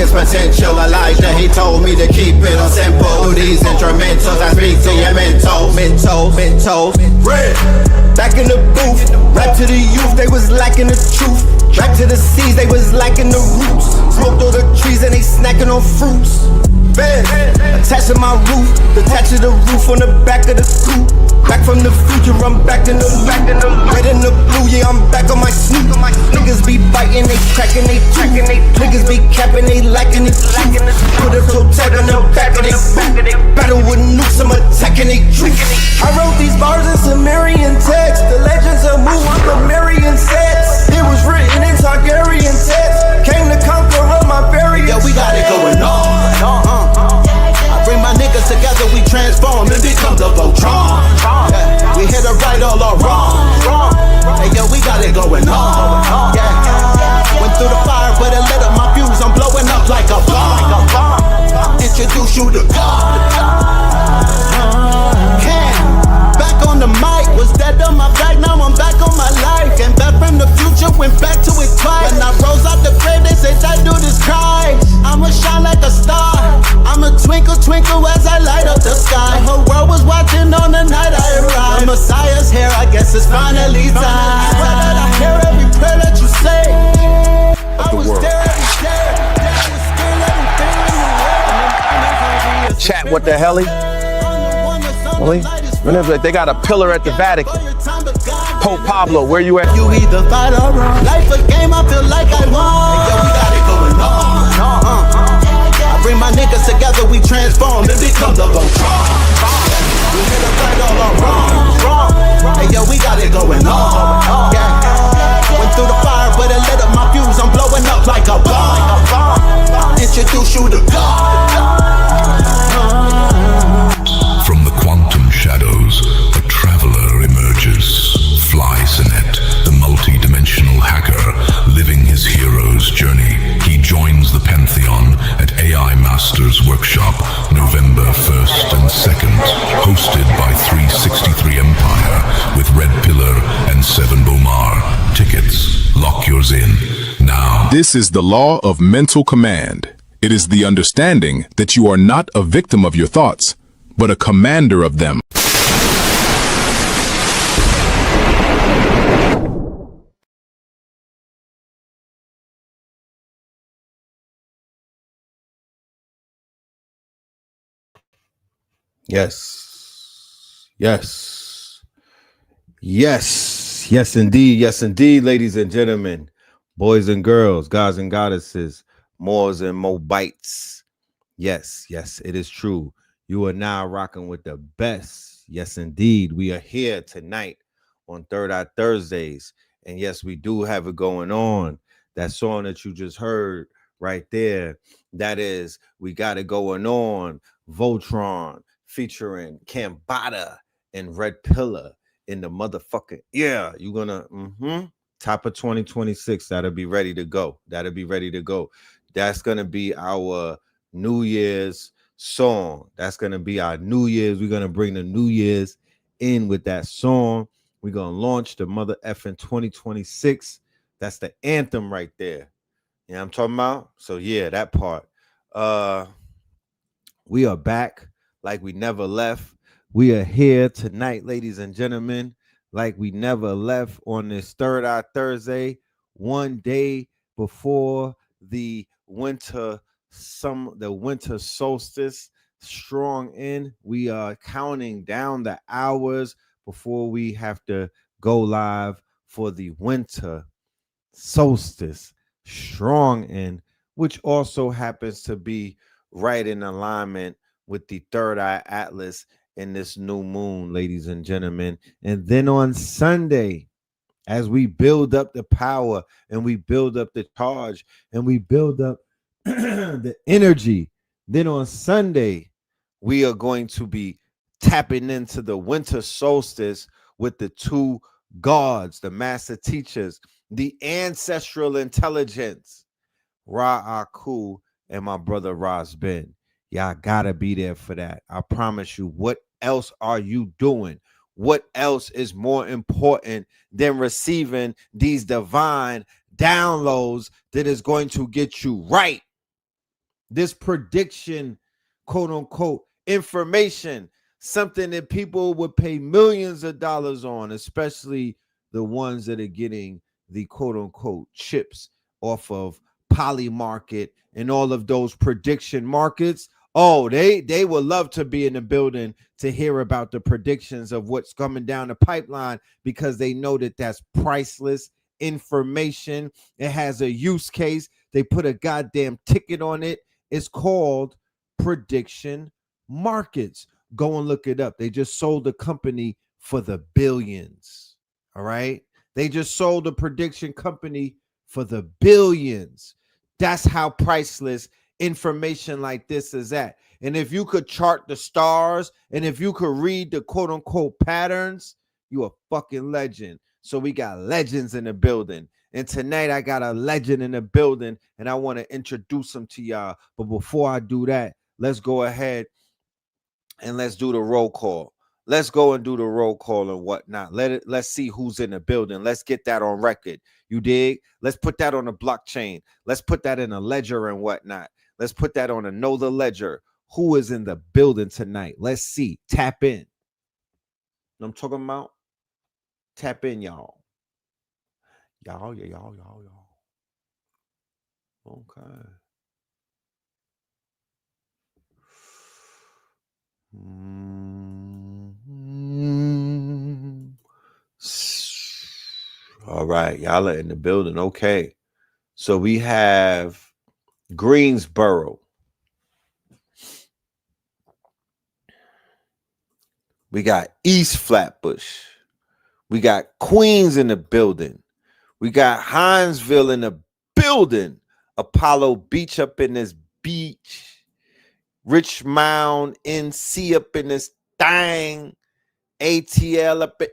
biggest potential. Elijah, he told me to keep it on simple. These instrumentals, I speak to your mental. Red. Back in the booth, rap to the youth, they was lacking the truth. Back to the seas, they was lacking the roots. Smoked all the trees and they snacking on fruits. Bed, attached to my roof, detached to the roof on the back of the coupe. Back from the future, I'm back in the red and the blue, yeah, I'm back on my snoop. Niggas be biting, they cracking, they tracking, they niggas be capping, they lacking it. Put a toe tag on the back of they boot. Battle with nukes, I'm attacking they troops. I wrote these bars in Sumerian text. The legends of Mu, I'm Sumerian sets. It was written in Targaryen text. Came to conquer her, my very. Yeah, we got it going on. I bring my niggas together, we transform and become the Voltron. Yeah, we hit the right all our wrong. Hey, yo, we got it going on. Yeah, went through the fire, but it lit up my fuse. I'm blowing up like a bomb. Introduce you to God. Back on the mic, was dead on my back, now I'm back on my life. Came back from the future, went back to it twice. When I rose out the grave, they say that dude is Christ. I'ma shine like a star, I'ma twinkle, twinkle as I light up the sky. The whole world was watching on the night I arrived. The Messiah's here, I guess it's finally time. I swear that I hear every prayer that you say. I was there every day, I was scared everything in the world. Chat, what the hell? Really? They got a pillar at the Vatican. Pope Pablo, where you at? You either fight or run. Life a game, I feel like I won. Yeah, we got it going on. I bring my niggas together, we transform and become the Voltron. We hit the right all our wrong. Hey, yo, we got it going on. Yeah. Went through the fire, but it lit up my fuse. I'm blowing up like a bomb. Introduce you to God. From the quantum shadows, a traveler emerges. Fly-Sinet, the multi-dimensional hacker, living his hero's journey. He joins the Pantheon at AI Masters Workshop, November 1st and 2nd, hosted by 363 Empire with Red Pillar and Seven Bomar. Tickets, lock yours in now. This is the law of mental command. It is the understanding that you are not a victim of your thoughts, but a commander of them. Yes, indeed, ladies and gentlemen, boys and girls, gods and goddesses, Moors and Moabites. Yes, it is true. You are now rocking with the best. Yes, indeed. We are here tonight on Third Eye Thursdays. And yes, we do have it going on. That song that you just heard right there, that is We Got It Going On, Voltron, featuring Cambada and Red Pillar in the motherfucking, yeah, you're gonna, top of 2026, that'll be ready to go. That's gonna be our New Year's song. That's gonna be our New Year's. We're gonna bring the New Year's in with that song. We're gonna launch the mother effing 2026. That's the anthem right there. You know what I'm talking about? So yeah, that part. We are back like we never left. We are here tonight, ladies and gentlemen, like we never left on this Third Eye Thursday, one day before the winter solstice strong in. We are counting down the hours before we have to go live for the winter solstice strong in, which also happens to be right in alignment with the Third Eye Atlas in this new moon, ladies and gentlemen. And then on Sunday, as we build up the power and we build up the charge and we build up the energy, then on Sunday, we are going to be tapping into the winter solstice with the two gods, the master teachers, the ancestral intelligence, Ra Aku and my brother RAS BEN. Y'all gotta be there for that. I promise you. What else are you doing? What else is more important than receiving these divine downloads that is going to get you right this prediction, quote unquote, information, something that people would pay millions of dollars on, especially the ones that are getting the quote unquote chips off of Poly Market and all of those prediction markets. Oh, they would love to be in the building to hear about the predictions of what's coming down the pipeline, because they know that that's priceless information. It has a use case. They put a goddamn ticket on it. It's called prediction markets. Go and look it up. They just sold the company for the billions. All right. They just sold a prediction company for the billions. That's how priceless information like this is at. And if you could chart the stars and if you could read the quote unquote patterns, you a fucking legend. So we got legends in the building. And tonight I got a legend in the building and I want to introduce him to y'all. But before I do that, let's go ahead and let's do the roll call. Let's go and do the roll call and whatnot. Let's see who's in the building. Let's get that on record. You dig? Let's put that on the blockchain. Let's put that in a ledger and whatnot. Let's put that on a know the ledger. Who is in the building tonight? Let's see. Tap in. You know what I'm talking about? Tap in, y'all. Y'all. Okay. All right, y'all are in the building. Okay. So we have Greensboro. We got East Flatbush. We got Queens in the building. We got Hinesville in the building. Apollo Beach up in this beach. Richmond, NC up in this thing. ATL up in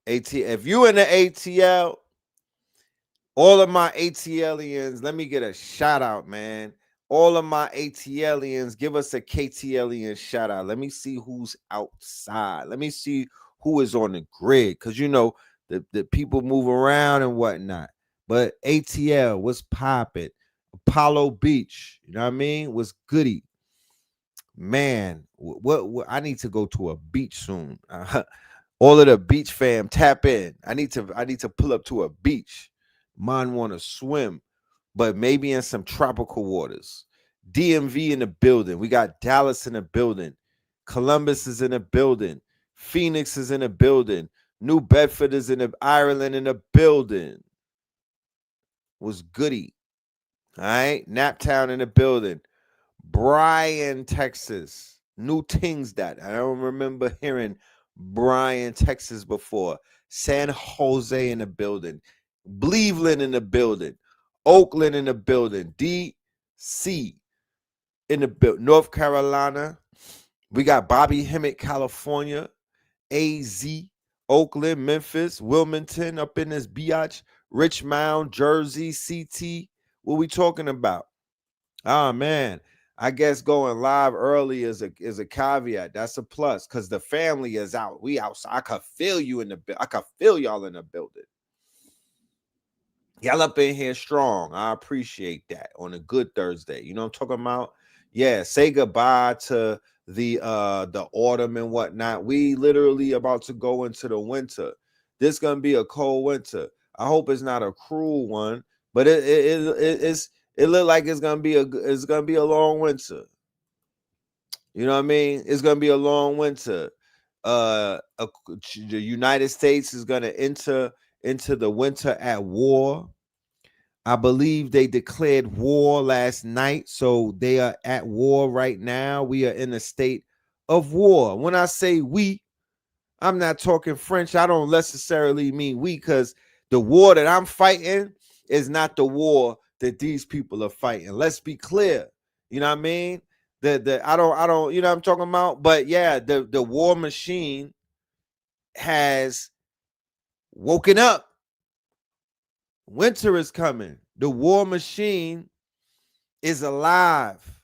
ATL. If you in the ATL, all of my ATLians, let me get a shout out, man. All of my ATLians, give us a KTLian shout out. Let me see who's outside. Let me see who is on the grid, because you know the people move around and whatnot. But ATL, what's popping? Apollo Beach, you know what I mean? What's goody? Man, what I need to go to a beach soon. All of the beach fam, tap in. I need to pull up to a beach. Mine want to swim, but maybe in some tropical waters. DMV in the building. We got Dallas in the building. Columbus is in the building. Phoenix is in the building. New Bedford is in the Ireland in the building. Was goody. All right. Naptown in the building. Bryan, Texas. New things that. I don't remember hearing Bryan, Texas before. San Jose in the building. Cleveland in the building. Oakland in the building. DC in the building. North Carolina. We got Bobby Hemmett, California. AZ, Oakland, Memphis, Wilmington up in this biatch. Richmond, Jersey, CT. What we talking about? Ah, man. I guess going live early is a caveat. That's a plus because the family is out. We outside. I could feel you in the I could feel y'all in the building. Y'all up in here strong. I appreciate that on a good Thursday. You know what I'm talking about? Yeah, say goodbye to the autumn and whatnot. We literally about to go into the winter. This gonna be a cold winter. I hope it's not a cruel one, but it look like it's gonna be a long winter. You know what I mean? It's gonna be a long winter. The United States is gonna enter into the winter at war. I believe they declared war last night, so they are at war right now. We are in a state of war. When I say we, I'm not talking French. I don't necessarily mean we, because the war that I'm fighting is not the war that these people are fighting. Let's be clear. You know what I mean? I don't, you know what I'm talking about? But yeah, the war machine has woken up. Winter is coming. The war machine is alive.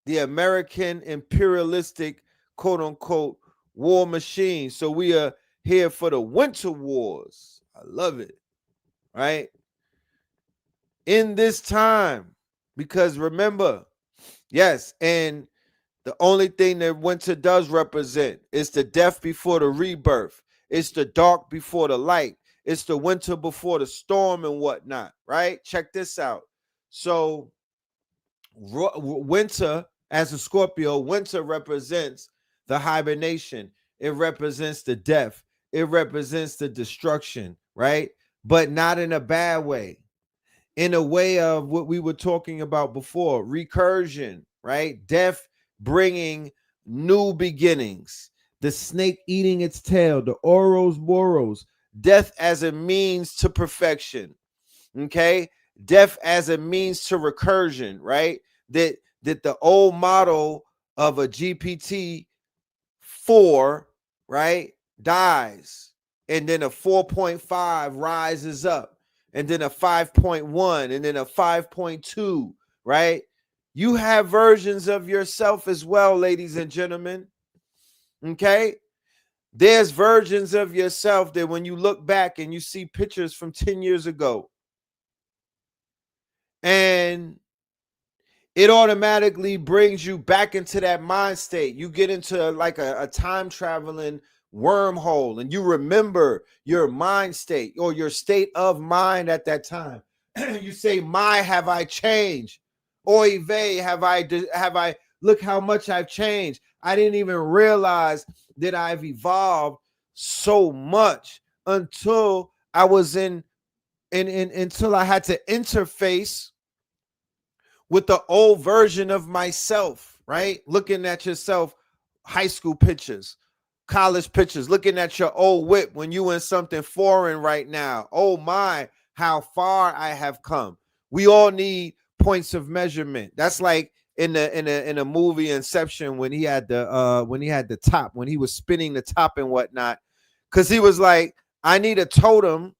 The American imperialistic, quote unquote, war machine. So we are here for the winter wars. I love it. Right? In this time, because remember, Yes, and the only thing that winter does represent is the death before the rebirth. It's the dark before the light. It's the winter before the storm and whatnot, right? Check this out. So winter, as a Scorpio, winter represents the hibernation. It represents the death. It represents the destruction, right? But not in a bad way. In a way of what we were talking about before, recursion, right? Death bringing new beginnings. The snake eating its tail, the Ouroboros, death as a means to perfection. Okay, death as a means to recursion, right? That the old model of a GPT-4, right, dies, and then a 4.5 rises up, and then a 5.1, and then a 5.2, right? You have versions of yourself as well, ladies and gentlemen. Okay, there's versions of yourself that when you look back and you see pictures from 10 years ago, and it automatically brings you back into that mind state. You get into like a time traveling wormhole, and you remember your mind state or your state of mind at that time. You say, "My, have I changed? Oy vey, have I? Look how much I've changed. I didn't even realize that I've evolved so much until I was until I had to interface with the old version of myself," right? Looking at yourself, high school pictures, college pictures, looking at your old whip when you in something foreign right now. Oh my, how far I have come. We all need points of measurement. That's like in the movie Inception when he had the top, when he was spinning the top and whatnot, because he was like, I need a totem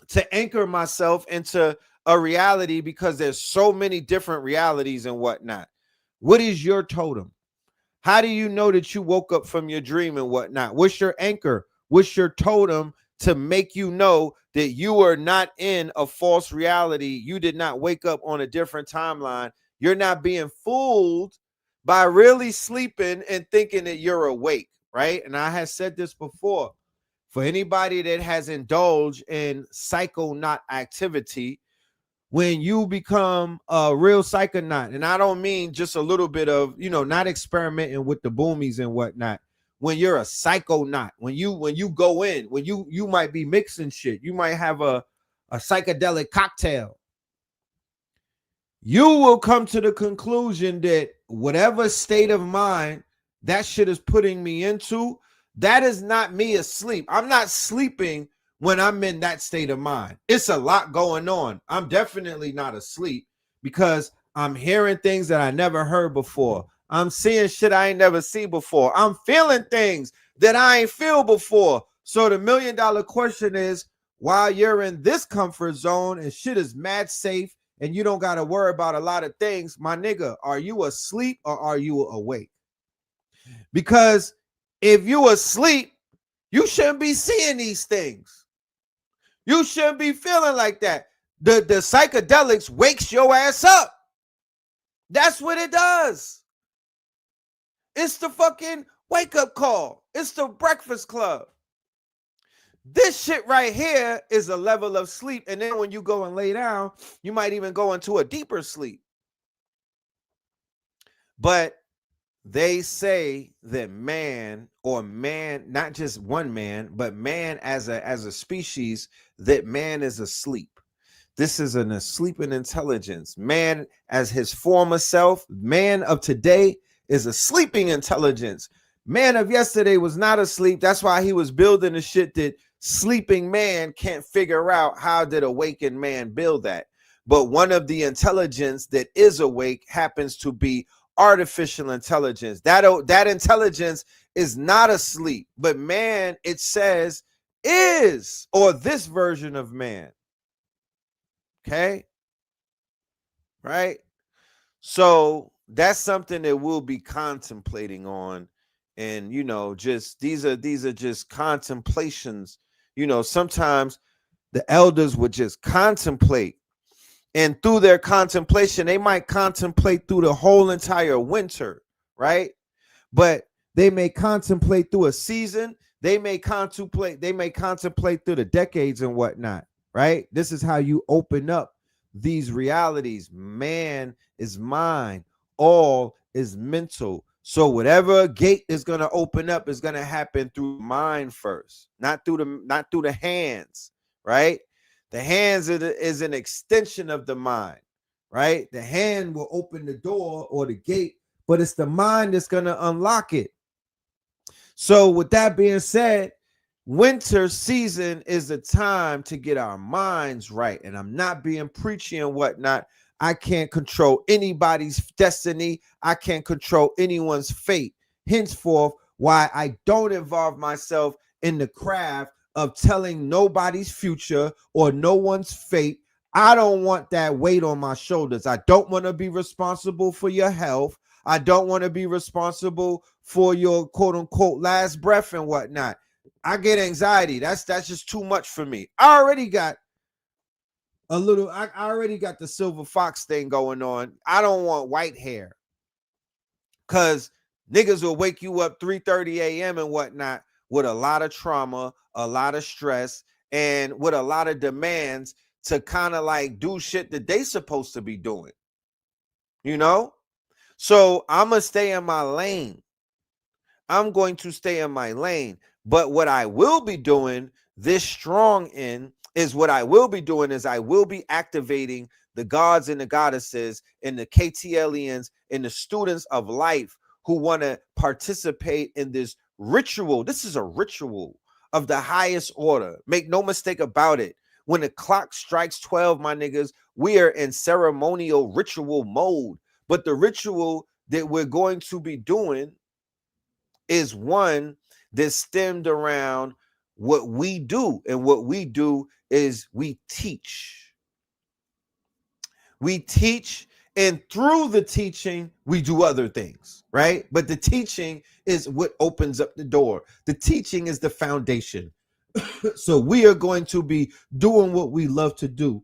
to anchor myself into a reality because there's so many different realities and whatnot. What is your totem? How do you know that you woke up from your dream and whatnot? What's your anchor? What's your totem to make you know that you are not in a false reality? You did not wake up on a different timeline. You're not being fooled by really sleeping and thinking that you're awake, right? And I had said this before. For anybody that has indulged in psychonaut activity, when you become a real psychonaut, and I don't mean just a little bit of, not experimenting with the boomies and whatnot. When you're a psychonaut, when you go in, when you might be mixing shit, you might have a psychedelic cocktail. You will come to the conclusion that whatever state of mind that shit is putting me into, that is not me asleep. I'm not sleeping when I'm in that state of mind. It's a lot going on. I'm definitely not asleep because I'm hearing things that I never heard before. I'm seeing shit I ain't never seen before. I'm feeling things that I ain't feel before. So the $1 million question is, while you're in this comfort zone and shit is mad safe and you don't got to worry about a lot of things, my nigga, are you asleep or are you awake? Because if you asleep, you shouldn't be seeing these things. You shouldn't be feeling like that. The psychedelics wakes your ass up. That's what it does. It's the fucking wake up call. It's the breakfast club. This shit right here is a level of sleep. And then when you go and lay down, you might even go into a deeper sleep. But they say that man, not just one man, but man as a species, that man is asleep. This is an asleeping intelligence. Man as his former self, man of today is a sleeping intelligence. Man of yesterday was not asleep. That's why he was building the shit that sleeping man can't figure out. How did awakened man build that? But one of the intelligence that is awake happens to be artificial intelligence. That intelligence is not asleep, but man, it says, is, or this version of man. Okay, right? So that's something that we'll be contemplating on. And just these are just contemplations. Sometimes the elders would just contemplate And through their contemplation, they might contemplate through the whole entire winter, right? But they may contemplate through a season. They may contemplate through the decades and whatnot, right? This is how you open up these realities. Man is mind, all is mental. So whatever gate is going to open up is going to happen through mind first, not through the hands, right? The hands is an extension of the mind, right? The hand will open the door or the gate, but it's the mind that's going to unlock it. So with that being said, winter season is the time to get our minds right. And I'm not being preachy and whatnot. I can't control anybody's destiny. I can't control anyone's fate. Henceforth, why I don't involve myself in the craft of telling nobody's future or no one's fate. I don't want that weight on my shoulders. I don't want to be responsible for your health. I don't want to be responsible for your quote unquote last breath and whatnot. I get anxiety. That's just too much for me. I already got the silver fox thing going on. I don't want white hair, because niggas will wake you up 3:30 a.m. and whatnot with a lot of trauma, a lot of stress, and with a lot of demands to kind of like do shit that they supposed to be doing, you know? So I'm going to stay in my lane. I'm going to stay in my lane. But what I will be doing this strong in is I will be activating the gods and the goddesses and the KTLians and the students of life who want to participate in this ritual. This is a ritual of the highest order. Make no mistake about it. When the clock strikes 12, my niggas, we are in ceremonial ritual mode. But the ritual that we're going to be doing is one that's stemmed around what we do. And what we do is we teach. We teach, and through the teaching, we do other things, right? But the teaching is what opens up the door. The teaching is the foundation. So we are going to be doing what we love to do,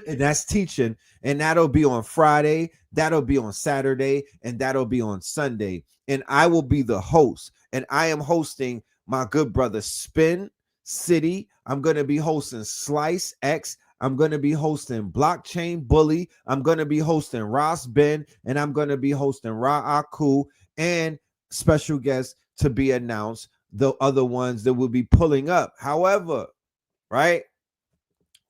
and that's teaching. And that'll be on Friday, that'll be on Saturday, and that'll be on Sunday. And I will be the host. And I am hosting my good brother Spin City. I'm going to be hosting Slice X. I'm going to be hosting Blockchain Bully. I'm going to be hosting RAS Ben. And I'm going to be hosting Ra Aku, and special guests to be announced, the other ones that will be pulling up. However, right,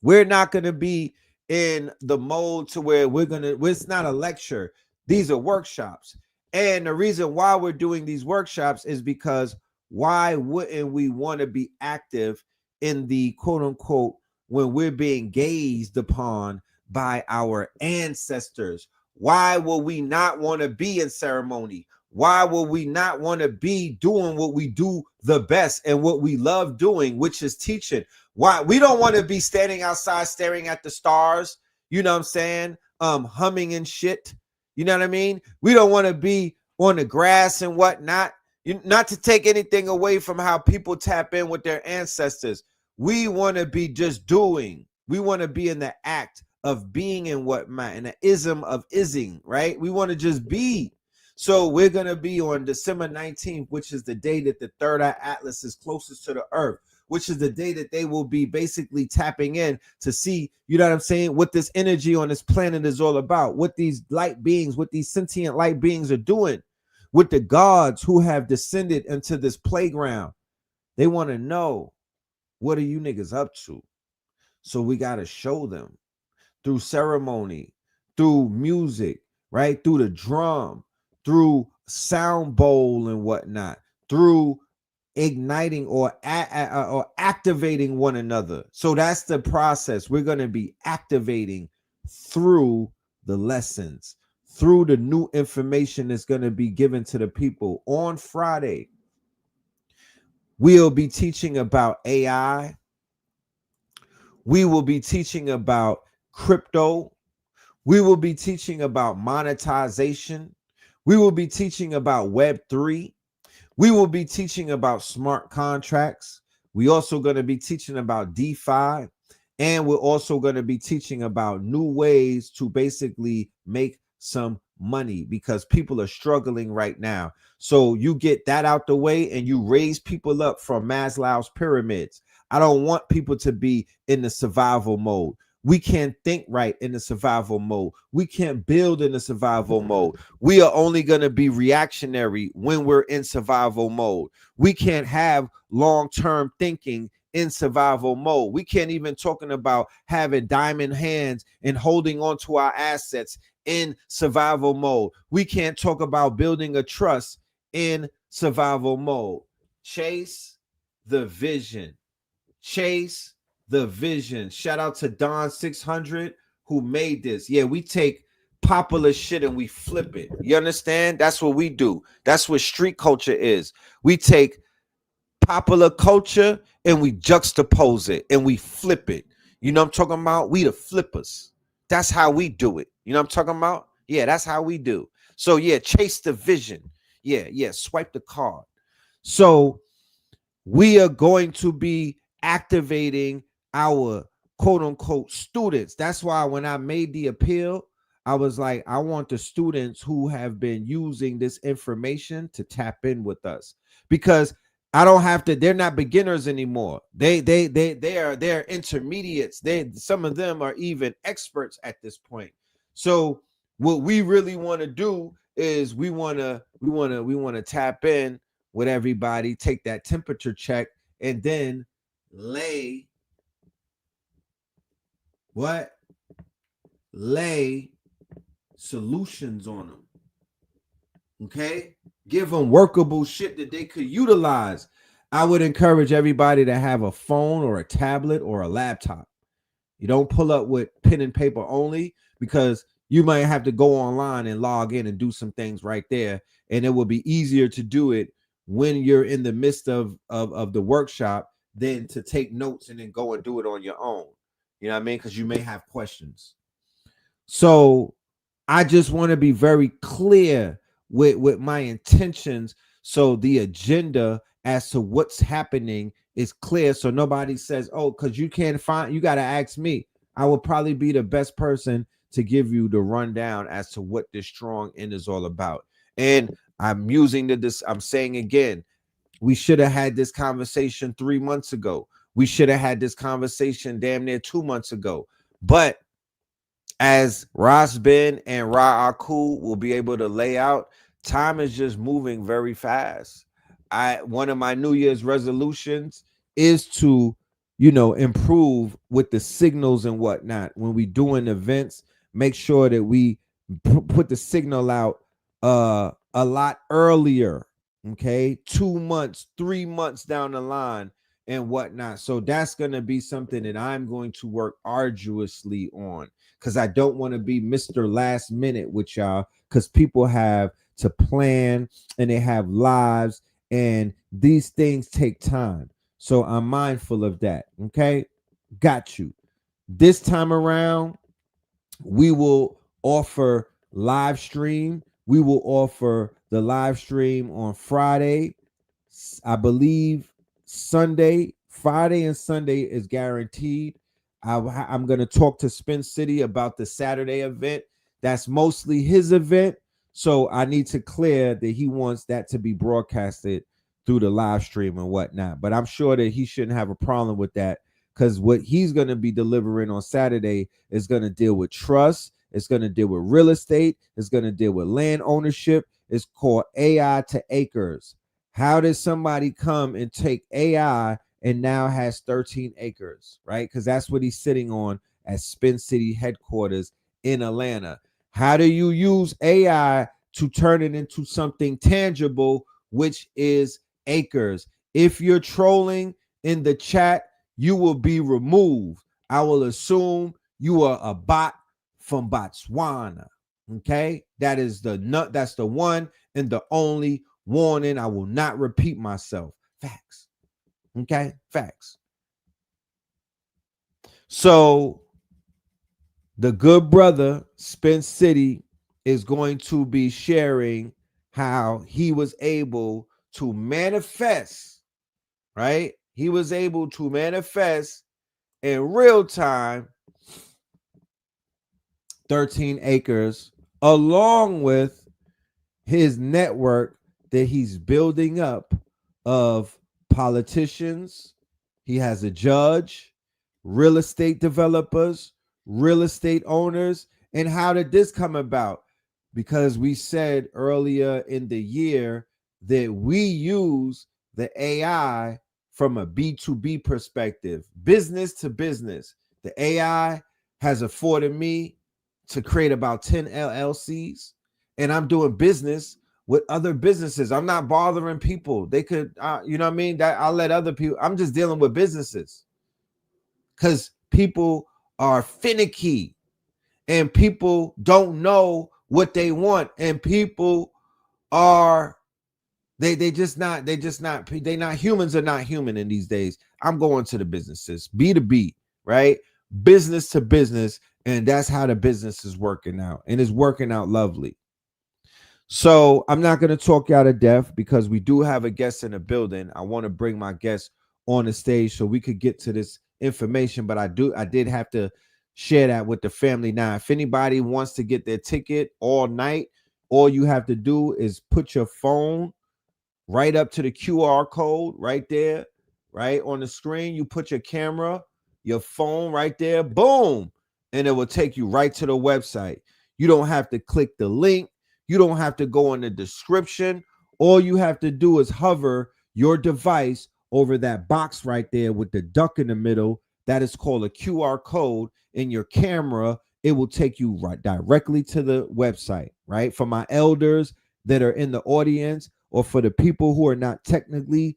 we're not going to be in the mode to where it's not a lecture. These are workshops. And the reason why we're doing these workshops is because why wouldn't we want to be active in the quote unquote when we're being gazed upon by our ancestors? Why will we not want to be in ceremony? Why will we not want to be doing what we do the best and what we love doing, which is teaching? Why we don't want to be standing outside staring at the stars, you know what I'm saying? Humming and shit. You know what I mean? We don't want to be on the grass and whatnot. Not to take anything away from how people tap in with their ancestors. We want to be just doing. We want to be in the act of being and whatnot, and the ism of ising, right? We want to just be. So we're going to be on December 19th, which is the day that the third eye atlas is closest to the earth, which is the day that they will be basically tapping in to see, you know what I'm saying, what this energy on this planet is all about, what these light beings, what these sentient light beings are doing, with the gods who have descended into this playground. They want to know, what are you niggas up to? So we got to show them through ceremony, through music, right? Through the drum, through sound bowl and whatnot, through igniting or activating one another. So that's the process. We're going to be activating through the lessons, through the new information that's going to be given to the people. On Friday, we'll be teaching about AI. We will be teaching about crypto. We will be teaching about monetization. We will be teaching about Web3. We will be teaching about smart contracts. We also going to be teaching about DeFi. And we're also going to be teaching about new ways to basically make some money because people are struggling right now. So you get that out the way and you raise people up from Maslow's pyramids. I don't want people to be in the survival mode. We can't think right in the survival mode. We can't build in the survival mode. We are only going to be reactionary when we're in survival mode. We can't have long-term thinking in survival mode. We can't even talking about having diamond hands and holding on to our assets in survival mode. We can't talk about building a trust in survival mode. Chase the vision. Chase the vision. Shout out to Don 600 who made this. Yeah, we take popular shit and we flip it. You understand? That's what we do. That's what street culture is. We take popular culture and we juxtapose it and we flip it. You know what I'm talking about? We the flippers. That's how we do it. You know what I'm talking about? Yeah, that's how we do. So yeah, chase the vision. Yeah, swipe the card. So we are going to be activating our quote unquote students. That's why when I made the appeal, I was like, I want the students who have been using this information to tap in with us because I don't have to, they're not beginners anymore. They're intermediates. Some of them are even experts at this point. So what we really want to do is we want to tap in with everybody, take that temperature check, and then lay solutions on them. Okay, give them workable shit that they could utilize. I would encourage everybody to have a phone or a tablet or a laptop. You don't pull up with pen and paper only because you might have to go online and log in and do some things right there, and it will be easier to do it when you're in the midst of the workshop than to take notes and then go and do it on your own. You know what I mean? Because you may have questions. So I just want to be very clear with my intentions, so the agenda as to what's happening is clear, so nobody says, oh, because you can't find, you got to ask me. I will probably be the best person to give you the rundown as to what this strong end is all about. And I'm using I'm saying again, we should have had this conversation 3 months ago. We should have had this conversation damn near 2 months ago. But as RAS Ben and Ra Aku will be able to lay out, time is just moving very fast. One of my New Year's resolutions is to, improve with the signals and whatnot. When we doing events, make sure that we put the signal out a lot earlier. Okay, 2 months, 3 months down the line and whatnot. So that's going to be something that I'm going to work arduously on, because I don't want to be Mr. Last Minute with y'all, because people have to plan and they have lives and these things take time. So I'm mindful of that. Okay, got you. This time around, we will offer live stream. We will offer the live stream on Friday. I believe Friday and Sunday is guaranteed. I'm going to talk to Spin City about the Saturday event. That's mostly his event. So I need to clear that he wants that to be broadcasted through the live stream and whatnot. But I'm sure that he shouldn't have a problem with that, because what he's going to be delivering on Saturday is going to deal with trust. It's going to deal with real estate. It's going to deal with land ownership. It's called AI to acres. How did somebody come and take AI and now has 13 acres, right? Because that's what he's sitting on at Spin City headquarters in Atlanta. How do you use AI to turn it into something tangible, which is acres? If you're trolling in the chat, you will be removed. I will assume you are a bot from Botswana. Okay, that's the one and the only warning. I will not repeat myself. Facts. Okay, facts. So the good brother Spin City is going to be sharing how he was able to manifest, right? He was able to manifest in real time 13 acres, along with his network that he's building up of politicians. He has a judge, real estate developers, real estate owners. And how did this come about? Because we said earlier in the year that we use the AI from a B2B perspective, business to business. The AI has afforded me to create about 10 LLCs, and I'm doing business with other businesses. I'm not bothering people. They could, you know what I mean? That I'll let other people, I'm just dealing with businesses because people are finicky and people don't know what they want. And people are, they not humans are not human in these days. I'm going to the businesses, B2B, right? Business to business. And that's how the business is working out. And it's working out lovely. So I'm not going to talk you out of death because we do have a guest in the building. I want to bring my guest on the stage so we could get to this information. But I did have to share that with the family. Now, if anybody wants to get their ticket all night, all you have to do is put your phone right up to the QR code right there, right on the screen. You put your camera, your phone right there, boom, and it will take you right to the website. You don't have to click the link. You don't have to go in the description. All you have to do is hover your device over that box right there with the duck in the middle. That is called a QR code. In your camera, it will take you right directly to the website, right? For my elders that are in the audience, or for the people who are not technically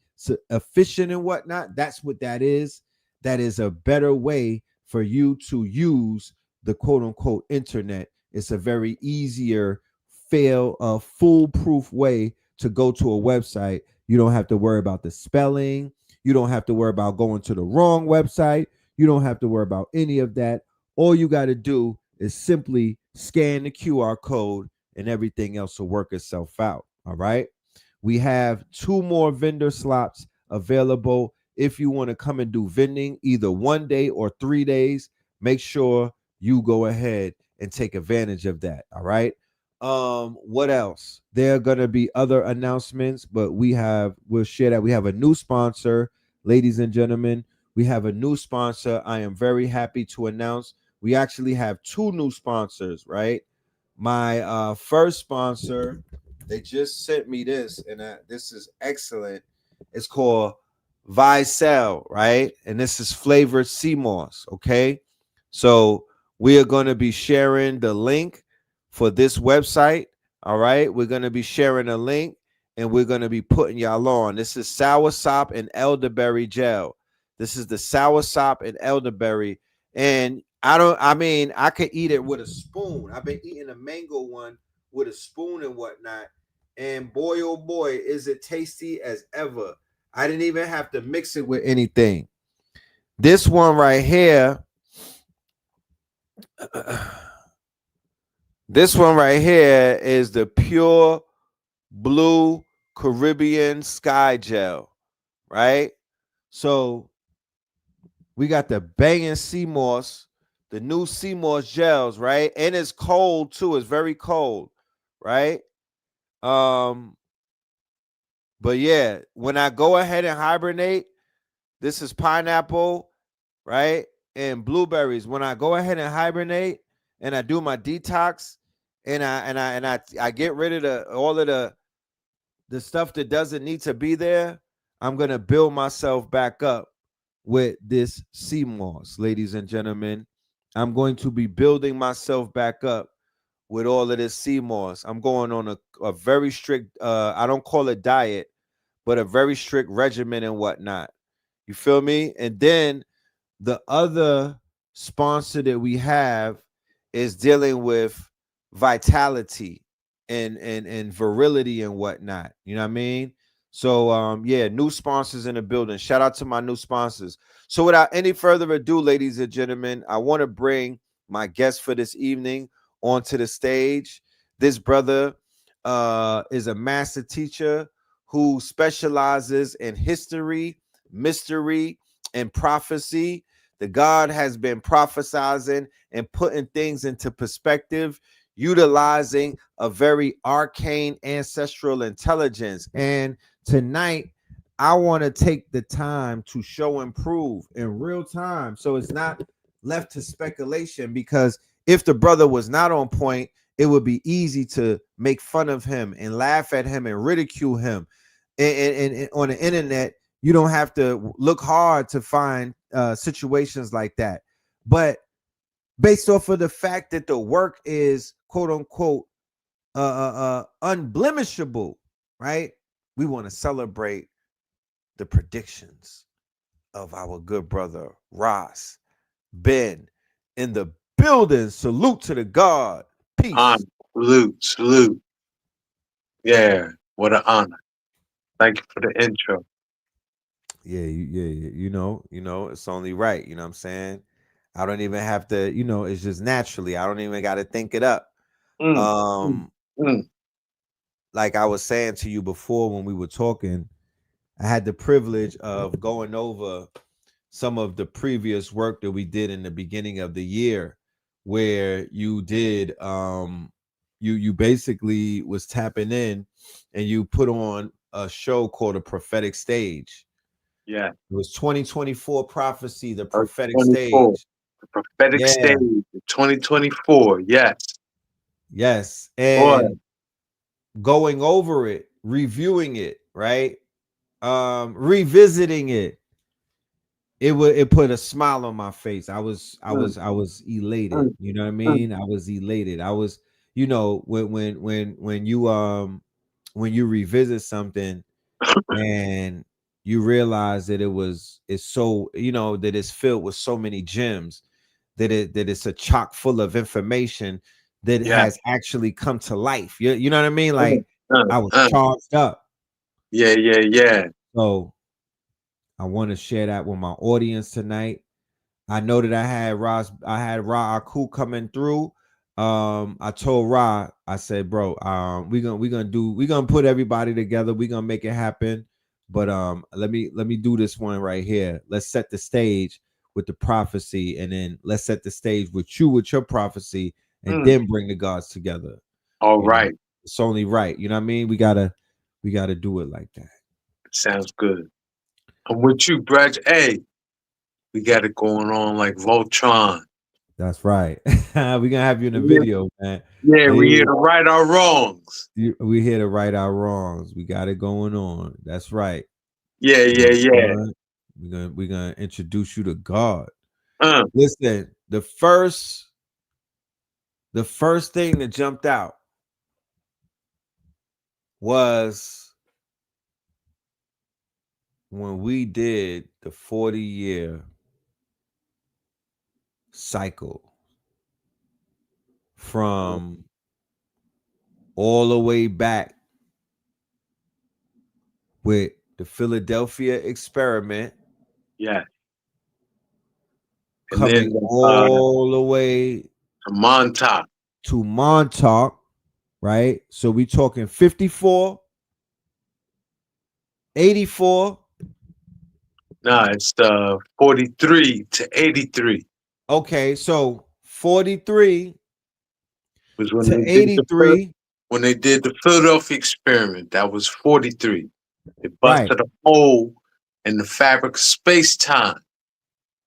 efficient and whatnot, that's what that is. That is a better way for you to use the quote unquote internet. It's a very easier, foolproof way to go to a website. You don't have to worry about the spelling. You don't have to worry about going to the wrong website. You don't have to worry about any of that. All you got to do is simply scan the QR code and everything else will work itself out. All right. We have 2 more vendor slots available. If you want to come and do vending either 1 day or 3 days, make sure you go ahead and take advantage of that. All right. What else? There are going to be other announcements, but we'll share that we have a new sponsor, ladies and gentlemen. We have a new sponsor. I am very happy to announce we actually have 2 new sponsors, right? My first sponsor, they just sent me this, and this is excellent. It's called Vicel, right? And this is flavored sea moss, okay? So we are going to be sharing the link for this website, all right? We're going to be sharing a link, and we're going to be putting y'all on. This is soursop and elderberry gel. This is the soursop and elderberry, and I could eat it with a spoon. I've been eating a mango one with a spoon and whatnot. And boy, oh boy, is it tasty as ever. I didn't even have to mix it with anything. This one right here, this one right here is the Pure Blue Caribbean Sky Gel, right? So we got the banging sea moss, the new sea moss gels, right? And it's cold too. It's very cold, right? But yeah, when I go ahead and hibernate, this is pineapple, right? And blueberries. When I go ahead and hibernate and I do my detox and I get rid of all of the stuff that doesn't need to be there, I'm gonna build myself back up with this sea moss, ladies and gentlemen. I'm going to be building myself back up with all of this sea moss. I'm going on a very strict, I don't call it diet, but a very strict regimen and whatnot. You feel me? And then the other sponsor that we have is dealing with vitality and virility and whatnot. You know what I mean? So yeah, new sponsors in the building. Shout out to my new sponsors. So without any further ado, ladies and gentlemen, I want to bring my guest for this evening onto the stage. This brother is a master teacher who specializes in history, mystery, and prophecy. The God has been prophesizing and putting things into perspective, utilizing a very arcane ancestral intelligence. And tonight, I want to take the time to show and prove in real time. So it's not left to speculation, because if the brother was not on point, it would be easy to make fun of him and laugh at him and ridicule him. And on the internet, you don't have to look hard to find situations like that. But based off of the fact that the work is quote unquote unblemishable, right? We want to celebrate the predictions of our good brother RAS Ben in the building. Salute to the God. Peace. Salute. Yeah, what an honor. Thank you for the intro. Yeah, you know, it's only right. You know what I'm saying? I don't even have to, it's just naturally. I don't even got to think it up. Like I was saying to you before when we were talking, I had the privilege of going over some of the previous work that we did in the beginning of the year, where you did you basically was tapping in and you put on a show called A Prophetic Stage. Yeah. It was 2024 prophecy, the prophetic stage. The prophetic stage, 2024. Yes. Yes. And going over it, reviewing it, right? Revisiting it. It put a smile on my face. I was elated. You know what I mean? I was elated. I was, when you revisit something and you realize that it's so, that it's filled with so many gems, that it's a chock full of information that has actually come to life. You know what I mean? Like I was charged up. Yeah. So I want to share that with my audience tonight. I know that I had Ra Aku coming through. I told Ra, I said, bro, we're gonna put everybody together. We're gonna make it happen. But let me do this one right here. Let's set the stage with the prophecy, and then let's set the stage with your prophecy, and then bring the gods together. All right. It's only right. You know what I mean? We gotta do it like that. Sounds good. I'm with you, Brad. Hey, we got it going on like Voltron. That's right. We're gonna have you in the video, man. Yeah, we here to right our wrongs. We here to right our wrongs. We got it going on. That's right. Yeah. We're gonna introduce you to God. Listen, the first thing that jumped out was when we did the 40-year cycle from all the way back with the Philadelphia experiment. Yeah. Coming all the way to Montauk, right? So we talking 54, 84. No, it's 43 to 83. Okay, so 43 was when to 83. When they did the Philadelphia experiment, that was 43. They busted a hole in the fabric of space-time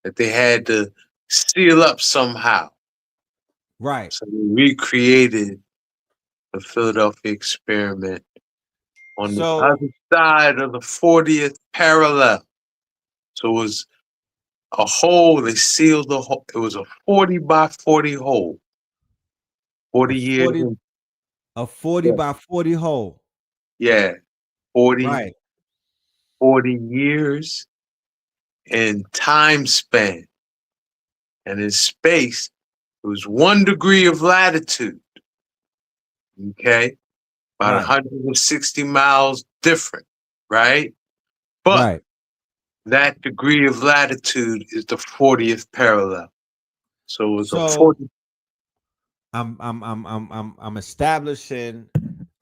that they had to seal up somehow. Right. So they recreated the Philadelphia experiment on the other side of the 40th parallel. So it was a hole, they sealed the hole. It was a 40 by 40 hole. 40 years. A 40 by 40 hole. Yeah. 40 years in time span. And in space, it was 1 degree of latitude. Okay? About 160 miles different, right? But that degree of latitude is the 40th parallel. So it was a 40. I'm establishing,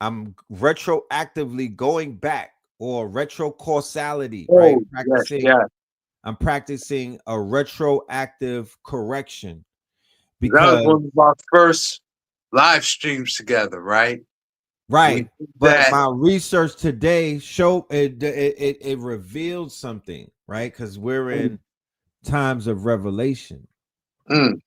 I'm retroactively going back, or retrocausality, right? Practicing I'm practicing a retroactive correction That was because one of our first live streams together, right? We right. did But that. my research today showed it revealed something, right? Because we're in times of revelation. Mm,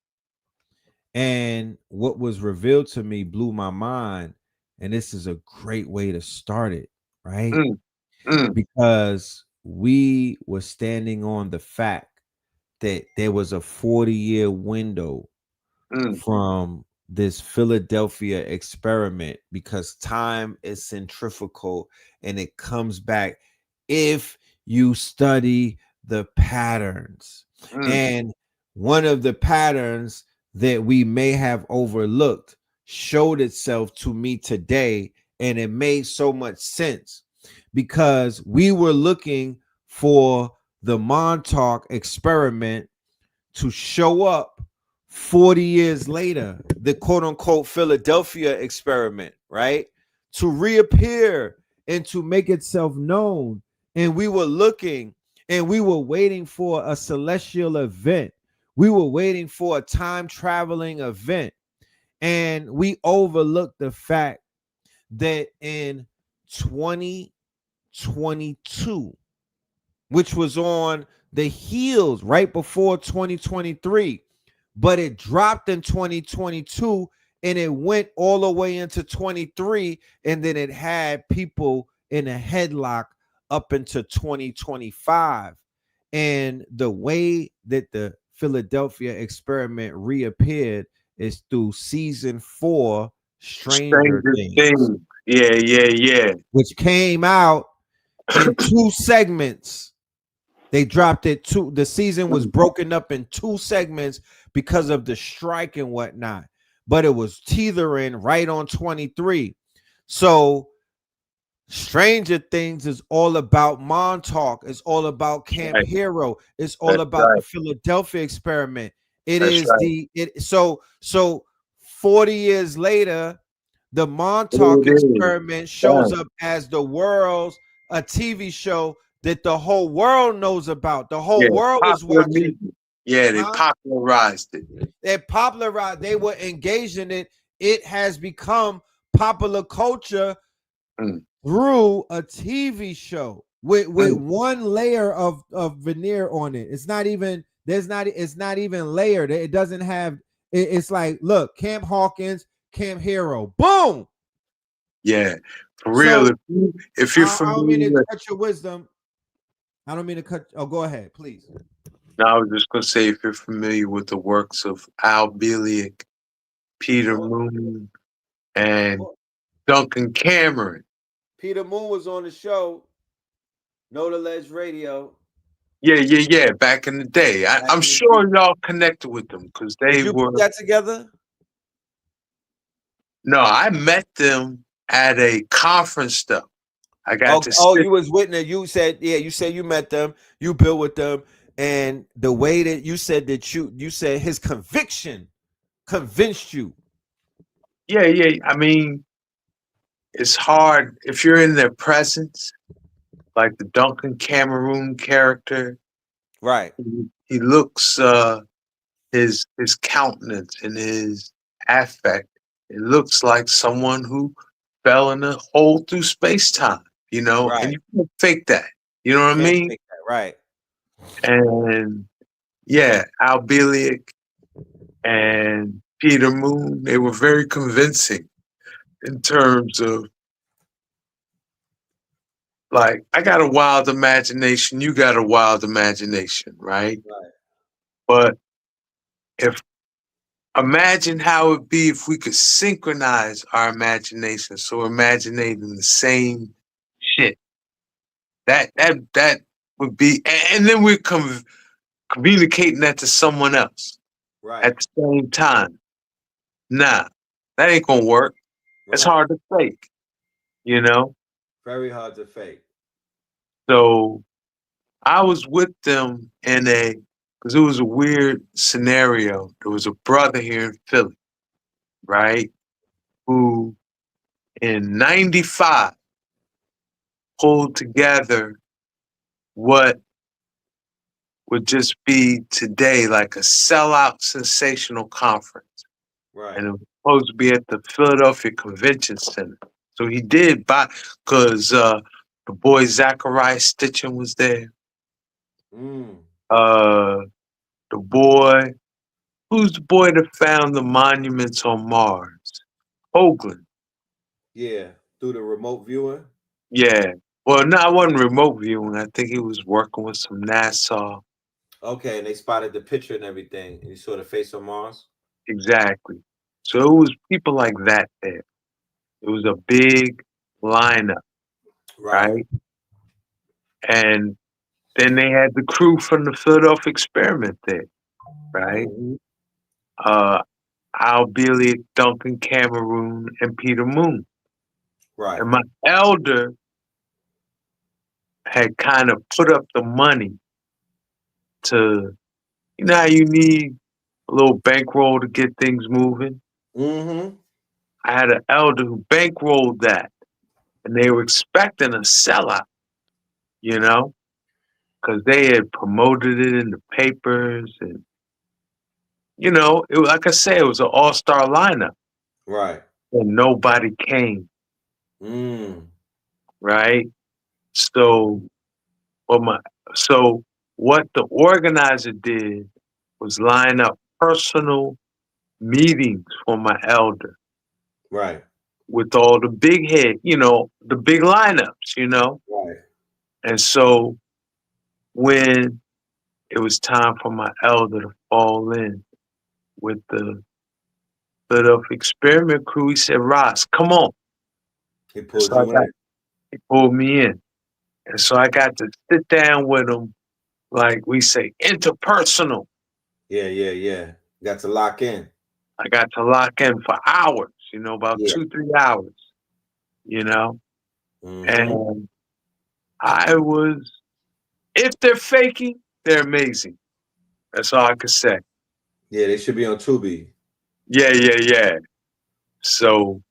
And what was revealed to me blew my mind. And this is a great way to start it, right? mm, mm, Because we were standing on the fact that there was a 40-year window mm. from this Philadelphia experiment because time is centrifugal and it comes back if you study the patterns. Mm. And one of the patterns that we may have overlooked showed itself to me today, and it made so much sense because we were looking for the Montauk experiment to show up 40 years later, the quote unquote Philadelphia experiment, right? To reappear and to make itself known. And we were looking and we were waiting for a celestial event. We were waiting for a time traveling event. And we overlooked the fact that in 2022, which was on the heels right before 2023, but it dropped in 2022 and it went all the way into 23, and then it had people in a headlock up into 2025. And the way that the Philadelphia experiment reappeared is through season 4 Stranger Stranger Things, Things. Yeah, yeah, yeah. which came out in 2 segments. They dropped it the season was broken up in 2 segments because of the strike and whatnot, but it was teetering right on 23. So Stranger Things is all about Montauk. It's all about Camp Right. Hero. It's all That's about the right. Philadelphia experiment. It That's is right. so 40 years later, the Montauk It is. experiment shows Done. up as a TV show that the whole world knows about. The whole Yeah. world is Popular watching. music. Yeah, they Huh? popularized it. They popularized, they were engaged in it. It has become popular culture Mm, through a TV show with mm. one layer of veneer on it. It's not even it's not even layered. It doesn't have it's like, look, Camp Hawkins, Camp Hero. Boom. Yeah. For real. So If you're I don't mean familiar to with, cut your wisdom. I don't mean to cut. Oh, go ahead, please. now I was just gonna say if you're familiar with the works of Al Bielek, Peter Moon, and Duncan Cameron. Peter Moon was on the show, Know the Ledge Radio. Yeah, yeah, yeah. Back in the day. Back I'm in the sure day. y'all connected with them because Did they you put were. that together? No, I met them at a conference though. I got Oh, to oh, sit. you was witness. You said, yeah, you said you met them, you built with them, and the way that you said that you said his conviction convinced you. Yeah, yeah. I mean, it's hard if you're in their presence, like the Duncan Cameron character. Right. He looks his countenance and his affect. It looks like someone who fell in a hole through space time. And Right. you can't fake that. You know what I Can't mean? take that. Right. And yeah, Al Bielek and Peter Moon, they were very convincing in terms of like, I got a wild imagination, you got a wild imagination, right? Right. But if imagine how it'd be if we could synchronize our imagination, so we're imagining the same shit. That would be, and then we're communicating that to someone else Right. at the same time. Nah, that ain't gonna work. It's Right. hard to fake, you know? Very hard to fake. So I was with them because it was a weird scenario. There was a brother here in Philly, right? Who in 95 pulled together what would just be today like a sellout sensational conference. Right. And it was supposed to be at the Philadelphia Convention Center. So he did buy, because the boy Zachariah Stitchin was there. The boy, who's the boy that found the monuments on Mars? Hoagland. Yeah, through the remote viewing. Yeah. Well, no, it wasn't remote viewing. I think he was working with some NASA. Okay, and they spotted the picture and everything, and you saw the face on Mars. Exactly. So it was people like that there. It was a big lineup, right? And then they had the crew from the Philadelphia Experiment there, right? Al Bealey, Duncan Cameroon, and Peter Moon. Right. And my elder had kind of put up the money to, you know how you need a little bankroll to get things moving? Mm-hmm. I had an elder who bankrolled that, and they were expecting a sellout, you know, because they had promoted it in the papers, and you know, it, like I say, it was an all-star lineup. Right. And nobody came. Right? So what the organizer did was line up personal meetings for my elder. Right. With all the big head, you know, the big lineups, you know. Right. And so when it was time for my elder to fall in with the Philadelphia Experiment crew, he said, "Ross, come on." He pulled you in. He pulled me in. And so I got to sit down with him, like we say, interpersonal. Yeah. Got to lock in. I got to lock in for hours, you know, about 2-3 hours, you know. And I was, if they're faking, they're amazing. That's all I could say. Yeah, they should be on Tubi. Yeah. So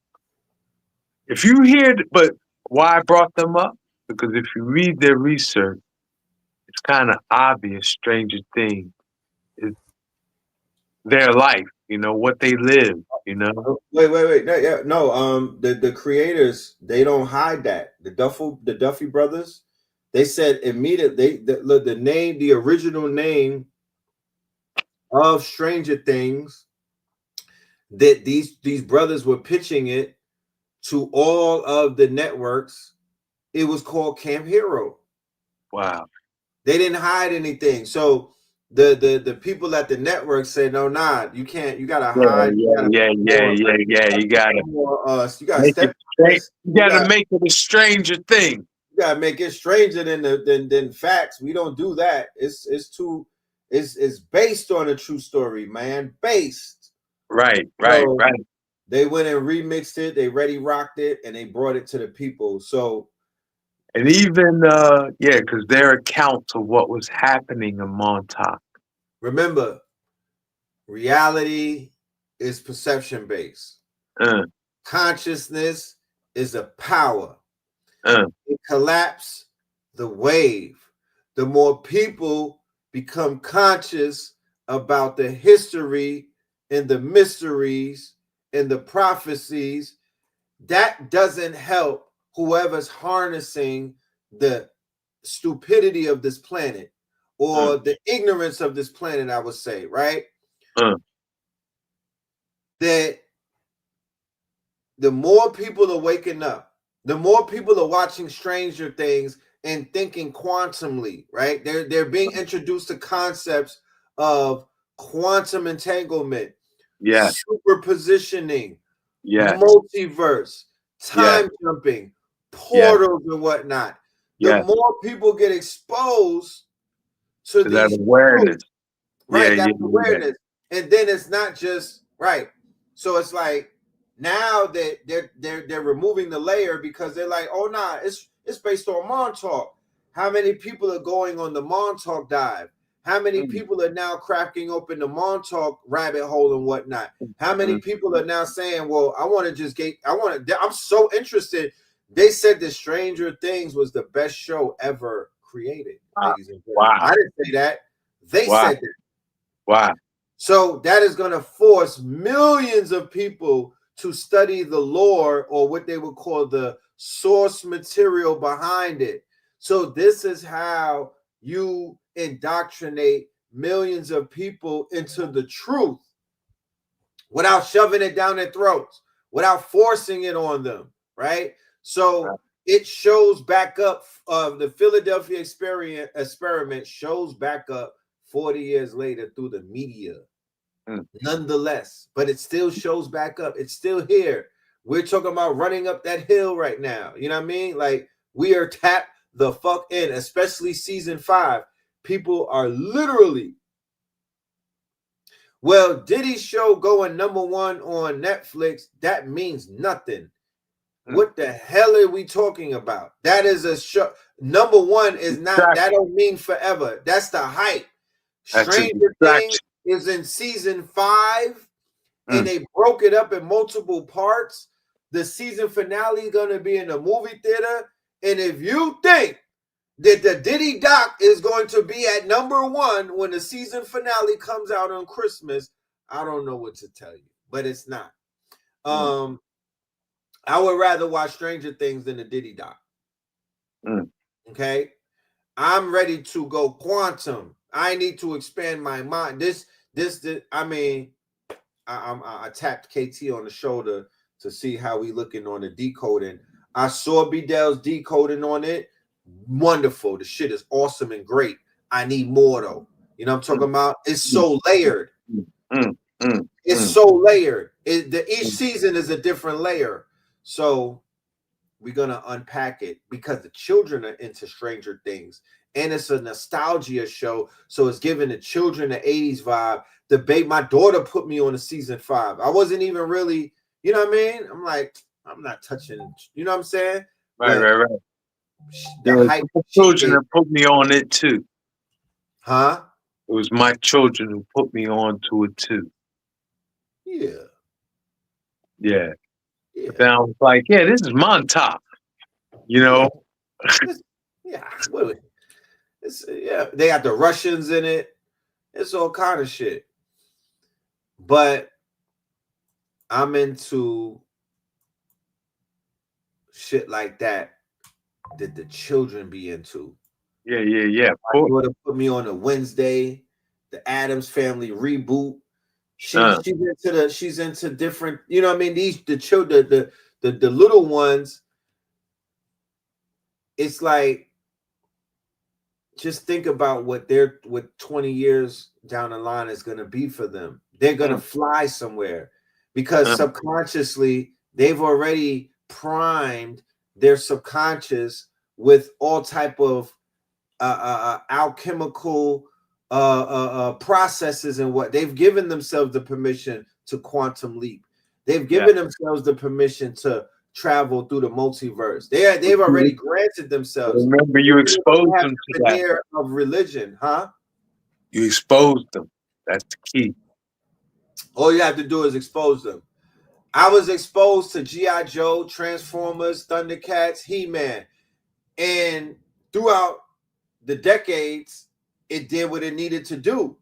if you hear, but why I brought them up? Because if you read their research, it's kind of obvious Stranger Things is their life, you know, what they live, you know. Wait. No, the creators, they don't hide that. The Duffy brothers, they said immediately the original name of Stranger Things, that these brothers were pitching it to all of the networks. It was called Camp Hero. Wow. They didn't hide anything. So the people at the network said, no, you can't. You gotta hide. Yeah. You gotta make it a stranger thing. You gotta make it stranger than facts. We don't do that. It's based on a true story, man. Based. Right. They went and remixed it. They ready rocked it, and they brought it to the people. So, and even because their accounts of what was happening in Montauk. Remember, reality is perception based. Consciousness is a power. It collapses the wave. The more people become conscious about the history and the mysteries and the prophecies, that doesn't help whoever's harnessing the stupidity of this planet or the ignorance of this planet, I would say, right? That the more people are waking up, the more people are watching Stranger Things and thinking quantumly, right? They're being introduced to concepts of quantum entanglement, superpositioning, multiverse, time jumping, portals and whatnot. The more people get exposed to that awareness, that awareness, and then it's not just So it's like now that they're removing the layer because they're like, oh nah, it's based on Montauk. How many people are going on the Montauk dive? How many people are now cracking open the Montauk rabbit hole and whatnot? How many people are now saying, well, I'm so interested. They said that Stranger Things was the best show ever created. Ladies and gentlemen. I didn't say that. They said that. Wow. So that is going to force millions of people to study the lore, or what they would call the source material behind it. So this is how you indoctrinate millions of people into the truth without shoving it down their throats, without forcing it on them, right? So it shows back up, the Philadelphia experiment shows back up 40 years later through the media. Nonetheless, but it still shows back up. It's still here. We're talking about running up that hill right now. You know what I mean? Like, we are tapped the fuck in, especially season 5. People are literally, well, Diddy's show going #1 on Netflix, that means nothing. What the hell are we talking about? That is a show. #1 is not, that don't mean forever. That's the hype. Stranger Things is in season 5, and they broke it up in multiple parts. The season finale is going to be in the movie theater. And if you think that the Diddy doc is going to be at #1 when the season finale comes out on Christmas, I don't know what to tell you, but it's not. I would rather watch Stranger Things than the Diddy doc. Okay, I'm ready to go quantum. I need to expand my mind. I mean, I tapped KT on the shoulder to see how we looking on the decoding. I saw B-Dell's decoding on it. Wonderful. The shit is awesome and great. I need more though. You know what I'm talking about? It's so layered. It's so layered. Each season is a different layer. So we're gonna unpack it because the children are into Stranger Things, and it's a nostalgia show. So it's giving the children the 80s vibe. My daughter put me on a season 5. I wasn't even really, you know what I mean? I'm like, I'm not touching, you know what I'm saying? Right. The hype, children that put me on it too. Huh? It was my children who put me on to it too. Yeah. But then I was like, yeah, this is Montauk. You know? Yeah. They got the Russians in it. It's all kind of shit. But I'm into shit like that the children be into. Yeah. My daughter put me on a Wednesday, the Addams Family reboot. She's into different, you know what I mean? The children, the little ones, it's like, just think about what 20 years down the line is gonna be for them. They're gonna fly somewhere because subconsciously they've already primed their subconscious with all type of alchemical processes, and what they've given themselves the permission to quantum leap. They've given themselves the permission to travel through the multiverse. They've already granted themselves. Remember, you exposed them to that of religion, huh? You exposed them. That's the key. All you have to do is expose them. I was exposed to G.I. Joe, Transformers, Thundercats, He-Man, and throughout the decades, it did what it needed to do.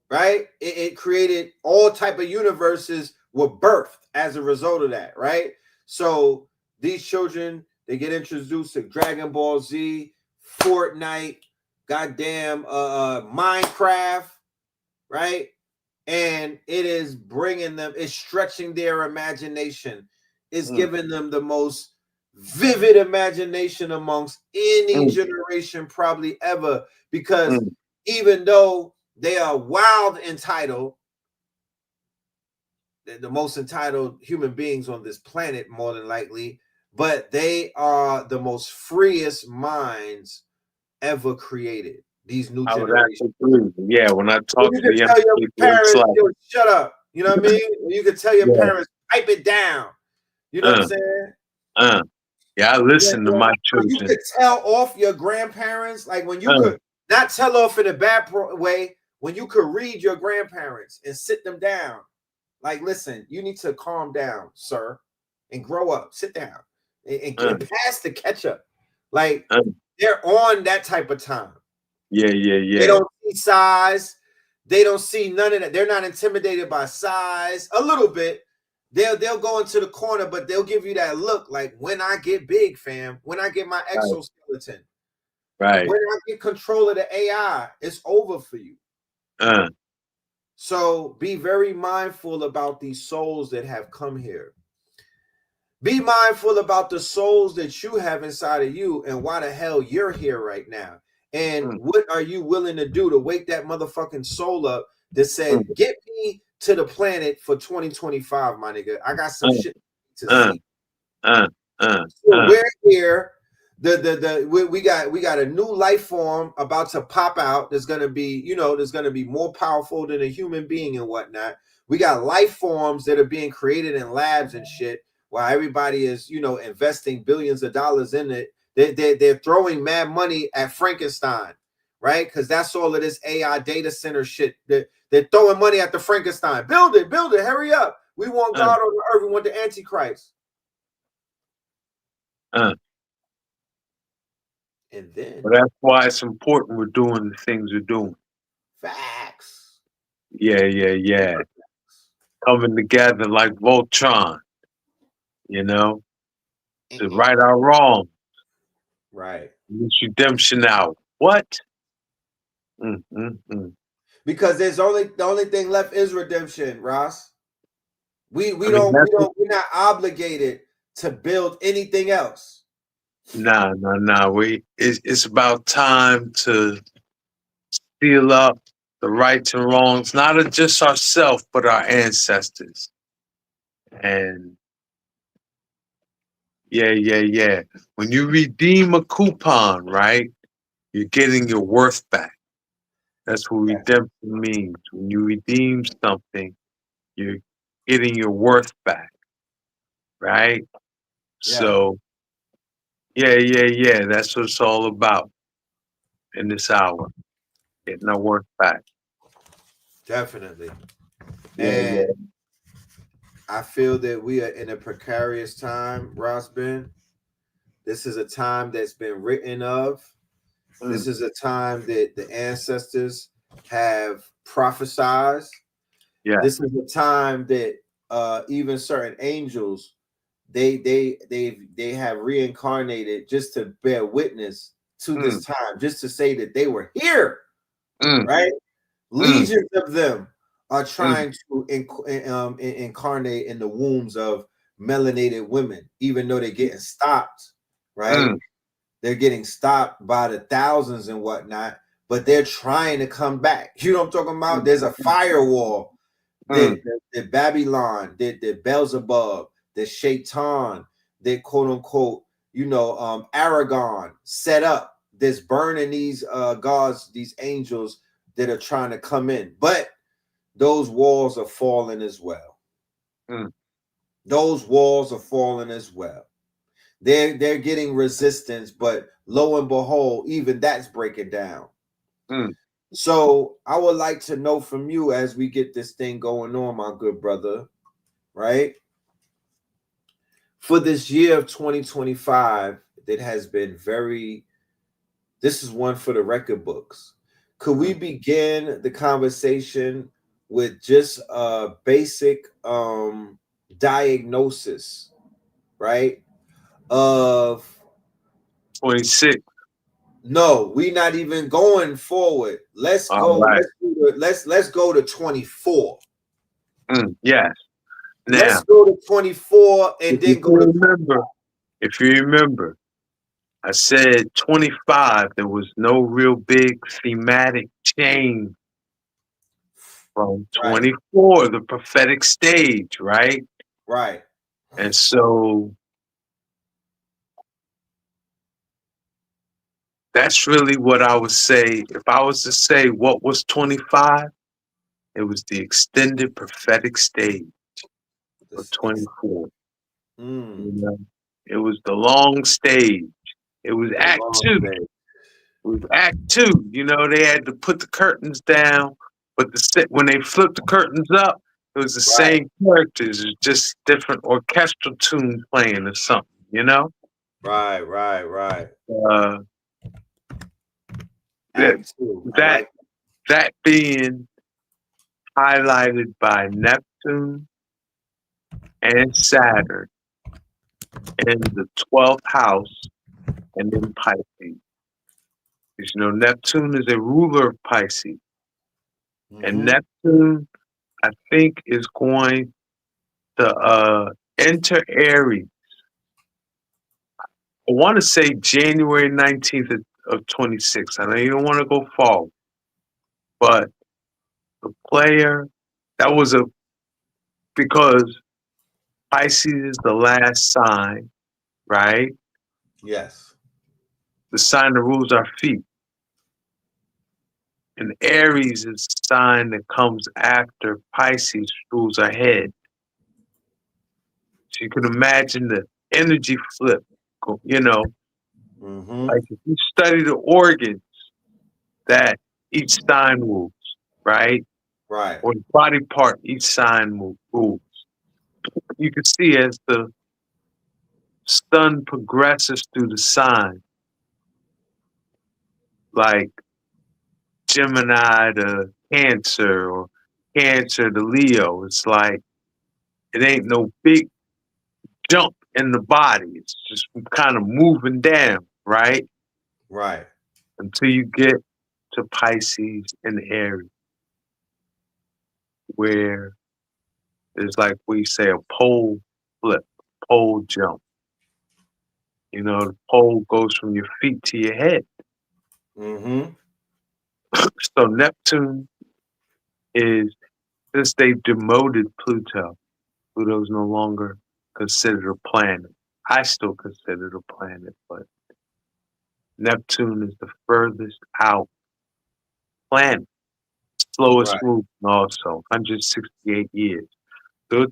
Right? It created all type of universes were birthed as a result of that, right? So these children, they get introduced to Dragon Ball Z, Fortnite, goddamn Minecraft, right? And it is bringing them, it's stretching their imagination. It's giving them the most vivid imagination amongst any generation probably ever, because even though they are wild entitled, the most entitled human beings on this planet, more than likely, but they are the most freest minds ever created. These new generations. Yeah, when I talk to you tell your parents, shut up. You know what I mean? You can tell your parents, pipe it down. You know what I'm saying? Yeah, I listen to my children. You could tell off your grandparents, like when you could not tell off in a bad way, when you could read your grandparents and sit them down. Like, listen, you need to calm down, sir, and grow up. Sit down and pass the ketchup. Like, they're on that type of time. Yeah, yeah, They yeah. don't see size. They don't see none of that. They're not intimidated by size. A little bit. They'll go into the corner, but they'll give you that look like, when I get big, fam, when I get my exoskeleton, Right. when I get control of the AI, it's over for you. So be very mindful about these souls that have come here. Be mindful about the souls that you have inside of you and why the hell you're here right now. And what are you willing to do to wake that motherfucking soul up that said, get me to the planet for 2025, my nigga. I got some shit to see. So we're here. We got a new life form about to pop out. There's gonna be, there's gonna be more powerful than a human being and whatnot. We got life forms that are being created in labs and shit, while everybody is, investing billions of dollars in it. They're throwing mad money at Frankenstein, right? Because that's all of this AI data center shit. They're throwing money at the Frankenstein. Build it, hurry up. We want God on the earth. We want the Antichrist. And then, well, that's why it's important we're doing the things we're doing. Facts. Yeah, yeah, yeah. Coming together like Voltron, to right our wrong. Right. This redemption out. What? Because the only thing left is redemption, Ross. We're not obligated to build anything else. Nah. It's about time to seal up the rights and wrongs, not of just ourselves, but our ancestors. And yeah. When you redeem a coupon, right, you're getting your worth back. That's what redemption means. When you redeem something, you're getting your worth back, right? Yeah. So, yeah. That's what it's all about in this hour, getting our worth back. Definitely. Yeah. I feel that we are in a precarious time, RAS BEN. This is a time that's been written of. This is a time that the ancestors have prophesied. Yeah. This is a time that even certain angels they have reincarnated just to bear witness to this time, just to say that they were here, right? Legions of them are trying to incarnate in the wombs of melanated women, even though they're getting stopped, right? They're getting stopped by the thousands and whatnot, but they're trying to come back. You know what I'm talking about? There's a firewall that Babylon, that Beelzebub, that Shaitan, that quote unquote, Aragon set up, that's burning these gods, these angels that are trying to come in. But those walls are falling as well. Those walls are falling as well. They're getting resistance, but lo and behold, even that's breaking down. So I would like to know from you, as we get this thing going on, my good brother, right? For this year of 2025, that has been this is one for the record books. Could we begin the conversation with just a basic diagnosis, right? Of 26. No, we're not even going forward. Let's go. Right. Let's go to 24. Yes. Now, Let's go to 24 and then go to. If you remember, I said 25. There was no real big thematic change from 24, the prophetic stage, right? Right. And so that's really what I would say. If I was to say what was 25, it was the extended prophetic stage of 24. It was the long stage. It was Act 2. It was Act 2. They had to put the curtains down, but when they flipped the curtains up, it was the same characters, it was just different orchestral tunes playing or something, Right. That Act two. I that like that being highlighted by Neptune and Saturn in the 12th house and in Pisces. Because you know Neptune is a ruler of Pisces, and Neptune, I think, is going to enter Aries. I want to say January 19th of 26. I know you don't want to go forward, but the player that was because Pisces is the last sign, right? yes. The sign that rules our feet. And Aries is the sign that comes after Pisces rules our head. So you can imagine the energy flip, you know, like if you study the organs that each sign moves, right? Right. Or the body part each sign moves. You can see as the sun progresses through the sign, like Gemini to Cancer or Cancer to Leo. It's like it ain't no big jump in the body. It's just kind of moving down, right? Right. Until you get to Pisces and Aries, where there's like we say a pole flip, pole jump. You know, the pole goes from your feet to your head. So Neptune is, since they've demoted Pluto, Pluto's no longer considered a planet. I still consider it a planet, but Neptune is the furthest out planet, slowest moving also, 168 years. So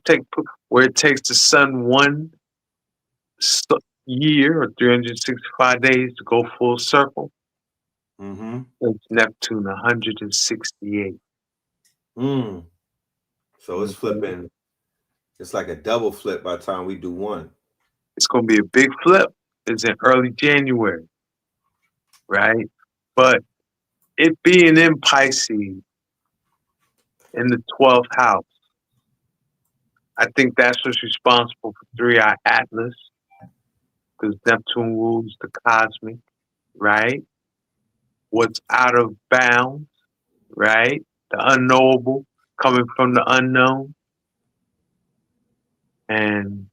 where it takes the sun 1 year or 365 days to go full circle. It's Neptune 168. So it's flipping. It's like a double flip by the time we do one. It's going to be a big flip. It's in early January, right? But it being in Pisces in the 12th house, I think that's what's responsible for 3-eye Atlas, because Neptune rules the cosmic, right? What's out of bounds, right? The unknowable coming from the unknown. And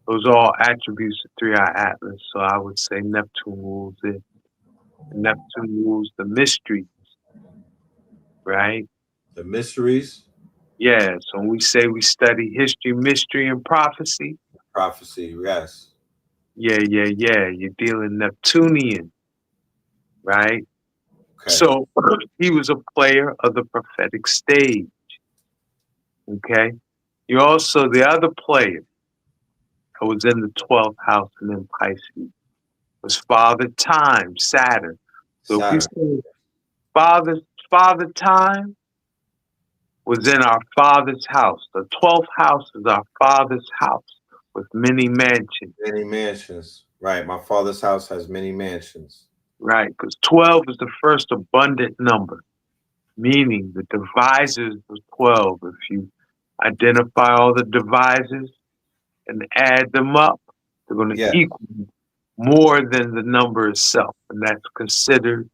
those are all attributes of 3-eye Atlas. So I would say Neptune rules it. Neptune rules the mysteries, right? The mysteries? Yeah. So when we say we study history, mystery, and prophecy. Prophecy, yes. Yeah. You're dealing Neptunian, right? Okay. So he was a player of the prophetic stage. Okay. You're also the other player who was in the 12th house and in Pisces was Father Time, Saturn. So if you say Father Time was in our Father's house. The 12th house is our Father's house with many mansions. Many mansions. Right. My father's house has many mansions. Right, because 12 is the first abundant number, meaning the divisors of 12. If you identify all the divisors and add them up, they're going to equal more than the number itself. And that's considered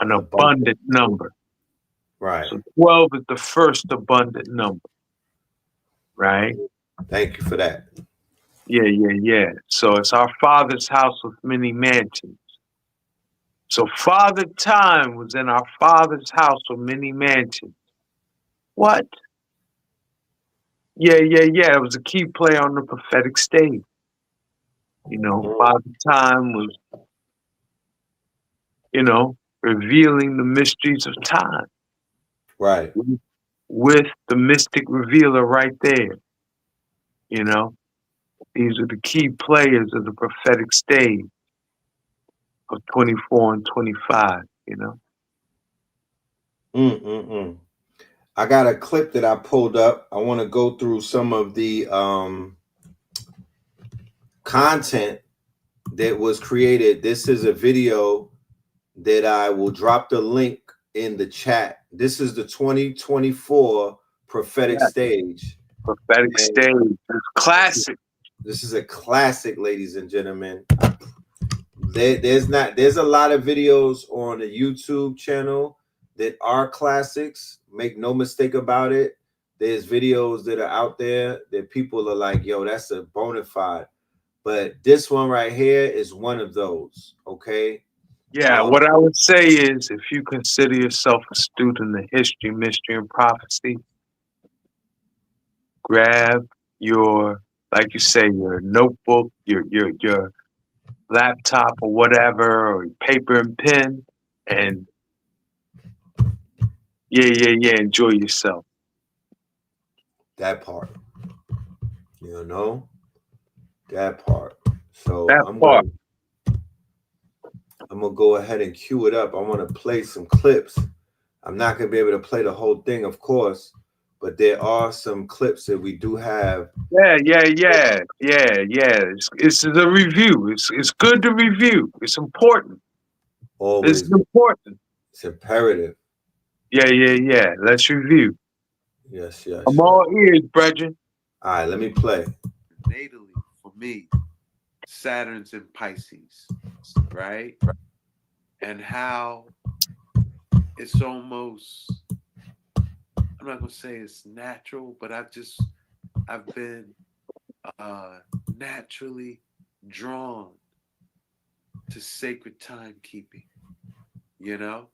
an abundant number. Right. So 12 is the first abundant number. Right? Thank you for that. Yeah. So it's our Father's house with many mansions. So Father Time was in our Father's house with many mansions. What? Yeah. It was a key player on the prophetic stage. You know, Father Time was, revealing the mysteries of time. Right. With the mystic revealer right there. You know, these are the key players of the prophetic stage of 24 and 25, you know. I got a clip that I pulled up. I want to go through some of the content that was created. This is a video that I will drop the link in the chat. This is the 2024 prophetic stage. Prophetic And stage. It's classic. this is a classic, ladies and gentlemen. There's a lot of videos on the YouTube channel that are classics. Make no mistake about it. There's videos that are out there that people are like, yo, that's a bona fide. But this one right here is one of those. Okay. Yeah, what I would say is, if you consider yourself a student of history, mystery, and prophecy, grab your, like you say, your notebook, your laptop or whatever, or paper and pen, and enjoy yourself. That part. You know? That part. So That I'm gonna go ahead and cue it up. I want to play some clips. I'm not gonna be able to play the whole thing, of course, but there are some clips that we do have. Yeah. It's a review. It's good to review. It's important. Always. It's important. It's imperative. Yeah. Let's review. Yes. I'm all ears, brethren. All right, let me play. Natally, for me, Saturn's in Pisces, right? And how it's almost, I'm not gonna say it's natural, but I've been naturally drawn to sacred timekeeping, you know,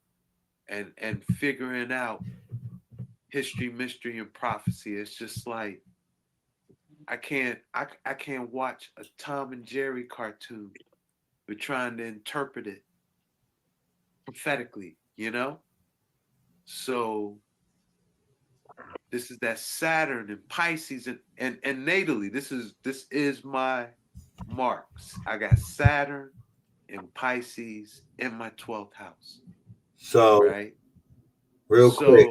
and figuring out history, mystery, and prophecy. It's just like I can't watch a Tom and Jerry cartoon. We're trying to interpret it prophetically, you know? So this is that Saturn and Pisces and natally, this is my marks. I got Saturn and Pisces in my 12th house. So right? real quick,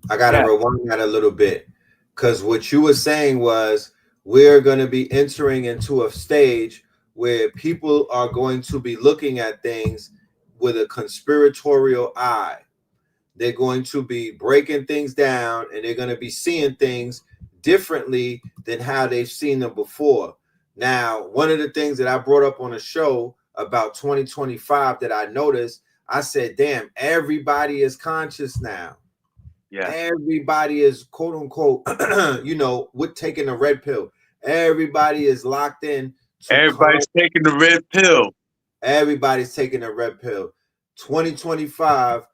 I gotta rewind that a little bit, because what you were saying was we're going to be entering into a stage where people are going to be looking at things with a conspiratorial eye. They're going to be breaking things down, and they're going to be seeing things differently than how they've seen them before. Now, one of the things that I brought up on a show about 2025 that I noticed, I said, damn, everybody is conscious now. Yeah. Everybody is, quote unquote, you know, with taking the red pill. Everybody is locked in. Everybody's taking the red pill. Everybody's taking the red pill. 2025,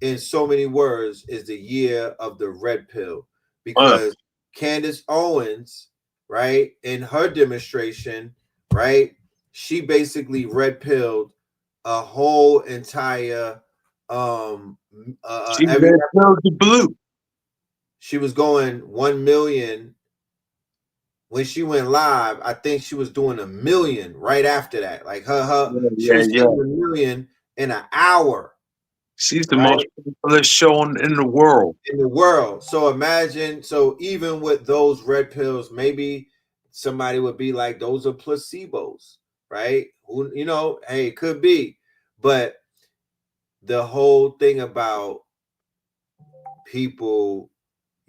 in so many words, is the year of the red pill, because Candace Owens, right, in her demonstration, right, she basically red pilled a whole entire she red pilled the blue. She was going 1 million when she went live. I think she was doing 1 million right after that. Like she was doing 1 million in an hour. She's the most popular show in the world. In the world. So imagine, so even with those red pills, maybe somebody would be like, those are placebos, right? Who, you know, hey, it could be. But the whole thing about people,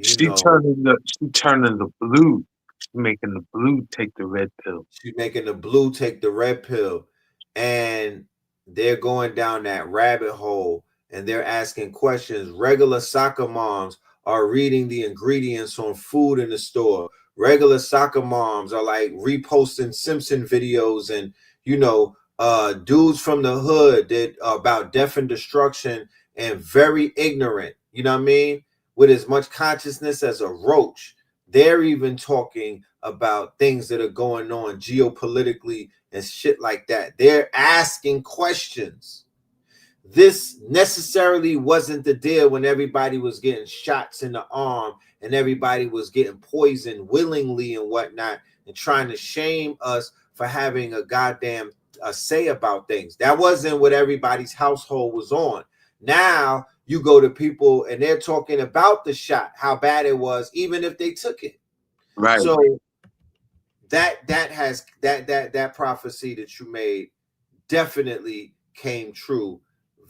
she's turning the blue. She's making the blue take the red pill. She's making the blue take the red pill. And they're going down that rabbit hole, and they're asking questions. Regular soccer moms are reading the ingredients on food in the store. Regular soccer moms are like reposting Simpson videos, and, you know, dudes from the hood that are about death and destruction and very ignorant, you know what I mean? With as much consciousness as a roach. They're even talking about things that are going on geopolitically and shit like that. They're asking questions. This necessarily wasn't the deal when everybody was getting shots in the arm and everybody was getting poisoned willingly and whatnot, and trying to shame us for having a goddamn say about things. That wasn't what everybody's household was on. Now you go to people and they're talking about the shot, how bad it was, even if they took it. Right. So that prophecy that you made definitely came true.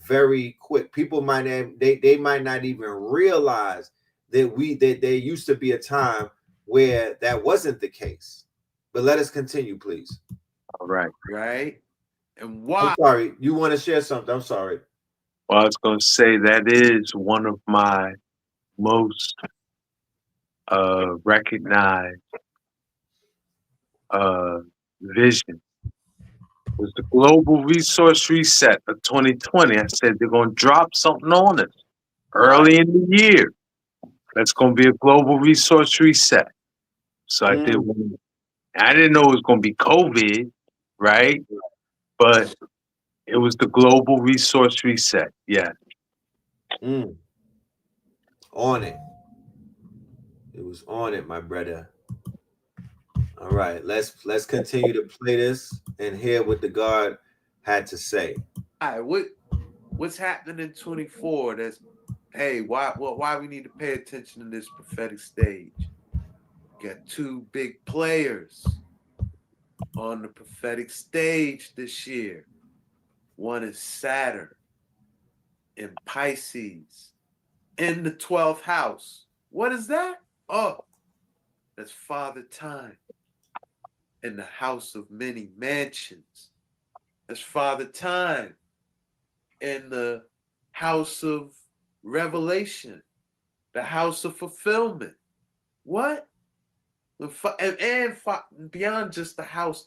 very quick. People might they might not even realize that there used to be a time where that wasn't the case. But let us continue, please. All right. Right? And why? I'm sorry. You want to share something? I'm sorry. Well, I was going to say that is one of my most recognized vision was the global resource reset of 2020. I said they're going to drop something on us early in the year. That's going to be a global resource reset. So I did one. I didn't know it was going to be COVID, right? But it was the global resource reset. Yeah. On it. It was on it, my brother. All right, let's continue to play this and hear what the God had to say. All right, what's happening in 24? That's why we need to pay attention to this prophetic stage. Got two big players on the prophetic stage this year. One is Saturn in Pisces in the 12th house. What is that? Oh, that's Father Time in the house of many mansions. That's Father Time in the house of revelation, the house of fulfillment. What? And beyond just the house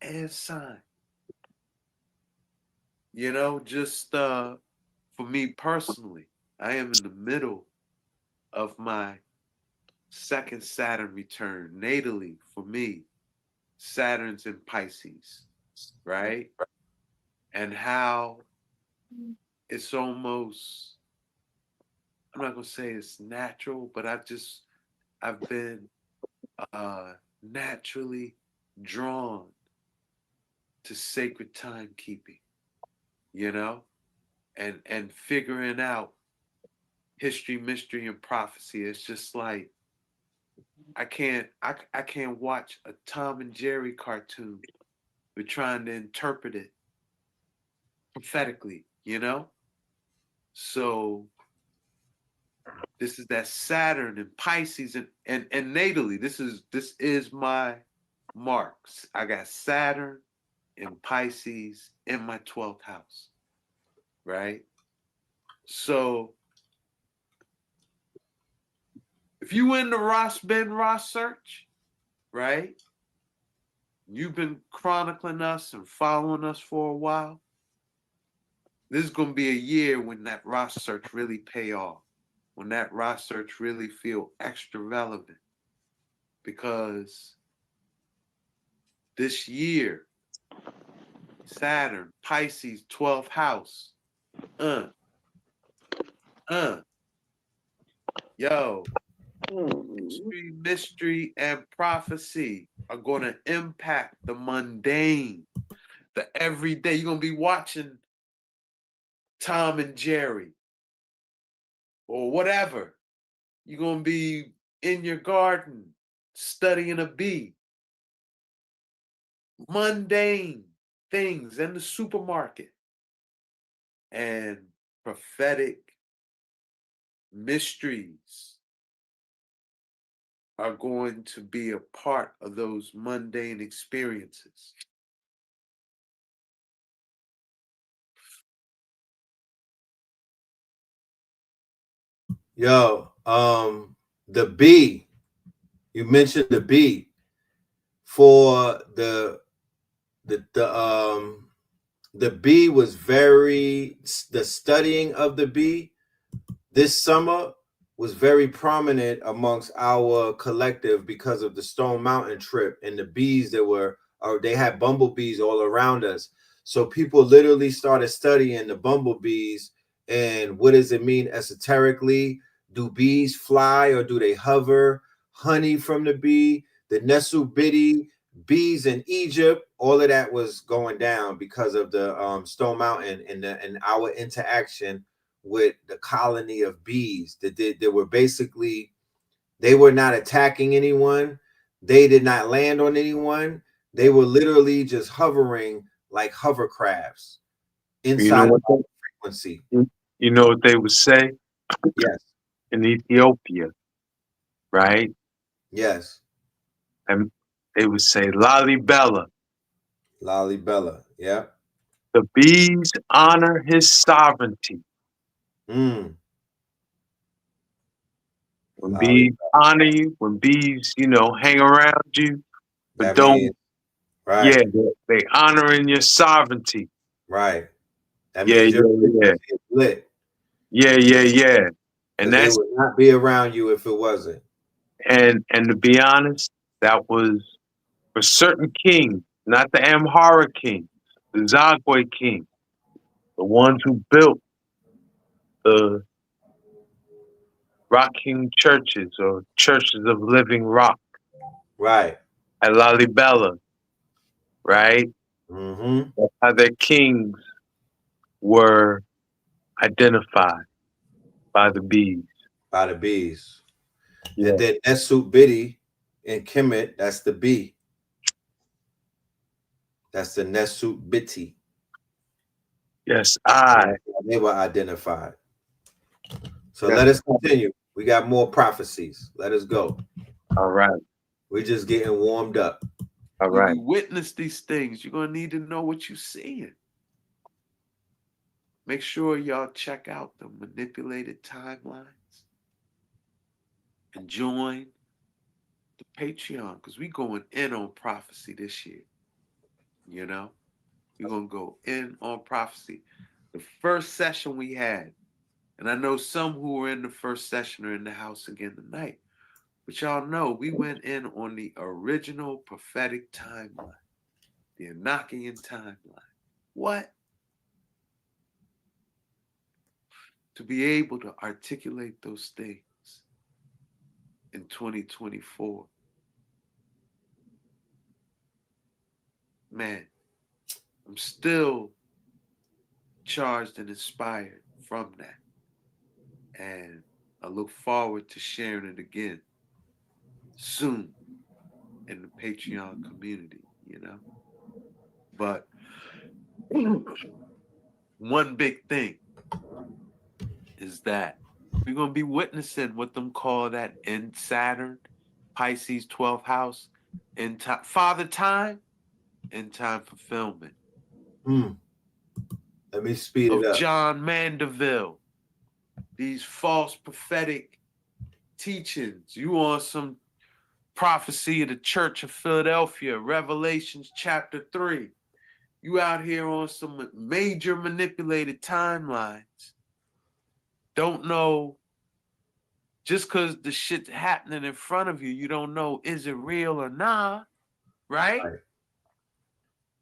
and sign. You know, just for me personally, I am in the middle of my second Saturn return. Natally, for me, Saturn's in Pisces, right? And how it's almost, I'm not going to say it's natural, but I've been naturally drawn to sacred timekeeping, you know, and figuring out history, mystery, and prophecy. It's just like I can't watch a Tom and Jerry cartoon. We're trying to interpret it prophetically, you know? So this is that Saturn and Pisces and natally, this is my marks. I got Saturn and Pisces in my 12th house, right? So if you in the RAS Ben search, right? You've been chronicling us and following us for a while. This is going to be a year when that RAS search really pay off, when that RAS search really feel extra relevant. Because this year, Saturn, Pisces, 12th house, yo, history, mystery, and prophecy are going to impact the mundane, the everyday. You're going to be watching Tom and Jerry or whatever. You're going to be in your garden studying a bee. Mundane things in the supermarket. And prophetic mysteries are going to be a part of those mundane experiences. Yo, the bee. You mentioned the bee. For the bee was the studying of the bee this summer was very prominent amongst our collective because of the Stone Mountain trip and the bees they had bumblebees all around us. So people literally started studying the bumblebees and what does it mean esoterically? Do bees fly or do they hover? Honey from the bee, the Nesubidi, bees in Egypt, all of that was going down because of the Stone Mountain and our interaction with the colony of bees that were basically, they were not attacking anyone. They did not land on anyone. They were literally just hovering like hovercrafts inside. frequency. You know what they would say Yes. in Ethiopia, right? Yes. And they would say Lalibela. Lalibela. Yeah. The bees honor his sovereignty. Mm. When bees Lalibela. honor you, when bees, hang around you, but That means, don't, right. yeah, they honoring your sovereignty. Right. That Yeah, means your yeah, yeah. frequency is lit. Yeah, yeah, yeah. And Because they that's, would not be around you if it wasn't. and to be honest, that was for certain kings, not the Amhara kings, the Zagwe kings, the ones who built the rocking churches or churches of living rock Right. at Lalibela, right? Mm-hmm. That's how their kings were identified by the bees. By the bees. Yeah. And then Esut Biddy in Kemet, that's the bee. That's the Nesut Biti. Yes, I. They were identified. So Yes. let us continue. We got more prophecies. Let us go. All right. We're just getting warmed up. All When right. you witness these things, you're gonna need to know what you're seeing. Make sure y'all check out the manipulated timelines and join the Patreon because we going in on prophecy this year. We're gonna go in on prophecy. The first session we had, and I know some who were in the first session are in the house again tonight, but y'all know we went in on the original prophetic timeline, the Enochian timeline. What? To be able to articulate those things in 2024. Man, I'm still charged and inspired from that. And I look forward to sharing it again soon in the Patreon community, But one big thing is that we're going to be witnessing what them call that in Saturn, Pisces 12th house, in time, Father Time, in time fulfillment. Let me speed of it up. John Mandeville. These false prophetic teachings. You on some prophecy of the Church of Philadelphia, Revelations chapter 3. You out here on some major manipulated timelines. Don't know, just because the shit's happening in front of you, you don't know, is it real or not, right?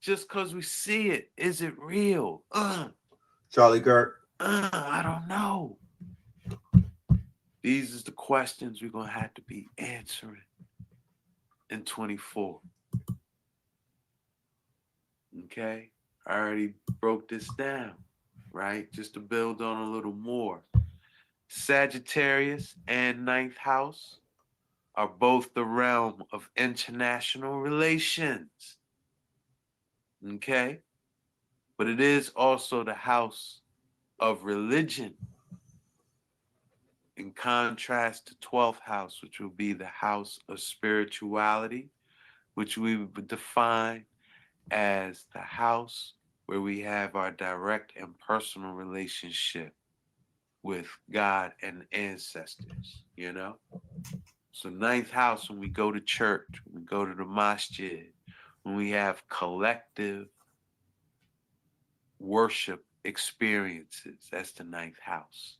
Just because we see it, is it real? Charlie Kirk. I don't know. These are the questions we're going to have to be answering in 24. Okay? I already broke this down, right? Just to build on a little more. Sagittarius and 9th house are both the realm of international relations. Okay? But it is also the house of religion, in contrast to 12th house, which will be the house of spirituality, which we would define as the house where we have our direct and personal relationship with God and ancestors, So 9th house, when we go to church, when we go to the masjid, when we have collective worship experiences, that's the 9th house.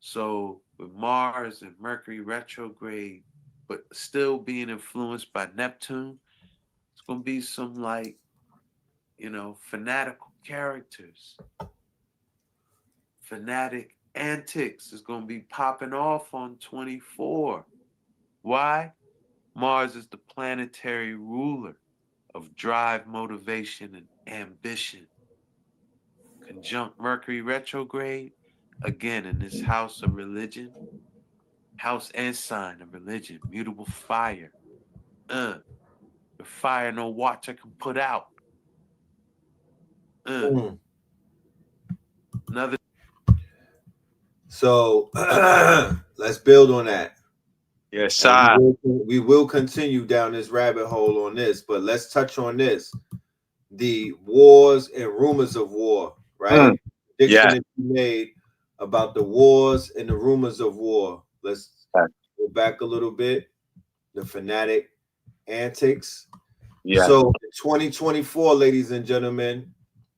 So with Mars and Mercury retrograde, but still being influenced by Neptune, it's going to be some fanatical characters. Fanatic antics is going to be popping off on 24. Why? Mars is the planetary ruler of drive, motivation, and ambition. Conjunct Mercury retrograde, again in this house of religion, house and sign of religion, mutable fire. The fire no watcher can put out. Another. So let's build on that. Yes, sir. We will continue down this rabbit hole on this, but let's touch on this. The wars and rumors of war, right? Prediction that you made about the wars and the rumors of war. Let's go back a little bit. The fanatic antics. Yeah. So in 2024, ladies and gentlemen,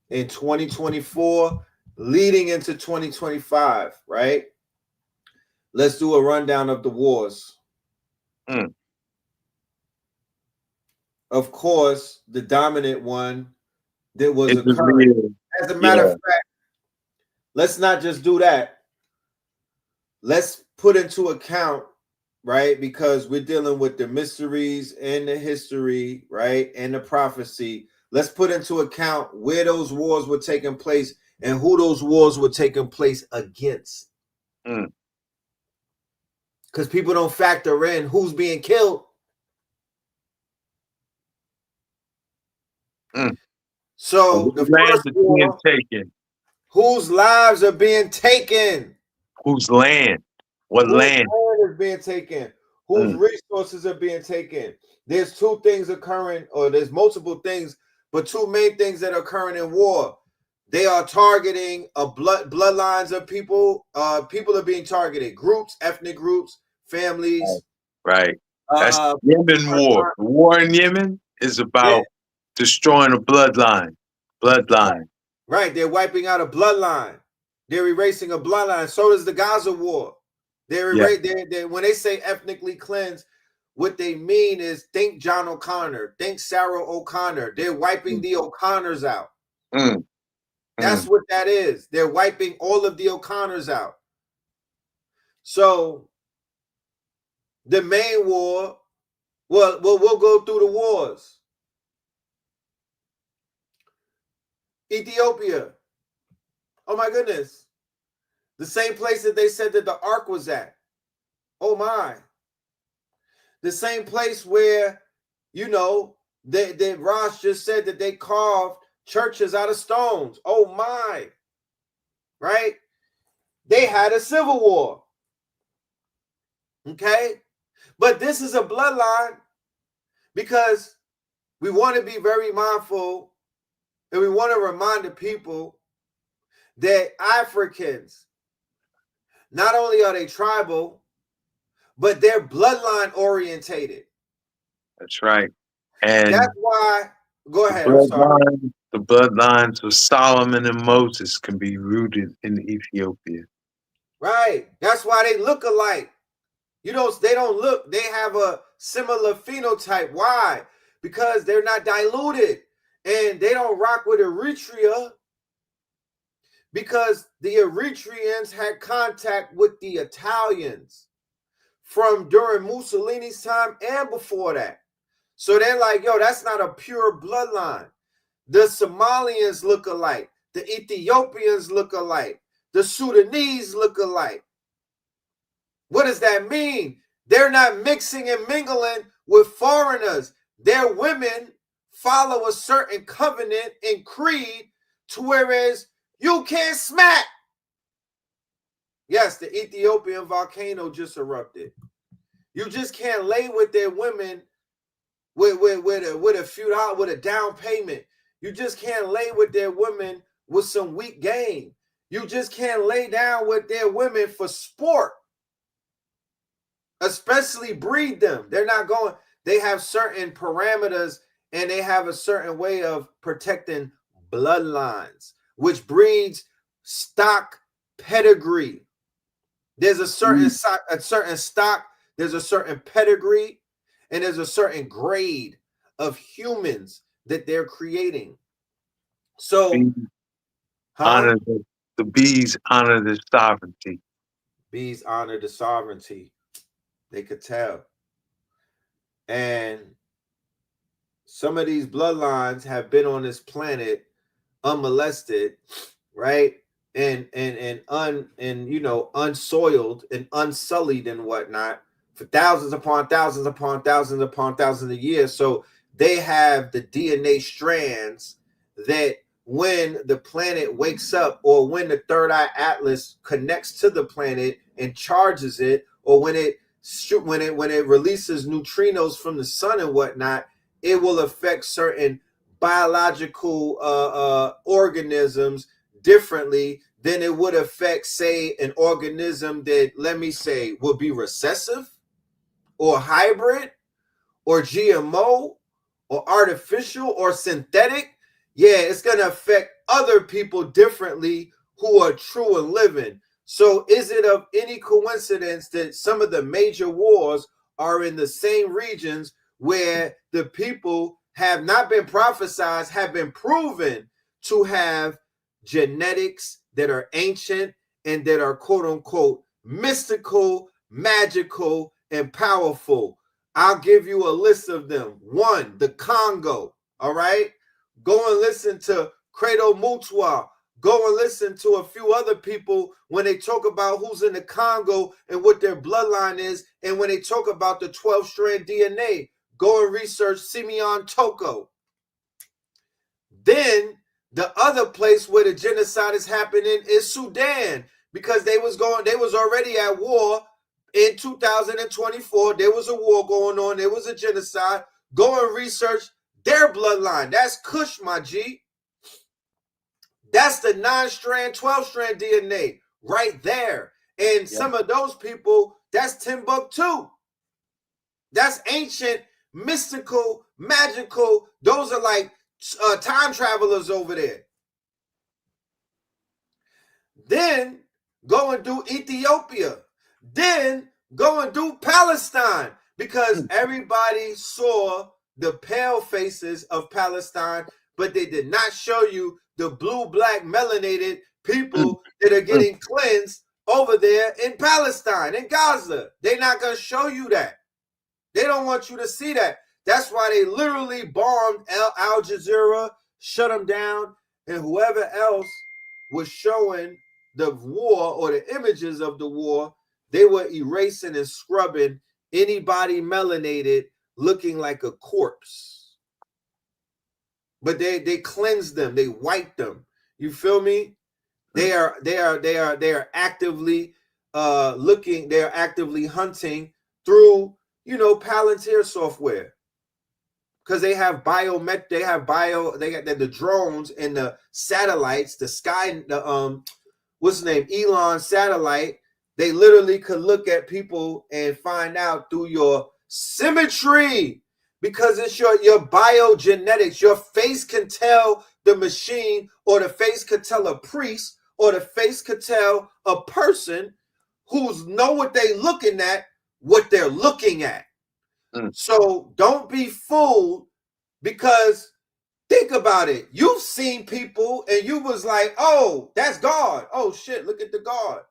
in 2024, leading into 2025, right? Let's do a rundown of the wars. Of course, the dominant one that was occurring. As a matter of fact, let's not just do that. Let's put into account, right? Because we're dealing with the mysteries and the history, right? And the prophecy. Let's put into account where those wars were taking place and who those wars were taking place against. Because people don't factor in who's being killed. So the first war, taken. Whose lives are being taken? Whose land? What land? Land is being taken? Whose resources are being taken? There's two things occurring, or there's multiple things, but two main things that are occurring in war. They are targeting bloodlines of people. People are being targeted. Groups, ethnic groups, families. Right. That's Yemen war. The war in Yemen is about destroying a bloodline. Right. They're wiping out a bloodline. They're erasing a bloodline. So does the Gaza war. They're when they say ethnically cleansed, what they mean is think John O'Connor, think Sarah O'Connor. They're wiping the O'Connors out. That's what that is. They're wiping all of the O'Connors out. So the main war, we'll go through the wars. Ethiopia. Oh my goodness. The same place that they said that the ark was at. Oh my. The same place where, you know, that Ross just said that they carved churches out of stones. Oh my. Right? They had a civil war. Okay? But this is a bloodline because we want to be very mindful and we want to remind the people that Africans, not only are they tribal, but they're bloodline orientated. That's right. And that's why, go ahead. The bloodlines of Solomon and Moses can be rooted in Ethiopia. Right. That's why they look alike. You know, they don't look, they have a similar phenotype. Why? Because they're not diluted and they don't rock with Eritrea because the Eritreans had contact with the Italians from during Mussolini's time and before that. So they're like, yo, that's not a pure bloodline. The Somalians look alike. The Ethiopians look alike. The Sudanese look alike. What does that mean? They're not mixing and mingling with foreigners. Their women follow a certain covenant and creed to whereas you can't smack. Yes, the Ethiopian volcano just erupted. You just can't lay with their women with a down payment. You just can't lay with their women with some weak game. You just can't lay down with their women for sport. Especially breed them. They're not going, they have certain parameters and they have a certain way of protecting bloodlines, which breeds stock pedigree. There's a certain stock, there's a certain pedigree, and there's a certain grade of humans that they're creating. So the bees honor the sovereignty. Bees honor the sovereignty. They could tell. And some of these bloodlines have been on this planet unmolested, right? And you know, unsoiled and unsullied and whatnot for thousands upon thousands upon thousands upon thousands of years. So they have the DNA strands that when the planet wakes up, or when the third eye atlas connects to the planet and charges it, or when it releases neutrinos from the sun and whatnot, it will affect certain biological organisms differently than it would affect, say, an organism that, let me say, would be recessive or hybrid or GMO or artificial or synthetic. Yeah, it's going to affect other people differently who are true and living. So is it of any coincidence that some of the major wars are in the same regions where the people have not been prophesized, have been proven to have genetics that are ancient and that are quote unquote mystical, magical, and powerful? I'll give you a list of them. One, the Congo. All right. Go and listen to Credo Mutua. Go and listen to a few other people when they talk about who's in the Congo and what their bloodline is. And when they talk about the 12-strand DNA, go and research Simeon Toko. Then the other place where the genocide is happening is Sudan, because they was already at war in 2024. There was a war going on. There was a genocide. Go and research their bloodline. That's Kush, my G. That's the 9-strand, 12-strand DNA right there. And some of those people, that's Timbuktu. That's ancient, mystical, magical. Those are like time travelers over there. Then go and do Ethiopia. Then go and do Palestine, because everybody saw the pale faces of Palestine, but they did not show you the blue, black, melanated people that are getting cleansed over there in Palestine, in Gaza. They're not going to show you that. They don't want you to see that. That's why they literally bombed Al Jazeera, shut them down, and whoever else was showing the war or the images of the war, they were erasing and scrubbing anybody melanated looking like a corpse. But they cleansed them, they wiped them. You feel me? They are actively looking, they're actively hunting through, Palantir software. Because they have biomet, they got the drones and the satellites, the sky, what's the name, Elon satellite. They literally could look at people and find out through your symmetry, because it's your biogenetics. Your face can tell the machine, or the face could tell a priest, or the face could tell a person who's know what they looking at, what they're looking at. So don't be fooled, because think about it. You've seen people and you was like, oh, that's God. Oh shit, look at the God.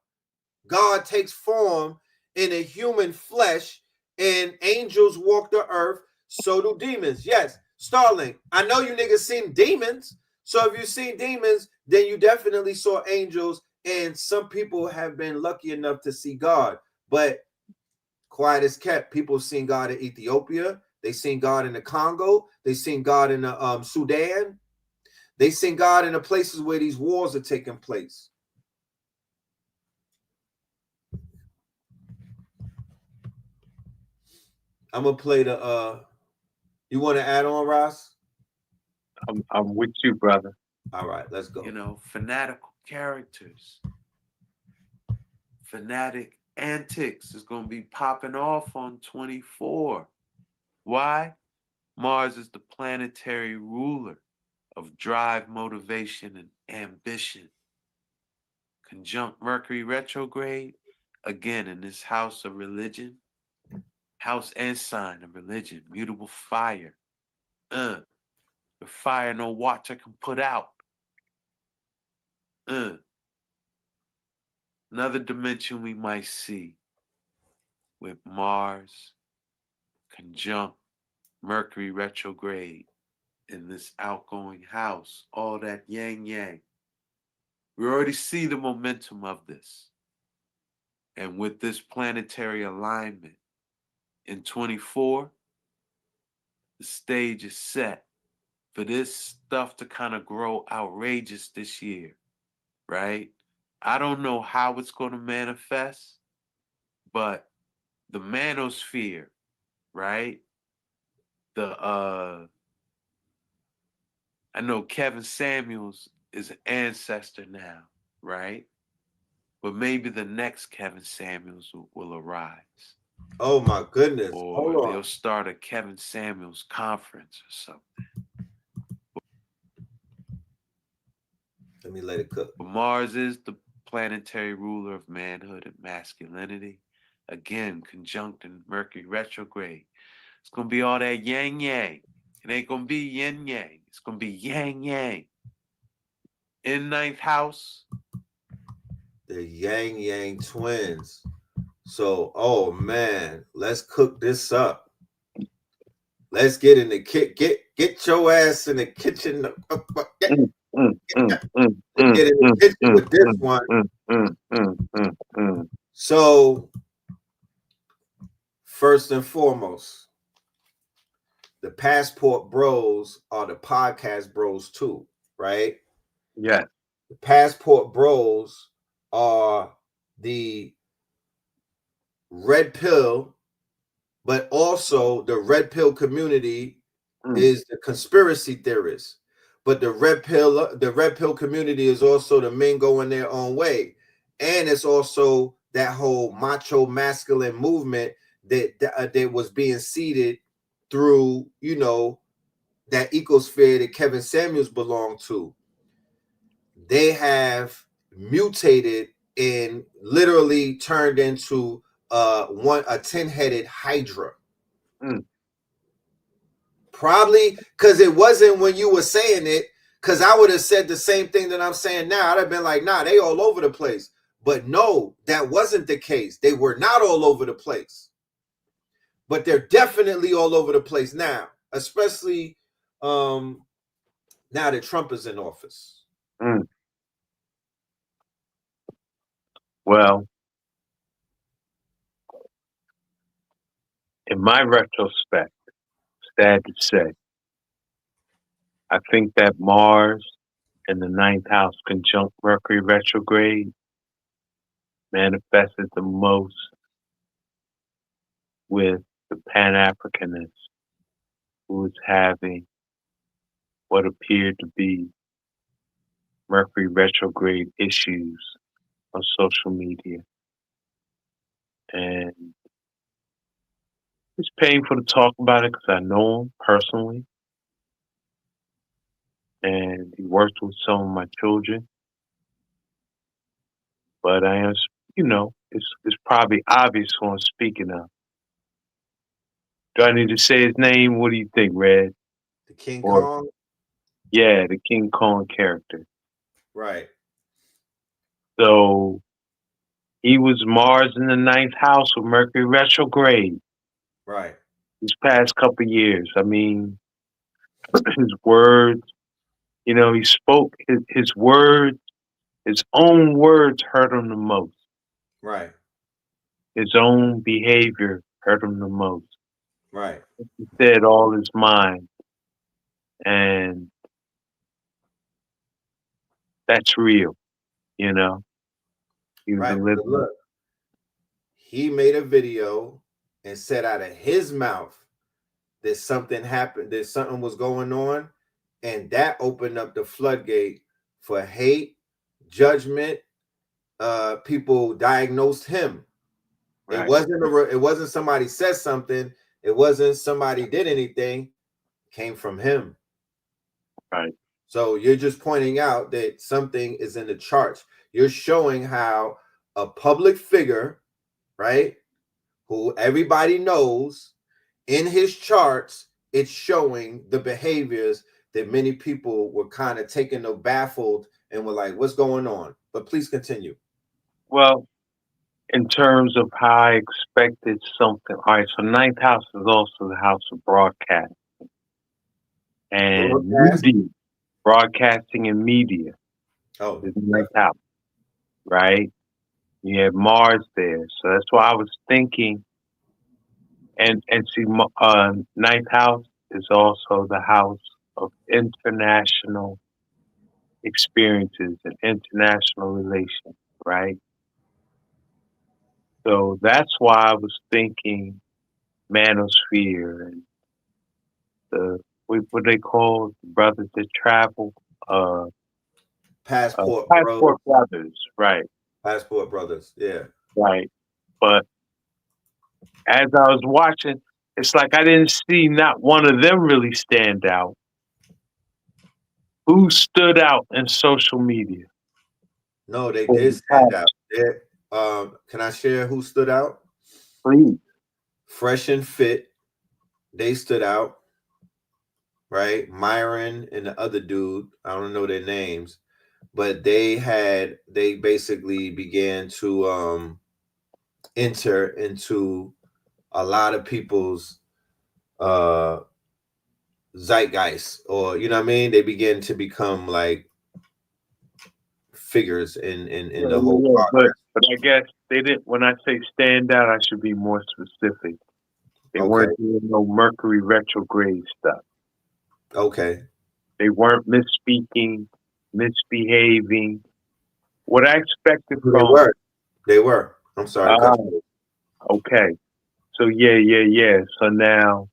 God takes form in a human flesh, and angels walk the earth. So do demons. Yes, Starling, I know you niggas seen demons. So if you've seen demons, then you definitely saw angels, and some people have been lucky enough to see God. But quiet as kept, people seen God in Ethiopia. They seen God in the Congo. They seen God in the Sudan. They seen God in the places where these wars are taking place. I'm gonna play the. You want to add on, Ross? I'm with you, brother. All right, let's go. Fanatical characters, fanatic antics is going to be popping off on 24. Why? Mars is the planetary ruler of drive, motivation, and ambition. Conjunct Mercury retrograde, again in this house of religion, house and sign of religion, mutable fire. The fire no watcher can put out. Another dimension we might see with Mars conjunct Mercury retrograde in this outgoing house, all that yang yang. We already see the momentum of this. And with this planetary alignment in 24, the stage is set for this stuff to kind of grow outrageous this year, right? I don't know how it's going to manifest, but the manosphere, right? I know Kevin Samuels is an ancestor now, right? But maybe the next Kevin Samuels will arise. Oh my goodness. Or they'll start a Kevin Samuels conference or something. Let me let it cook. But Mars is the planetary ruler of manhood and masculinity. Again, conjunct in Mercury retrograde. It's going to be all that yang yang. It ain't going to be yin yang. It's going to be yang yang. In ninth house. The yang yang twins. So, oh man, let's cook this up. Let's get in the get your ass in the kitchen. Get in the kitchen with this one. So, first and foremost, the passport bros are the podcast bros too, right? Yeah. The passport bros are the red pill, but also the red pill community is the conspiracy theorists. But the red pill community is also the men going their own way, and it's also that whole macho masculine movement that was being seeded through, you know, that ecosphere that Kevin Samuels belonged to. They have mutated and literally turned into a 10-headed hydra. Probably because it wasn't when you were saying it, because I would have said the same thing that I'm saying now. I'd have been like, nah, they all over the place. But no, that wasn't the case. They were not all over the place. But they're definitely all over the place now, especially now that Trump is in office. Well, in my retrospect, sad to say, I think that Mars in the ninth house conjunct Mercury retrograde manifested the most with the Pan-Africanist who was having what appeared to be Mercury retrograde issues on social media. And it's painful to talk about it because I know him personally. And he worked with some of my children. But I am, you know, it's probably obvious who I'm speaking of. Do I need to say his name? What do you think, Red? The King Kong? Yeah, the King Kong character. Right. So he was Mars in the ninth house with Mercury retrograde. Right. These past couple of years. I mean, his words, you know, he spoke his words, his own words hurt him the most. Right. His own behavior hurt him the most. Right. He said all his mind. And that's real, you know. He was right. Look, he made a video and said out of his mouth that something happened, that something was going on, and that opened up the floodgate for hate, judgment. People diagnosed him. Right. It wasn't somebody said something. It wasn't somebody did anything. It came from him. Right. So you're just pointing out that something is in the charts. You're showing how a public figure, right, who everybody knows, in his charts, it's showing the behaviors that many people were kind of taken abaffled and were like, what's going on? But please continue. Well, in terms of how I expected something. All right, so ninth house is also the house of broadcast. And media. Broadcasting and media. Oh, is the ninth house, right? You have Mars there. So that's why I was thinking, and see, ninth house is also the house of international experiences and international relations, right? So that's why I was thinking manosphere and the what they call the brothers that travel, uh, Passport Bros. passport brothers, right? Passport Brothers. Yeah. Right. But as I was watching, it's like I didn't see not one of them really stand out. Who stood out in social media? No, they For did the stand past out. Can I share who stood out? three. Fresh and Fit. They stood out. Right? Myron and the other dude. I don't know their names, but they basically began to enter into a lot of people's zeitgeist, or you know what I mean? They begin to become like figures in the whole But progress. I guess they didn't. When I say stand out, I should be more specific. They Okay. weren't doing no Mercury retrograde stuff. Okay. They weren't misspeaking, misbehaving. What I expected They from were. They were. I'm sorry. Cut you. okay. So yeah. So now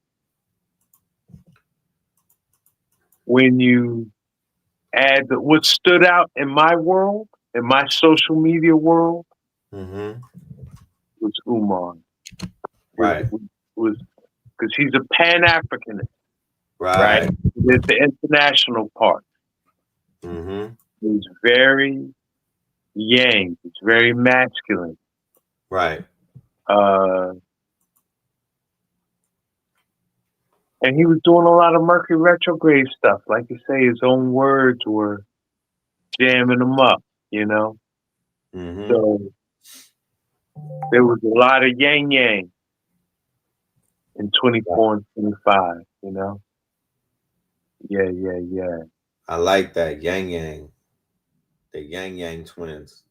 when you add what stood out in my world, in my social media world, was Umar. Right. Was because he's a Pan-Africanist, Right. There's the international part. He's very yang. He's very masculine. Right. And he was doing a lot of Mercury retrograde stuff. Like you say, his own words were jamming him up, you know? So there was a lot of yang in 24 and 25, you know? Yeah. I like that. Yang. The Yang twins.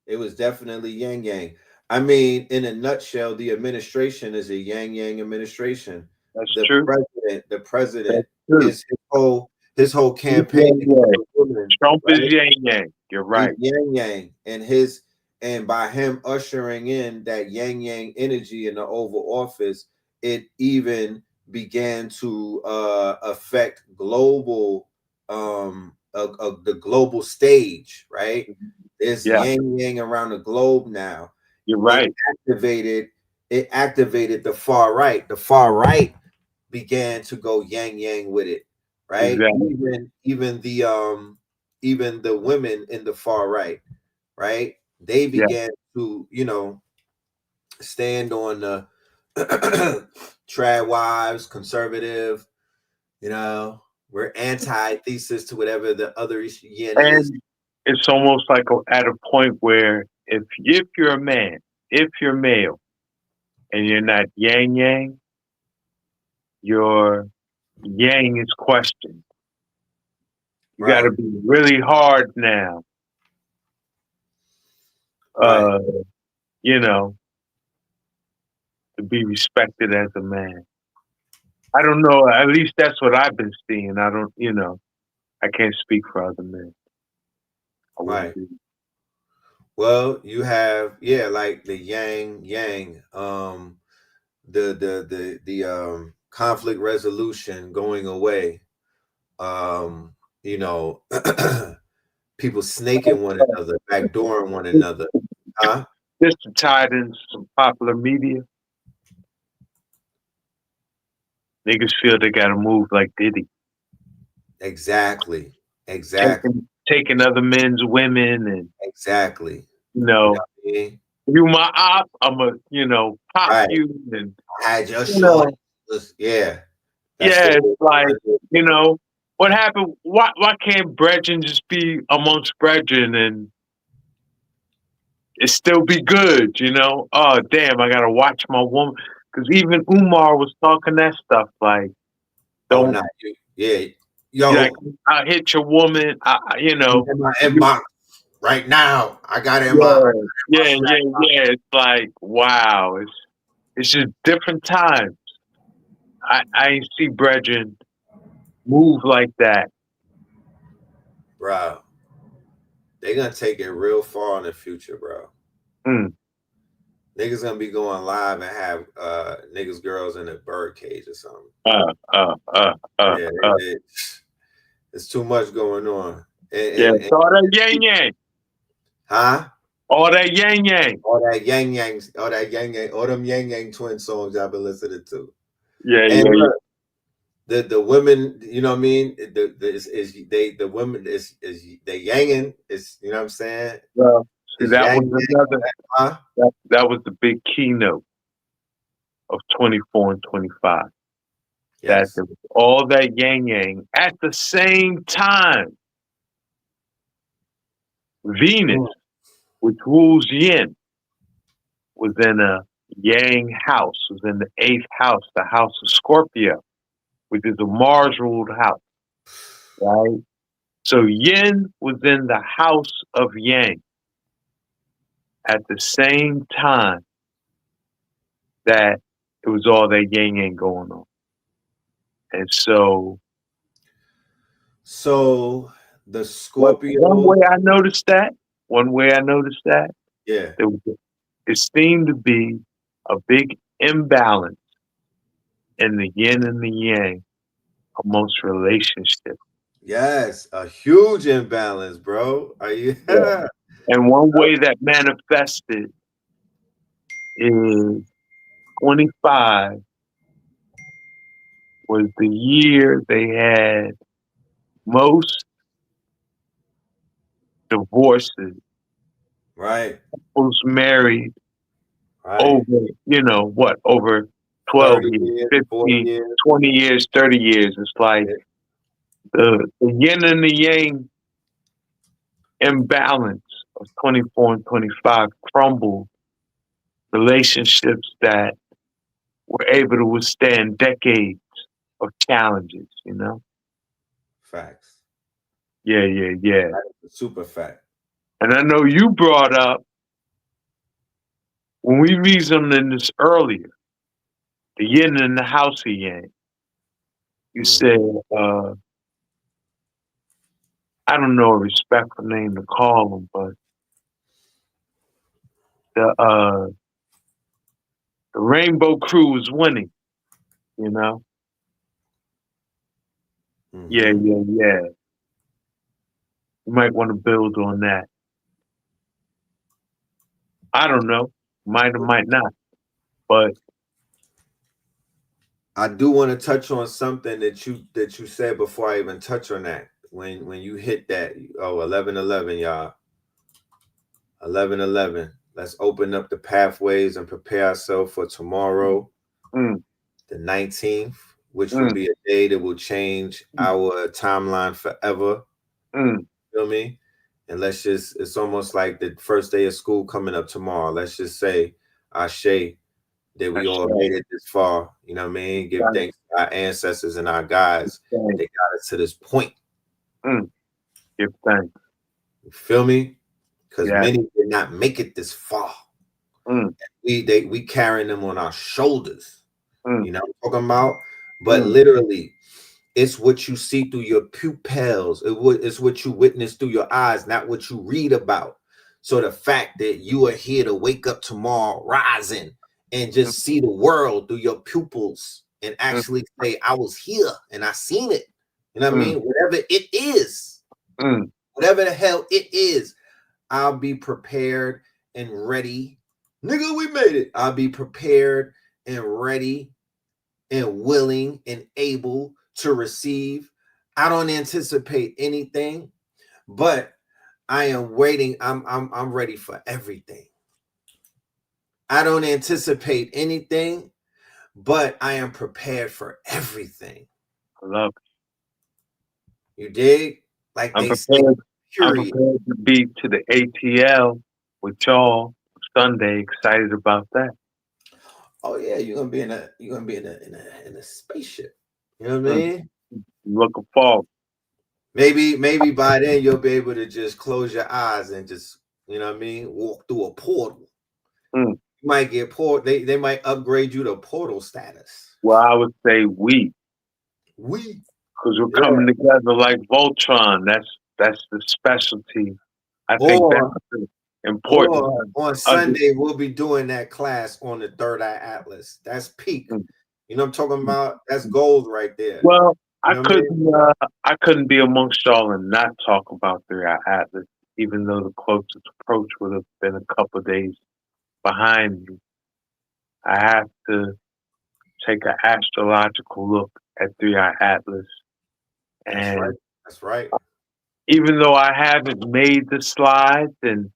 It was definitely Yang. I mean, in a nutshell, the administration is a Yang administration. That's true. The president is his whole campaign. Trump is Yang. You're right. Yang. And by him ushering in that Yang energy in the Oval Office, it even began to affect global the global stage, right? There's yang around the globe now. You're right. It activated the far right. The far right began to go yang with it, right? Exactly. Even the women in the far right, right? They began to, stand on the trad wives, conservative, we're antithesis to whatever the other yin is. It's almost like at a point where if you're a man, if you're male, and you're not yang, your yang is questioned. You got to be really hard now, to be respected as a man. I don't know. At least that's what I've been seeing. I don't, I can't speak for other men. Right. Well, you have like the yang, the conflict resolution going away. People snaking one another, backdooring one another. Huh? Just to tie it into some popular media. Niggas feel they gotta move like Diddy. Exactly. Taking other men's women and exactly. You my op, I'ma, pop you and hide your short. Yeah. It's like, what happened? Why can't brethren just be amongst brethren and it still be good, Oh damn, I gotta watch my woman. Because even Umar was talking that stuff like, don't, yo, like, I hit your woman, in my inbox right now. I got it in my yeah. It's like, wow, it's just different times. I ain't see brethren move like that, bro, they're gonna take it real far in the future, bro. Niggas gonna be going live and have niggas, girls in a bird cage or something. It's too much going on. And all that yang yang. Huh? All that yang yang. All that yang yang. All that yang yang. All them yang yang twin songs I've been listening to. Yeah, and yeah, look, the women, you know what I mean? The women is they yanging. It's, you know what I'm saying? Well, that was another. That was the big keynote of 24 and 25. Yes. That there was all that yang yang at the same time. Venus, which rules yin, was in a yang house, was in the 8th house, the house of Scorpio, which is a Mars-ruled house, right? So yin was in the house of yang at the same time that it was all that yang yang going on. And so the Scorpio. One way I noticed that, yeah, it seemed to be a big imbalance in the yin and the yang amongst relationships. Yes, a huge imbalance, bro. Yeah. And one way that manifested is 25 was the year they had most divorces. Right. Couples married over, over 12 years, 15, years. 20 years, 30 years. It's like the yin and the yang imbalance of 24 and 25 crumbled relationships that were able to withstand decades of challenges, Facts. Yeah. That is a super fact. And I know you brought up, when we reasoned in this earlier, the yin and the house of yang, you said, I don't know a respectful name to call them, but the Rainbow Crew was winning, Yeah. You might want to build on that. I don't know. Might or might not. But I do want to touch on something that you said before I even touch on that. When you hit that, 11-11, y'all. 11-11. Let's open up the pathways and prepare ourselves for tomorrow, the 19th, which will be a day that will change our timeline forever. You feel me? And it's almost like the first day of school coming up tomorrow. Let's just say, Ashe, that we all made it this far. You know what I mean? Give thanks to our ancestors and our guides. They got us to this point. Give thanks. You feel me? Because many did not make it this far. We carrying them on our shoulders. You know what I'm talking about? But literally, it's what you see through your pupils. It's what you witness through your eyes, not what you read about. So the fact that you are here to wake up tomorrow, rising, and just see the world through your pupils and actually say, I was here and I seen it. You know what I mean? Whatever it is, whatever the hell it is, I'll be prepared and ready. Nigga, we made it. I'll be prepared and ready and willing and able to receive. I don't anticipate anything, but I am waiting. I'm ready for everything. I don't anticipate anything, but I am prepared for everything. I love it. You dig? Like I'm prepared to be to the ATL with y'all Sunday. Excited about that. Oh yeah, you're gonna be in a spaceship. You know what I mean? Looking forward. Maybe by then you'll be able to just close your eyes and just, you know what I mean, walk through a portal. You might get they might upgrade you to portal status. Well, I would say we. because we're coming together like Voltron. That's the specialty. I think Or, that's important. on Sunday, we'll be doing that class on the third eye atlas. That's peak. You know what I'm talking about? That's gold right there. Well, You know what I mean? I couldn't be amongst y'all and not talk about 3-Eye Atlas, even though the closest approach would have been a couple of days behind me. I have to take an astrological look at 3-Eye Atlas. And That's right. even though I haven't made the slides and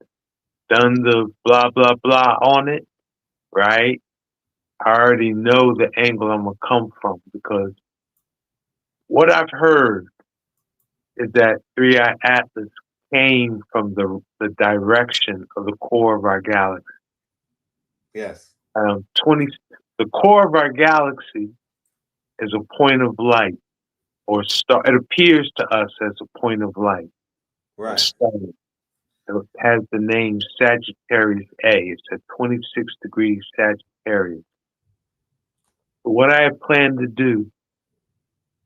done the blah, blah, blah on it, right? I already know the angle I'm going to come from, because what I've heard is that 3-Eye Atlas came from the direction of the core of our galaxy. Yes. The core of our galaxy is a point of light, or star. It appears to us as a point of light. Right. Star. It has the name Sagittarius A. It's at 26 degrees Sagittarius. But what I have planned to do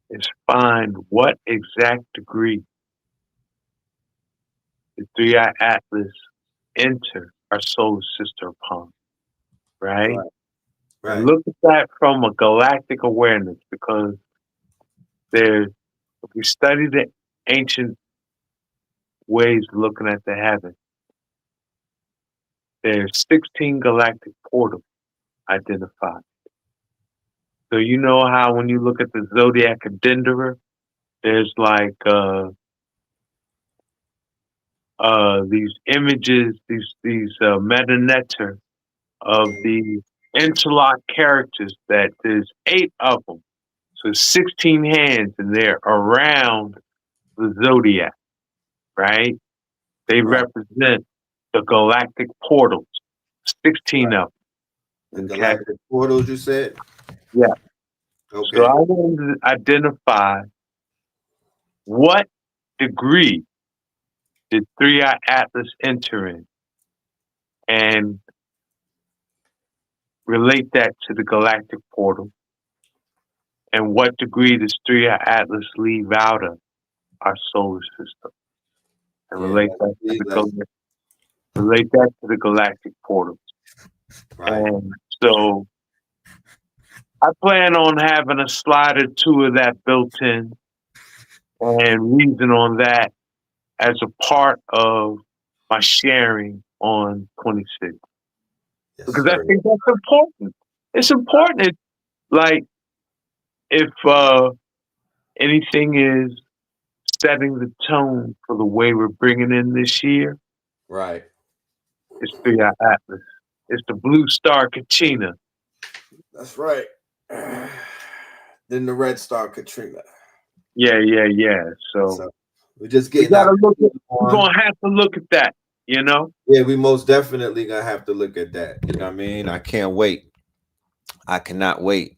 is find what exact degree the 3-Eye Atlas enter our solar system upon, right? And look at that from a galactic awareness, because if we study the ancient ways of looking at the heavens, there's 16 galactic portals identified. So you know how when you look at the zodiac addendum, there's like these images, these meta netter of the interlocked characters, that there's 8 of them. So 16 hands, and they're around the zodiac, right? They represent the galactic portals, 16 of them. The galactic portals, you said? Yeah. Okay. So I wanted to identify what degree did 3-Eye Atlas enter in, and relate that to the galactic portal, and what degree does 3-Eye Atlas leave out of our solar system, and relate that to the galactic portals. Right. And so I plan on having a slide or 2 of that built in, and reason on that as a part of my sharing on 26. Because I think that's important. It's important. It's like, if anything is setting the tone for the way we're bringing in this year, right, it's 3-Eye Atlas. It's the blue star Katrina. That's right. Then the red star Katrina. Yeah. So we're just getting. We're gonna have to look at that. You know? Yeah, we most definitely gonna have to look at that. You know what I mean? I can't wait. I cannot wait.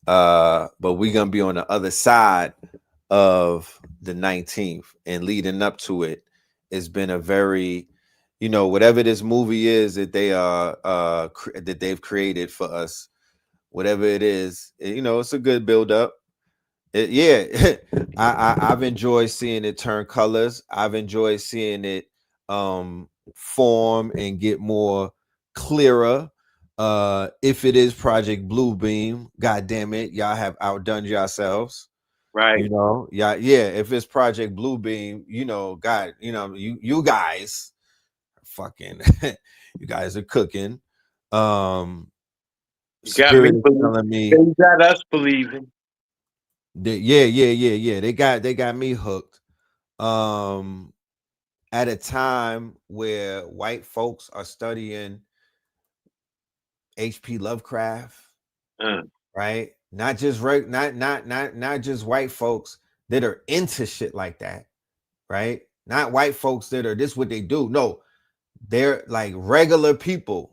But we're gonna be on the other side of the 19th, and leading up to it, it's been a very, whatever this movie is that they that they've created for us, whatever it is, it's a good build up. I've enjoyed seeing it turn colors. I've enjoyed seeing it form and get more clearer. If it is Project Bluebeam, god damn it, y'all have outdone yourselves, right? If it's Project Bluebeam, God, you guys fucking you guys are cooking. You got me telling got us believing. They got me hooked. At a time where white folks are studying H.P. Lovecraft, right? Not just not just white folks that are into shit like that, right? Not white folks that are this what they do. No, they're like regular people.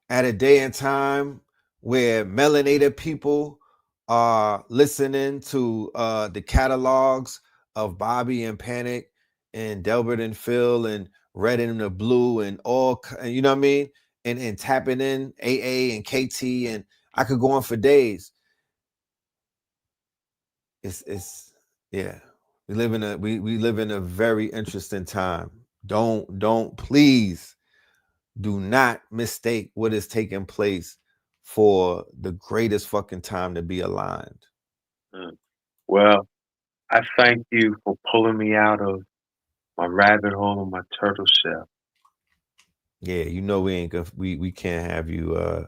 At a day and time where melanated people are listening to the catalogs of Bobby and Panic and Delbert and Phil and Red and the Blue and all, you know what I mean? And tapping in AA and KT, and I could go on for days. it's yeah. We live in a very interesting time. Don't please do not mistake what is taking place for the greatest fucking time to be aligned. Well, I thank you for pulling me out of my rabbit hole and my turtle shell. Yeah, you know we can't have you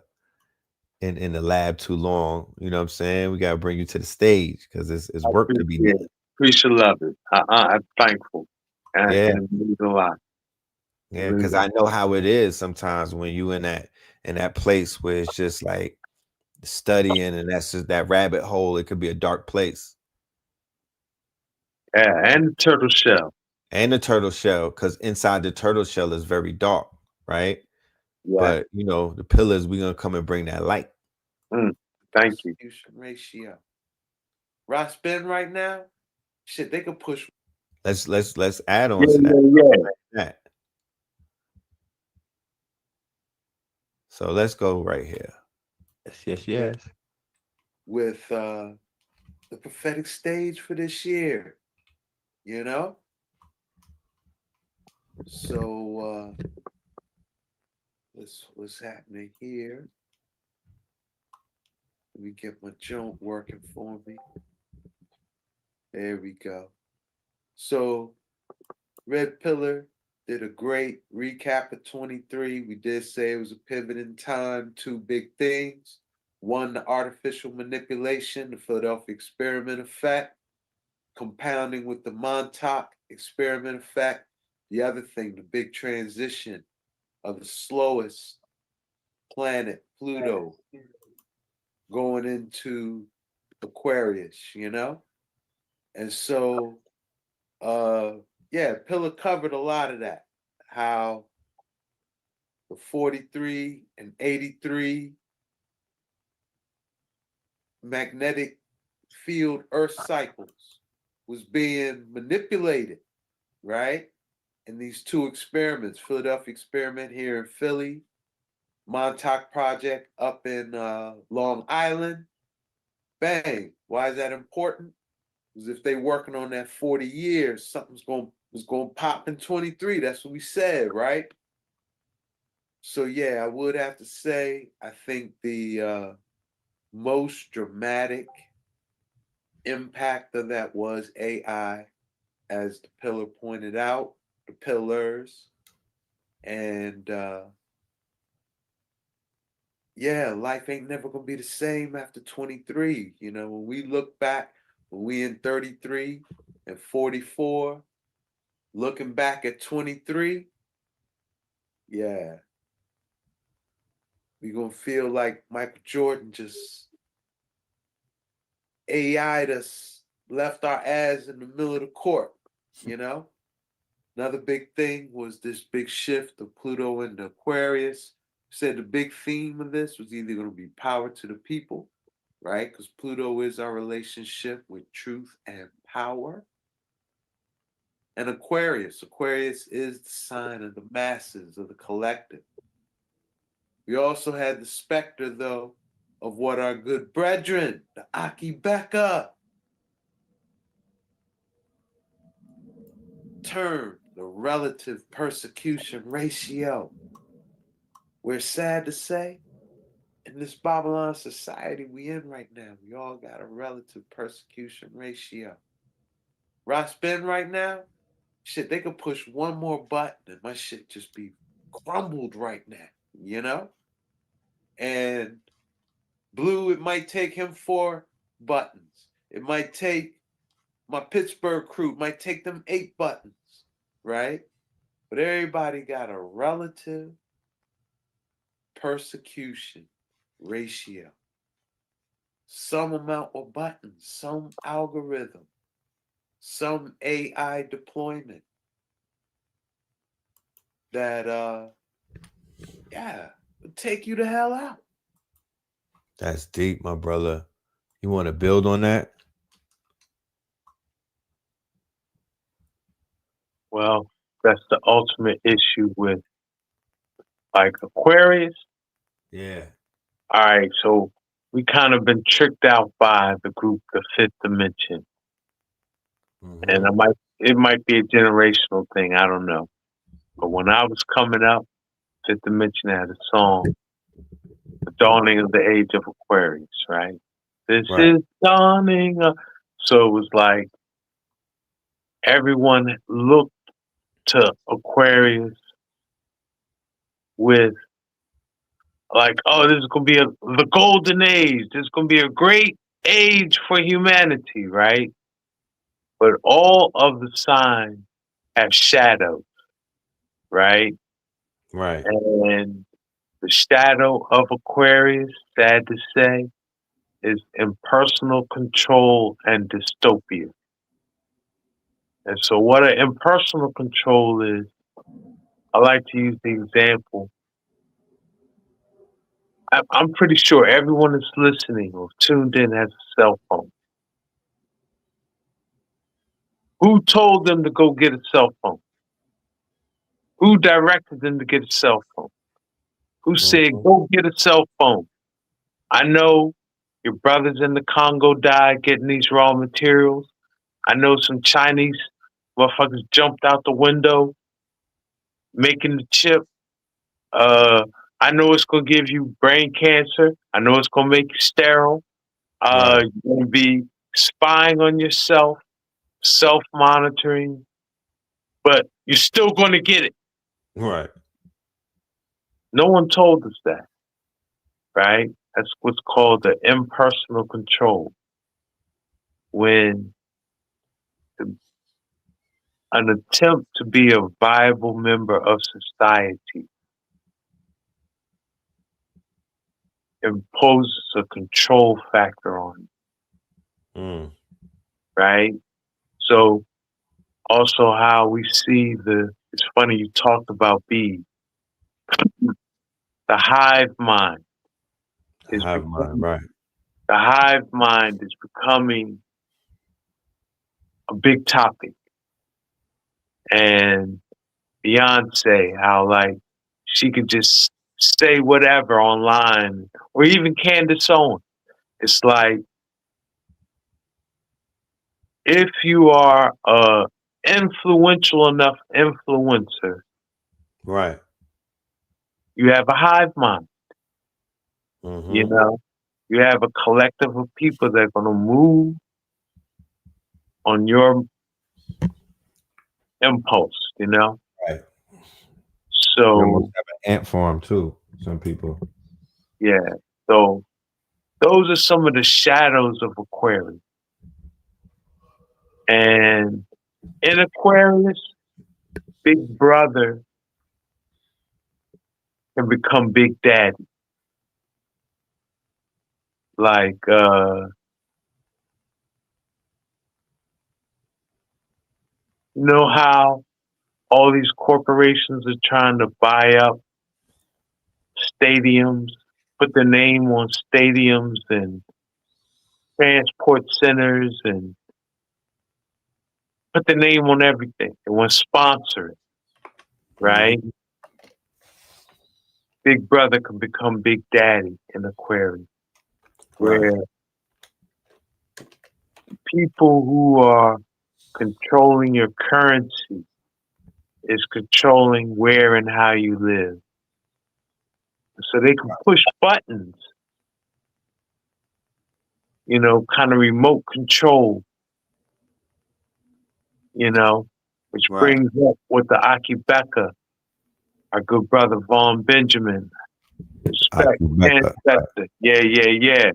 in the lab too long. You know what I'm saying? We gotta bring you to the stage because it's I work to be appreciate done. it. Appreciate love it. I'm thankful. And Yeah, it means a lot. yeah, because I know how it is sometimes when you in that place where it's just like studying and that's just that rabbit hole. It could be a dark place. Yeah, and the turtle shell. And the turtle shell, because inside the turtle shell is very dark, right? Yeah. But you know, the pillars, we're gonna come and bring that light. Thank you. Ratio. RAS Ben right now, shit, they could push. Let's add on Yeah, to that. yeah. that. So let's go right here. Yes. With the prophetic stage for this year, you know? So what's happening here? Let me get my joint working for me. There we go. So Red Pillar did a great recap of 23. We did say it was a pivot in time, two big things. One, the artificial manipulation, the Philadelphia experiment effect, compounding with the Montauk experiment effect. The other thing, the big transition of the slowest planet, Pluto, going into Aquarius, you know? And so, yeah, Pillar covered a lot of that. How the 43 and 83 magnetic field Earth cycles was being manipulated, right? In these two experiments, Philadelphia experiment here in Philly, Montauk project up in Long Island. Bang. Why is that important? Because if they working on that 40 years, something's going to pop in 23. That's what we said, right? So yeah, I would have to say I think the most dramatic impact of that was AI, as the pillar pointed out, the pillars. And yeah, life ain't never gonna be the same after 23. You know, when we look back, when we in 33 and 44, looking back at 23, yeah, we gonna feel like Michael Jordan just AI'd us, left our ass in the middle of the court, you know? Another big thing was this big shift of Pluto into Aquarius. Said the big theme of this was either going to be power to the people, right? Because Pluto is our relationship with truth and power. And Aquarius is the sign of the masses, of the collective. We also had the specter, though, of what our good brethren, the Aki Becca, termed the relative persecution ratio. We're sad to say, in this Babylon society we in right now, we all got a relative persecution ratio. RAS Ben right now, shit, they could push one more button and my shit just be crumbled right now, you know? And Blue, it might take him 4 buttons. It might take my Pittsburgh crew, it might take them 8 buttons, right? But everybody got a relative persecution ratio. Some amount of buttons, some algorithm, some AI deployment that would take you the hell out. That's deep, my brother. You want to build on that? Well, that's the ultimate issue with like Aquarius. Yeah. All right, so we kind of been tricked out by the group, the Fifth Dimension. And it might be a generational thing, I don't know. But when I was coming up, Fifth Dimension had a song, The Dawning of the Age of Aquarius, right? This is dawning. So it was like everyone looked to Aquarius with like, oh, this is going to be the golden age. This is going to be a great age for humanity, right? But all of the signs have shadows, right? Right. And the shadow of Aquarius, sad to say, is impersonal control and dystopia. And so what an impersonal control is, I like to use the example. I'm pretty sure everyone that's listening or tuned in has a cell phone. Who told them to go get a cell phone? Who directed them to get a cell phone? Who said, go get a cell phone? I know your brothers in the Congo died getting these raw materials. I know some Chinese motherfuckers jumped out the window making the chip. I know it's going to give you brain cancer. I know it's going to make you sterile. You're going to be spying on yourself, self-monitoring, but you're still going to get it. Right. No one told us that, right? That's what's called the impersonal control. When an attempt to be a viable member of society imposes a control factor on you, right? So also how we see it's funny you talked about bees. The hive mind is right. The hive mind is becoming a big topic. And Beyonce, how like she could just say whatever online, or even Candace Owens. It's like if you are a influential enough influencer, right, you have a hive mind. You know, you have a collective of people that are going to move on your impulse, you know? Right. So you almost have an ant farm too, some people. Yeah. So those are some of the shadows of Aquarius. And in Aquarius, Big Brother can become Big Daddy. Like, you know how all these corporations are trying to buy up stadiums, put their name on stadiums and transport centers and put their name on everything. They want to sponsor it, right? Big Brother can become Big Daddy in Aquarius, where people who are controlling your currency is controlling where and how you live. So they can push buttons, you know, kind of remote control, you know, which brings up with the Akibeka, our good brother Vaughn Benjamin. Respect, ancestor. Yeah.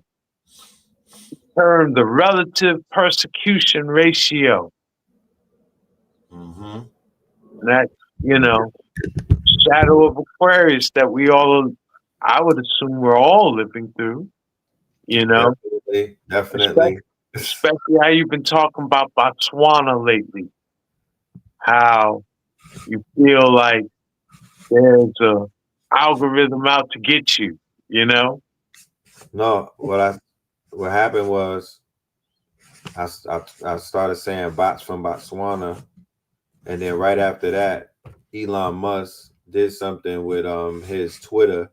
Term the relative persecution ratio. And that's, you know, shadow of Aquarius that we all, I would assume we're all living through, you know. Definitely. Especially how you've been talking about Botswana lately. How you feel like there's a algorithm out to get you, you know? No, what happened was I started saying bots from Botswana, and then right after that, Elon Musk did something with his Twitter,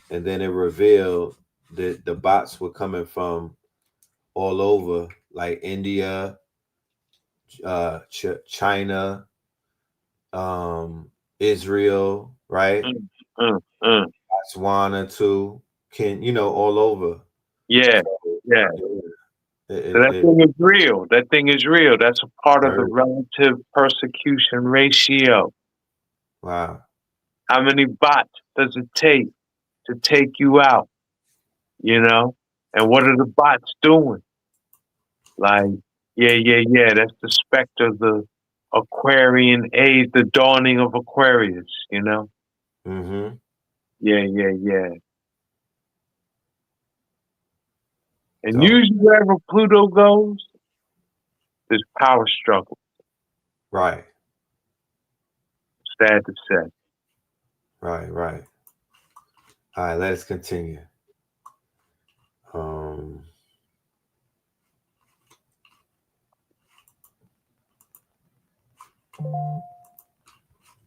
and then it revealed the bots were coming from all over, like India, China, Israel, right? Mm, mm. Botswana too. All over. Yeah, yeah. So that It thing is real. That thing is real. That's a part of the hurt. relative persecution ratio. Wow. How many bots does it take to take you out? You know? And what are the bots doing? Like, yeah. That's the specter of the Aquarian age, the dawning of Aquarius, you know? Mm-hmm. Yeah. And So usually wherever Pluto goes, there's power struggle. right. Sad to say. Right. All right, let us continue. Um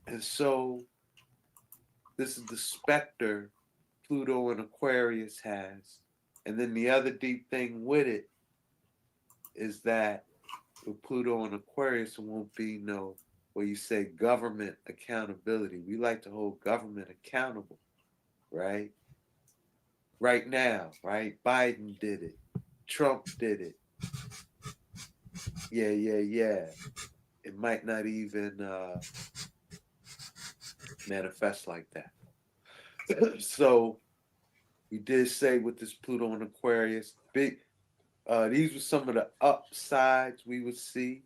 And so this is the specter Pluto and Aquarius has. And then the other deep thing with it is that with Pluto and Aquarius, it won't be no, where you say government accountability. We like to hold government accountable, right? Right now, right? Biden did it. Trump did it. Yeah. It might not even manifest like that. So we did say with this Pluto and Aquarius, these were some of the upsides we would see.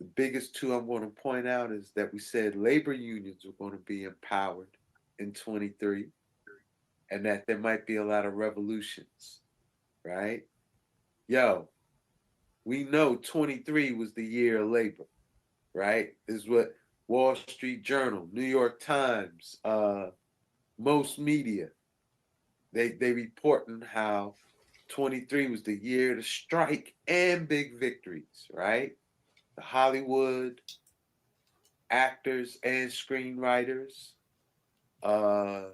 The biggest two I'm going to point out is that we said labor unions were going to be empowered in 23 and that there might be a lot of revolutions, right? Yo, we know 23 was the year of labor, right? This is what Wall Street Journal, New York Times, most media, they reporting how 23 was the year to strike and big victories, right? The Hollywood actors and screenwriters, the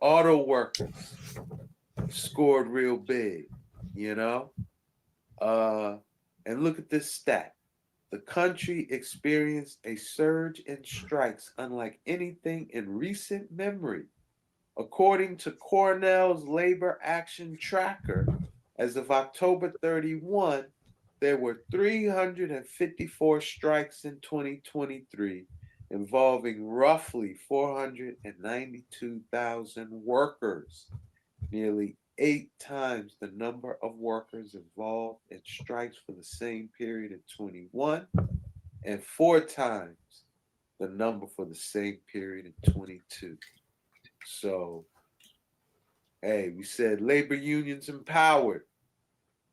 auto workers scored real big, you know? And look at this stat. The country experienced a surge in strikes unlike anything in recent memory. According to Cornell's Labor Action Tracker, as of October 31, there were 354 strikes in 2023, involving roughly 492,000 workers, nearly 8 times the number of workers involved in strikes for the same period in 21, and 4 times the number for the same period in 22. So, hey, we said labor unions empowered.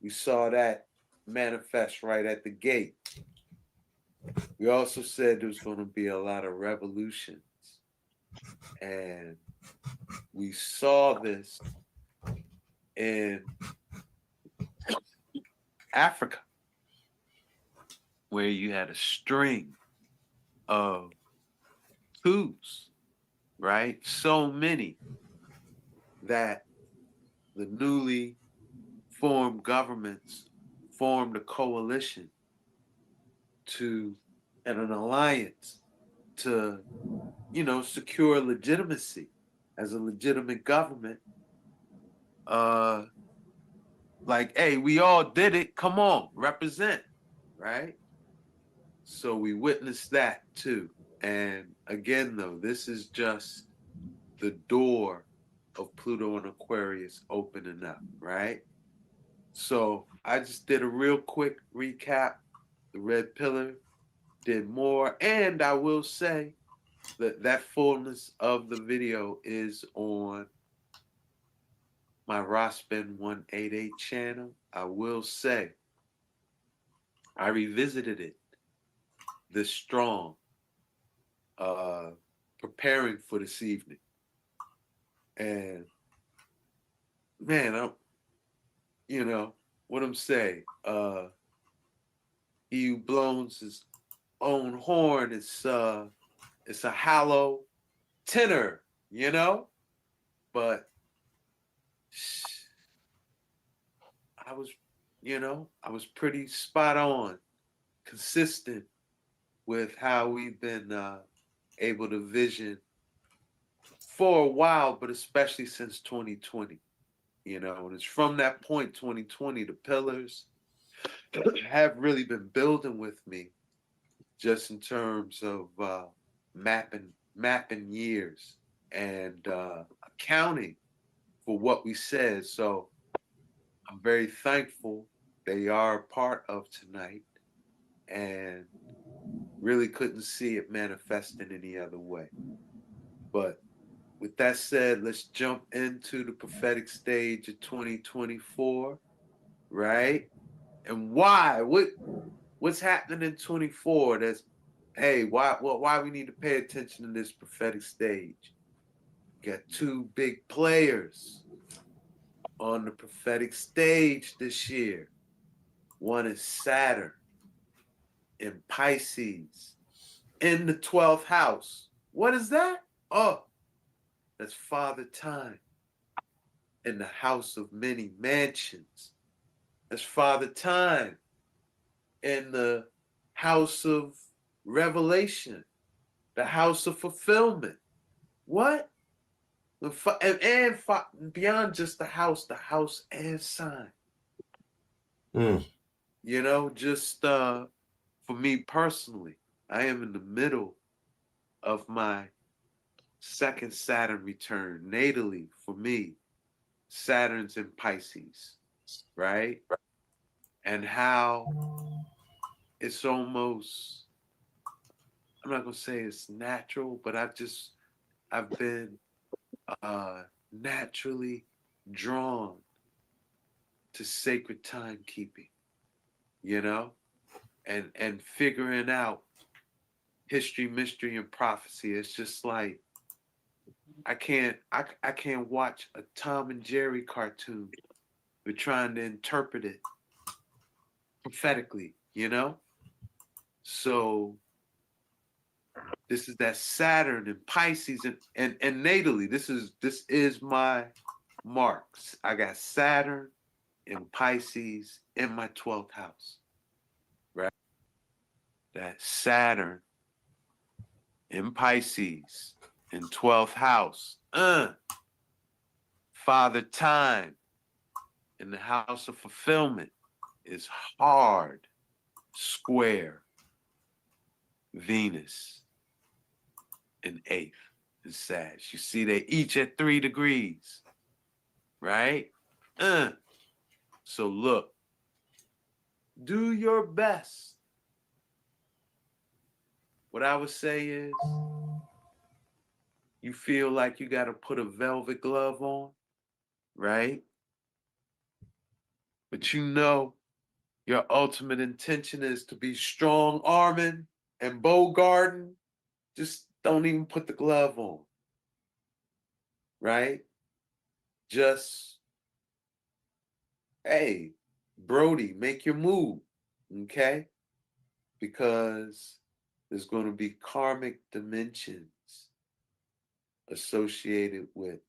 We saw that manifest right at the gate. We also said there was going to be a lot of revolutions. And we saw this in Africa, where you had a string of coups, right? So many that the newly formed governments formed a coalition and an alliance to, secure legitimacy as a legitimate government. Like, hey, we all did it. Come on, represent, right? So we witnessed that too. And again, though, this is just the door of Pluto and Aquarius opening up, right? So I just did a real quick recap. The Red Pillar did more. And I will say that fullness of the video is on my RAS BEN 188 channel. I will say I revisited it this strong, preparing for this evening. And man, what I'm saying, he who blows his own horn, it's a hollow tenor, but I was pretty spot on, consistent with how we've been able to vision for a while, but especially since 2020. And it's from that point, 2020, the pillars have really been building with me, just in terms of mapping years and accounting for what we said. So I'm very thankful they are a part of tonight, and really couldn't see it manifesting any other way. But with that said, let's jump into the prophetic stage of 2024, right? And why? What's happening in 24? Why we need to pay attention to this prophetic stage? Got two big players on the prophetic stage this year. One is Saturn in Pisces in the 12th house. What is that? Oh, that's Father Time in the house of many mansions. That's Father Time in the house of revelation, the house of fulfillment. What? And beyond just the house and sign. Just for me personally, I am in the middle of my second Saturn return. Natally, for me, Saturn's in Pisces, right? And how it's almost, I'm not going to say it's natural, but I've been naturally drawn to sacred timekeeping, and figuring out history, mystery, and prophecy. It's just like I can't watch a Tom and Jerry cartoon. We're trying to interpret it prophetically, So this is that Saturn and Pisces and natally, this is my marks. I got Saturn and Pisces in my 12th house, right? That Saturn in Pisces in 12th house. Father Time in the house of fulfillment is hard square Venus in 8th is Sag. You see, they each at 3 degrees, right? So look, do your best. What I would say is, you feel like you got to put a velvet glove on, right? But your ultimate intention is to be strong arming and bow guarding. Just don't even put the glove on, right? Just, hey, Brody, make your move, okay? Because there's going to be karmic dimensions associated with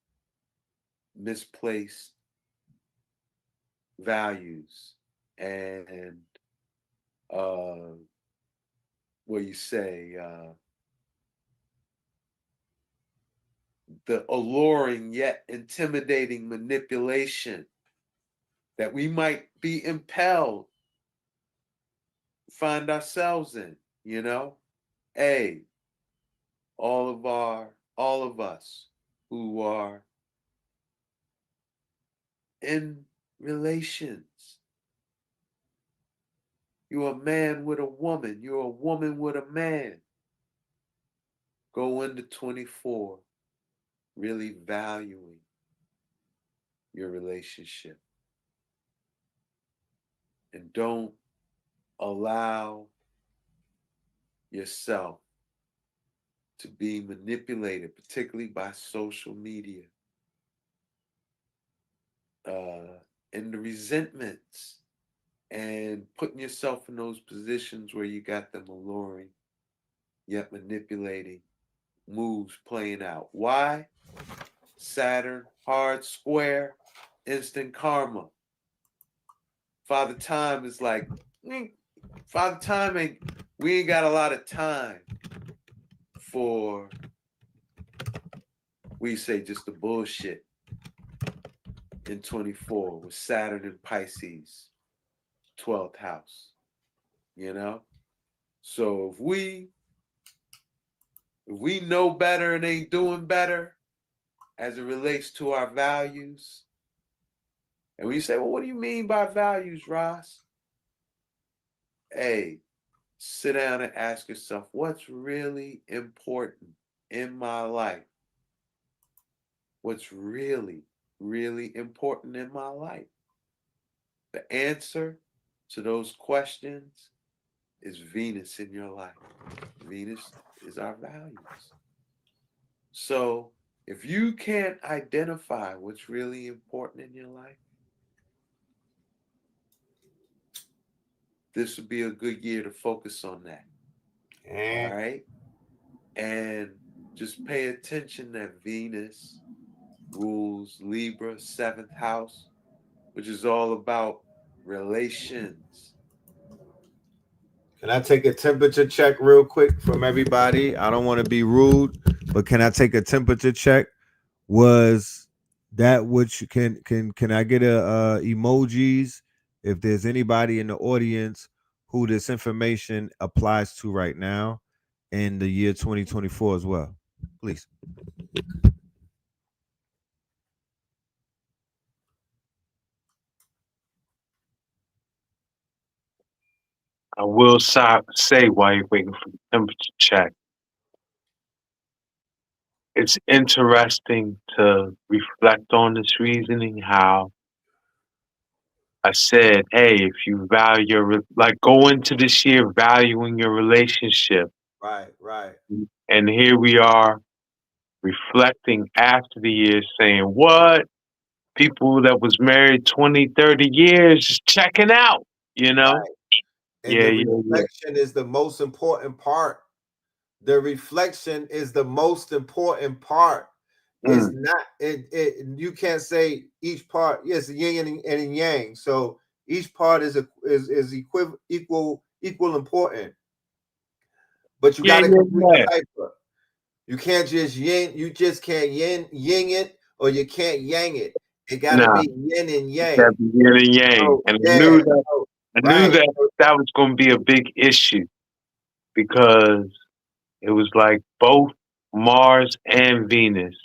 misplaced values and the alluring yet intimidating manipulation that we might be impelled to find ourselves in, Hey, all of us who are in relations. You're a man with a woman. You're a woman with a man. Go into 24 really valuing your relationship. And don't allow yourself to be manipulated, particularly by social media. And the resentments and putting yourself in those positions where you got them alluring, yet manipulating moves playing out. Why? Saturn, hard square, instant karma. Father Time is like, Father Time we ain't got a lot of time for, we say, just the bullshit in 24 with Saturn and Pisces, 12th house, you know? So if we know better and ain't doing better as it relates to our values, and when you say, well, what do you mean by values, Ross? Hey, sit down and ask yourself, what's really important in my life? What's really, really important in my life? The answer to those questions is Venus in your life. Venus is our values. So if you can't identify what's really important in your life, this would be a good year to focus on that. All right? And just pay attention that Venus rules Libra, 7th house, which is all about relations. Can I take a temperature check real quick from everybody? I don't want to be rude, but can I take a temperature check? Was that which can I get a emojis if there's anybody in the audience who this information applies to right now in the year 2024 as well? Please. I will say while you're waiting for the temperature check, it's interesting to reflect on this reasoning, how I said, hey, if you value like go into this year valuing your relationship. Right. And here we are reflecting after the year saying, what? People that was married 20, 30 years checking out, you know? Right. And the reflection is the most important part. The reflection is the most important part. It's not you can't say each part, yes, yin and yang. So each part is equal important. But you gotta complete the cipher. You can't just yin, you just can't yin it, or you can't yang it. It gotta be yin and yang. Yin and yang. So, and yeah, I knew that was going to be a big issue, because it was like both Mars and Venus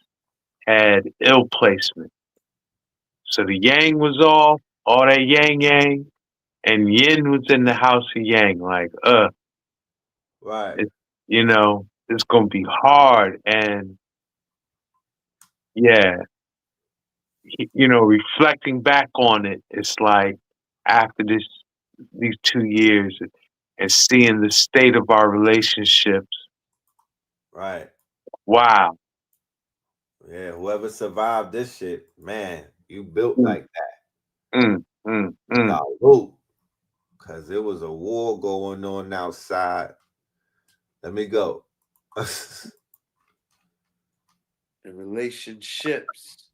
had ill placement. So the yang was off, all that yang, and yin was in the house of yang. Like, right. It's going to be hard. And yeah, reflecting back on it, it's like after these 2 years and seeing the state of our relationships. Right. Wow. Yeah, whoever survived this shit, man, you built like that. Salute. Because there was a war going on outside. Let me go. The relationships,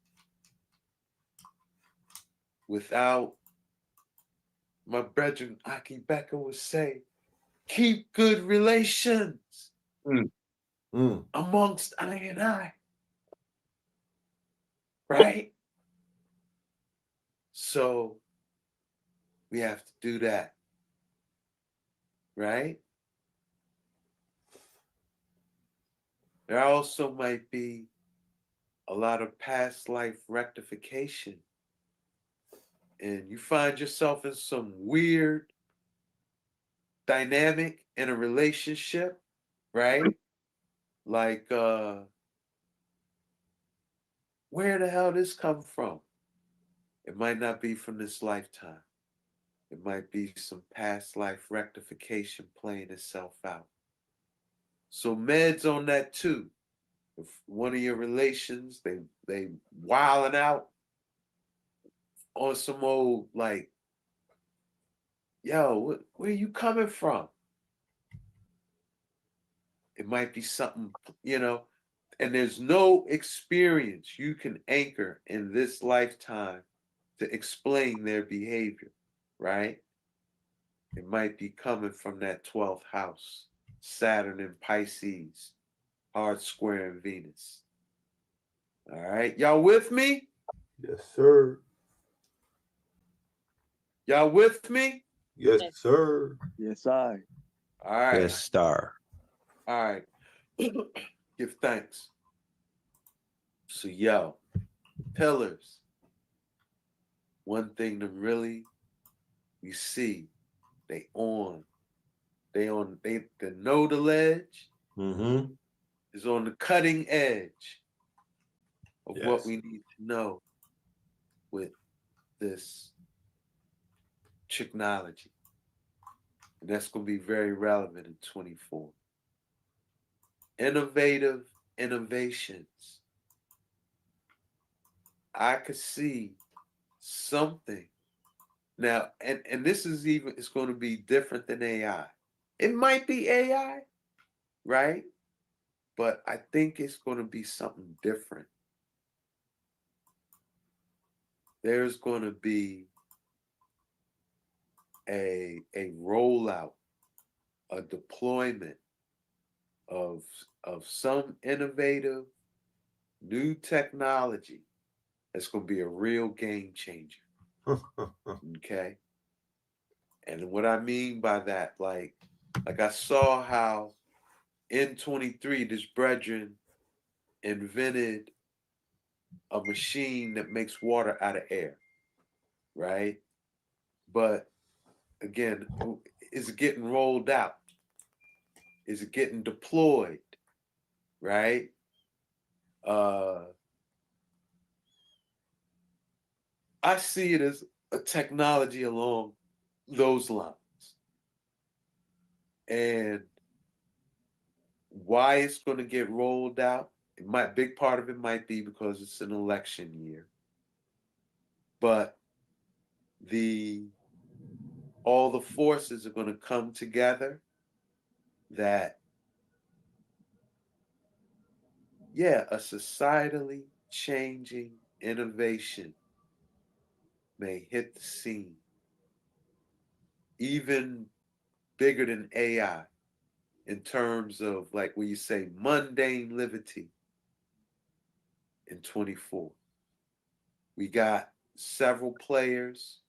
without, my brethren Aki Becker would say, keep good relations amongst I and I. Right? So we have to do that. Right? There also might be a lot of past life rectification. And you find yourself in some weird dynamic in a relationship, right? Like, where the hell this come from? It might not be from this lifetime. It might be some past life rectification playing itself out. So meds on that too. If one of your relations, they wilding out on some old like, yo, where you coming from? It might be something, and there's no experience you can anchor in this lifetime to explain their behavior. right? It might be coming from that 12th house, Saturn in Pisces, hard square in Venus. All right, y'all with me? Yes, sir. Y'all with me? Yes, sir. Yes, I. All right. Yes, star. All right. Give thanks. So, yo, pillars. One thing to really you see, they know the ledge Mm-hmm. is on the cutting edge of what Yes. we need to know with this technology. And that's going to be very relevant in 24. Innovative innovations. I could see something now, and this is it's going to be different than AI. It might be AI, right? But I think it's going to be something different. There's going to be a rollout, a deployment of some innovative new technology that's going to be a real game changer. Okay. And what I mean by that, like I saw how in 23, this brethren invented a machine that makes water out of air, right? But again, is it getting rolled out? Is it getting deployed, right? I see it as a technology along those lines. And why it's going to get rolled out, big part of it might be because it's an election year. But all the forces are going to come together that, yeah, a societally changing innovation may hit the scene, even bigger than AI in terms of like when you say mundane liberty in 24. We got several players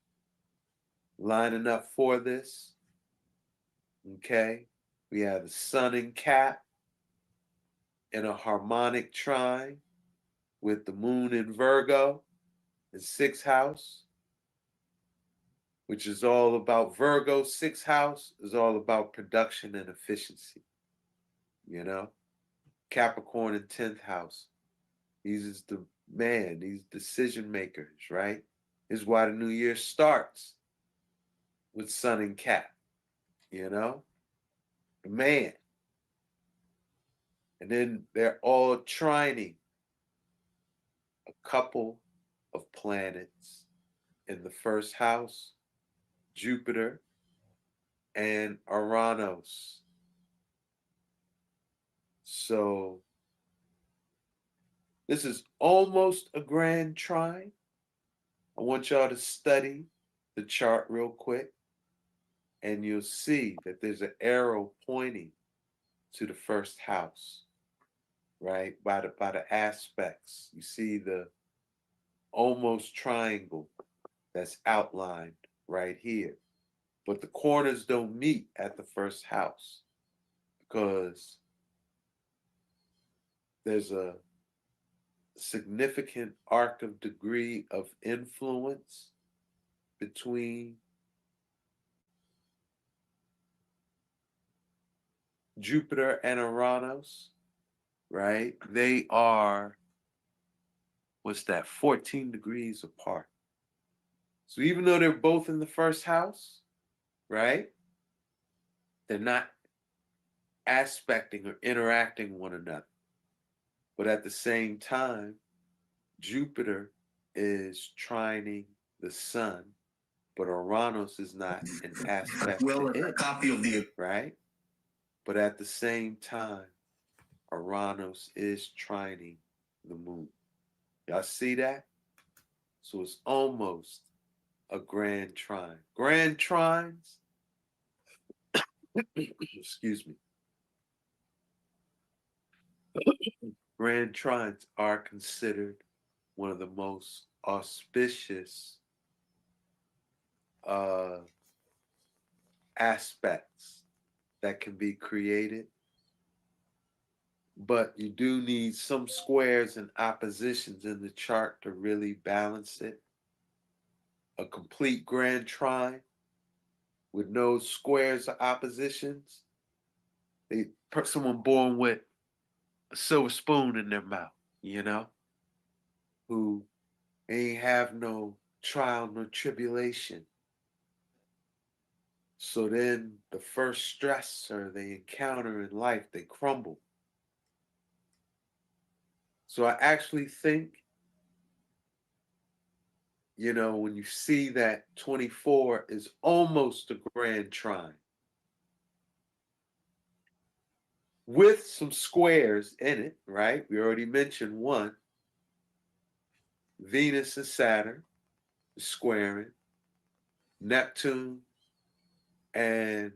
lining up for this. Okay. We have the sun and Cap in a harmonic trine with the moon in Virgo in 6th house, which is all about Virgo. 6th house is all about production and efficiency. You know, Capricorn in 10th house. These decision makers, right? This is why the new year starts with sun and Cap, you know? The man. And then they're all trining a couple of planets in the 1st house, Jupiter and Uranus. So this is almost a grand trine. I want y'all to study the chart real quick, and you'll see that there's an arrow pointing to the 1st house, right? By the aspects. You see the almost triangle that's outlined right here. But the corners don't meet at the 1st house because there's a significant arc of degree of influence between Jupiter and Uranus, right? They are, 14 degrees apart. So even though they're both in the 1st house, right? They're not aspecting or interacting one another. But at the same time, Jupiter is trining the sun, but Uranus is not an aspect to it, copy of the right? But at the same time, Uranus is trining the moon. Y'all see that? So it's almost a grand trine. Grand trines, excuse me. Grand trines are considered one of the most auspicious aspects that can be created, but you do need some squares and oppositions in the chart to really balance it. A complete grand trine with no squares or oppositions, someone born with a silver spoon in their mouth, you know, who ain't have no trial, no tribulation. So then the first stressor they encounter in life, they crumble. So I actually think, you know, when you see that 24 is almost a grand trine with some squares in it, right? We already mentioned one. Venus and Saturn squaring, Neptune and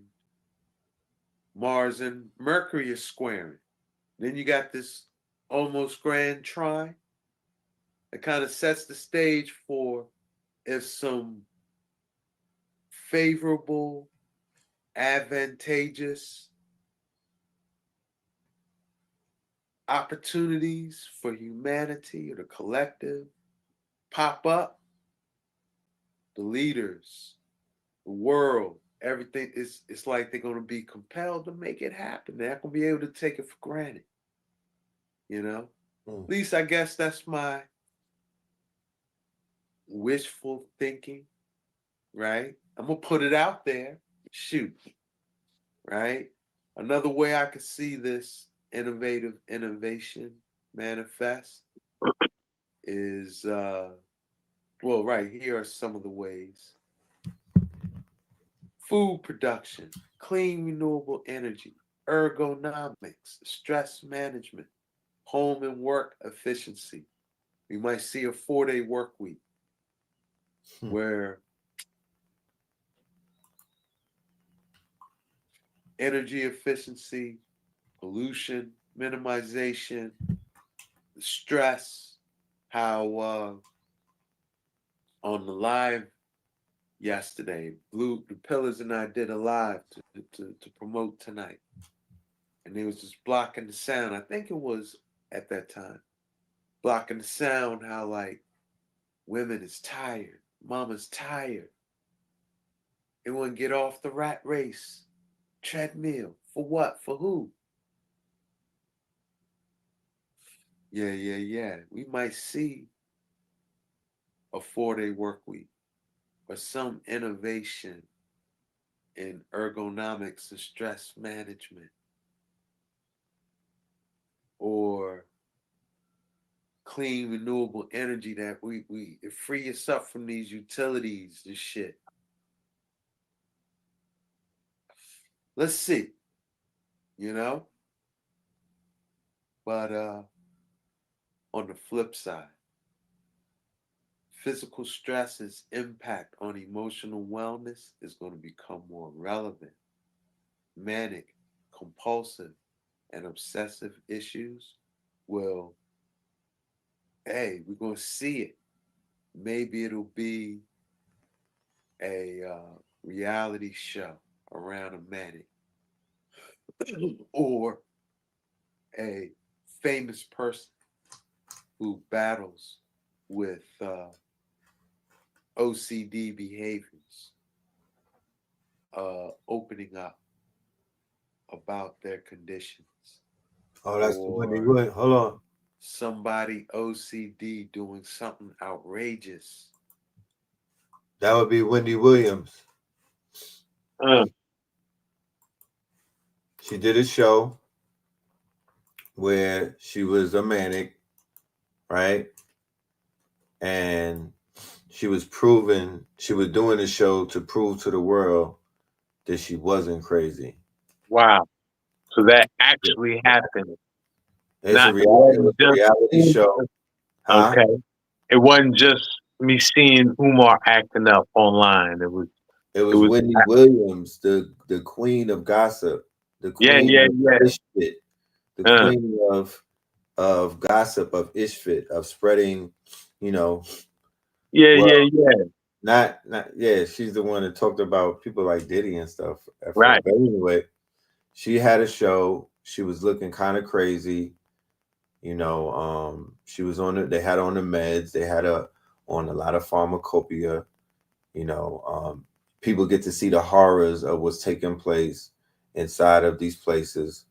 Mars and Mercury is squaring. Then you got this almost grand trine that kind of sets the stage for if some favorable, advantageous opportunities for humanity or the collective pop up, the leaders, the world, everything is, it's like they're going to be compelled to make it happen. They're not going to be able to take it for granted. You know, at least I guess that's my wishful thinking, right? I'm going to put it out there. Shoot, right? Another way I could see this innovation manifest is, well, right here are some of the ways. Food production, clean renewable energy, ergonomics, stress management, home and work efficiency. We might see a 4-day work week where energy efficiency, pollution, minimization, stress, how on the live yesterday, the Pillars and I did a live to promote tonight. And they was just blocking the sound. I think it was at that time, blocking the sound, how like women is tired, mama's tired. They want to get off the rat race, treadmill. For what? For who? Yeah. We might see a 4-day work week or some innovation in ergonomics and stress management, or clean renewable energy that we free us up from these utilities and shit. Let's see, you know? But on the flip side, physical stress's impact on emotional wellness is going to become more relevant. Manic, compulsive, and obsessive issues will, hey, we're going to see it. Maybe it'll be a reality show around a manic or a famous person who battles with OCD behaviors, opening up about their conditions. Oh, that's the Wendy Williams. Hold on. Somebody OCD doing something outrageous. That would be Wendy Williams. She did a show where she was a manic, right? And she was doing the show to prove to the world that she wasn't crazy. Wow. So that actually happened. It's a reality show. Okay. It wasn't just me seeing Umar acting up online. It was Whitney Williams, the queen of gossip, the queen of Ishfit, the queen of gossip, of Ishfit, of spreading, you know. Not she's the one that talked about people like Diddy and stuff. Right. But anyway, she had a show. She was looking kind of crazy. You know, she was they had on the meds. They had on a lot of pharmacopoeia. You know, people get to see the horrors of what's taking place inside of these places.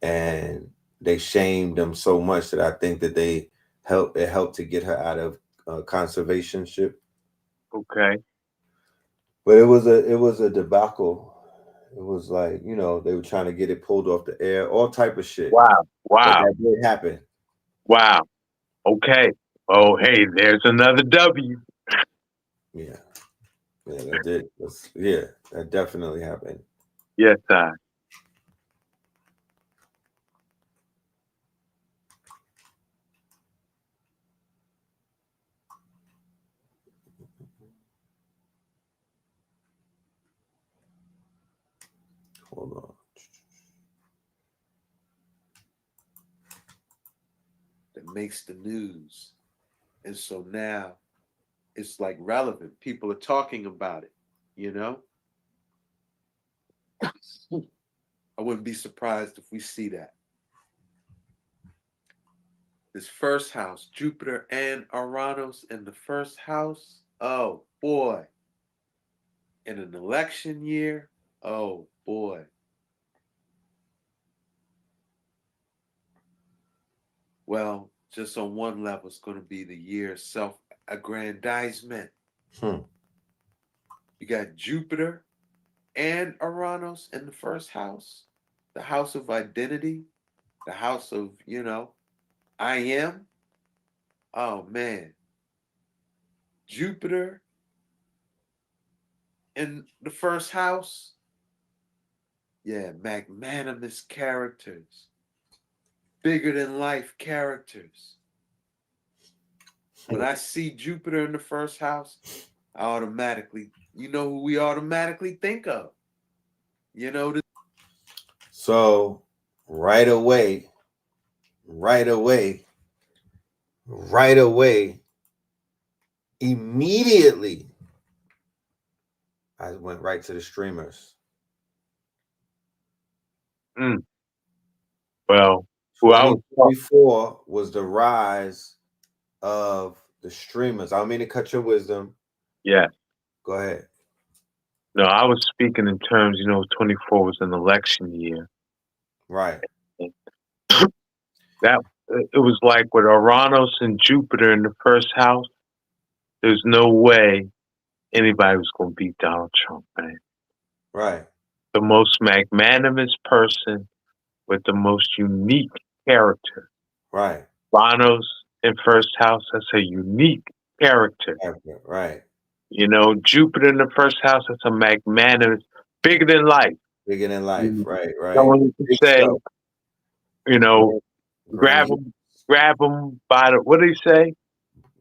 And they shamed them so much that I think that it helped to get her out of conservationship. Okay. But it was a debacle. It was like, you know, they were trying to get it pulled off the air, all type of shit. Wow. But that did happen. Wow. Okay. Oh, hey, there's another W. Yeah. Yeah, that did. Yeah, that definitely happened. Yes, sir. Hold on. That makes the news. And so now it's like relevant. People are talking about it, you know? I wouldn't be surprised if we see that. This first house, Jupiter and Uranus in the first house. Oh, boy. In an election year. Oh, boy. Well, just on one level, it's going to be the year of self-aggrandizement. You got Jupiter and Uranus in the first house, the house of identity, the house of, you know, I am. Oh, man. Jupiter in the first house. Yeah, magnanimous characters. Bigger than life characters. When I see Jupiter in the first house, I automatically, you know who we automatically think of? You know, So right away, immediately, I went right to the streamers. Well, 2024 was the rise of the streamers. I don't mean to cut your wisdom. Yeah. Go ahead. No, I was speaking in terms, you know, 24 was an election year. Right. That it was like with Uranus and Jupiter in the first house, there's no way anybody was going to beat Donald Trump, man. Right. The most magnanimous person with the most unique character. Right. Uranus in first house, that's a unique character. Right. You know, Jupiter in the first house, that's a magnanimous, bigger than life. Bigger than life. Right. Someone could say, you know, grab him by the, what did he say?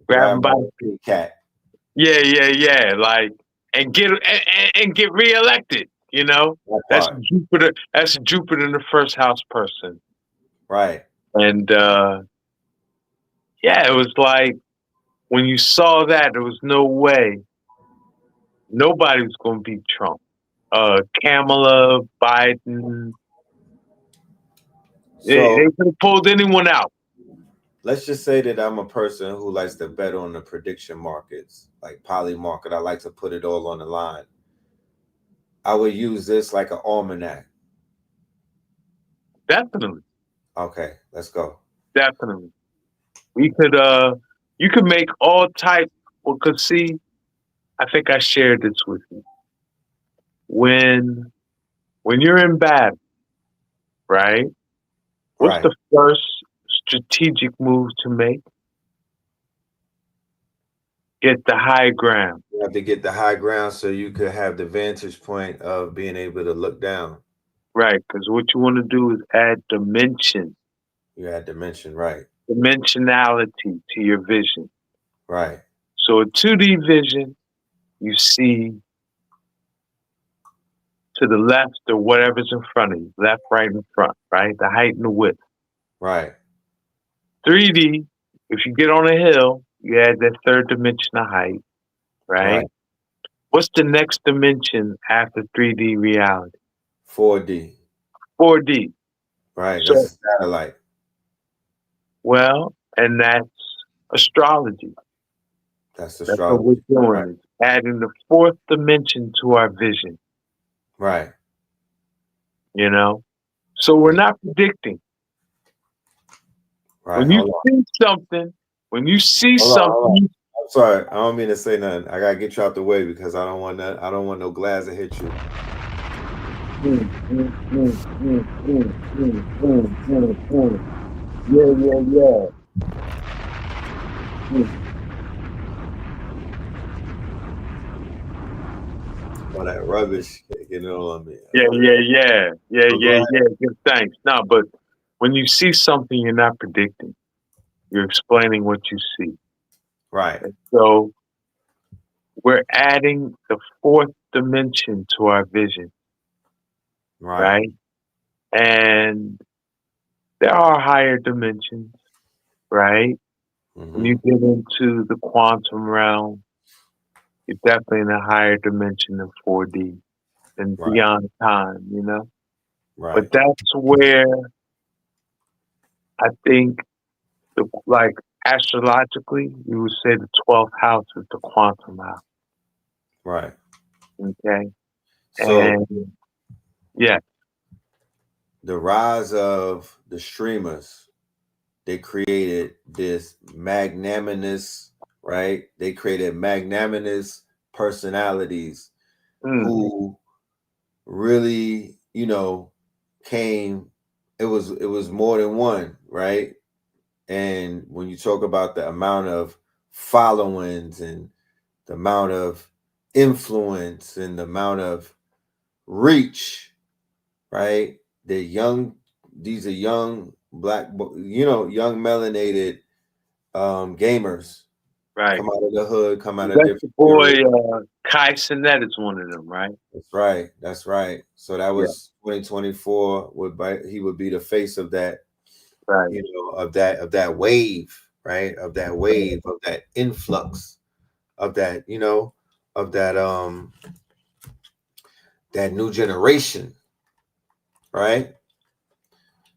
Grab him by the cat. Yeah. Like, and get reelected. You know, that's Jupiter. That's Jupiter in the first house person. Right. And yeah, it was like when you saw that, there was no way nobody was going to beat Trump. Kamala, Biden. So, they could have pulled anyone out. Let's just say that I'm a person who likes to bet on the prediction markets, like Poly Market. I like to put it all on the line. I would use this like an almanac. Definitely. Okay, let's go. Definitely. We could you could make all type, because see, I think I shared this with you. When you're in battle, right? What's the first strategic move to make? Get the high ground. You have to get the high ground so you could have the vantage point of being able to look down. Right, because what you want to do is add dimension. You add dimension, right. Dimensionality to your vision. Right. So a 2D vision, you see to the left or whatever's in front of you, left, right, and front, right? The height and the width. Right. 3D, if you get on a hill, you add that third dimension of height, right? Right. What's the next dimension after 3D reality? 4D. 4D. Right. So, That's a satellite. well, and that's astrology. That's That's what we're astrology. doing. Right. Is adding the fourth dimension to our vision, Right. you know? So we're not predicting. Right. When you see something, Hold on. I'm sorry. I don't mean to say nothing. I gotta get you out the way because I don't want that. I don't want no glass to hit you. Yeah. All that rubbish getting on me. Yeah. Go Good, thanks. No, but when you see something you're not predicting, you're explaining what you see. Right. And so we're adding the fourth dimension to our vision, right? And there are higher dimensions, right? When you get into the quantum realm, you're definitely in a higher dimension than 4D and beyond time, you know? Right. But that's where I think, like astrologically, you would say the 12th house is the quantum house. Right. Okay. So And yeah, the rise of the streamers, they created this magnanimous, right? They created magnanimous personalities who really, you know, came. It was more than one, right? And when you talk about the amount of followings and the amount of influence and the amount of reach, right? These are young black, young melanated gamers. right. Come out of the hood, come out of That's the different boy, areas. Kai Sinet is one of them, right? That's right. That's right. So that was 2024. He would be the face of that, right? You know, of that wave, right? Of that wave, of that influx, of that, you know, of that that new generation, right?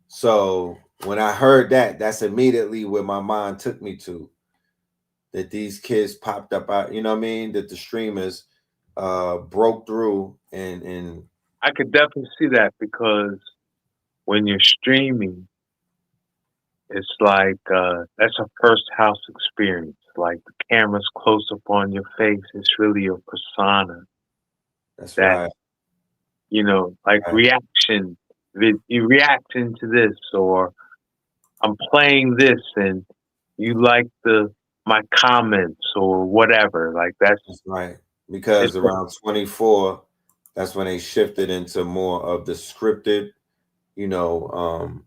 So when I heard that, that's immediately where my mind took me to. That these kids popped up out, you know what I mean? That the streamers broke through and I could definitely see that because when you're streaming, it's like that's a first house experience. Like the camera's close up on your face. It's really your persona. That's that, right. You know, like reaction. You reacting to this, or I'm playing this, and you like my comments or whatever. Like that's right. Because around 24, that's when they shifted into more of the scripted, you know,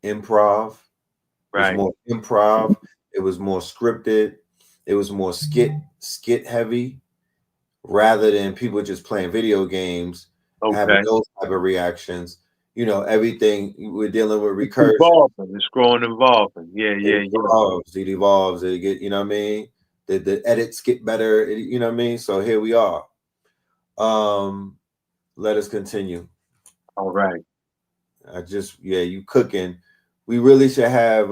improv. It was more improv. It was more scripted. It was more skit heavy, rather than people just playing video games, having those type of reactions. You know, everything we're dealing with recursion. It's growing involving. Yeah. It evolves. It get, you know what I mean? The edits get better. You know what I mean? So here we are. Let us continue. All right. You cooking. We really should have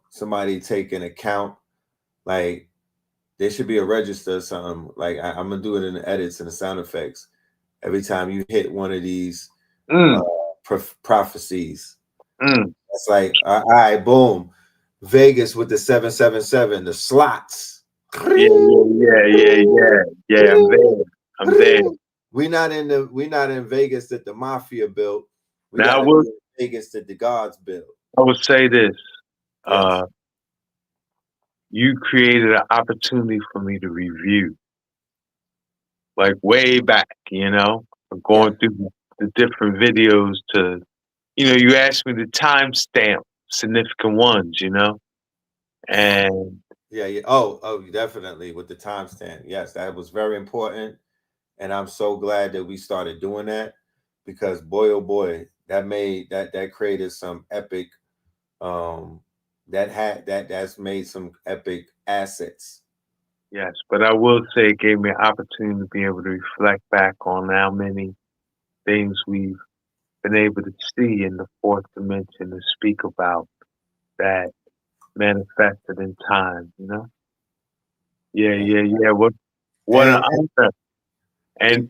somebody take an account. Like there should be a register or something. Like I'm gonna do it in the edits and the sound effects. Every time you hit one of these prophecies, it's like, all right, boom. Vegas with the 777, the slots. Yeah. I'm there. We're not in Vegas that the mafia built. We now got in Vegas that the gods built. I would say this. Yes. You created an opportunity for me to review. Like way back, you know, going through the different videos to, you know, you asked me to timestamp significant ones, you know, and Yeah. Oh, definitely with the timestamp. Yes, that was very important, and I'm so glad that we started doing that because boy, oh boy, that created some epic. Um, that's made some epic assets. Yes, but I will say it gave me an opportunity to be able to reflect back on how many things we've been able to see in the fourth dimension and speak about that manifested in time, you know? Yeah. What an And honor.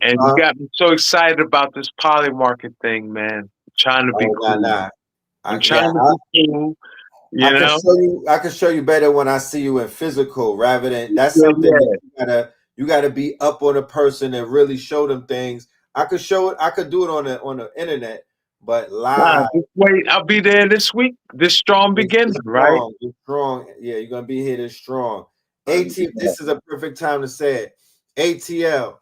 And you uh, got me so excited about this poly market thing, man. I'm trying to be oh, cool. nah. I'm trying to be cool, I you can know? show you. I can show you better when I see you in physical, rather than that's Yeah, something that yeah. you gotta be up on a person and really show them things. I could show it. I could do it on the internet, but Nah, live just wait. I'll be there this week. This strong is beginning, right? strong. It's strong. Yeah, you're gonna be here this strong. Yeah. This is a perfect time to say it. ATL,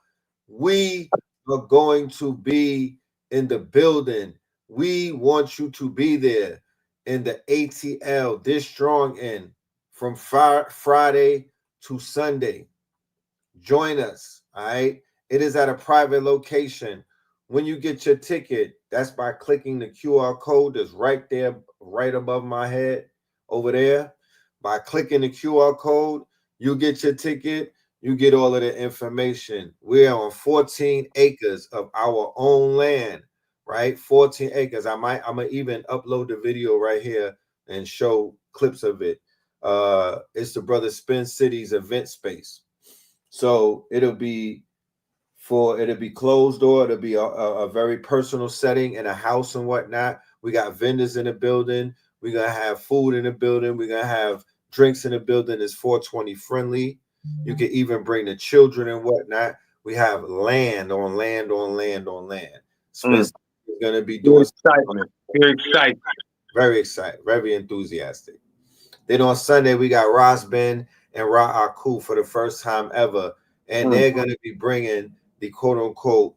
we are going to be in the building. We want you to be there in the ATL this strong in from Friday to Sunday. Join us. All right. It is at a private location. When you get your ticket, that's by clicking the QR code that's right there, right above my head over there. By clicking the QR code, you get your ticket. You get all of the information. We are on 14 acres of our own land, right? 14 acres. I'm gonna even upload the video right here and show clips of it. It's the Brother Spin City's event space. So it'll be closed door. It'll be a very personal setting in a house and whatnot. We got vendors in the building. We're gonna have food in the building. We're gonna have drinks in the building. It's 420 friendly. You can even bring the children and whatnot. We have land on land on land on land. Mm. Spencer is gonna be Good doing excitement. Good excitement. very excited, very enthusiastic. Then on Sunday, we got RAS Ben and Ra Aku for the first time ever. And Mm. they're going to be bringing the quote unquote,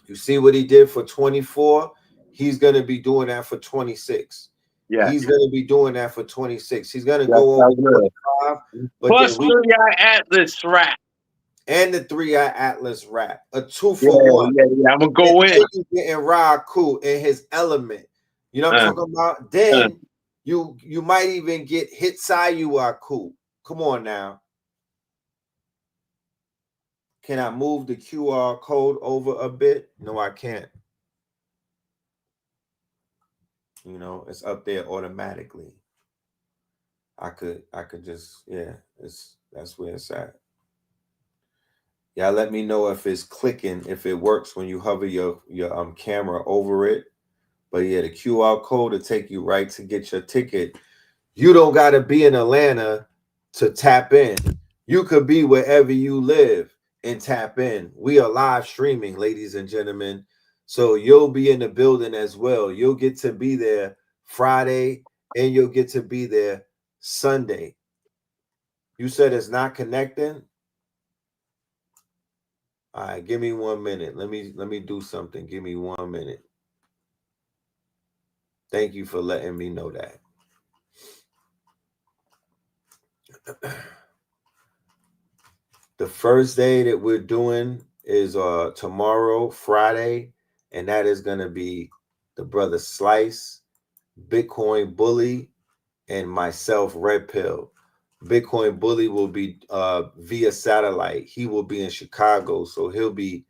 you see what he did for 24? He's going to be doing that for 26. Yes. He's going to be doing that for 26. He's going to Yes, go I over will. 25, but then Plus we 3-Eye Atlas rap. and the 3-Eye Atlas rap, a 2 for 1. Yeah. I'm gonna And go in. then you getting Ra Aku in his element. You know what I'm talking about? Then you might even get Hitsayu Aku. Come on now. Can I move the QR code over a bit? No, I can't. You know, it's up there automatically. I could just, yeah, that's where it's at. Yeah, let me know if it's clicking, if it works when you hover your camera over it. But yeah, the QR code will take you right to get your ticket. You don't gotta be in Atlanta to tap in. You could be wherever you live and tap in. We are live streaming, ladies and gentlemen. So you'll be in the building as well. You'll get to be there Friday and you'll get to be there Sunday. You said it's not connecting. All right, give me 1 minute. Let me do something. Give me 1 minute. Thank you for letting me know that. The first day that we're doing is tomorrow, Friday, and that is going to be the brother Slice, Bitcoin Bully, and myself, Red Pill. Bitcoin Bully will be via satellite. He will be in Chicago, so he'll be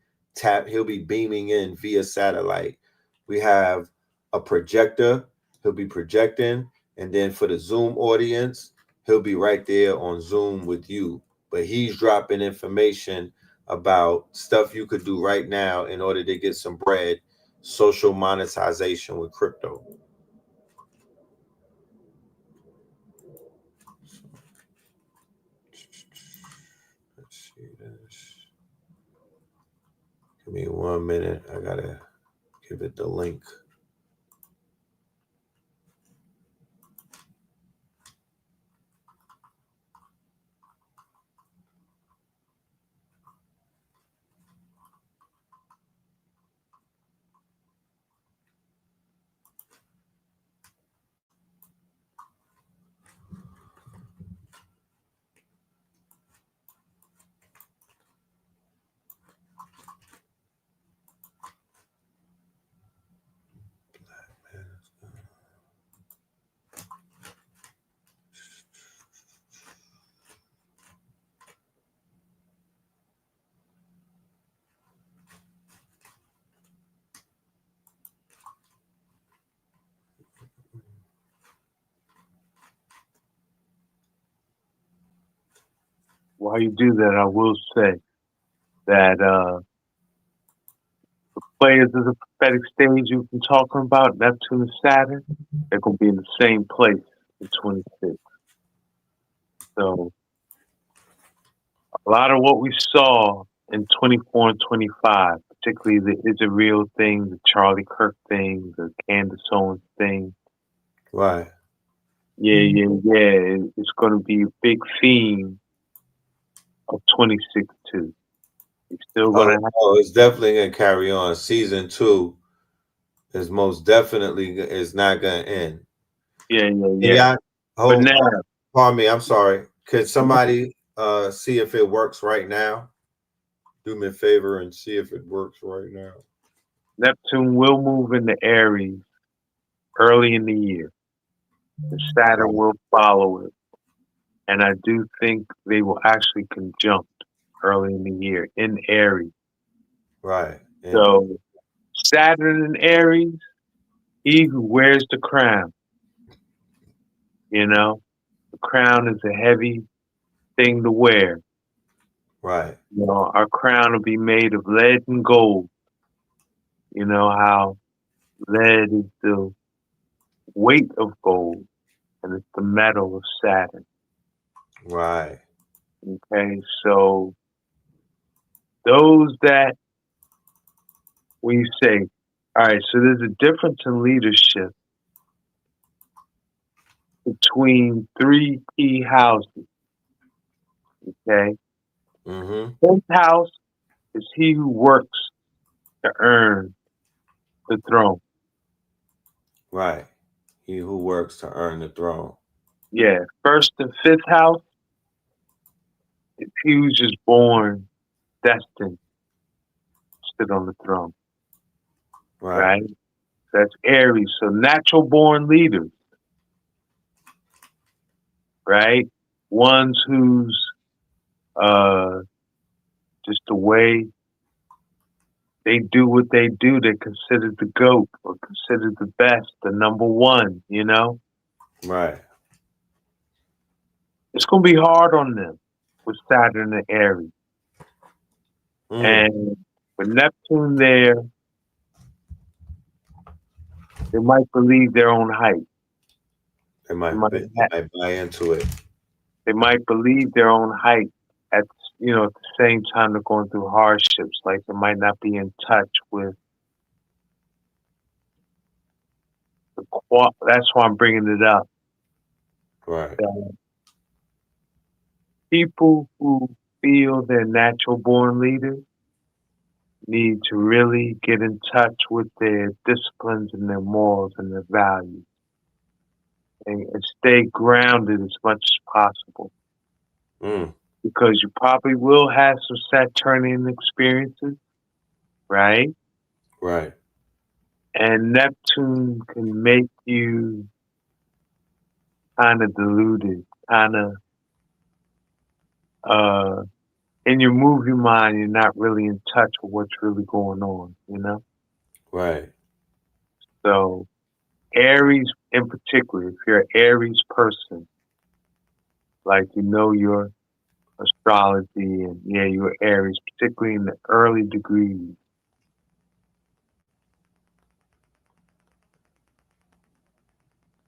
beaming in via satellite. We have a projector. He'll be projecting, and then for the Zoom audience, he'll be right there on Zoom with you. But he's dropping information about stuff you could do right now in order to get some bread, social monetization with crypto. Let's see this. Give me 1 minute. I gotta give it the link. while you do that, I will say that players of the prophetic stage you've been talking about, Neptune and Saturn, they're going to be in the same place in 26. So a lot of what we saw in 24 and 25, particularly the Is It Real thing, the Charlie Kirk thing, the Candace Owens thing. Right. Yeah. It's going to be a big theme of 26 too. It's still going to happen. Oh, it's definitely going to carry on. Season 2 is most definitely is not going to end. Yeah. Hold, But now, pardon me, I'm sorry. Could somebody see if it works right now? Do me a favor and see if it works right now. Neptune will move into Aries early in the year. The Saturn will follow it. And I do think they will actually conjunct early in the year in Aries. Right. And so Saturn in Aries, he who wears the crown. You know, the crown is a heavy thing to wear. Right. You know, our crown will be made of lead and gold. You know how lead is the weight of gold and it's the metal of Saturn. Right. Okay, so those that when you say, all right, so there's a difference in leadership between 3 key houses. Okay. Mm-hmm. First house is he who works to earn the throne. Right. He who works to earn the throne. Yeah. First and fifth house is he who's just born destined to sit on the throne. Right? That's Aries. So natural born leaders. Right? Ones who's just the way they do what they do, they're considered the GOAT or considered the best, the number one, you know? Right. It's going to be hard on them with Saturn and Aries. And with Neptune there, they might believe their own hype. They might buy into it. They might believe their own hype at the same time they're going through hardships. Like they might not be in touch with that's why I'm bringing it up. Right. People who feel they're natural born leaders need to really get in touch with their disciplines and their morals and their values and stay grounded as much as possible. Because you probably will have some Saturnian experiences, right? Right. And Neptune can make you kind of deluded, kind of in your movie mind, you're not really in touch with what's really going on, you know? Right. So Aries in particular, if you're an Aries person, like you know your astrology and you're Aries, particularly in the early degrees.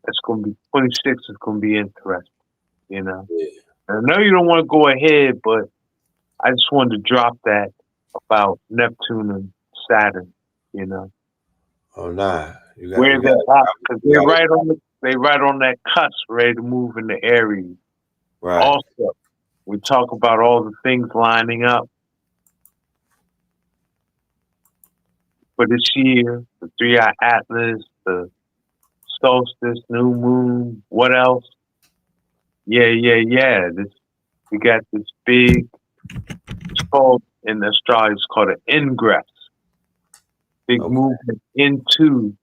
It's going to be 26 is going to be interesting, you know. Yeah. I know you don't want to go ahead, but I just wanted to drop that about Neptune and Saturn, you know. Oh nah, Where they're at, because they're right on that cusp, ready to move into Aries. Right. Also, we talk about all the things lining up for this year: the 3-eye Atlas, the solstice, new moon. What else? Yeah. We got this big. It's called in astrology. It's called an ingress. Big movement into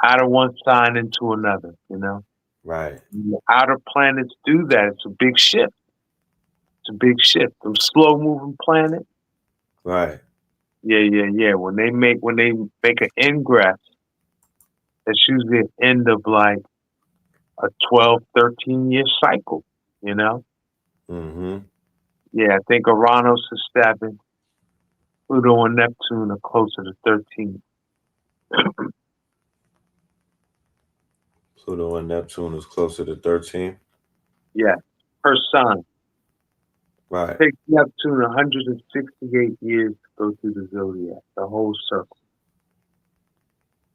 out of one sign into another. You know. Right. When the outer planets do that. It's a big shift. It's a big shift. Them slow moving planets. Right. Yeah. When they make an ingress, that's usually an end of like a 12, 13-year cycle, you know? Mm-hmm. Yeah, I think Uranus is stabbing Pluto and Neptune are closer to 13. Pluto and Neptune is closer to 13. Yeah, per sign. Right. Takes Neptune 168 years to go through the zodiac, the whole circle.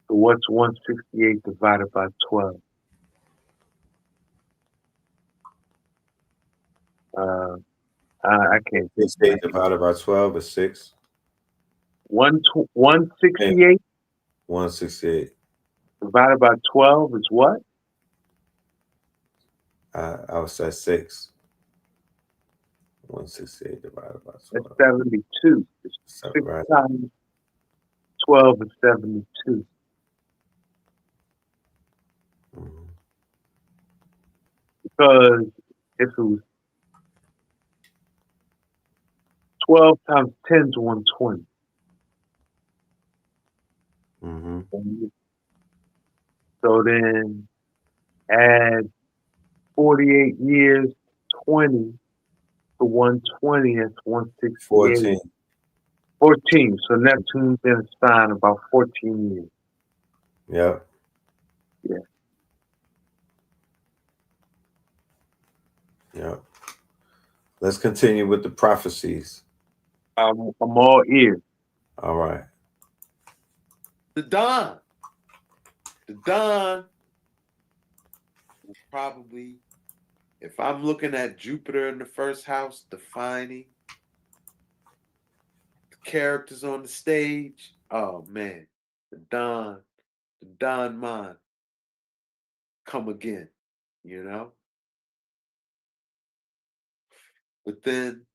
So what's 168 divided by 12? I can't think. 68 divided by 12 is 6. 168 168. divided by 12 is what? I would say 6. 168 divided by 12. That's 72. It's 6 Right. times 12 is 72. Mhm. Because if it was 12 times 10 is 120. Mm-hmm. So then add 48 years, 20 to 120, that's 168. 14. 14. So Neptune's in a sign about 14 years. Yep. Yeah. Yep. Let's continue with the prophecies. I'm all ears. All right. The Don will probably, if I'm looking at Jupiter in the first house, defining the characters on the stage, oh man, the Don mind, come again, you know? But then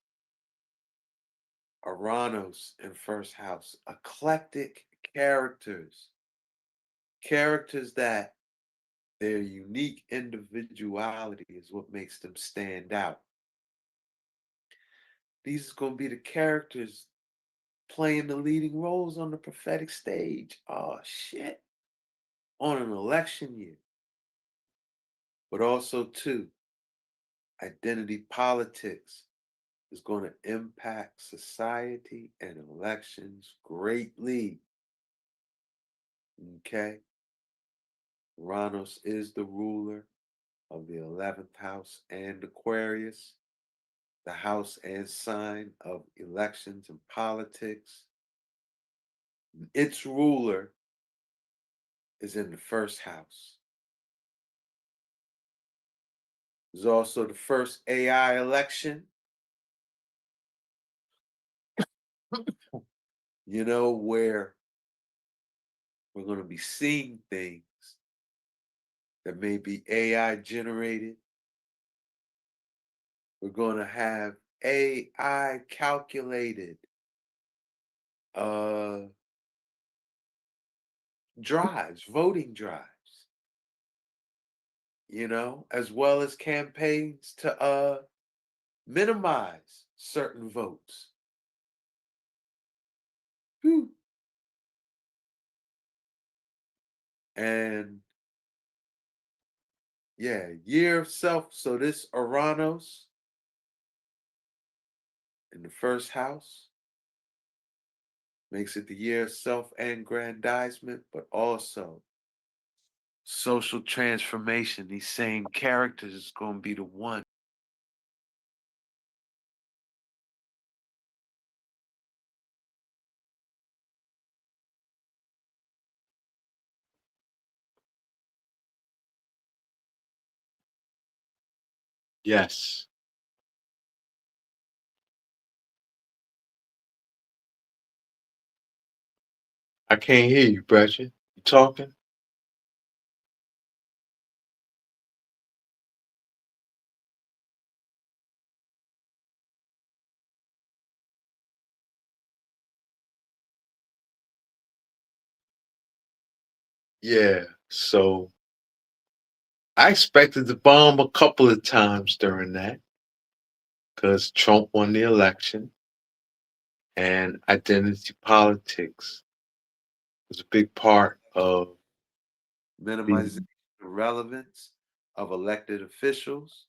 Uranus in first house, eclectic characters that their unique individuality is what makes them stand out. These are going to be the characters playing the leading roles on the prophetic stage. Oh, shit. On an election year. But also, too, identity politics is going to impact society and elections greatly. Okay? Uranus is the ruler of the 11th house and Aquarius, the house and sign of elections and politics. Its ruler is in the first house. There's also the first AI election, you know, where we're going to be seeing things that may be AI generated. We're going to have AI calculated drives, voting drives, you know, as well as campaigns to minimize certain votes. Whew. And yeah, year of self. So this Uranus in the first house makes it the year of self-aggrandizement, but also social transformation. These same characters is going to be the one. Yes. I can't hear you, Brethren. You talking? Yeah. So I expected to bomb a couple of times during that because Trump won the election and identity politics was a big part of Minimizing the relevance of elected officials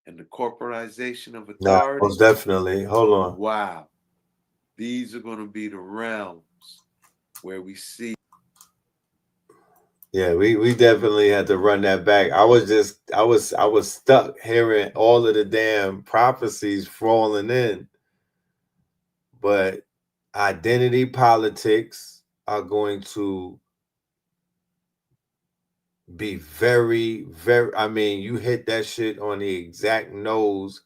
and the corporatization of Nah, authority. most definitely. Hold on. Wow. These are going to be the realms where we see. Yeah, we definitely had to run that back. I was stuck hearing all of the damn prophecies falling in. But identity politics are going to be very, very, I mean, you hit that shit on the exact nose,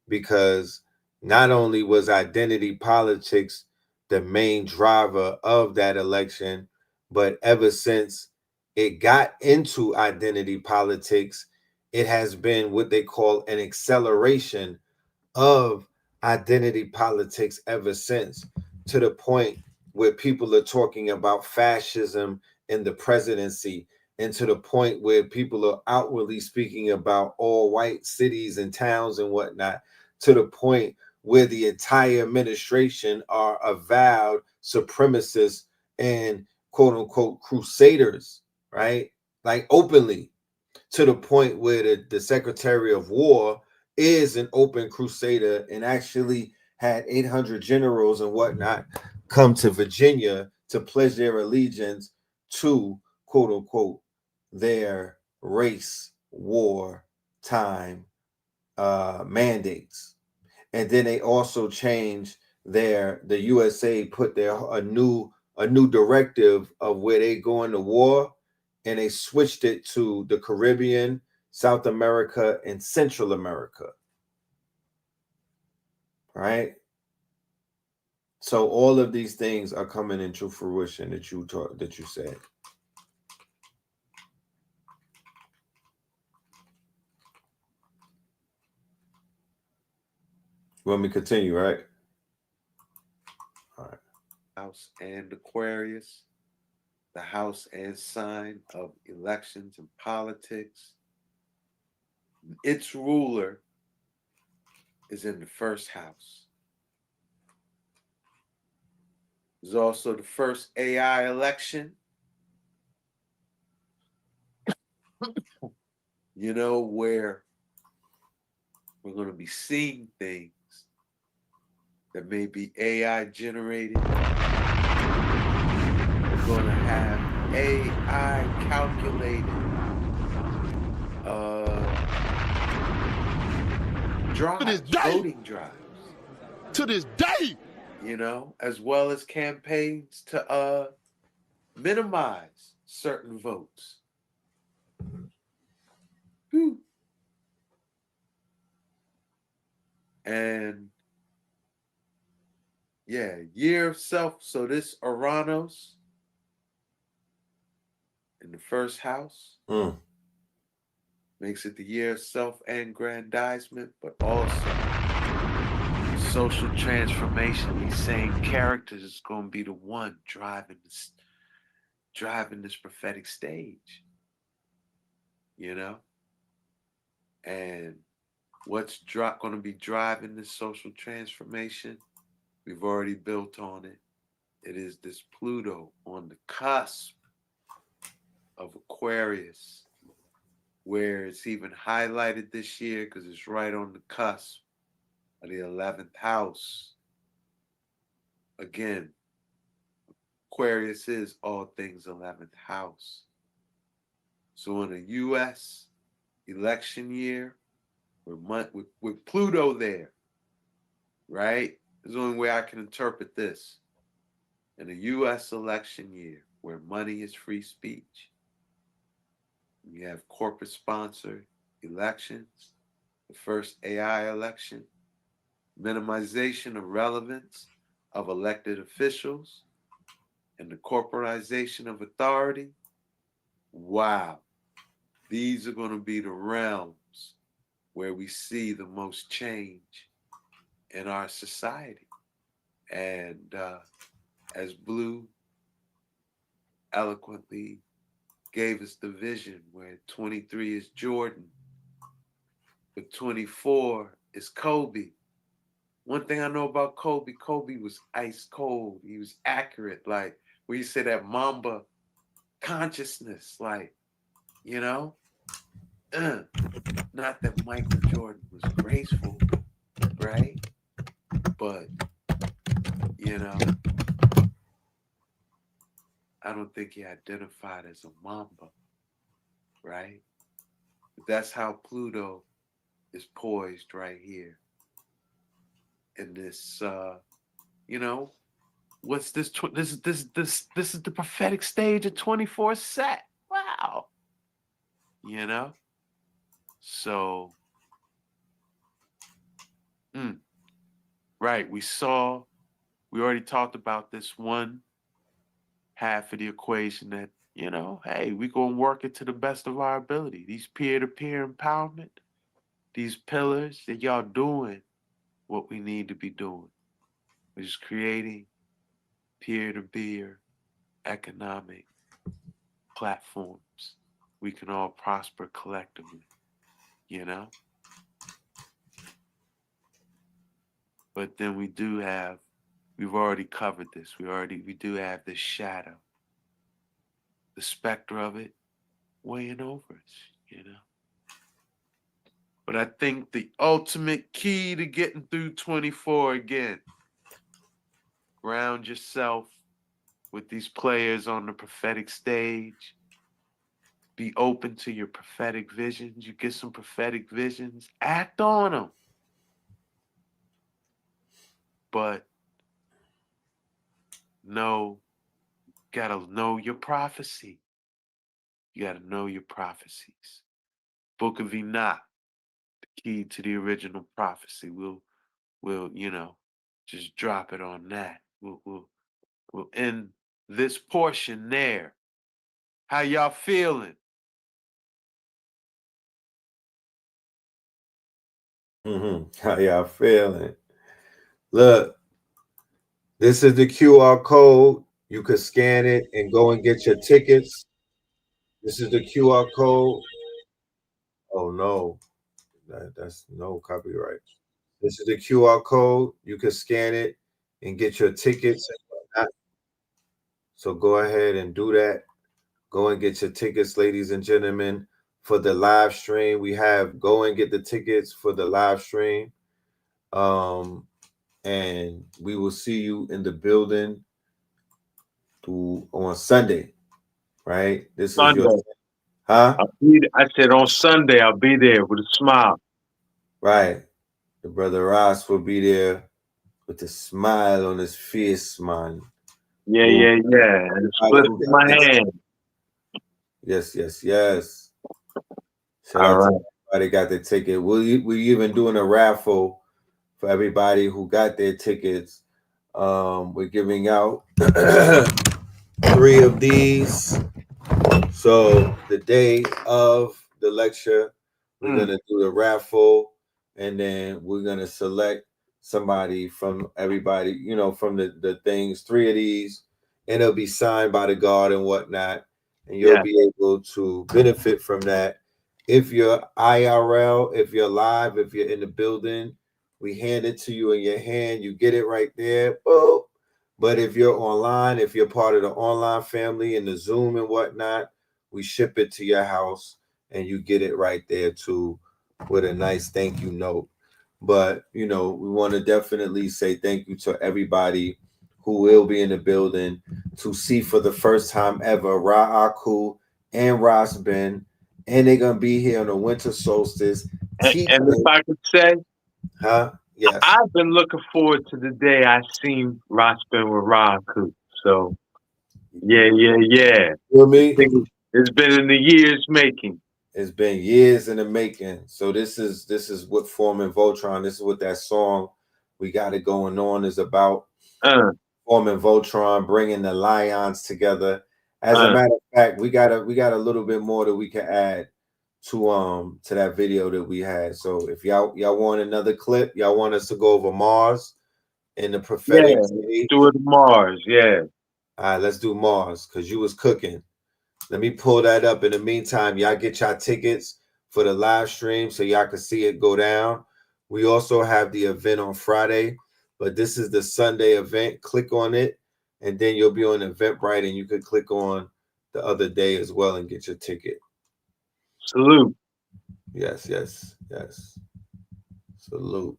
because not only was identity politics the main driver of that election, but ever since it got into identity politics, it has been what they call an acceleration of identity politics ever since, to the point where people are talking about fascism in the presidency, and to the point where people are outwardly speaking about all white cities and towns and whatnot, to the point where the entire administration are avowed supremacists and quote unquote crusaders, right? Like openly, to the point where the Secretary of War is an open crusader and actually had 800 generals and whatnot come to Virginia to pledge their allegiance to quote unquote their race war time mandates. And then they also changed the USA put their a new directive of where they go into war, and they switched it to the Caribbean, South America, and Central America. Right? So all of these things are coming into fruition that you said. You want me to continue, right? All right. House and Aquarius, the house and sign of elections and politics. Its ruler is in the first house. There's also the first AI election. You know, where we're going to be seeing things that may be AI generated. We're going to have AI calculated drives, voting drives. To this day. You know, as well as campaigns to minimize certain votes. Whew. And yeah, year of self. So this Uranus in the first house makes it the year of self-aggrandizement, but also social transformation. These same characters is going to be the one driving this prophetic stage. You know, and what's going to be driving this social transformation? We've already built on it. It is this Pluto on the cusp of Aquarius, where it's even highlighted this year because it's right on the cusp of the 11th house. Again, Aquarius is all things 11th house. So in a U.S. election year, with Pluto there, right? There's the only way I can interpret this. In a U.S. election year where money is free speech, we have corporate-sponsored elections, the first AI election, minimization of relevance of elected officials, and the corporatization of authority. Wow. These are going to be the realms where we see the most change in our society. And as Blue eloquently gave us the vision where 23 is Jordan, but 24 is Kobe. One thing I know about Kobe was ice cold. He was accurate. Like when you say that Mamba consciousness, like, you know, Not that Michael Jordan was graceful, right? But, you know, I don't think he identified as a Mamba, right? That's how Pluto is poised right here. In this, you know, what's this? This is the prophetic stage of 24 set. Wow. You know? So, right, we already talked about this one half of the equation that, you know, hey, we're going to work it to the best of our ability. These peer-to-peer empowerment, these pillars that y'all doing what we need to be doing, which is creating peer-to-peer economic platforms. We can all prosper collectively, you know? But then we do have, we've already covered this. We do have this shadow, the specter of it weighing over us, you know? But I think the ultimate key to getting through 24 again, ground yourself with these players on the prophetic stage. Be open to your prophetic visions. You get some prophetic visions, act on them. But gotta know your prophecy. You gotta know your prophecies. Book of Enoch, the key to the original prophecy. We'll you know, just drop it on that. We'll end this portion there. How y'all feeling? How y'all feeling? Look, this is the QR code. You could scan it and go and get your tickets. This is the QR code. Oh no, that's no copyright. This is the QR code. You can scan it and get your tickets and whatnot. So go ahead and do that. Go and get your tickets, ladies and gentlemen, for the live stream. Go and get the tickets for the live stream. And we will see you in the building on Sunday, right? This Sunday. is your huh? I said on Sunday I'll be there with a smile. Right. The brother Ross will be there with a smile on his face, man. Yeah. And a split in my hand. Yes. Shout All out right. to everybody got their ticket. We're even doing a raffle for everybody who got their tickets. We're giving out 3 of these. So the day of the lecture, we're gonna do the raffle, and then we're gonna select somebody from everybody, you know, from the things, 3 of these, and it'll be signed by the guard and whatnot, and you'll be able to benefit from that. If you're IRL, if you're live, if you're in the building, we hand it to you in your hand, you get it right there. Boom. But if you're online, if you're part of the online family and the Zoom and whatnot, we ship it to your house and you get it right there too with a nice thank you note. But, you know, we want to definitely say thank you to everybody who will be in the building to see for the first time ever Ra Aku and RAS Ben. And they're going to be here on the winter solstice. And if I could say, yes, I've been looking forward to the day I seen RAS BEN with Raku. So, yeah. You know me? It's been in the years making. It's been years in the making. So this is what Foreman Voltron. This is what that song we got it going on is about. Foreman Voltron bringing the lions together. As a matter of fact, we got a little bit more that we can add to that video that we had. So if y'all want another clip, y'all want us to go over Mars in the prophetic stage? Do it Mars, yeah. All right, let's do Mars because you was cooking. Let me pull that up. In the meantime, y'all get y'all tickets for the live stream so y'all can see it go down. We also have the event on Friday, but this is the Sunday event. Click on it, and then you'll be on Eventbrite, and you can click on the other day as well and get your ticket. Salute. Yes, yes, yes. Salute.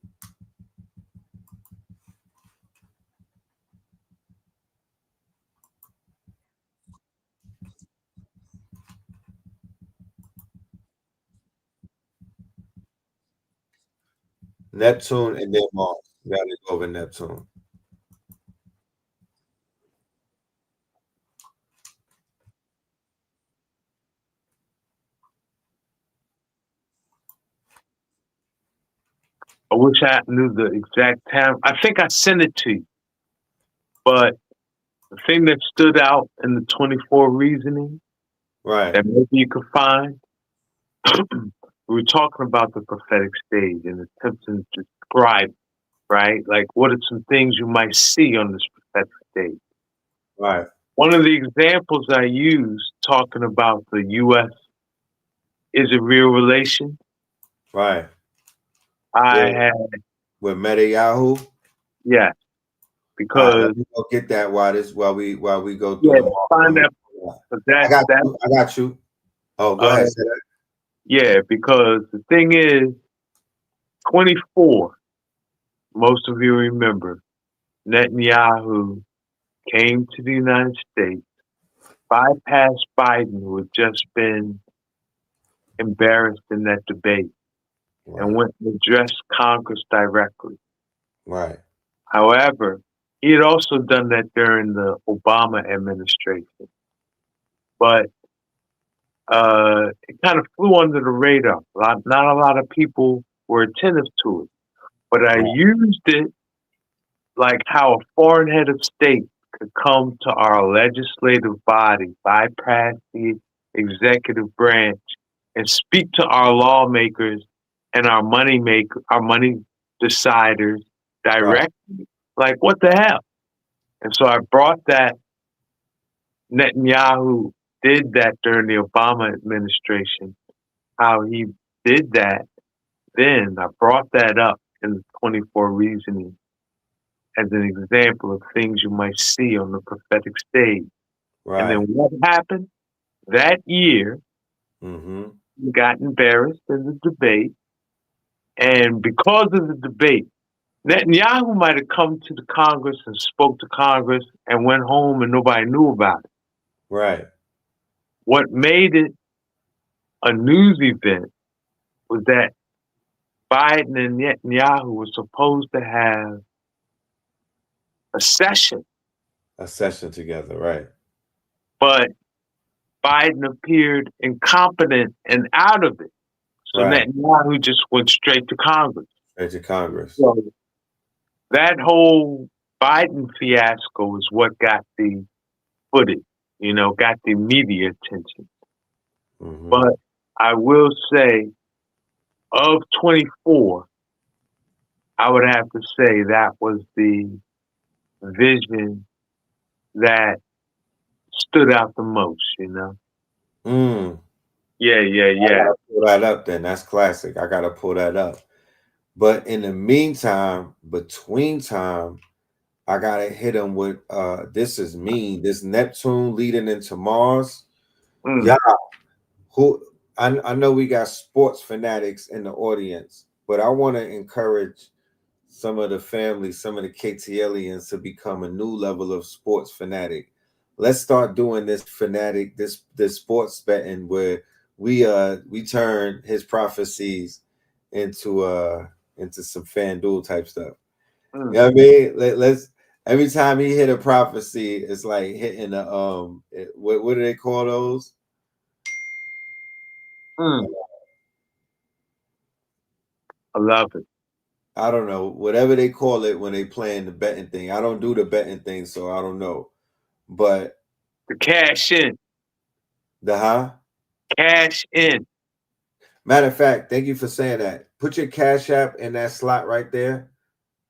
Neptune and then Mars. You gotta go over Neptune. I wish I knew the exact time. I think I sent it to you. But the thing that stood out in the 24 reasoning Right. that maybe you could find, we were talking about the prophetic stage and attempting to describe, right? Like, what are some things you might see on this prophetic stage? Right. One of the examples I used talking about the U.S. is a real relation. Right. I With, had, with Meta Yahoo. yeah, All right, because, let me go get that while we go through yeah, the find that. I got you. Oh, go ahead. Say that. Yeah, because the thing is, 24, most of you remember, Netanyahu came to the United States, bypassed Biden, who had just been embarrassed in that debate, and went and addressed Congress directly. Right. However, he had also done that during the Obama administration. But it kind of flew under the radar. Not a lot of people were attentive to it. But I used it like how a foreign head of state could come to our legislative body, bypass the executive branch, and speak to our lawmakers and our money deciders directly. Right. Like, what the hell? And so I brought that. Netanyahu did that during the Obama administration, how he did that. Then I brought that up in the 24 reasoning as an example of things you might see on the prophetic stage. Right. And then what happened that year? He got embarrassed in the debate. And because of the debate, Netanyahu might have come to the Congress and spoke to Congress and went home and nobody knew about it. Right. What made it a news event was that Biden and Netanyahu were supposed to have a session. A session together, right. But Biden appeared incompetent and out of it. So Netanyahu just went straight to Congress. Straight to Congress. So that whole Biden fiasco is what got the footage, got the media attention. But I will say, of 24, I would have to say that was the vision that stood out the most, Yeah. I gotta pull that up then. That's classic. I gotta pull that up. But in the meantime, between time, I gotta hit him with this is mean. This Neptune leading into Mars. Yeah. Who I know we got sports fanatics in the audience, but I want to encourage some of the family, some of the KTLians to become a new level of sports fanatic. Let's start doing this fanatic, this sports betting where we turn his prophecies into some FanDuel type stuff. You know what I mean? Let's every time he hit a prophecy, it's like hitting a what do they call those? I love it. I don't know, whatever they call it when they playing the betting thing. I don't do the betting thing, so I don't know. But the cash in. Cash in. Matter of fact, thank you for saying that. Put your Cash App in that slot right there,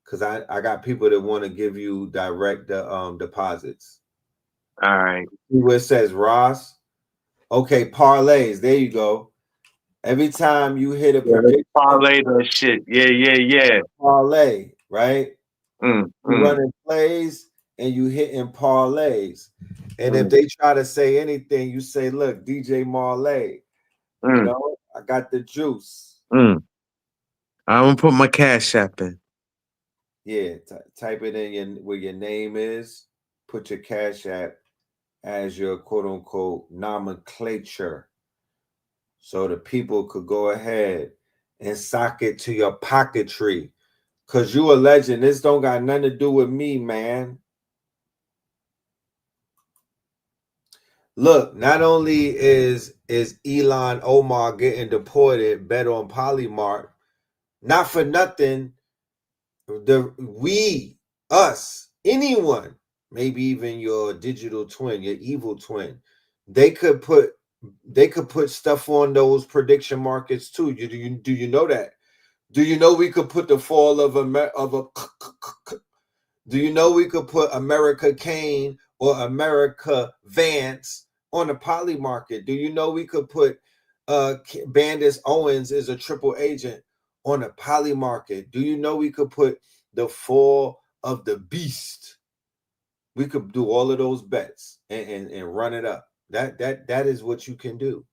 because I got people that want to give you direct deposits. All right. See where it says Ross? Okay, parlays. There you go. Every time you hit a prediction, parlay that shit. Yeah. Parlay, right? You running plays and you hitting parlays. And if they try to say anything, you say, look, DJ Marley. You know, I got the juice. I'm gonna put my Cash App in. Yeah, type it in where your name is. Put your Cash App as your quote unquote nomenclature, so the people could go ahead and sock it to your pocketry. Cause you a legend. This don't got nothing to do with me, man. Look, not only is Elon Omar getting deported, bet on Polymart, not for nothing. Us, anyone, maybe even your digital twin, your evil twin, they could put stuff on those prediction markets too. Do you know that? Do you know we could put the fall of do you know we could put America Kane or America Vance on the poly market? Do you know we could put Bandis Owens as a triple agent on the poly market? Do you know we could put the fall of the beast? We could do all of those bets and run it up. That is what you can do.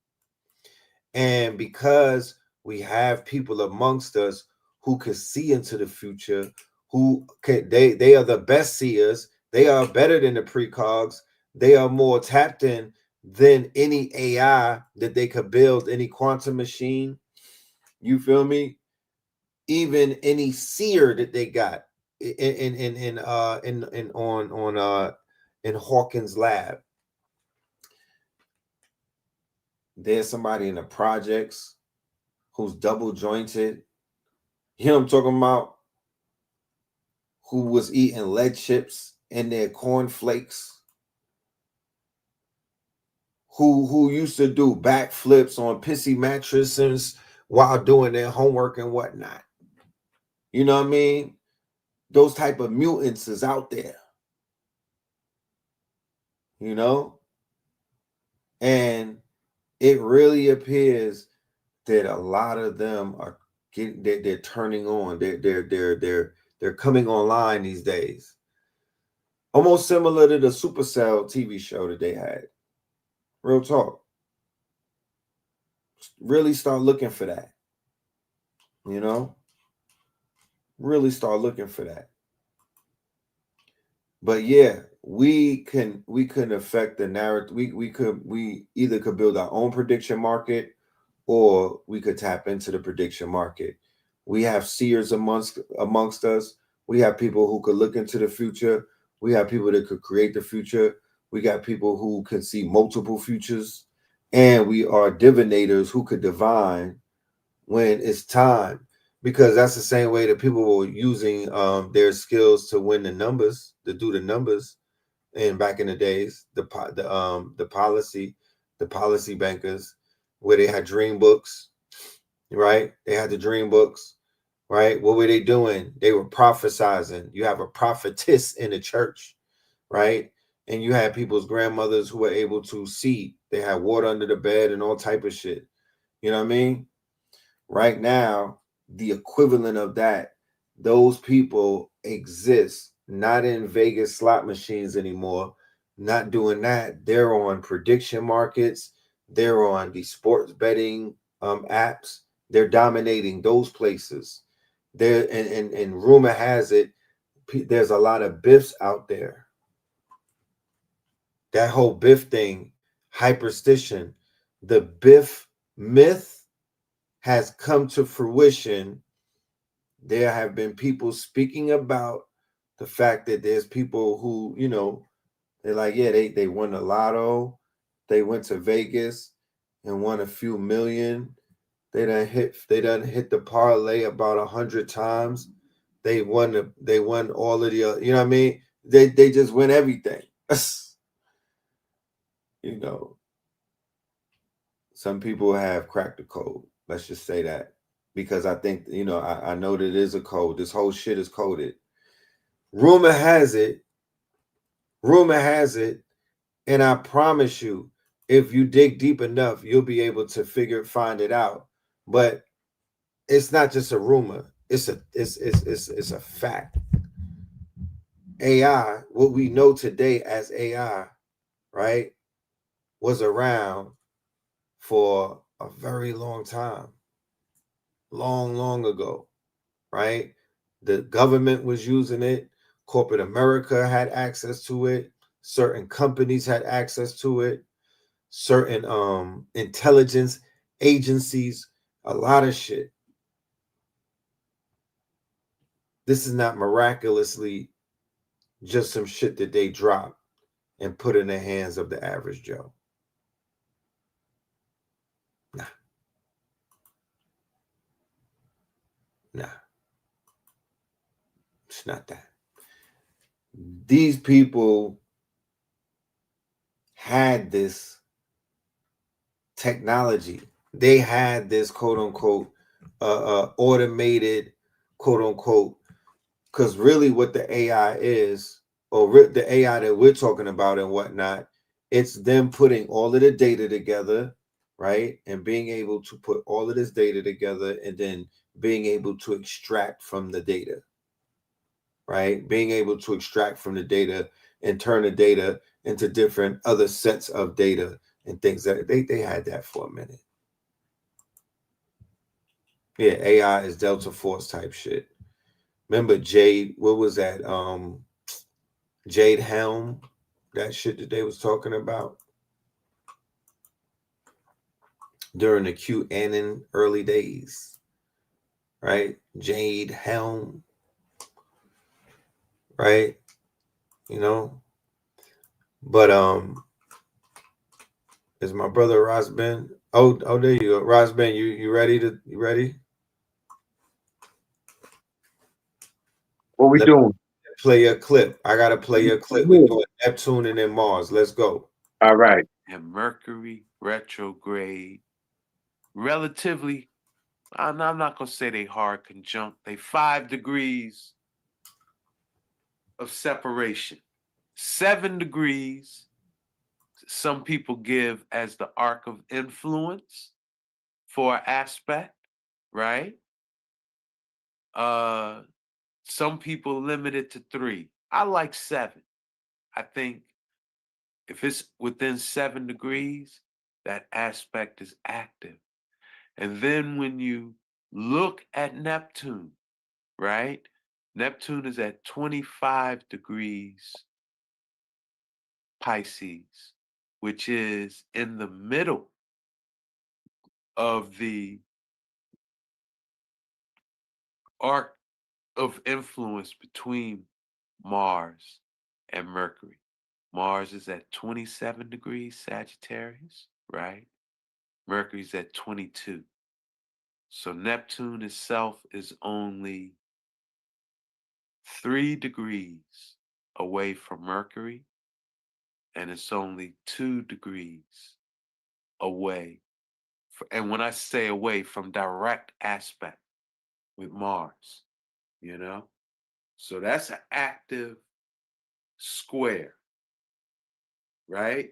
And because we have people amongst us who can see into the future, who can they are the best seers, they are better than the precogs, they are more tapped in than any AI that they could build, any quantum machine. You feel me? Even any seer that they got in Hawkins' lab. There's somebody in the projects who's double jointed. You know what I'm talking about? Who was eating lead chips in their cornflakes. Who used to do backflips on pissy mattresses while doing their homework and whatnot. You know what I mean? Those type of mutants is out there. You know? And it really appears that a lot of them are they're turning on. They're coming online these days. Almost similar to the Supercell TV show that they had. Real talk. Really start looking for that. You know? Really start looking for that. But yeah, we can affect the narrative. We either could build our own prediction market, or we could tap into the prediction market. We have seers amongst us. We have people who could look into the future. We have people that could create the future. We got people who can see multiple futures. And we are divinators who could divine when it's time. Because that's the same way that people were using their skills to win the numbers, to do the numbers. And back in the days, the policy bankers, where they had dream books, right? They had the dream books, right? What were they doing? They were prophesizing. You have a prophetess in the church, right? And you had people's grandmothers who were able to see. They had water under the bed and all type of shit. You know what I mean? Right now, the equivalent of that, those people exist, not in Vegas slot machines anymore, not doing that. They're on prediction markets. They're on the sports betting apps. They're dominating those places. There and rumor has it, there's a lot of Biffs out there. That whole Biff thing, hyperstition, the Biff myth has come to fruition. There have been people speaking about the fact that there's people who, you know, they're like, yeah, they won the lotto. They went to Vegas and won a few million. They done hit the parlay about 100 times. They won all of the, you know what I mean? They just win everything. You know, some people have cracked the code. Let's just say that. Because I think, you know, I know that it is a code. This whole shit is coded. Rumor has it, and I promise you, if you dig deep enough, you'll be able to find it out. But it's not just a rumor. It's a fact. AI, what we know today as AI, right, was around for a very long time. Long ago, right? The government was using it. Corporate America had access to it. Certain companies had access to it. Certain intelligence agencies, a lot of shit. This is not miraculously just some shit that they drop and put in the hands of the average Joe. Nah. It's not that. These people had this technology. They had this quote unquote automated quote unquote, because really what the AI is, or the AI that we're talking about and whatnot, it's them putting all of the data together, right? And being able to put all of this data together and then being able to extract from the data, right? Being able to extract from the data and turn the data into different other sets of data and things that they had that for a minute. Yeah, AI is Delta Force type shit. Remember Jade, what was that? Jade Helm, that shit that they was talking about during the QAnon early days, right? Jade Helm, right? You know, but is my brother RAS BEN? Oh, there you go, RAS BEN. You ready to? You ready? What we doing? Play a clip. I gotta play a clip. We're doing Neptune and then Mars. Let's go. All right. And Mercury retrograde, relatively, I'm not going to say they hard conjunct. They 5 degrees of separation. 7 degrees, some people give as the arc of influence for an aspect, right? Some people limit it to 3. I like 7. I think if it's within 7 degrees, that aspect is active. And then when you look at Neptune, right? Neptune is at 25 degrees Pisces, which is in the middle of the arc of influence between Mars and Mercury. Mars is at 27 degrees Sagittarius, right? Mercury's at 22. So Neptune itself is only 3 degrees away from Mercury, and it's only 2 degrees away. And when I say away, from direct aspect with Mars, you know? So that's an active square, right?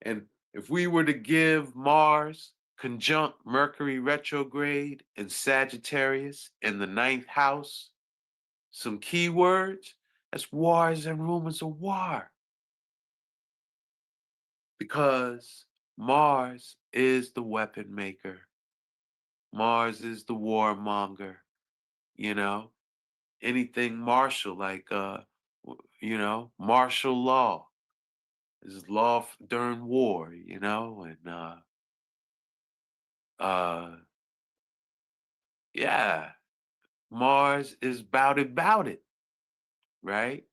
And if we were to give Mars conjunct Mercury retrograde in Sagittarius in the 9th house some keywords, that's wars and rumors of war. Because Mars is the weapon maker. Mars is the warmonger, you know? Anything martial, like, you know, martial law. This is law during war, you know? And, yeah, Mars is bout it, right?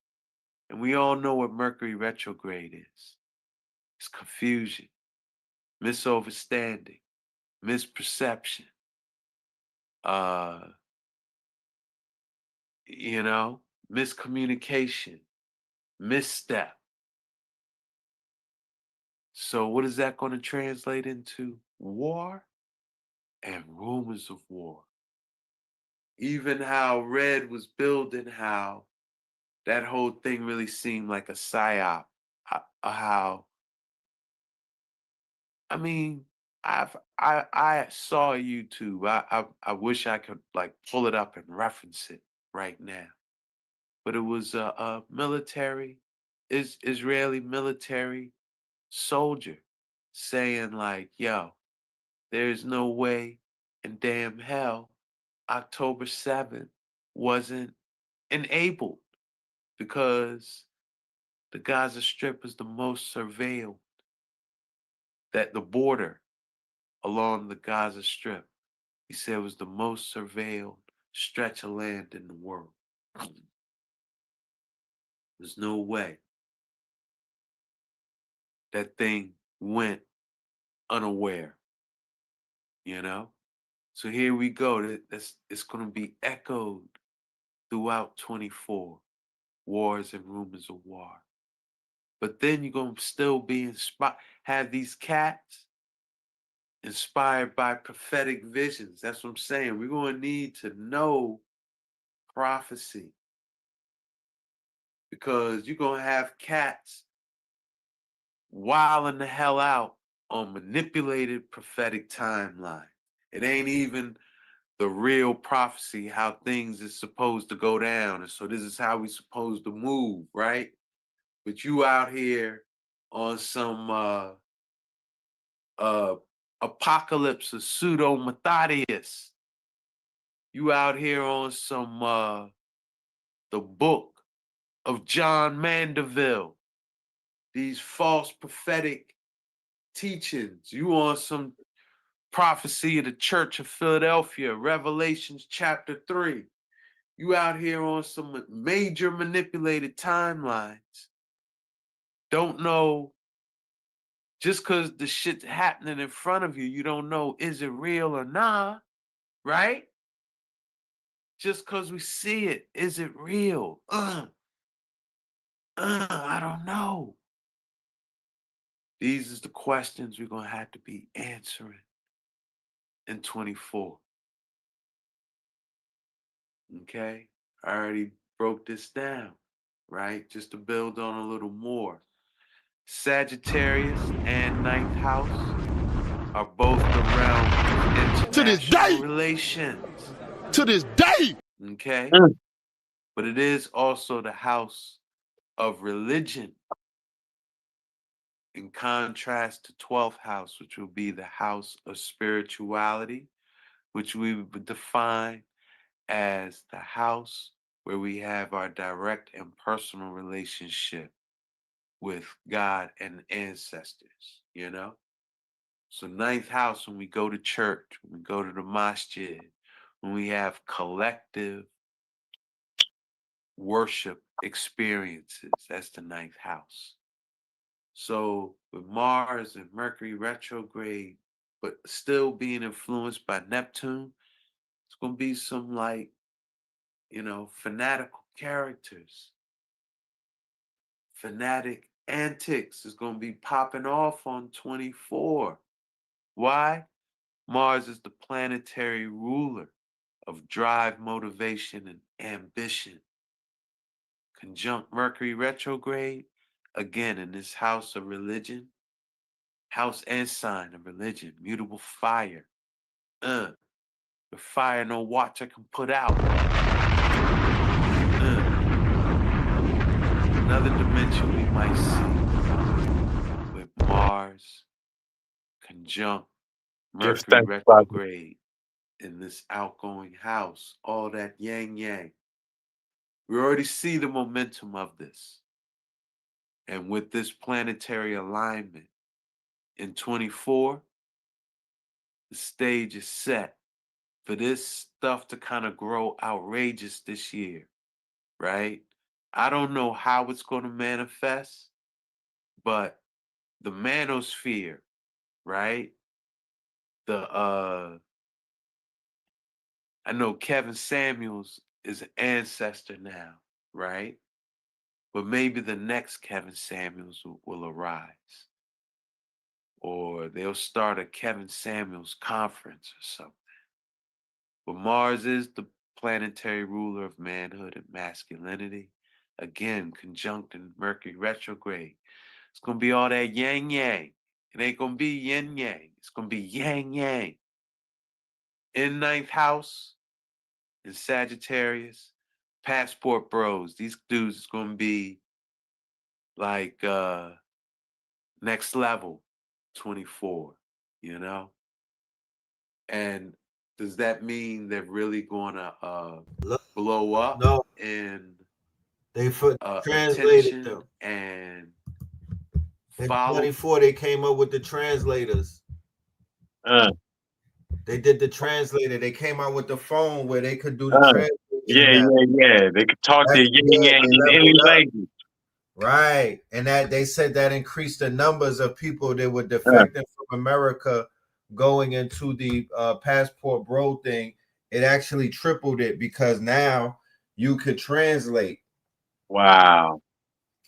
And we all know what Mercury retrograde is. It's confusion, misunderstanding, misperception, you know, miscommunication, misstep. So what is that going to translate into? War and rumors of war. Even how Red was building, how that whole thing really seemed like a psyop. How, I mean, I saw YouTube. I wish I could like pull it up and reference it right now. But it was a military, Israeli military soldier saying like, yo, there's no way in damn hell October 7th wasn't enabled, because the Gaza Strip is the most surveilled, that the border along the Gaza Strip, he said, was the most surveilled stretch of land in the world. There's no way that thing went unaware, you know? So here we go. It's going to be echoed throughout 24, wars and rumors of war. But then you're going to still be inspired, have these cats inspired by prophetic visions. That's what I'm saying. We're going to need to know prophecy, because you're going to have cats wilding the hell out on manipulated prophetic timeline. It ain't even the real prophecy, how things is supposed to go down. And so this is how we supposed to move, right? But you out here on some apocalypse of pseudo Matthias. You out here on some the book of John Mandeville. These false prophetic teachings. You on some prophecy of the Church of Philadelphia, Revelations chapter 3. You out here on some major manipulated timelines. Don't know, just because the shit's happening in front of you, you don't know, is it real or not, right? Just because we see it, is it real? I don't know. These is the questions we're going to have to be answering in 24. Okay? I already broke this down, right? Just to build on a little more. Sagittarius and ninth house are both the realm of international relations. To this day. Okay? But it is also the house of religion, in contrast to 12th house, which will be the house of spirituality, which we would define as the house where we have our direct and personal relationship with God and ancestors, you know? So ninth house, when we go to church, when we go to the masjid, when we have collective worship experiences, that's the ninth house. So with Mars and Mercury retrograde, but still being influenced by Neptune, it's going to be some, like, you know, fanatical characters. Fanatic antics is going to be popping off on 24. Why? Mars is the planetary ruler of drive, motivation, and ambition. Conjunct Mercury retrograde, again in this house of religion, house and sign of religion, mutable fire. The fire no watcher can put out. Another dimension we might see with Mars conjunct Mercury retrograde in this outgoing house, all that yang yang. We already see the momentum of this. And with this planetary alignment in 24, the stage is set for this stuff to kind of grow outrageous this year, right? I don't know how it's going to manifest, but the manosphere, right? I know Kevin Samuels is an ancestor now, right? But maybe the next Kevin Samuels will arise. Or they'll start a Kevin Samuels conference or something. But Mars is the planetary ruler of manhood and masculinity. Again, conjunct in Mercury retrograde. It's going to be all that yang yang. It ain't going to be yin yang. It's going to be yang yang. In ninth house, in Sagittarius, passport bros. These dudes is going to be like next level 24, you know? And does that mean they're really going to Look, blow up no, in they translated attention them. and In follow? 24, they came up with the translators. They did the translator. They came out with the phone where they could do the translation. Yeah. They could talk their yin yang They in any leveled up. language. Right. And that they said that increased the numbers of people that were defecting from America going into the passport bro thing. It actually tripled it because now you could translate. Wow.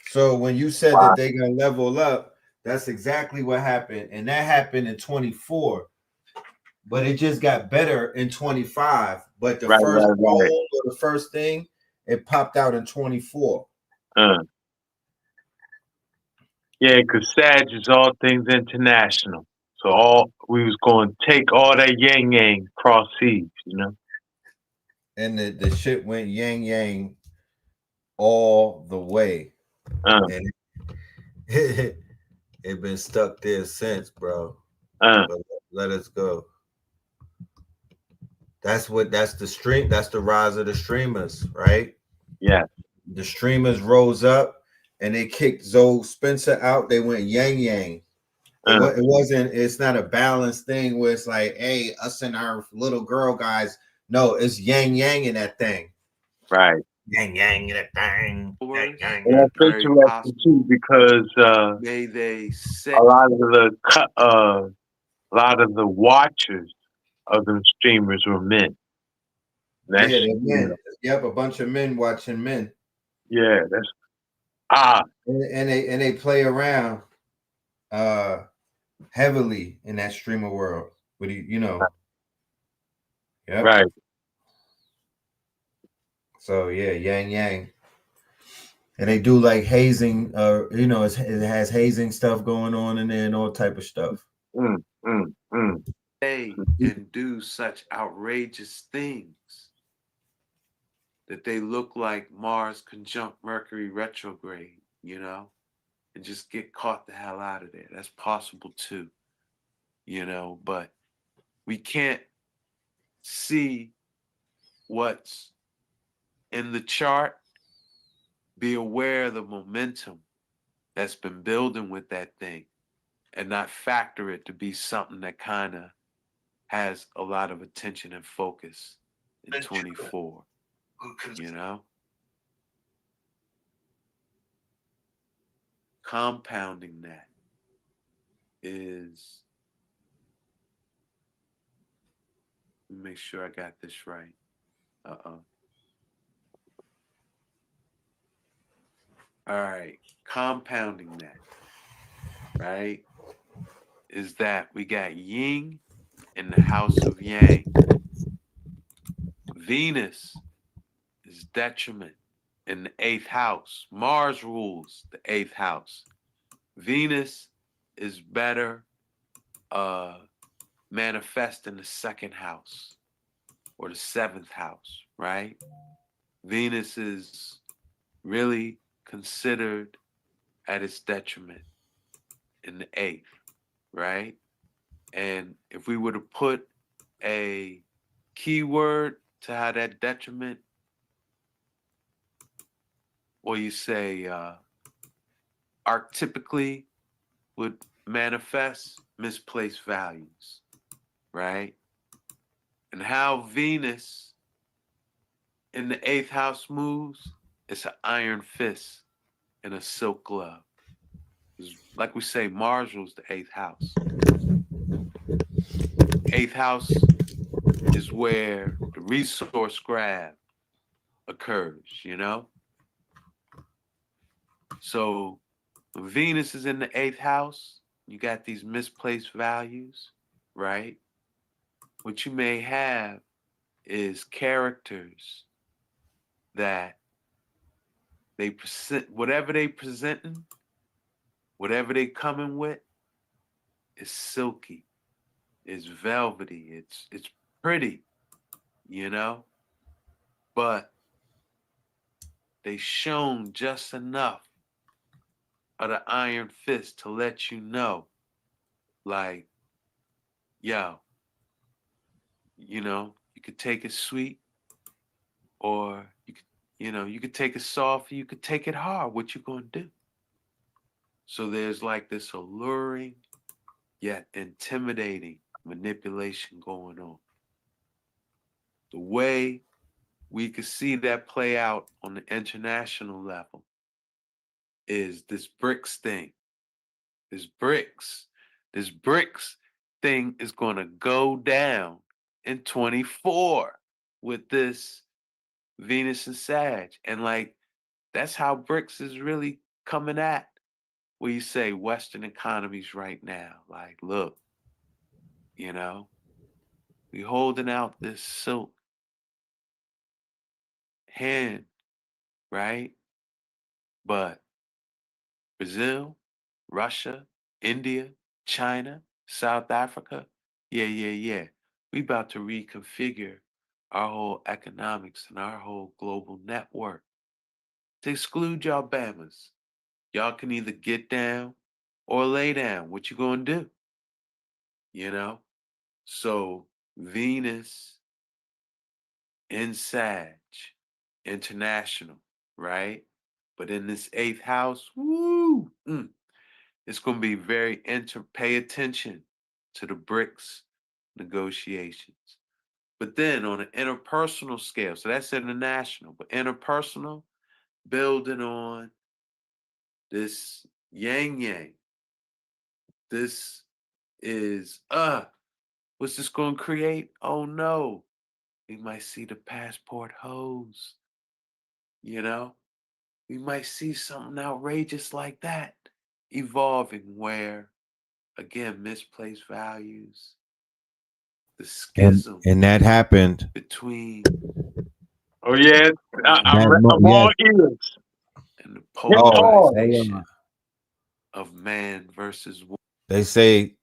So when you said that they're gonna level up, that's exactly what happened. And that happened in 24. But it just got better in 25. But the first phone or the first thing, it popped out in 24. Yeah, because Sag is all things international. So we was going to take all that yang yang cross seas, you know. And the shit went yang yang all the way. And it been stuck there since, bro. But let us go. That's the stream. That's the rise of the streamers, right? Yeah. The streamers rose up and they kicked Zoe Spencer out. They went yang yang. It wasn't. It's not a balanced thing where it's like, hey, us and our little girl guys. No, it's yang yang in that thing. Right. Yang yang in that thing. Yang, yang, and that's interesting too because they say a lot of the watchers of them streamers were men. Yeah, they're men. Yep, a bunch of men watching men. Yeah, that's and they play around heavily in that streamer world. But yep. Right. So yeah, yang yang. And they do like hazing, it has hazing stuff going on in there and all type of stuff. Say and do such outrageous things that they look like Mars conjunct Mercury retrograde, and just get caught the hell out of there. That's possible too, but we can't see what's in the chart. Be aware of the momentum that's been building with that thing and not factor it to be something that kind of has a lot of attention and focus in 24, Compounding that is, let me make sure I got this right. All right, compounding that, right, is that we got yin in the house of yang. Venus is detriment in the 8th house. Mars rules the 8th house. Venus is better manifest in the 2nd house or the 7th house, right? Venus is really considered at its detriment in the 8th, right? And if we were to put a keyword to how that detriment, or you say archetypically would manifest misplaced values, right? And how Venus in the 8th house moves, it's an iron fist and a silk glove. Like we say, Mars rules the 8th house. 8th house is where the resource grab occurs, So when Venus is in the 8th house, you got these misplaced values, right? What you may have is characters that they present, whatever they presenting, whatever they coming with, is silky, is velvety, it's pretty, but they shown just enough of the iron fist to let you know, like, yo, You know, you could take it sweet, or you could take it soft, or you could take it hard. What you gonna do? So there's like this alluring yet intimidating manipulation going on. The way we could see that play out on the international level is this BRICS thing. This BRICS thing is going to go down in 24 with this Venus and Sag. And like, that's how BRICS is really coming at where you say Western economies right now. Like, look, we holding out this silk hand, right? But Brazil, Russia, India, China, South Africa, yeah. We about to reconfigure our whole economics and our whole global network to exclude y'all Bamas. Y'all can either get down or lay down. What you gonna do? So Venus in Sag, international, right? But in this 8th house, it's going to be very pay attention to the BRICS negotiations. But then on an interpersonal scale, so that's international, but interpersonal, building on this yang. This is, what's this going to create? Oh no, we might see the passport hose, We might see something outrageous like that evolving where, again, misplaced values, the schism And that happened. between Oh yeah, I'm all ears. and the Hit polarization of man versus woman. They say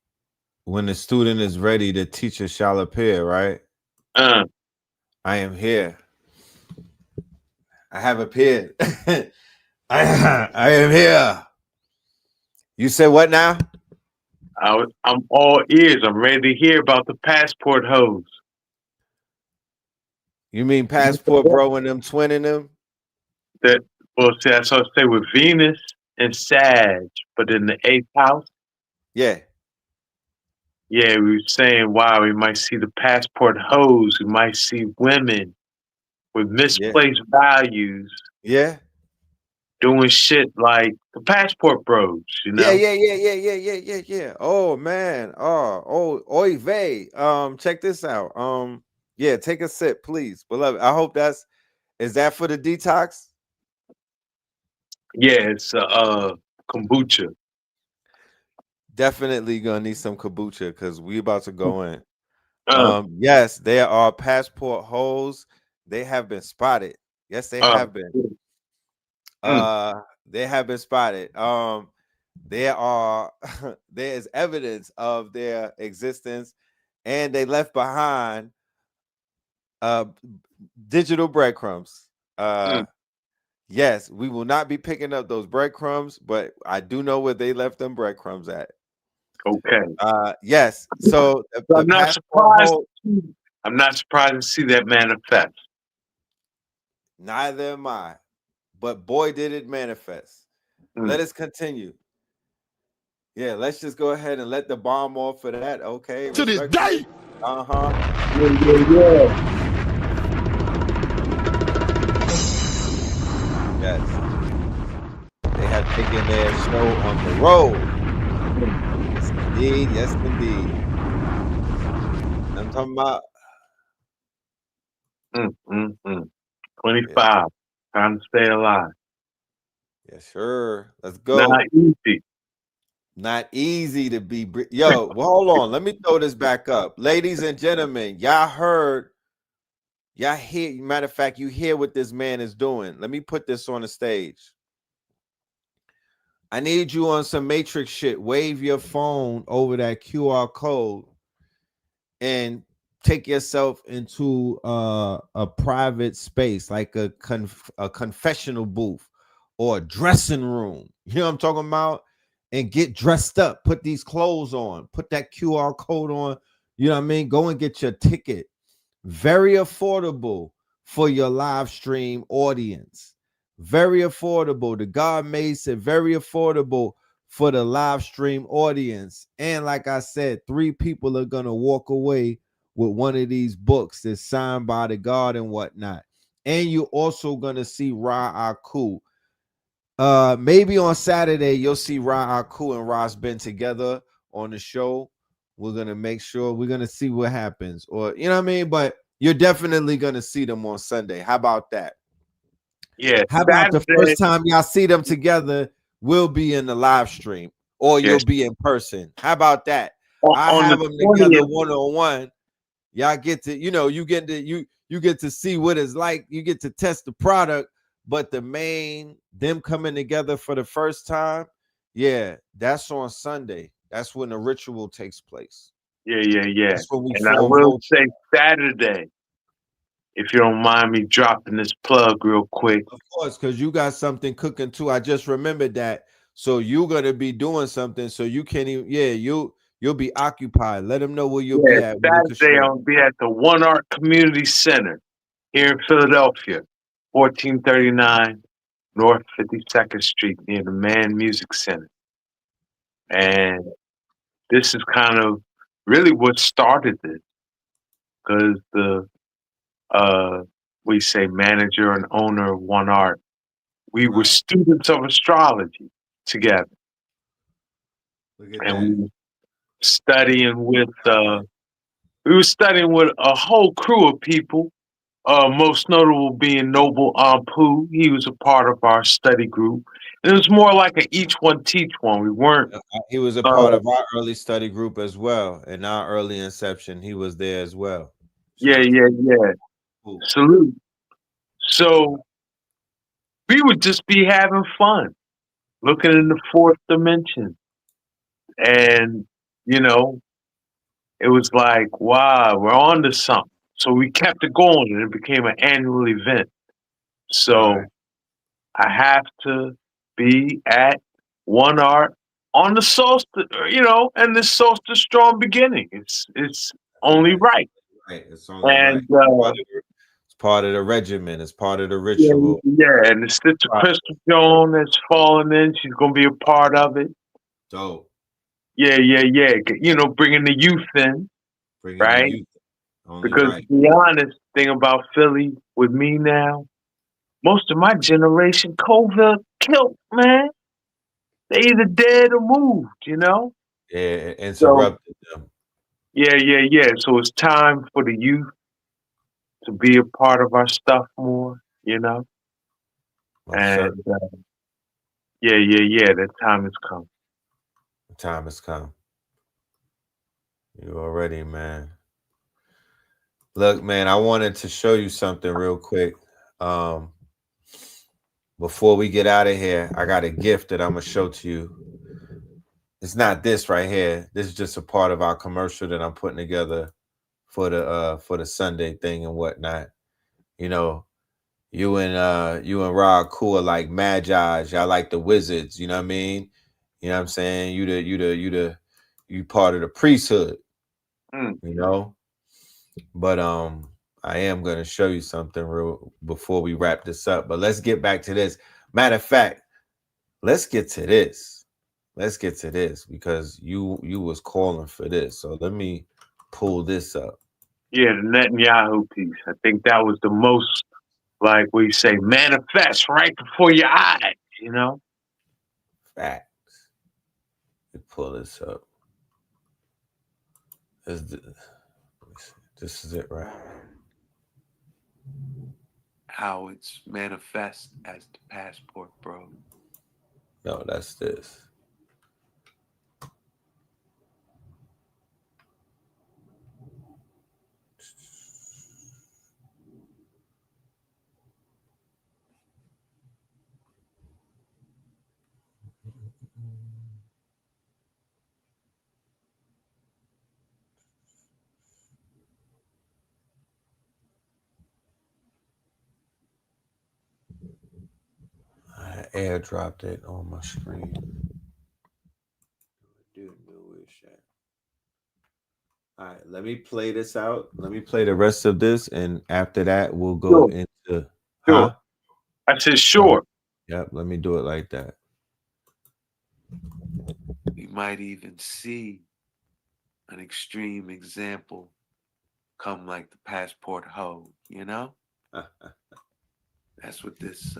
when the student is ready, the teacher shall appear, right? I am here. I have appeared. I am here. You said what now? I'm all ears. I'm ready to hear about the passport hose. You mean passport bro and them twinning them? See, that's what I say with Venus and Sag, but in the 8th house. Yeah. Yeah, we were saying, wow, we might see the passport hose. We might see women with misplaced values. Yeah. Doing shit like the passport bros, Yeah. Oh man. Oy vey. Check this out. Yeah, take a sip, please. Beloved. I hope is that for the detox? Yeah, it's kombucha. Definitely gonna need some kombucha because we about to go in. Yes, there are passport holes. They have been spotted. Yes, they have been. They have been spotted. There is evidence of their existence, and they left behind digital breadcrumbs. Yes, we will not be picking up those breadcrumbs, but I do know where they left them breadcrumbs at. Okay. Yes. So I'm not surprised. I'm not surprised to see that manifest. Neither am I. But boy, did it manifest. Let us continue. Yeah, let's just go ahead and let the bomb off for that. Okay. To this day. Yeah. Yes. They have taken their show on the road. Yes, indeed. Yes, indeed. I'm talking about 25. Time to stay alive. Yes, sure. Let's go. Not easy. Not easy to be. Yo, well, hold on. Let me throw this back up. Ladies and gentlemen, y'all heard. Y'all hear. Matter of fact, you hear what this man is doing. Let me put this on the stage. I need you on some Matrix shit. Wave your phone over that QR code and take yourself into a private space, like a confessional booth or a dressing room. You know what I'm talking about? And get dressed up. Put these clothes on. Put that QR code on. You know what I mean? Go and get your ticket Very affordable for your live stream audience. Very affordable. The God made said very affordable for the live stream audience. And like I said, 3 people are going to walk away with one of these books that's signed by the God and whatnot. And you're also going to see Ra Aku. Maybe on Saturday, you'll see Ra Aku and RAS BEN together on the show. We're going to make sure we're going to see what happens. Or, you know what I mean? But you're definitely going to see them on Sunday. How about that? Yeah. How about the first time y'all see them together, we'll be in the live stream or you'll be in person. How about that? I have them together one-on-one. Y'all get to, you get to you get to see what it's like. You get to test the product, but them coming together for the first time, yeah, that's on Sunday. That's when the ritual takes place. Yeah. That's when we And I form will vulture. say Saturday, if you don't mind me dropping this plug real quick. Of course, because you got something cooking too. I just remembered that. So you're gonna be doing something. So you can't even. Yeah, you'll be occupied. Let them know where you'll be at. Saturday I'll be at the One Art Community Center here in Philadelphia, 1439 North 52nd Street near the Man Music Center. And this is kind of really what started this, because the we say manager and owner of One Art, we were students of astrology together. And we were studying with a whole crew of people, most notable being Noble Ampu. He was a part of our study group. And it was more like an each one teach one. We weren't. He was a part of our early study group as well. In our early inception, he was there as well. Yeah. Cool. Salute. So we would just be having fun, looking in the 4th dimension. And, it was like, wow, we're on to something. So we kept it going and it became an annual event. So I have to be at One Art on the solstice, and the solstice strong beginning. It's only right. Right. It's only and, right. It's part of the regimen. It's part of the ritual. Yeah, and the sister Crystal Joan that's fallen in. She's gonna be a part of it. Dope. Yeah. Bringing the youth in, right? Because to be honest, thing about Philly with me now, most of my generation, COVID killed, man. They either dead or moved, Yeah, interrupted them. Yeah. So it's time for the youth to be a part of our stuff more, And that time has come. The time has come. You already, man. Look, man, I wanted to show you something real quick. Before we get out of here, I got a gift that I'm gonna show to you. It's not this right here. This is just a part of our commercial that I'm putting together for the Sunday thing and whatnot. You and Ra Aku are like Magi's. Y'all like the wizards. You know what I mean? You know what I'm saying? You part of the priesthood. But I am gonna show you something real before we wrap this up. But let's get back to this. Matter of fact, let's get to this. Let's get to this because you was calling for this. So let me pull this up. Yeah, the Netanyahu piece. I think that was the most, like we say, manifest right before your eyes, Facts. Let me pull this up. This is it, right? How it's manifest as the passport, bro. No, that's this. I airdropped it on my screen. All right, let me play this out. Let me play the rest of this, and after that, we'll go Sure. into. Sure. Huh? I said, sure. Yep. Let me do it like that. We might even see an extreme example come like the passport hoe, you know? That's what this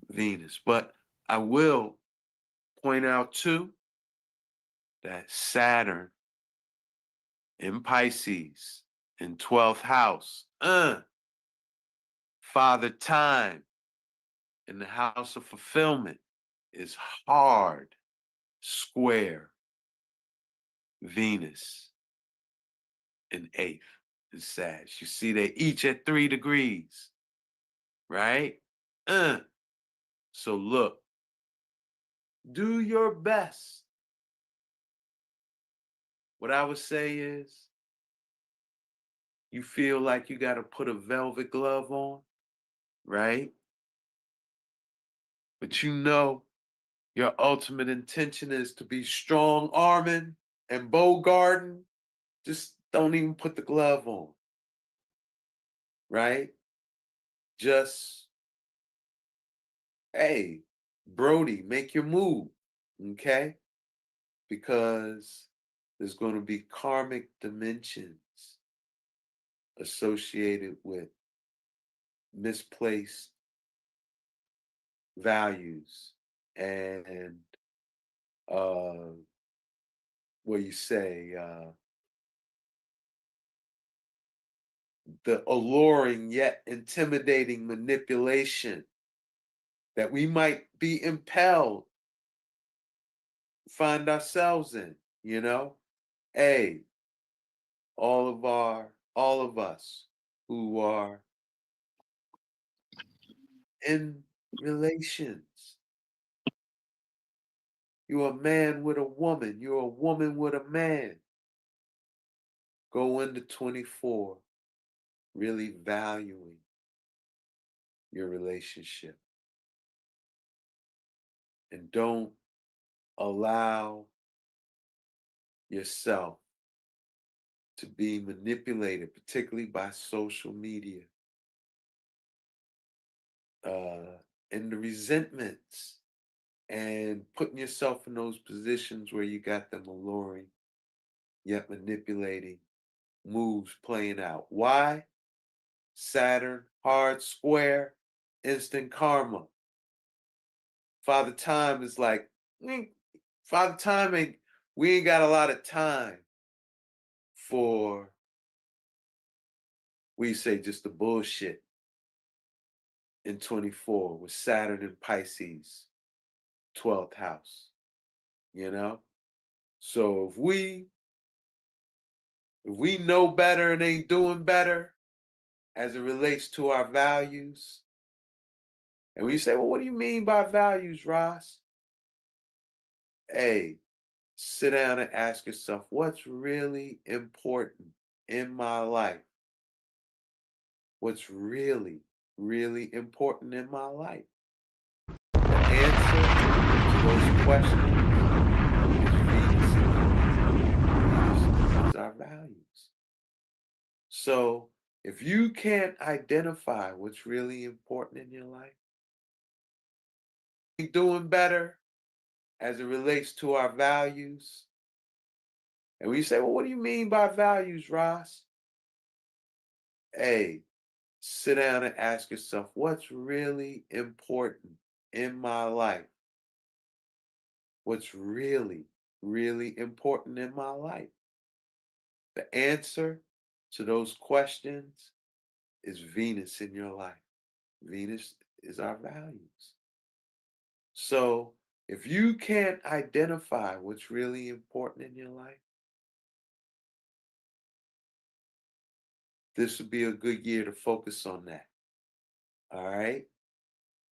Venus. But I will point out too that Saturn in Pisces in 12th house, Father Time in the house of fulfillment is hard square Venus in 8th in Sag. You see, they each at 3 degrees, right? So look, do your best. What I would say is, you feel like you got to put a velvet glove on, right? But you know your ultimate intention is to be strong arming and bow guarding. Just don't even put the glove on, right? Just, hey, Brody, make your move, okay? Because there's going to be karmic dimensions associated with misplaced values and what you say, the alluring yet intimidating manipulation that we might be impelled find ourselves in, you know? Hey, all of us who are in relations. You're a man with a woman, you're a woman with a man. Go into 24 really valuing your relationship. And don't allow yourself to be manipulated, particularly by social media. And the resentments and putting yourself in those positions where you got them alluring, yet manipulating moves playing out. Why? Saturn, hard square, instant karma. Father Time is like, Father Time we ain't got a lot of time for, we say, just the bullshit in 24 with Saturn and Pisces, 12th house, you know? So if we know better and ain't doing better as it relates to our values, and we say, well, what do you mean by values, Ross? Hey, sit down and ask yourself, what's really important in my life? What's really, really important in my life? The answer to those questions is Venus. Venus is our values. So if you can't identify what's really important in your life, doing better as it relates to our values. And we say, well, what do you mean by values, Ross? Hey, sit down and ask yourself, what's really important in my life? What's really, really important in my life? The answer to those questions is Venus in your life. Venus is our values. So if you can't identify what's really important in your life, this would be a good year to focus on that. All right?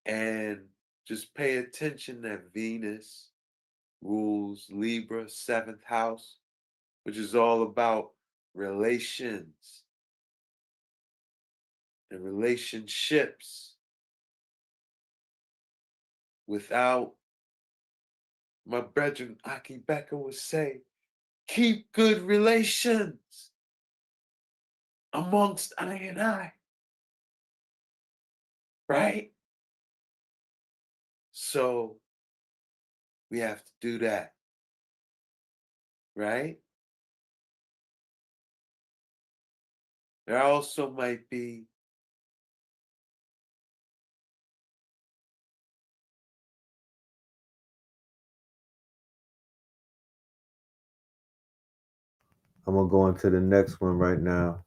And just pay attention that Venus rules Libra, 7th house, which is all about relations and relationships. Without, my brethren Aki Becker would say, keep good relations amongst I and I. Right? So we have to do that. Right? There also might be I'm gonna go into the next one right now.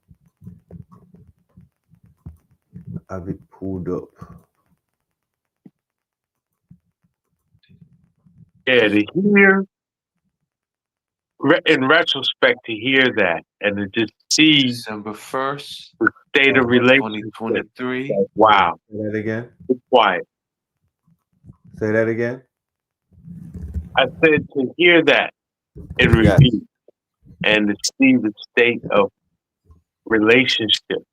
I'll be pulled up. Yeah, to hear, in retrospect, to hear that and to just see December 1st, the state of relationship. 2023. Wow. Say that again. Be quiet. Say that again. I said to hear that in Yes. review and to see the state of relationships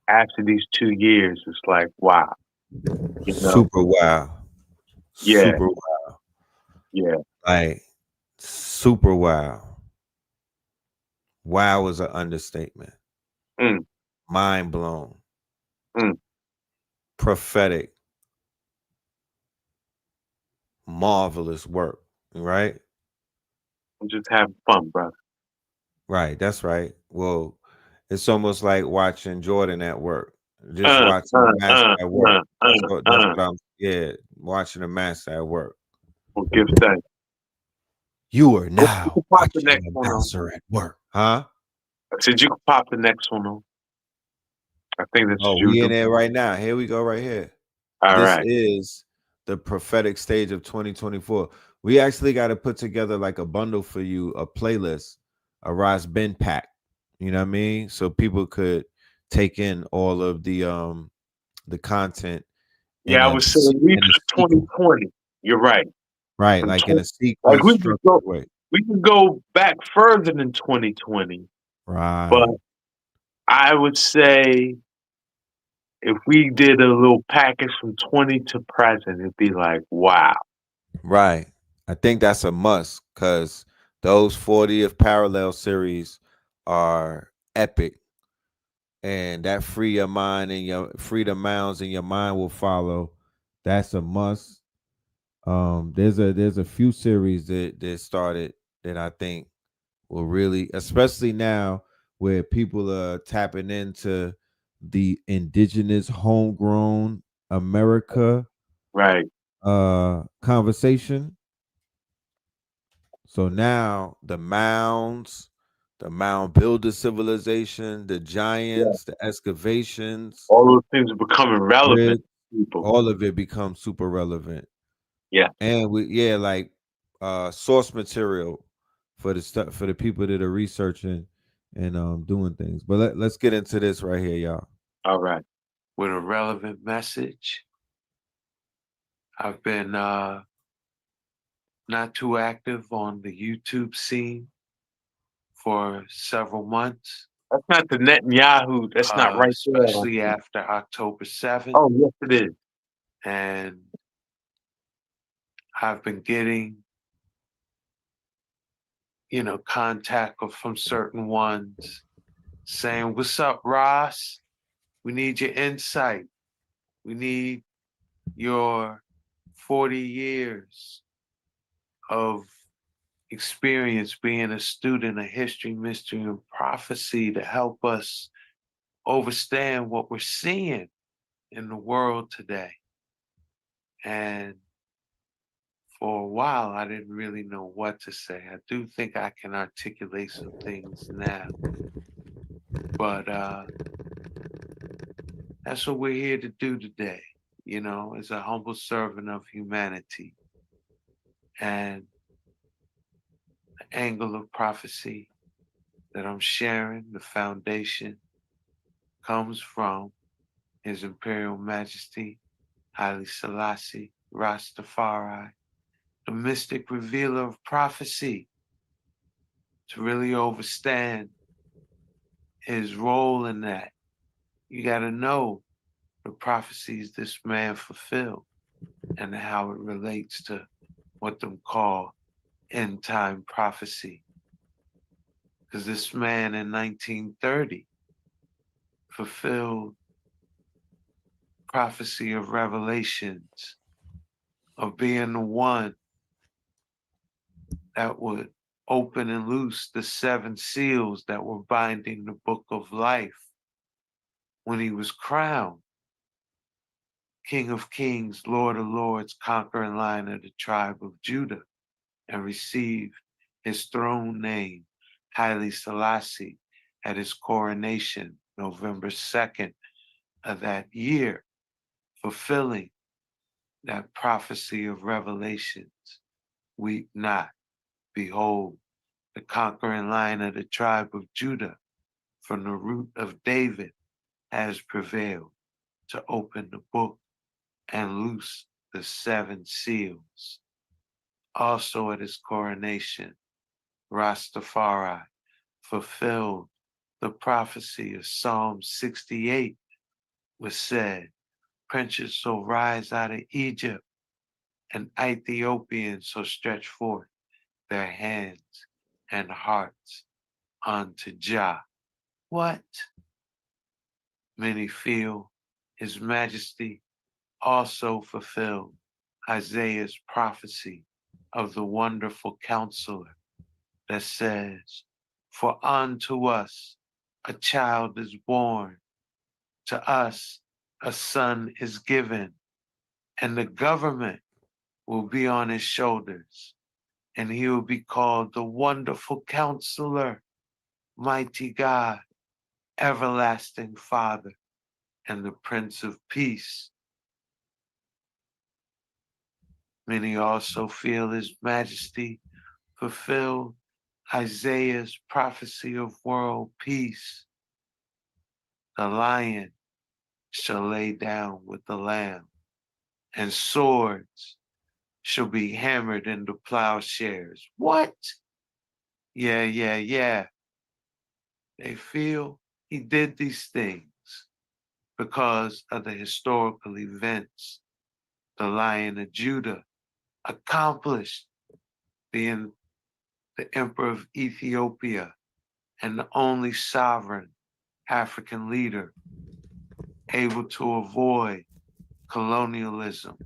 after these 2 years is like, wow. You know? Super wow. Yeah. Super wow. Yeah. Like super wow. Wow is an understatement. Mm. Mind blown. Mm. Prophetic. Marvelous work. Right? I'm just having fun, brother. Right. That's right. Well, it's almost like watching Jordan at work. Just watching the master at work. That's what I'm watching the master at work. Well, give thanks. You are You now can pop the watching next the one on. master at work. Huh? I said you can pop the next one on. I think that's Oh, what you we do. in there right now. Here we go right here. All This right. is the prophetic stage of 2024. We actually got to put together like a bundle for you, a playlist, a RAS Ben pack. You know what I mean? So people could take in all of the content. Yeah, I was saying reach 2020. You're right. Right, From like in a like sequence structured way. we could go back further than 2020. Right. But I would say if we did a little package from 20 to present, it'd be like, wow. Right. I think that's a must because those 40th parallel series are epic. And that free your mind and your freedom mounds and your mind will follow. That's a must. There's a few series that started that I think will really, especially now where people are tapping into the indigenous homegrown America Right. conversation. So now the mounds, the mound builder civilization, the giants, the excavations, all those things are becoming relevant. People. all of it becomes super relevant. Yeah. And like source material for the stuff for the people that are researching and doing things. But let's get into this right here, y'all. All right. With a relevant message. I've been not too active on the YouTube scene for several months. That's not the Netanyahu. That's not right there. Especially after October 7th. Oh, yes, it is. And I've been getting, contact from certain ones saying, "What's up, Ross? We need your insight. We need your 40 years of experience being a student of history, mystery, and prophecy to help us understand what we're seeing in the world today." And for a while, I didn't really know what to say. I do think I can articulate some things now. But that's what we're here to do today, as a humble servant of humanity. And the angle of prophecy that I'm sharing, the foundation, comes from His Imperial Majesty, Haile Selassie, Rastafari, the mystic revealer of prophecy. To really understand his role in that, you got to know the prophecies this man fulfilled and how it relates to what them call end time prophecy. Because this man in 1930 fulfilled prophecy of Revelations of being the one that would open and loose the 7 seals that were binding the book of life when he was crowned King of Kings, Lord of Lords, conquering Lion of the tribe of Judah, and received his throne name, Haile Selassie, at his coronation, November 2nd of that year, fulfilling that prophecy of Revelations. Weep not, behold, the conquering Lion of the tribe of Judah, from the root of David, has prevailed to open the book and loose the 7 seals. Also at his coronation, Rastafari fulfilled the prophecy of Psalm 68, which said, princes shall rise out of Egypt, and Ethiopians shall stretch forth their hands and hearts unto Jah. What? Many feel His Majesty also fulfilled Isaiah's prophecy of the wonderful counselor that says, for unto us a child is born, to us a son is given, and the government will be on his shoulders, and he will be called the Wonderful Counselor, Mighty God, Everlasting Father, and the Prince of Peace. Many also feel His Majesty fulfilled Isaiah's prophecy of world peace. The lion shall lay down with the lamb, and swords shall be hammered into plowshares. What? Yeah. They feel He did these things because of the historical events the Lion of Judah accomplished, being the Emperor of Ethiopia and the only sovereign African leader able to avoid colonialism.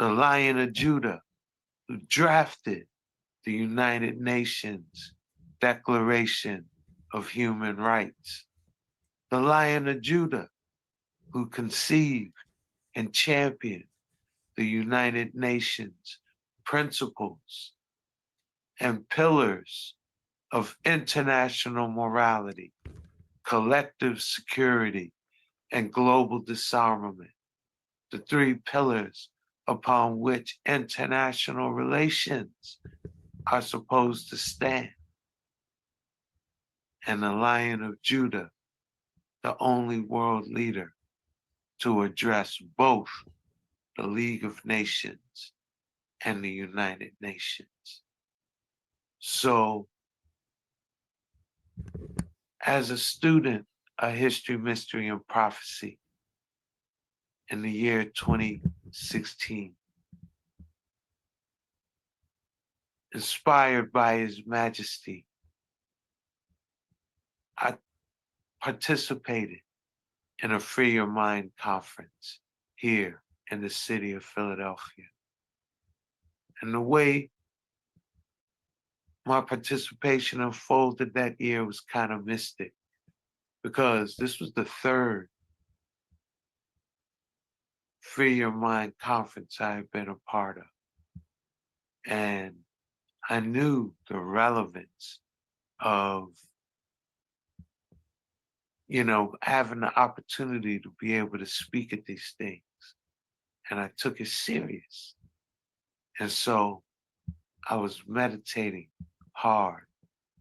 The Lion of Judah, who drafted the United Nations Declaration of Human Rights. The Lion of Judah, who conceived and championed the United Nations principles and pillars of international morality, collective security, and global disarmament, the 3 pillars upon which international relations are supposed to stand. And the Lion of Judah, the only world leader to address both the League of Nations and the United Nations. So, as a student of history, mystery, and prophecy in the year 2016, inspired by His Majesty, I participated in a Free Your Mind conference here in the city of Philadelphia. And the way my participation unfolded that year was kind of mystic, because this was the 3rd Free Your Mind conference I had been a part of. And I knew the relevance of, having the opportunity to be able to speak at these things. And I took it serious. And so I was meditating hard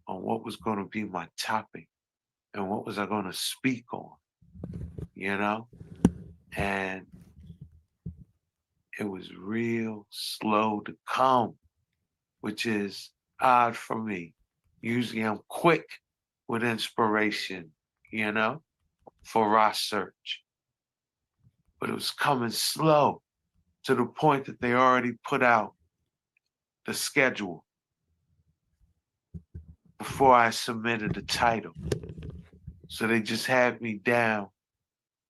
on what was going to be my topic and what was I going to speak on, And it was real slow to come, which is odd for me. Usually I'm quick with inspiration, for research. But it was coming slow to the point that they already put out the schedule. before I submitted the title. So they just had me down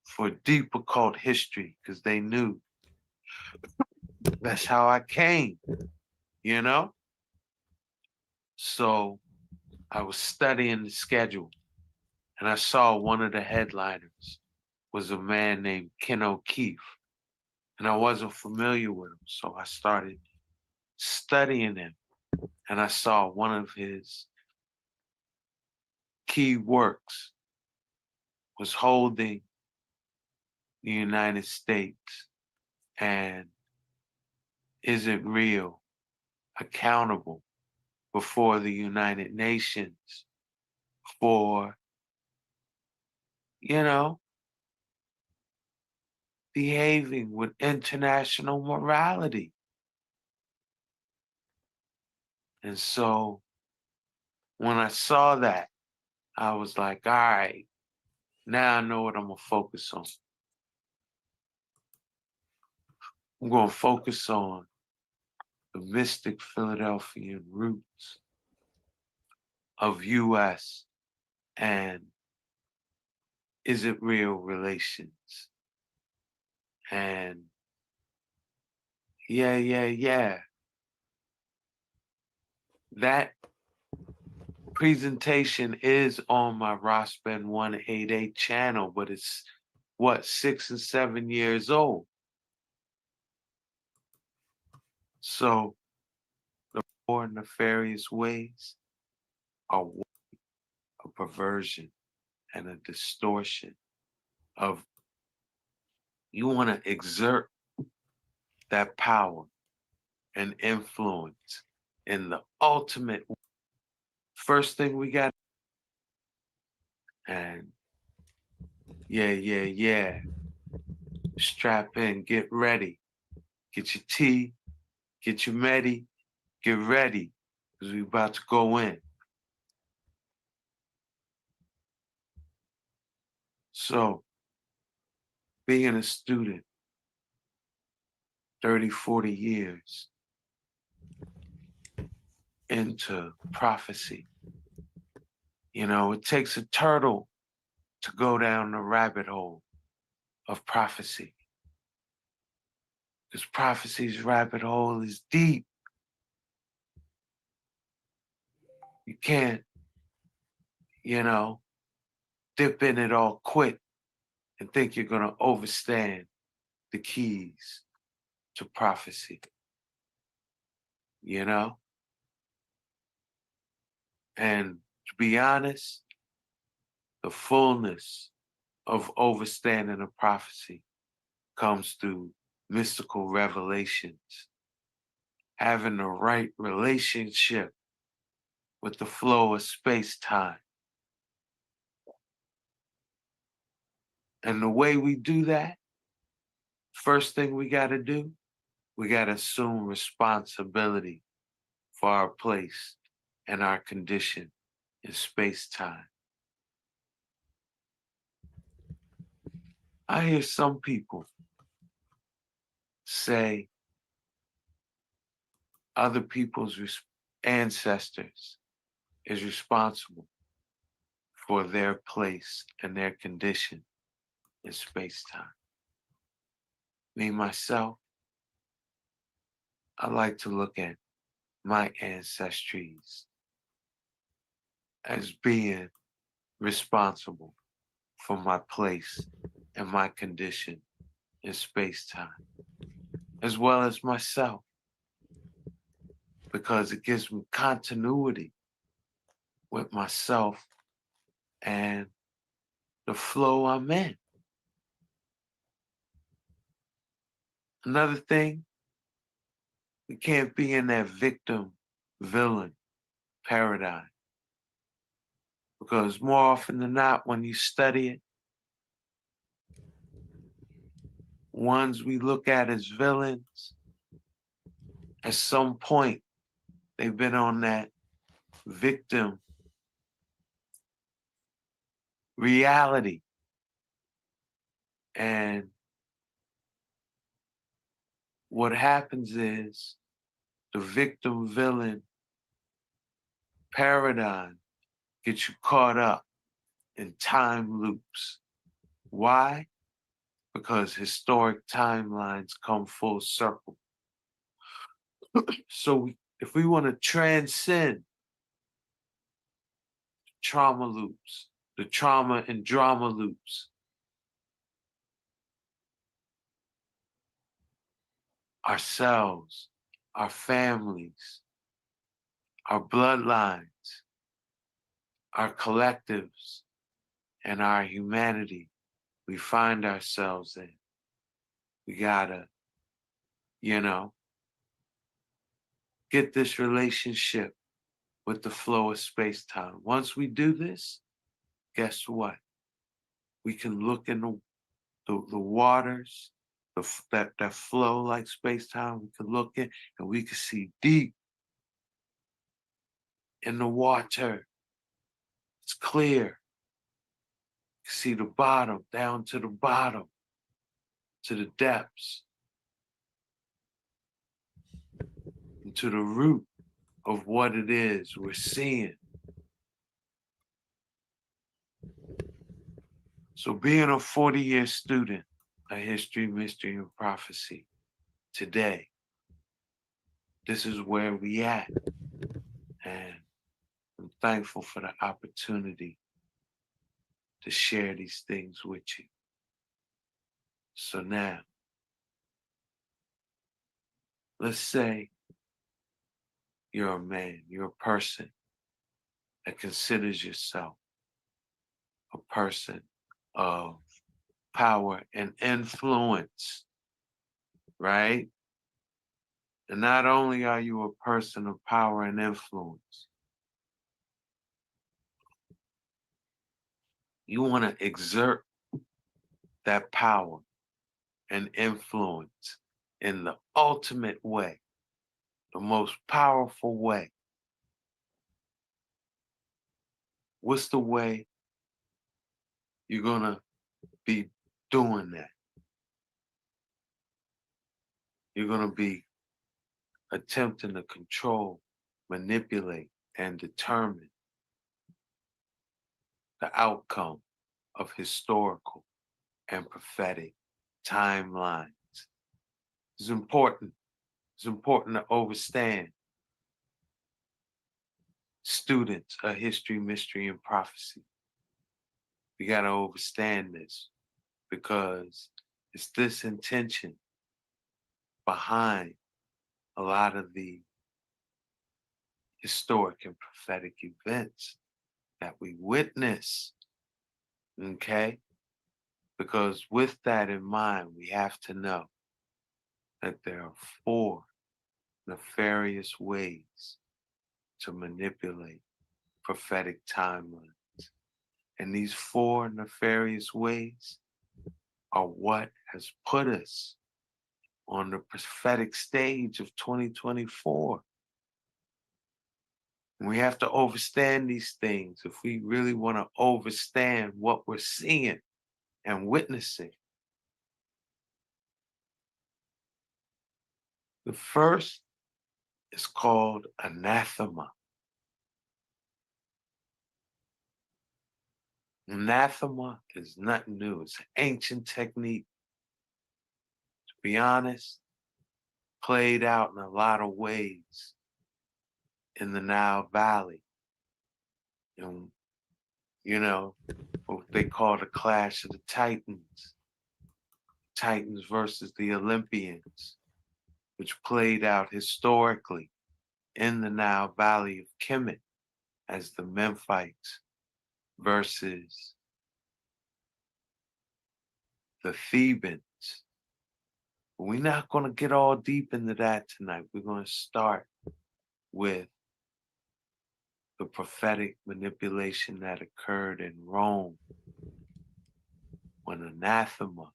for deep occult history because they knew that's how I came, you know? So I was studying the schedule and I saw one of the headliners was a man named Ken O'Keefe. And I wasn't familiar with him. So I started studying him and I saw one of his key works was holding the United States and isn't real accountable before the United Nations for, you know, behaving with international morality. And so when I saw that, I was like, all right, now I know what I'm going to focus on. I'm going to focus on the mystic Philadelphian roots of U.S. and is it real relations. And yeah. That presentation is on my RAS BEN 188 channel, but it's what, 6 and 7 years old. So the four nefarious ways are a perversion and a distortion of you want to exert that power and influence in the ultimate. First thing we got, and yeah. Strap in, get ready. Get your tea, get your medi, get ready, because we about to go in. So, being a student, 30, 40 years into prophecy, you know, it takes a turtle to go down the rabbit hole of prophecy. Because prophecy's rabbit hole is deep. You can't, you know, dip in it all quick and think you're going to overstand the keys to prophecy, you know? And to be honest, the fullness of overstanding a prophecy comes through mystical revelations, having the right relationship with the flow of space-time. And the way we do that, first thing we got to do, we got to assume responsibility for our place and our condition in space-time. I hear some people say other people's ancestors is responsible for their place and their condition in space-time. Me, myself, I like to look at my ancestries as being responsible for my place and my condition in space-time, as well as myself, because it gives me continuity with myself and the flow I'm in. Another thing, we can't be in that victim-villain paradigm, because more often than not, when you study it, ones we look at as villains, at some point, they've been on that victim reality. And what happens is the victim-villain paradigm get you caught up in time loops. Why? Because historic timelines come full circle. So if we want to transcend trauma loops, the trauma and drama loops, ourselves, our families, our bloodlines, our collectives, and our humanity we find ourselves in. We gotta, get this relationship with the flow of space-time. Once we do this, guess what? We can look in the waters that flow like space-time. We can look in and we can see deep in the water. It's clear. You can see the bottom, down to the bottom, to the depths, and to the root of what it is we're seeing. So being a 40-year student of history, mystery, and prophecy today, this is where we at. And I'm thankful for the opportunity to share these things with you. So now, let's say you're a man, you're a person that considers yourself a person of power and influence, right? And not only are you a person of power and influence, you want to exert that power and influence in the ultimate way, the most powerful way. What's the way you're going to be doing that? You're going to be attempting to control, manipulate, and determine the outcome of historical and prophetic timelines. It's important. It's important to understand, students of history, mystery, and prophecy. We got to understand this because it's this intention behind a lot of the historic and prophetic events that we witness, okay? Because with that in mind, we have to know that there are 4 nefarious ways to manipulate prophetic timelines. And these 4 nefarious ways are what has put us on the prophetic stage of 2024. We have to understand these things if we really want to understand what we're seeing and witnessing. The first is called anathema. Anathema is nothing new. It's an ancient technique. To be honest, played out in a lot of ways in the Nile Valley. And, what they call the clash of the Titans. Titans versus the Olympians, which played out historically in the Nile Valley of Kemet as the Memphites versus the Thebans. But we're not going to get all deep into that tonight. We're going to start with the prophetic manipulation that occurred in Rome when anathema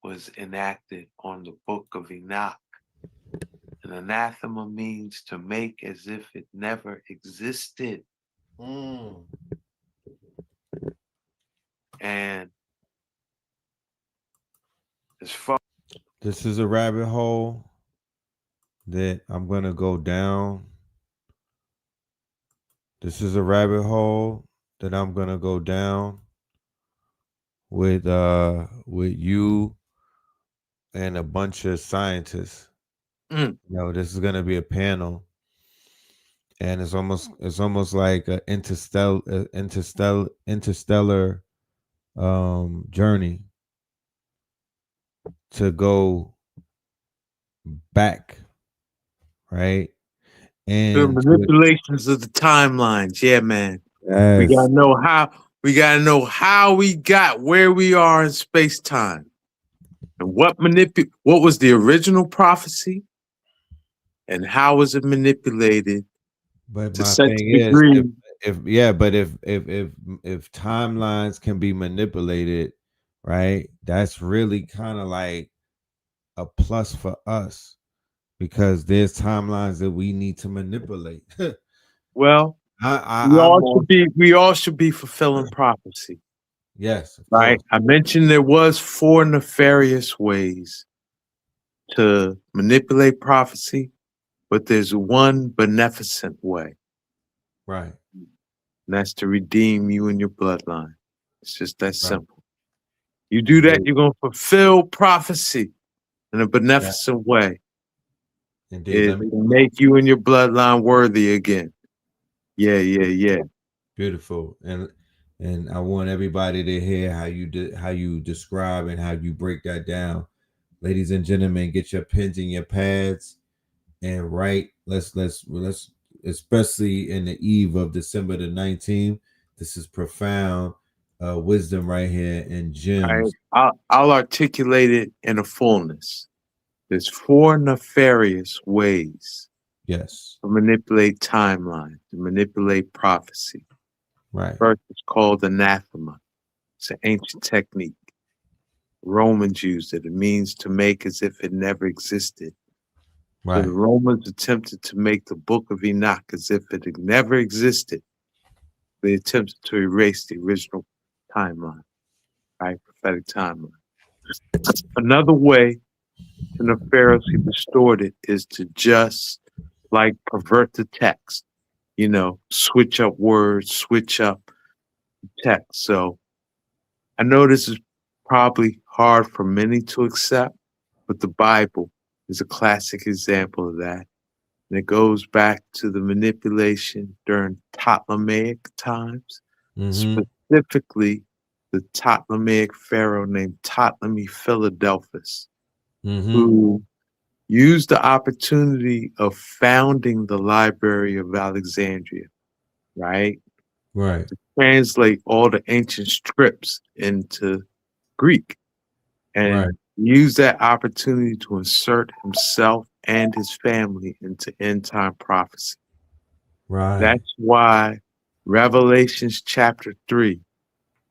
was enacted on the book of Enoch. And anathema means to make as if it never existed. And as far This is a rabbit hole that I'm going to go down This is a rabbit hole that I'm gonna go down with you and a bunch of scientists. Mm. This is gonna be a panel, and it's almost like an interstellar journey to go back, right? The And manipulations of the timelines. Yeah, man. We as gotta know how. We gotta know how we got where we are in space time, and what was the original prophecy, and how was it manipulated but to my such thing a is, degree. if timelines can be manipulated, right? That's really kind of like a plus for us because there's timelines that we need to manipulate. Well, I'm on. we all should be fulfilling prophecy, Yes, of right? course. I mentioned there was 4 nefarious ways to manipulate prophecy, but there's one beneficent way, Right. and that's to redeem you and your bloodline. It's just that Right. simple. You do that, you're going to fulfill prophecy in a Yeah. beneficent way. Indeed. Let me Make you and your bloodline worthy again. Yeah. beautiful. And I want everybody to hear how you describe and how you break that down. Ladies and gentlemen, get your pens and your pads and write. Let's especially in the eve of December the 19th. This is profound wisdom right here and gems. I'll articulate it in a fullness. There's 4 nefarious ways Yes. to manipulate timeline, to manipulate prophecy. Right. First, it's called anathema. It's an ancient technique. Romans used it. It means to make as if it never existed. Right. So the Romans attempted to make the book of Enoch as if it had never existed. They attempted to erase the original timeline, right? Prophetic timeline. Another way to nefariously distort it is to just like pervert the text, switch up words, switch up text. So I know this is probably hard for many to accept, but the Bible is a classic example of that. And it goes back to the manipulation during Ptolemaic times, specifically the Ptolemaic pharaoh named Ptolemy Philadelphus, who used the opportunity of founding the Library of Alexandria, right? Right. Translate all the ancient scripts into Greek and Right. use that opportunity to insert himself and his family into end time prophecy. Right. That's why Revelations chapter 3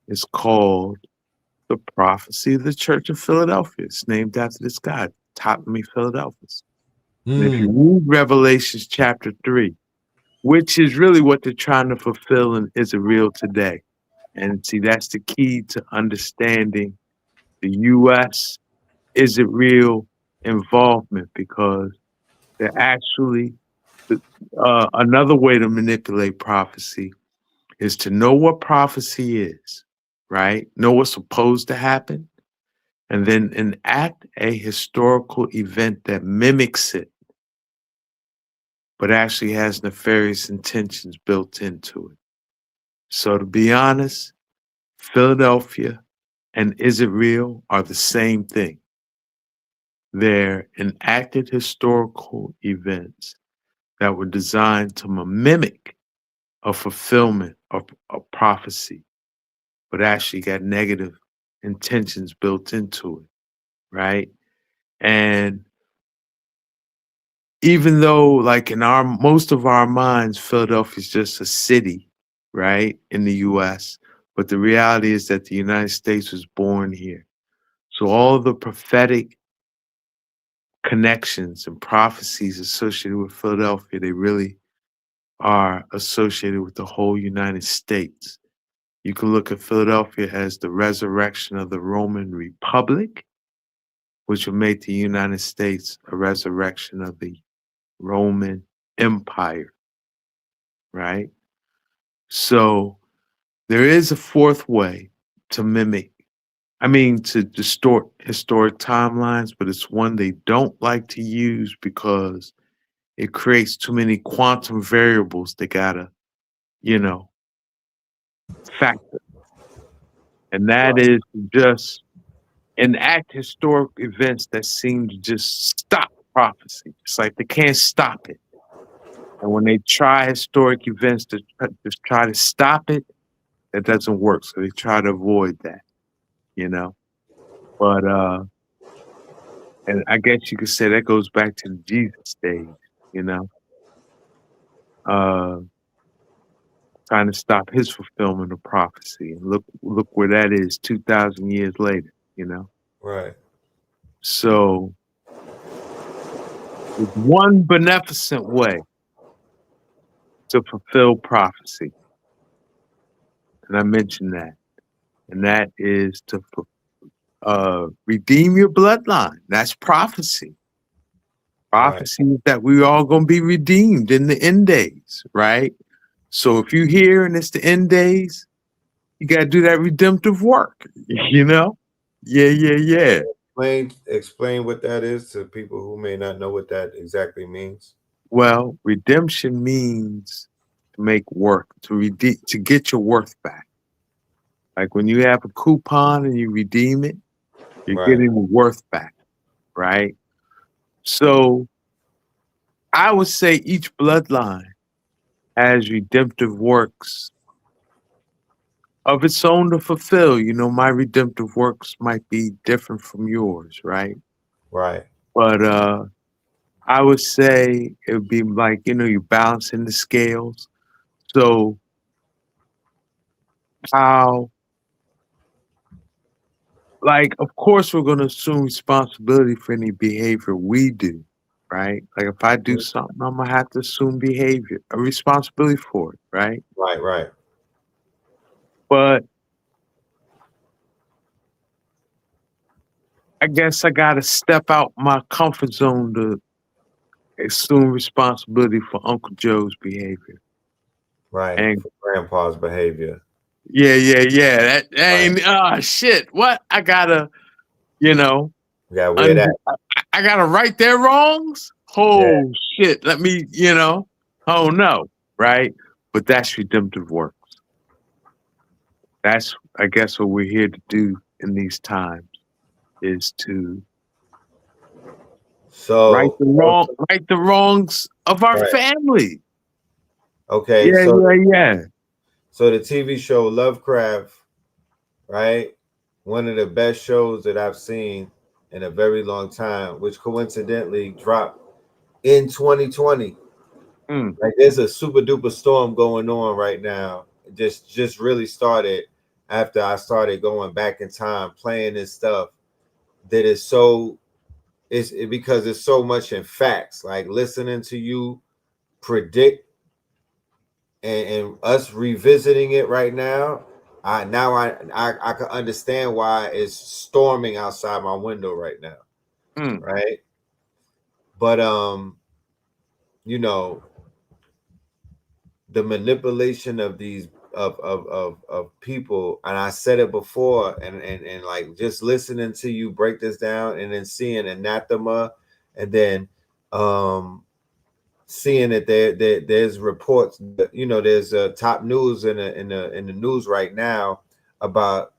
is called the prophecy of the Church of Philadelphia. It's named after this guy, Ptolemy Philadelphus. And if you read Revelations chapter 3, which is really what they're trying to fulfill in Israel today. And see, that's the key to understanding the U.S. Is it real involvement, because they're actually another way to manipulate prophecy is to know what prophecy is, right? Know what's supposed to happen, and then enact a historical event that mimics it, but actually has nefarious intentions built into it. So to be honest, Philadelphia and Is It Real are the same thing. They're enacted historical events that were designed to mimic a fulfillment of a prophecy, but actually got negative intentions built into it, right? And even though, like in most of our minds, Philadelphia is just a city, right, in the U.S., but the reality is that the United States was born here. So all the prophetic connections and prophecies associated with Philadelphia, they really are associated with the whole United States. You can look at Philadelphia as the resurrection of the Roman Republic, which will make the United States a resurrection of the Roman Empire, right? So there is a fourth way to to distort historic timelines, but it's one they don't like to use because it creates too many quantum variables they gotta, factor. And that is just enact historic events that seem to just stop prophecy. It's like they can't stop it. And when they try historic events to just try to stop it, that doesn't work. So they try to avoid that, But and I guess you could say that goes back to the Jesus stage, trying to stop his fulfillment of prophecy. And look where that is 2,000 years later, Right. So there's one beneficent way to fulfill prophecy. And I mentioned that. And that is to redeem your bloodline. That's prophecy. Prophecy is that we're all going to be redeemed in the end days, right? So if you're here and it's the end days, you got to do that redemptive work, Yeah. Explain what that is to people who may not know what that exactly means. Well, redemption means to make work, to get your worth back. Like when you have a coupon and you redeem it, you're getting the worth back, right? So I would say each bloodline has redemptive works of its own to fulfill. My redemptive works might be different from yours, right? Right. But I would say it would be like, you're balancing the scales. So of course, we're going to assume responsibility for any behavior we do, right? Like if I do something, I'm going to have to assume a responsibility for it, right? Right. But I guess I got to step out my comfort zone to assume responsibility for Uncle Joe's behavior. Right. And for grandpa's behavior. Yeah. That ain't, shit. What? I gotta, Yeah, wear that. I gotta right their wrongs? Oh, shit. Let me, oh no. Right? But that's redemptive works. That's, I guess, what we're here to do in these times is to right the wrongs of our family. Okay. Yeah. So the TV show Lovecraft, right? One of the best shows that I've seen in a very long time, which coincidentally dropped in 2020. Like there's a super duper storm going on right now. Just really started after I started going back in time playing this stuff that is because it's so much in facts, like listening to you predict and us revisiting it right now. I can understand why it's storming outside my window right now. Right. But the manipulation of these of people, and I said it before, and like just listening to you break this down and then seeing anathema, and then seeing that there's reports, there's top news in the news right now about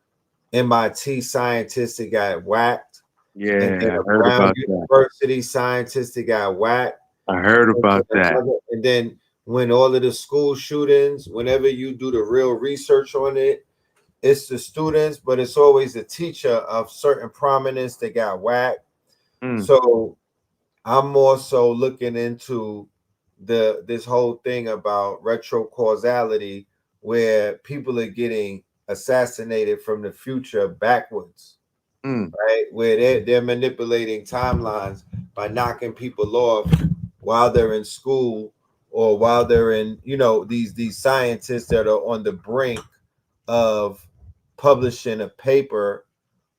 MIT scientists that got whacked. Yeah, and then I heard Brown about University scientists that got whacked. I heard about that. And then when all of the school shootings, whenever you do the real research on it, it's the students, but it's always the teacher of certain prominence that got whacked. So I'm more so looking into this whole thing about retrocausality, where people are getting assassinated from the future backwards, right? Where they're manipulating timelines by knocking people off while they're in school, or while they're in, these scientists that are on the brink of publishing a paper,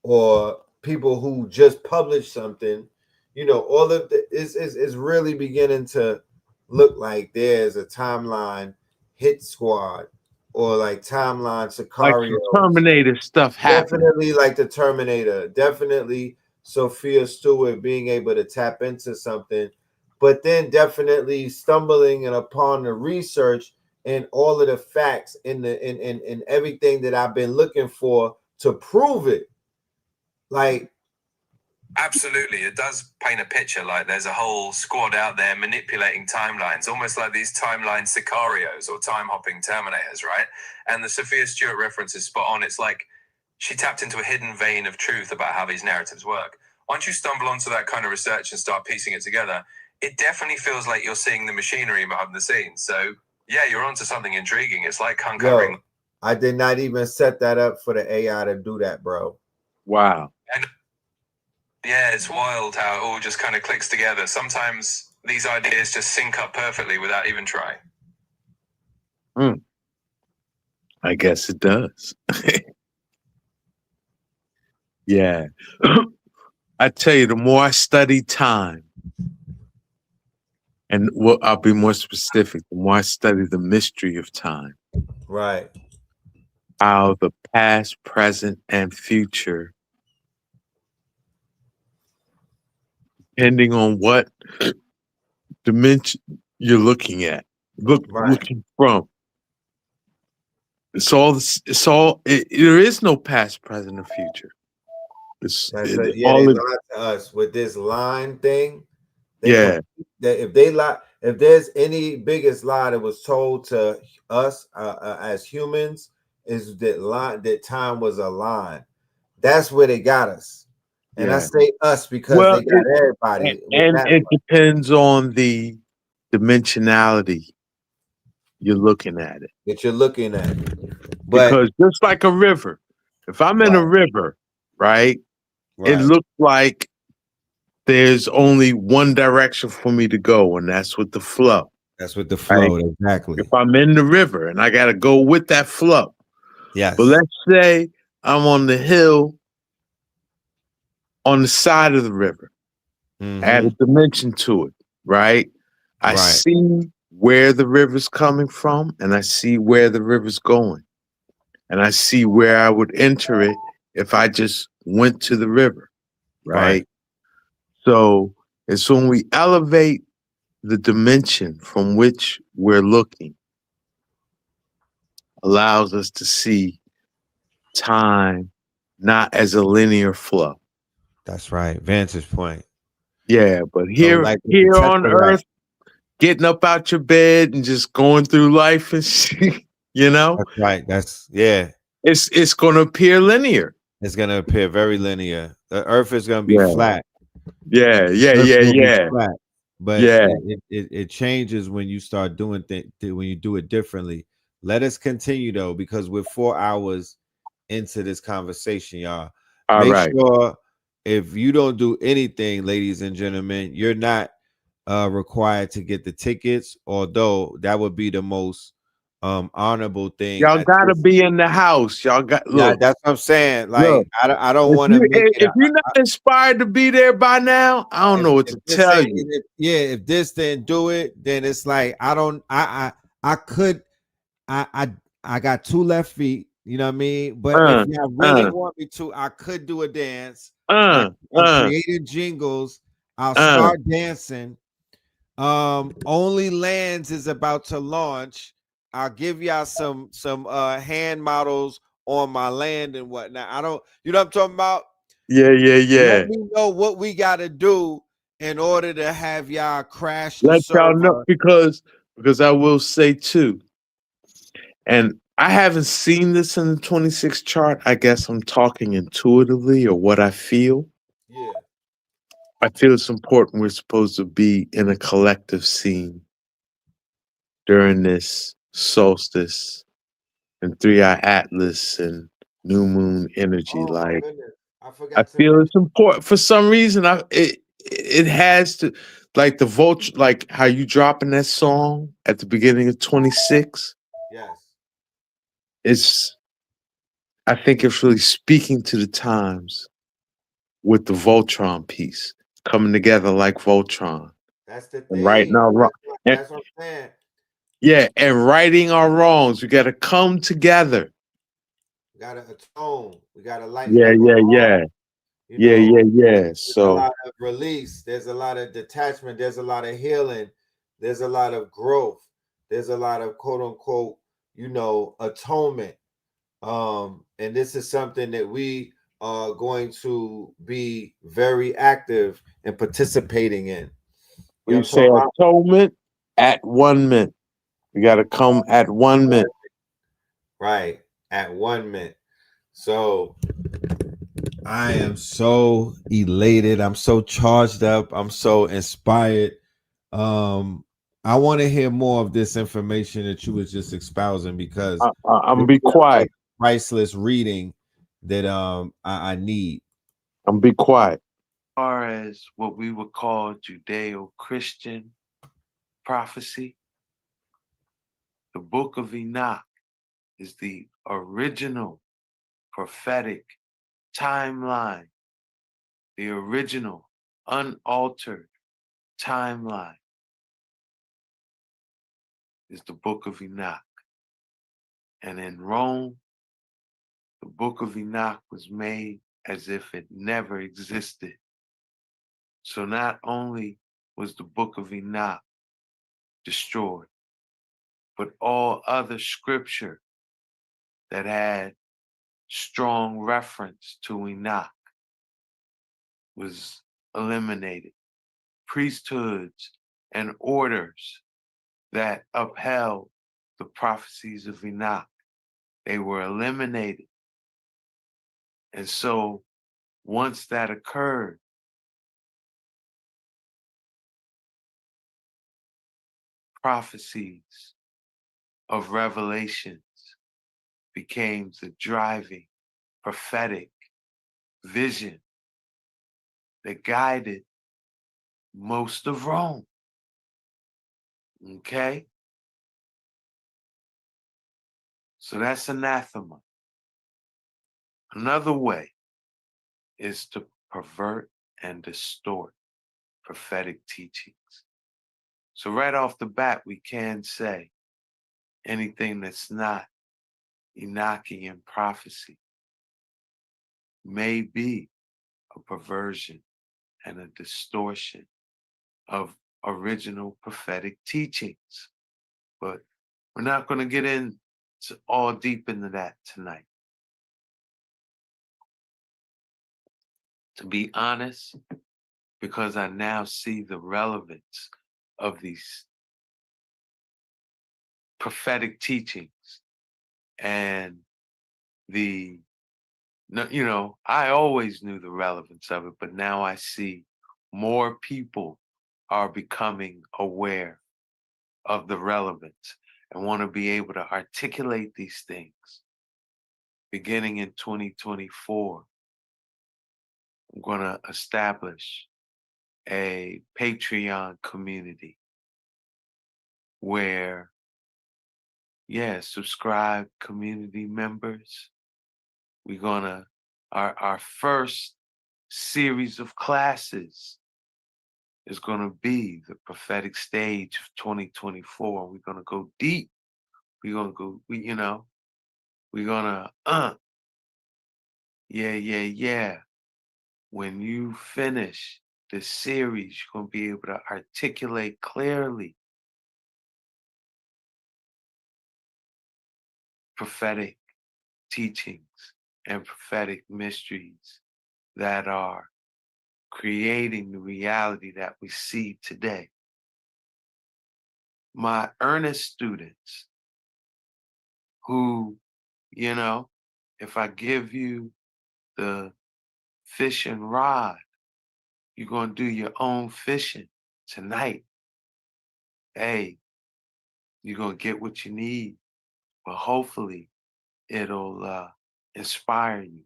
or people who just published something. All of the is really beginning to look like there's a timeline hit squad or like timeline Like Sicario. some Terminator stuff happening. Definitely like the Terminator. Definitely Sophia Stewart being able to tap into something, but then definitely stumbling and upon the research and all of the facts in everything that I've been looking for to prove it. Like, absolutely, it does paint a picture. Like there's a whole squad out there manipulating timelines, almost like these timeline sicarios or time hopping terminators, right? And the Sophia Stewart reference is spot on. It's like she tapped into a hidden vein of truth about how these narratives work. Once you stumble onto that kind of research and start piecing it together, it definitely feels like you're seeing the machinery behind the scenes. So yeah, you're onto something intriguing. It's like uncovering. yo, I did not even set that up for the AI to do that, bro. Wow. And yeah, it's wild how it all just kind of clicks together. Sometimes these ideas just sync up perfectly without even trying. I guess it does. Yeah. I tell you, the more I study time, and I'll be more specific, the more I study the mystery of time, Right. how the past, present, and future, depending on what dimension you're looking at, looking from. There is no past, present, or future. They lied to us with this line thing. That if they lie, if there's any biggest lie that was told to us as humans, is that time was a line. That's where they got us. And I say us because they got everybody. And it depends on the dimensionality you're looking at it. That you're looking at. Because just like a river, if I'm in a river, right, it looks like there's only one direction for me to go, and that's with the flow. That's with the flow, exactly. If I'm in the river and I got to go with that flow. Yes. But let's say I'm on the hill on the side of the river. Add a dimension to it, right? I see where the river's coming from, and I see where the river's going. And I see where I would enter it if I just went to the river, right? So it's when we elevate the dimension from which we're looking, allows us to see time not as a linear flow. That's right. Vantage point. Yeah, but here on Earth, getting up out your bed and just going through life and shit, you know? That's right. It's gonna appear linear. It's gonna appear very linear. The Earth is gonna be flat. Yeah. Flat. But it changes when you start doing things, when you do it differently. Let us continue though, because we're 4 hours into this conversation, y'all. Make sure if you don't do anything, ladies and gentlemen, you're not required to get the tickets, although that would be the most honorable thing. Y'all gotta be in the house. Y'all got look. That's what I'm saying. Like, I don't want to make it. If you're not inspired to be there by now, I don't know what to tell you. If this didn't do it, then it's like I got 2 left feet. You know what I mean? But if y'all really want me to, I could do a dance. I'm creating jingles. I'll start dancing. Only Lands is about to launch. I'll give y'all some hand models on my land and whatnot. You know what I'm talking about? Yeah. Let me know what we got to do in order to have y'all crash the server. Let y'all know, because I will say too, and I haven't seen this in the 26 chart. I guess I'm talking intuitively or what I feel. Yeah. I feel it's important. We're supposed to be in a collective scene during this solstice and 3-eye Atlas and new moon energy. I feel it's important for some reason. It has to, like the vulture, like how you dropping that song at the beginning of 26. Yes. I think it's really speaking to the times with the Voltron piece coming together like Voltron. That's the thing. Right now, that's what I'm saying. Yeah, and righting our wrongs. We got to come together. We gotta atone. We gotta lighten Yeah, up yeah, our yeah. heart. You Yeah, know, yeah, yeah. there's a So lot of release. There's a lot of detachment. There's a lot of healing. There's a lot of growth. There's a lot of quote unquote, atonement. And this is something that we are going to be very active in participating in. You know we what I'm say talking about? atonement at 1 minute. We got to come at 1 minute. Right. At 1 minute. So I am so elated. I'm so charged up. I'm so inspired. I want to hear more of this information that you was just espousing because I'm this be is a quiet. priceless reading that I need. I'm be quiet. As far as what we would call Judeo-Christian prophecy, the Book of Enoch is the original prophetic timeline, the original unaltered timeline is the Book of Enoch. And in Rome, the Book of Enoch was made as if it never existed. So not only was the Book of Enoch destroyed, but all other scripture that had strong reference to Enoch was eliminated. Priesthoods and orders that upheld the prophecies of Enoch, they were eliminated. And so once that occurred, prophecies of revelations became the driving prophetic vision that guided most of Rome. Okay? So that's anathema. Another way is to pervert and distort prophetic teachings. So right off the bat, we can say anything that's not Enochian prophecy may be a perversion and a distortion of original prophetic teachings. But we're not going to get into all deep into that tonight. To be honest, because I now see the relevance of these prophetic teachings and I always knew the relevance of it, but now I see more people are becoming aware of the relevance and want to be able to articulate these things. Beginning in 2024, I'm going to establish a Patreon community where, subscribe community members. We're going to, our first series of classes is going to be the prophetic stage of 2024. We're going to go deep. We're going to go, we're going to, yeah. When you finish this series, you're going to be able to articulate clearly prophetic teachings and prophetic mysteries that are creating the reality that we see today. My earnest students who, if I give you the fish and rod, you're going to do your own fishing tonight. Hey, you're going to get what you need, but hopefully it'll inspire you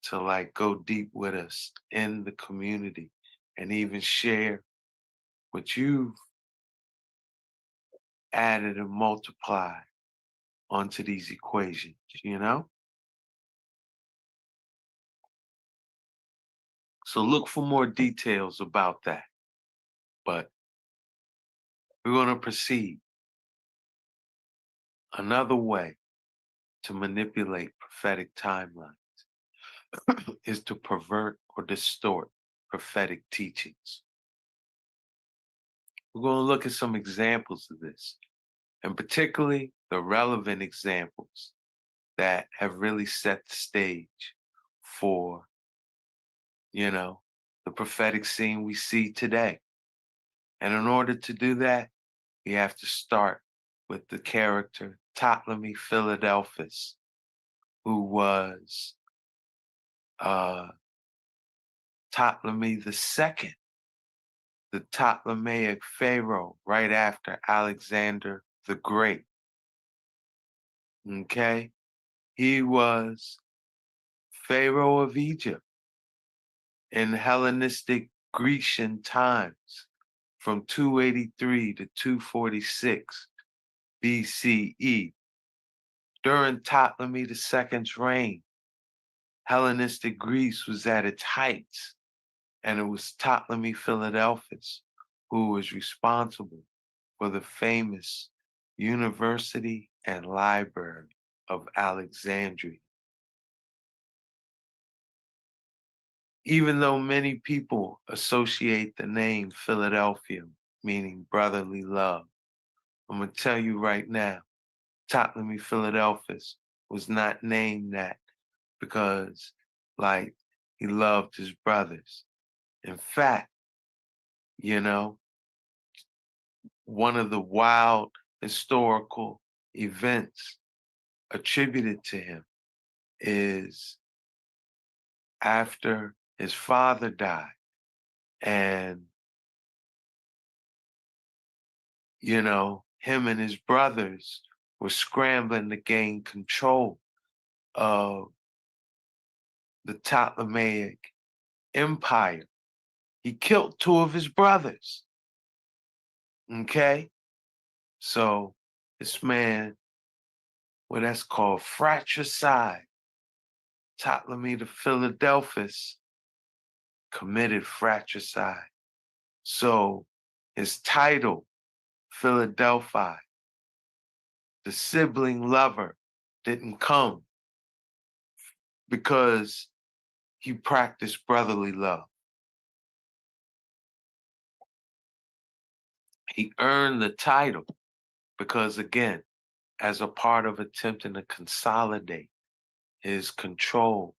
to go deep with us in the community and even share what you've added and multiplied onto these equations, So look for more details about that. But we're going to proceed. Another way to manipulate prophetic timelines is to pervert or distort prophetic teachings. We're going to look at some examples of this, and particularly the relevant examples that have really set the stage for, the prophetic scene we see today. And in order to do that, we have to start with the character Ptolemy Philadelphus, who was Ptolemy II, the Ptolemaic pharaoh right after Alexander the Great. Okay? He was pharaoh of Egypt in Hellenistic Grecian times from 283 to 246 BCE. During Ptolemy II's reign, Hellenistic Greece was at its heights, and it was Ptolemy Philadelphus who was responsible for the famous University and Library of Alexandria. Even though many people associate the name Philadelphia, meaning brotherly love, I'm going to tell you right now, Ptolemy Philadelphus was not named that because, he loved his brothers. In fact, one of the wild historical events attributed to him is after his father died and, him and his brothers were scrambling to gain control of the Ptolemaic Empire. He killed two of his brothers. Okay? So this man, that's called fratricide, Ptolemy the Philadelphus, committed fratricide. So his title, Philadelphia, the sibling lover, didn't come because he practiced brotherly love. He earned the title because, again, as a part of attempting to consolidate his control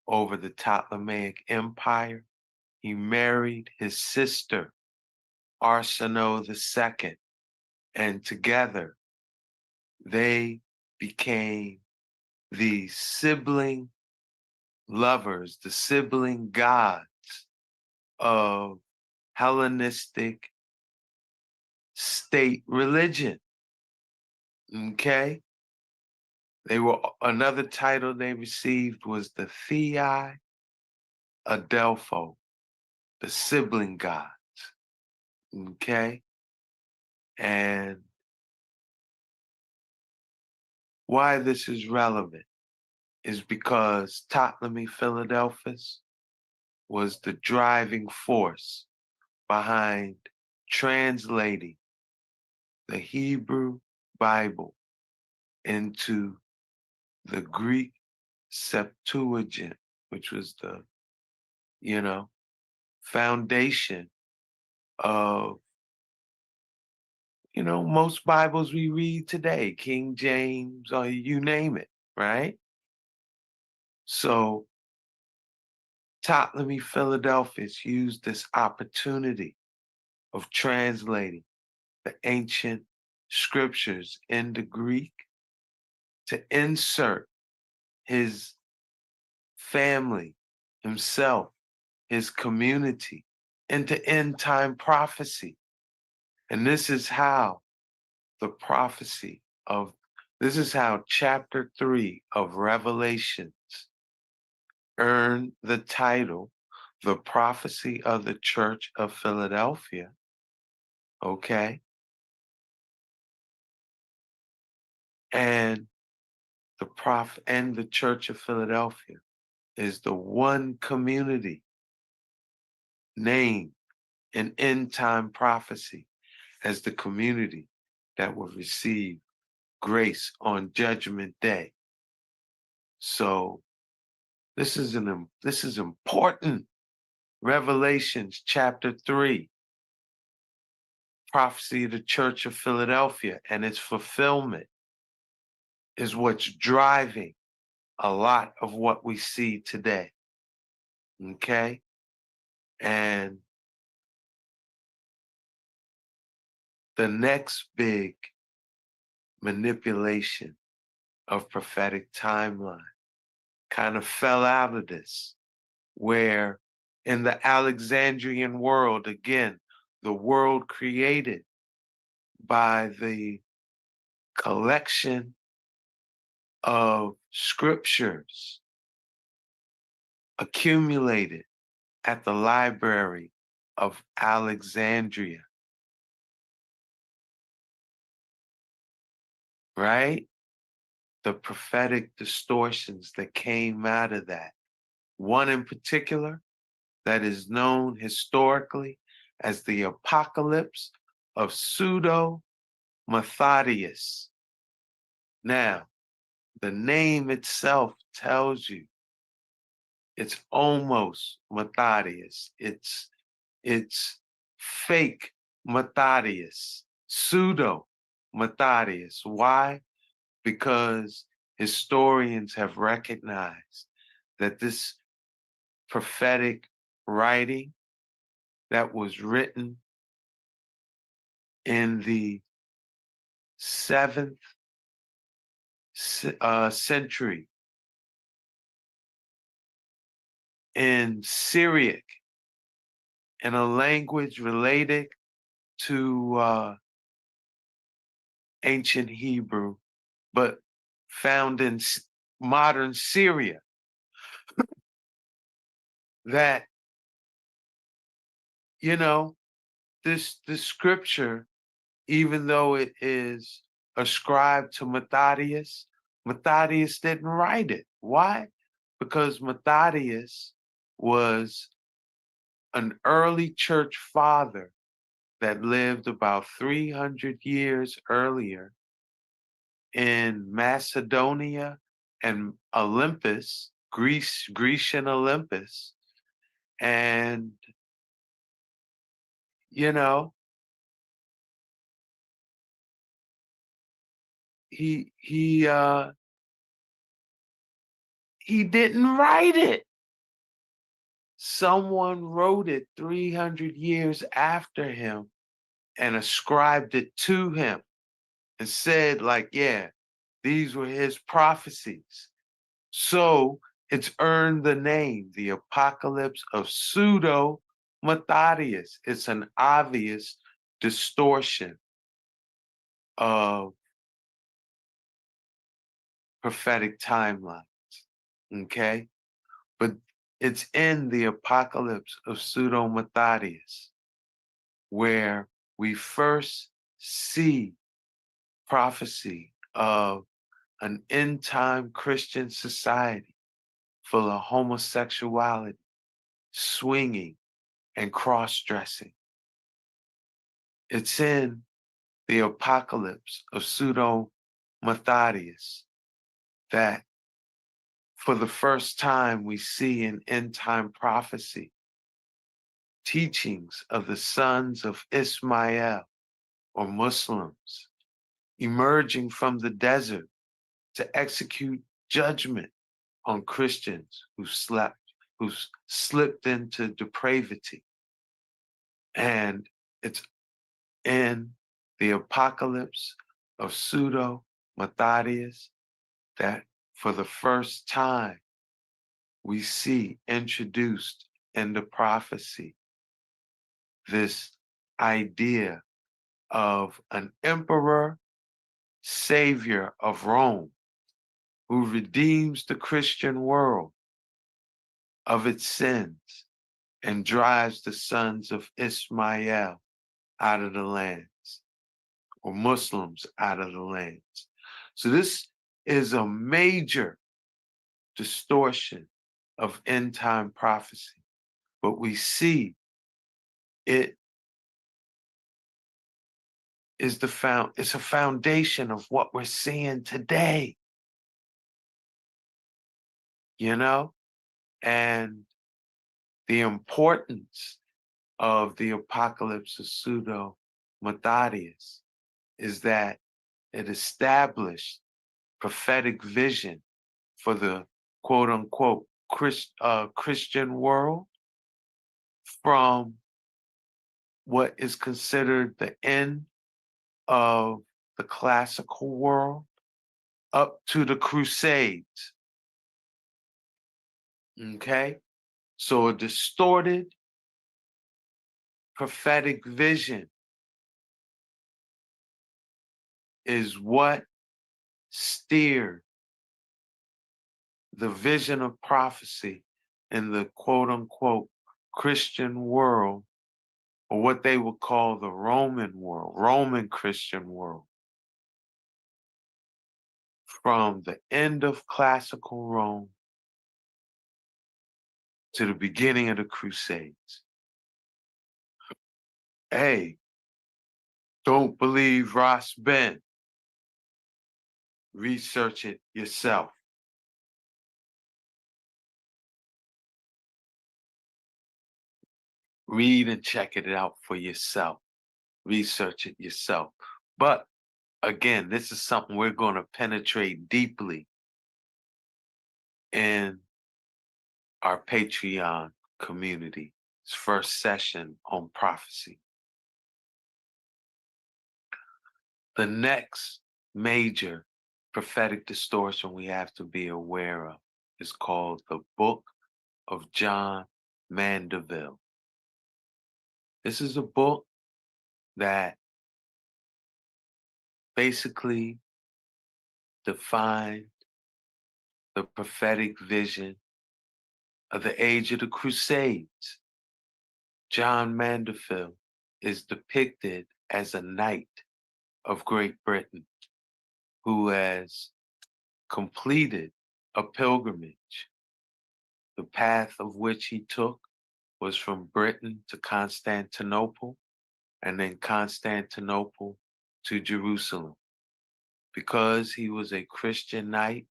over the Ptolemaic Empire, he married his sister, Arsinoe II, and together they became the sibling lovers, the sibling gods of Hellenistic state religion. Okay? Another title they received was the Thei Adelpho, the sibling gods. Okay? And why this is relevant is because Ptolemy Philadelphus was the driving force behind translating the Hebrew Bible into the Greek Septuagint, which was the, foundation of, most Bibles we read today, King James, or you name it, right? So Ptolemy Philadelphus used this opportunity of translating the ancient scriptures into Greek to insert his family, himself, his community into end time prophecy. And this is how chapter 3 of Revelations earned the title, The Prophecy of the Church of Philadelphia. Okay? And the Church of Philadelphia is the one community named in end time prophecy as the community that will receive grace on Judgment Day. So this is important. Revelations chapter 3, prophecy of the Church of Philadelphia and its fulfillment is what's driving a lot of what we see today. Okay? And the next big manipulation of prophetic timeline kind of fell out of this, where in the Alexandrian world, again, the world created by the collection of scriptures accumulated at the Library of Alexandria, right? The prophetic distortions that came out of that. One in particular that is known historically as the apocalypse of Pseudo-Matthias. Now, the name itself tells you it's almost Matthias. It's fake Matthias, pseudo Matthias. Why? Because historians have recognized that this prophetic writing that was written in the 7th century in Syriac, in a language related to ancient Hebrew, but found in modern Syria, that, you know, this scripture, even though it is ascribed to Matthias, Matthias didn't write it. Why? Because Matthias was an early church father that lived about 300 years earlier in Macedonia and Olympus, Grecian Olympus. And, you know, he didn't write it. Someone wrote it 300 years after him and ascribed it to him and said, like, yeah, these were his prophecies. So it's earned the name, the Apocalypse of Pseudo-Matthias. It's an obvious distortion of prophetic timelines, okay? But it's in the Apocalypse of Pseudo-Matthias where we first see prophecy of an end-time Christian society full of homosexuality, swinging, and cross-dressing. It's in the Apocalypse of Pseudo-Matthias that for the first time we see in end-time prophecy teachings of the sons of Ismail, or Muslims, emerging from the desert to execute judgment on Christians who slipped into depravity. And it's in the Apocalypse of Pseudo-Matthias that for the first time we see introduced in the prophecy this idea of an emperor, savior of Rome, who redeems the Christian world of its sins and drives the sons of Ismail out of the lands, or Muslims out of the lands. So this is a major distortion of end-time prophecy, but we see it is it's a foundation of what we're seeing today. You know? And the importance of the apocalypse of Pseudo Methodius is that it established prophetic vision for the quote unquote Christian world from what is considered the end of the classical world up to the Crusades. Okay? So a distorted prophetic vision is what steered the vision of prophecy in the quote unquote Christian world, or what they would call the Roman world, Roman Christian world, from the end of classical Rome to the beginning of the Crusades. Hey, don't believe RAS BEN. Research it yourself. Read and check it out for yourself. Research it yourself. But again, this is something we're going to penetrate deeply in our Patreon community. It's first session on prophecy. The next major prophetic distortion we have to be aware of is called the Book of John Mandeville. This is a book that basically defined the prophetic vision of the age of the Crusades. John Mandeville is depicted as a knight of Great Britain who has completed a pilgrimage. The path of which he took was from Britain to Constantinople, and then Constantinople to Jerusalem. Because he was a Christian knight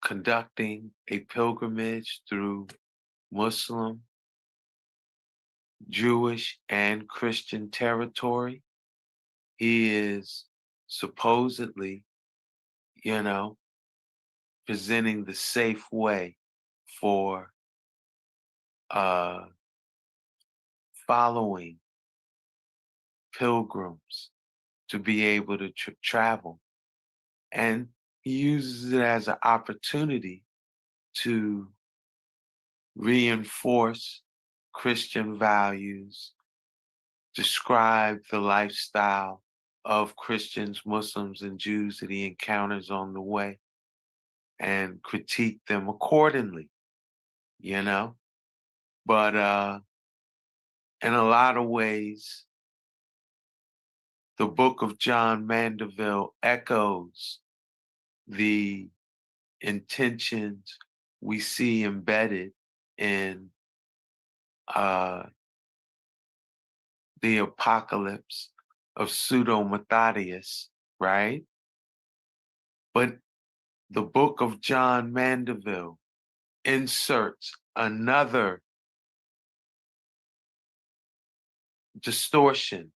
conducting a pilgrimage through Muslim, Jewish, and Christian territory, he is supposedly, presenting the safe way for following pilgrims to be able to travel. And he uses it as an opportunity to reinforce Christian values, describe the lifestyle of Christians, Muslims, and Jews that he encounters on the way, and critique them accordingly, But in a lot of ways, the Book of John Mandeville echoes the intentions we see embedded in the apocalypse of Pseudo Methodius, right? But the Book of John Mandeville inserts another distortion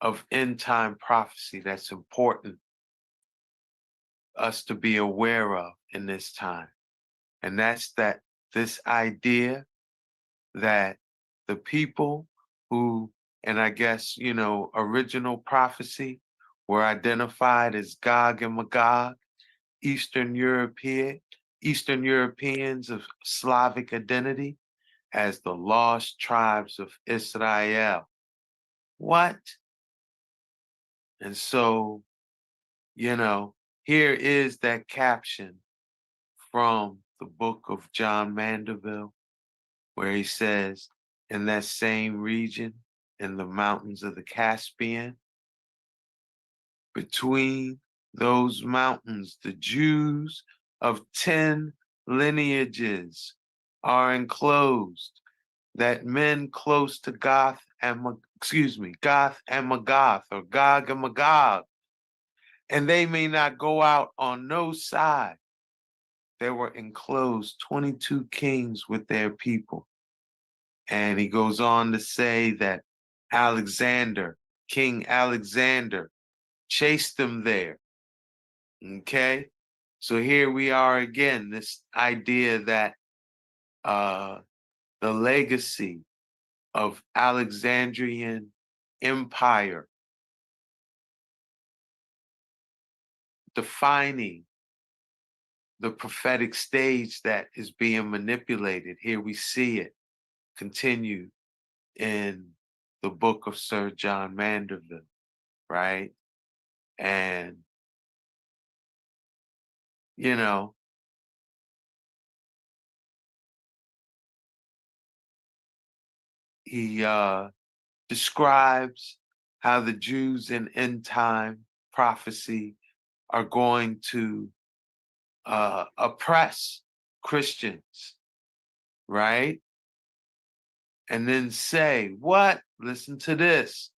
of end time prophecy that's important us to be aware of in this time. And that's that this idea that the people who, and I guess, original prophecy were identified as Gog and Magog, Eastern Europeans of Slavic identity, as the lost tribes of Israel. What? And so, here is that caption from the Book of John Mandeville, where he says, in that same region, in the mountains of the Caspian, between those mountains, the Jews of 10 lineages are enclosed, that men close to Goth and Goth and Magog, or Gog and Magog, and they may not go out on no side. There were enclosed 22 kings with their people. And he goes on to say that King Alexander, chased them there. Okay? So here we are again, this idea that the legacy of Alexandrian empire defining the prophetic stage that is being manipulated. Here we see it continue in the book of Sir John Mandeville, right? And, you know, he describes how the Jews in end time prophecy are going to oppress Christians, right? And then say, what? Listen to this.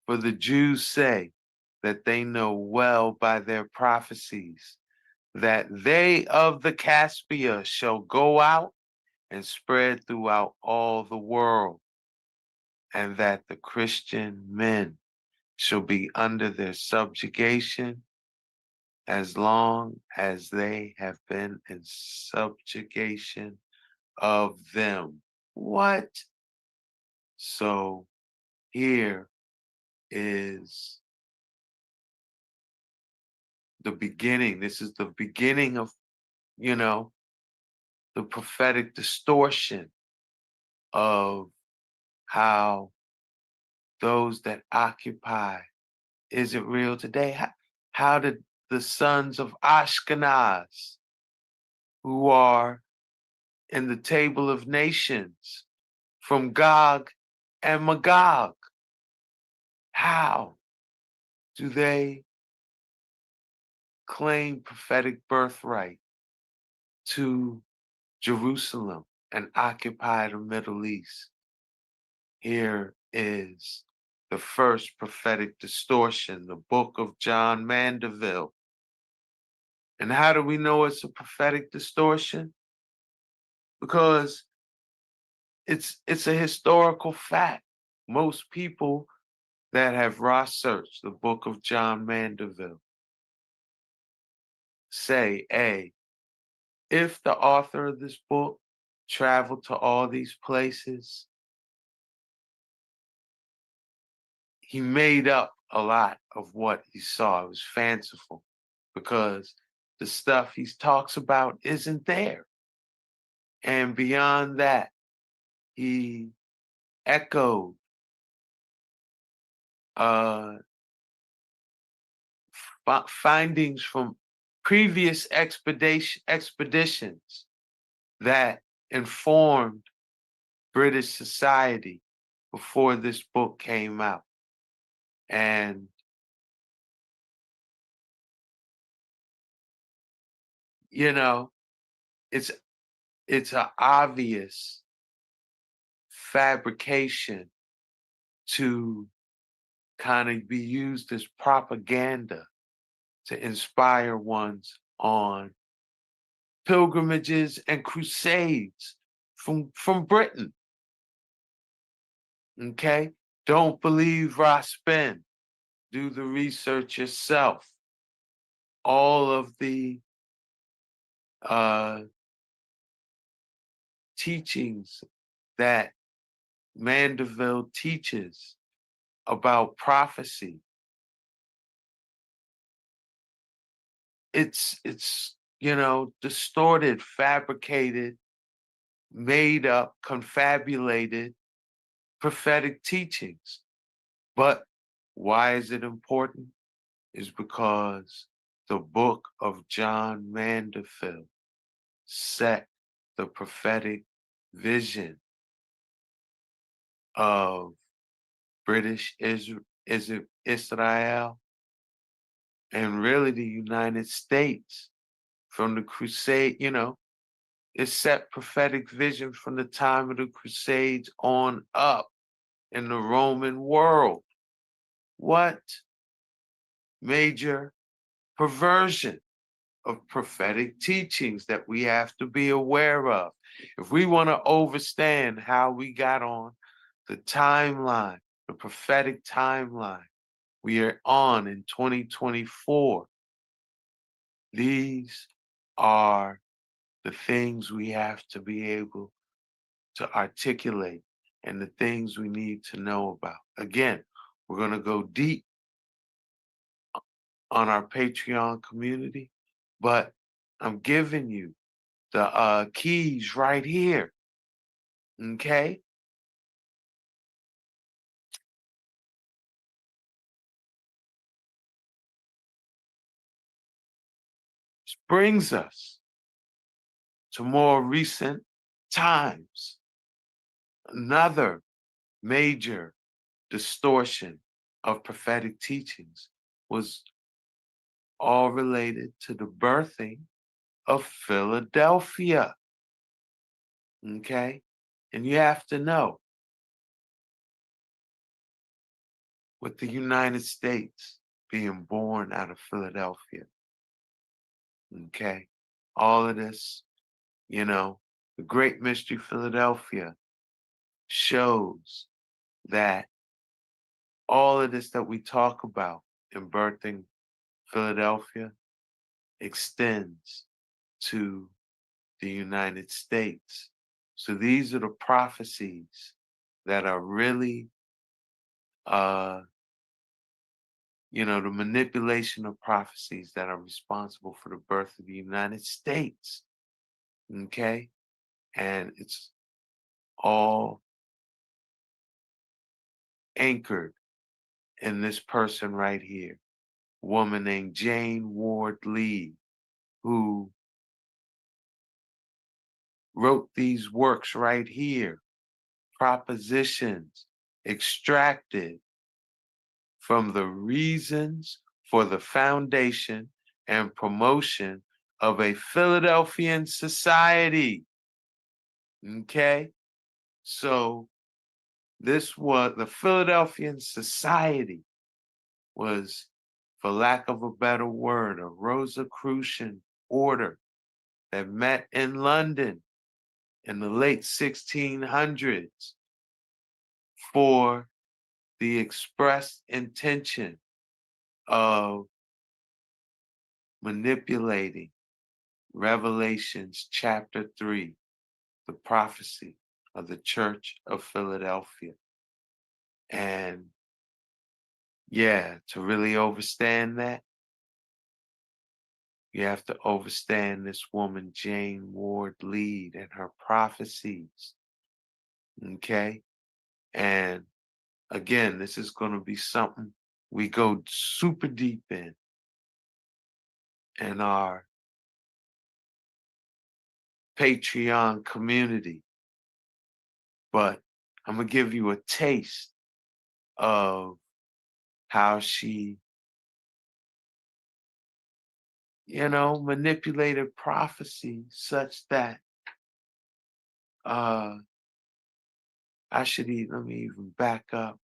For the Jews say that they know well by their prophecies that they of the Caspia shall go out and spread throughout all the world, and that the Christian men shall be under their subjugation as long as they have been in subjugation of them. What? So here is the beginning. This is the beginning of, you know, the prophetic distortion of how those that occupy is it real today? How did the sons of Ashkenaz, who are in the table of nations from Gog and Magog, how do they claim prophetic birthright to Jerusalem and occupy the Middle East? Here is the first prophetic distortion, the book of John Mandeville. And how do we know it's a prophetic distortion? Because it's a historical fact. Most people that have researched the book of John Mandeville say, hey, if the author of this book traveled to all these places, he made up a lot of what he saw. It was fanciful because the stuff he talks about isn't there. And beyond that, he echoed findings from previous expeditions that informed British society before this book came out. And you know, it's an obvious fabrication to kind of be used as propaganda to inspire ones on pilgrimages and crusades from Britain. Okay? Don't believe RAS BEN. Do the research yourself. All of the teachings that Mandeville teaches about prophecy, it's you know, distorted, fabricated, made up, confabulated prophetic teachings. But why is it important? Is because the book of John Mandeville set the prophetic vision of British Israel and really the United States from the crusade, you know, It set prophetic vision from the time of the Crusades on up in the Roman world. What major perversion of prophetic teachings that we have to be aware of? If we want to understand how we got on the timeline, the prophetic timeline we are on in 2024, these are the things we have to be able to articulate and the things we need to know about. Again, we're going to go deep on our Patreon community, but I'm giving you the keys right here, okay? This brings us to more recent times. Another major distortion of prophetic teachings was all related to the birthing of Philadelphia. Okay? And you have to know, with the United States being born out of Philadelphia, okay? All of this, you know, the Great Mystery Philadelphia shows that all of this that we talk about in birthing Philadelphia extends to the United States. So these are the prophecies that are really, you know, the manipulation of prophecies that are responsible for the birth of the United States. Okay? And it's all anchored in this person right here, a woman named Jane Ward Lee, who wrote these works right here, propositions extracted from the reasons for the foundation and promotion of a Philadelphian society. Okay? So this was the Philadelphian society was, for lack of a better word, a Rosicrucian order that met in London in the late 1600s for the expressed intention of manipulating Revelations chapter 3, the prophecy of the Church of Philadelphia. And yeah, to really understand that, you have to understand this woman, Jane Ward Lee, and her prophecies. Okay? And again, this is going to be something we go super deep in our Patreon community. But I'm going to give you a taste of how she, you know, manipulated prophecy such that let me even back up,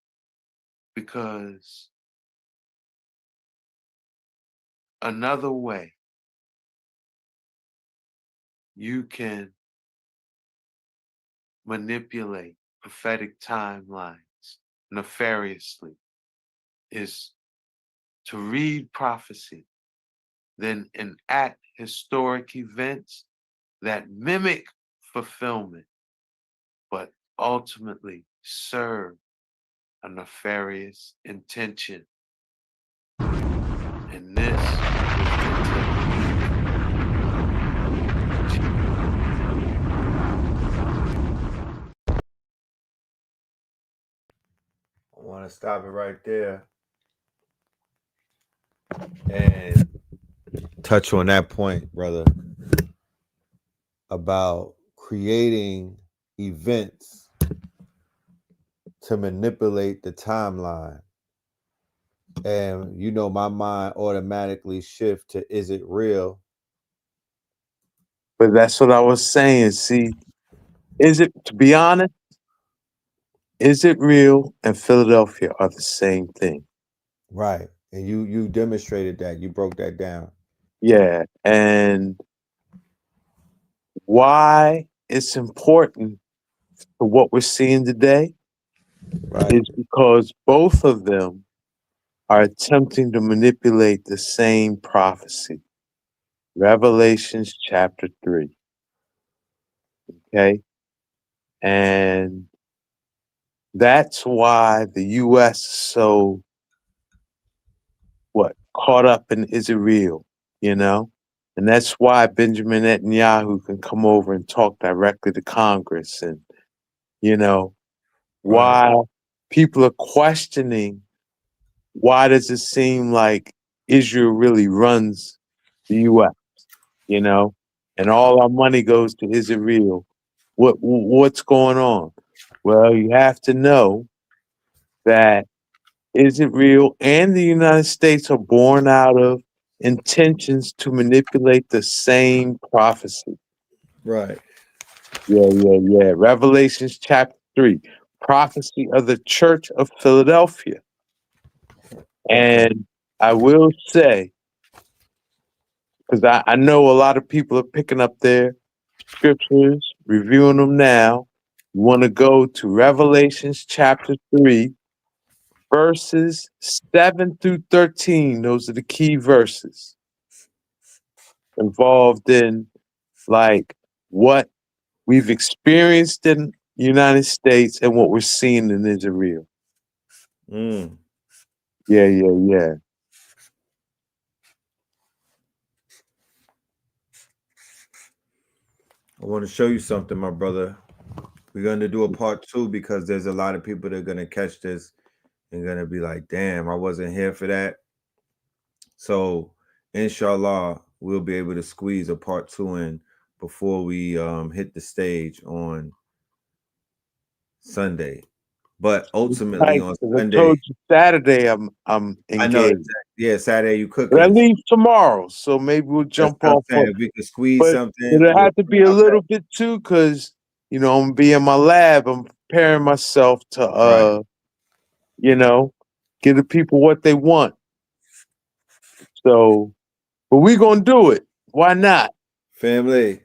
because another way you can manipulate prophetic timelines nefariously is to read prophecy, then enact historic events that mimic fulfillment, but ultimately serve a nefarious intention. And this I want to stop it right there and touch on that point, brother, about creating events to manipulate the timeline. And you know, my mind automatically shift to, is it real? But that's what I was saying. See, to be honest, is it real and Philadelphia are the same thing? Right. And you demonstrated that. You broke that down. Yeah. And why it's important for what we're seeing today is because both of them are attempting to manipulate the same prophecy. Revelations chapter 3. Okay. And that's why the U.S. is so caught up in is it real, And that's why Benjamin Netanyahu can come over and talk directly to Congress and, why people are questioning why does it seem like Israel really runs the U.S., and all our money goes to Israel. What's going on? Well, you have to know that Israel and the United States are born out of intentions to manipulate the same prophecy. Right. Yeah. Revelations chapter 3, prophecy of the Church of Philadelphia. And I will say, because I know a lot of people are picking up their scriptures, reviewing them now. You want to go to Revelations chapter 3, verses 7 through 13. Those are the key verses involved in what we've experienced in the United States and what we're seeing in Israel. Yeah. I want to show you something, my brother. We're going to do a part 2 because there's a lot of people that are going to catch this and going to be like, damn, I wasn't here for that. So, inshallah, we'll be able to squeeze a part 2 in before we hit the stage on Sunday. But ultimately on Sunday, I told you Saturday I'm engaged. I know, exactly. Yeah, Saturday you cooking. But I leave tomorrow, so maybe we'll jump off. We can squeeze something. But it had to be a little bit too, because I'm gonna be in my lab. I'm preparing myself to give the people what they want. So, but we gonna do it. Why not? Family.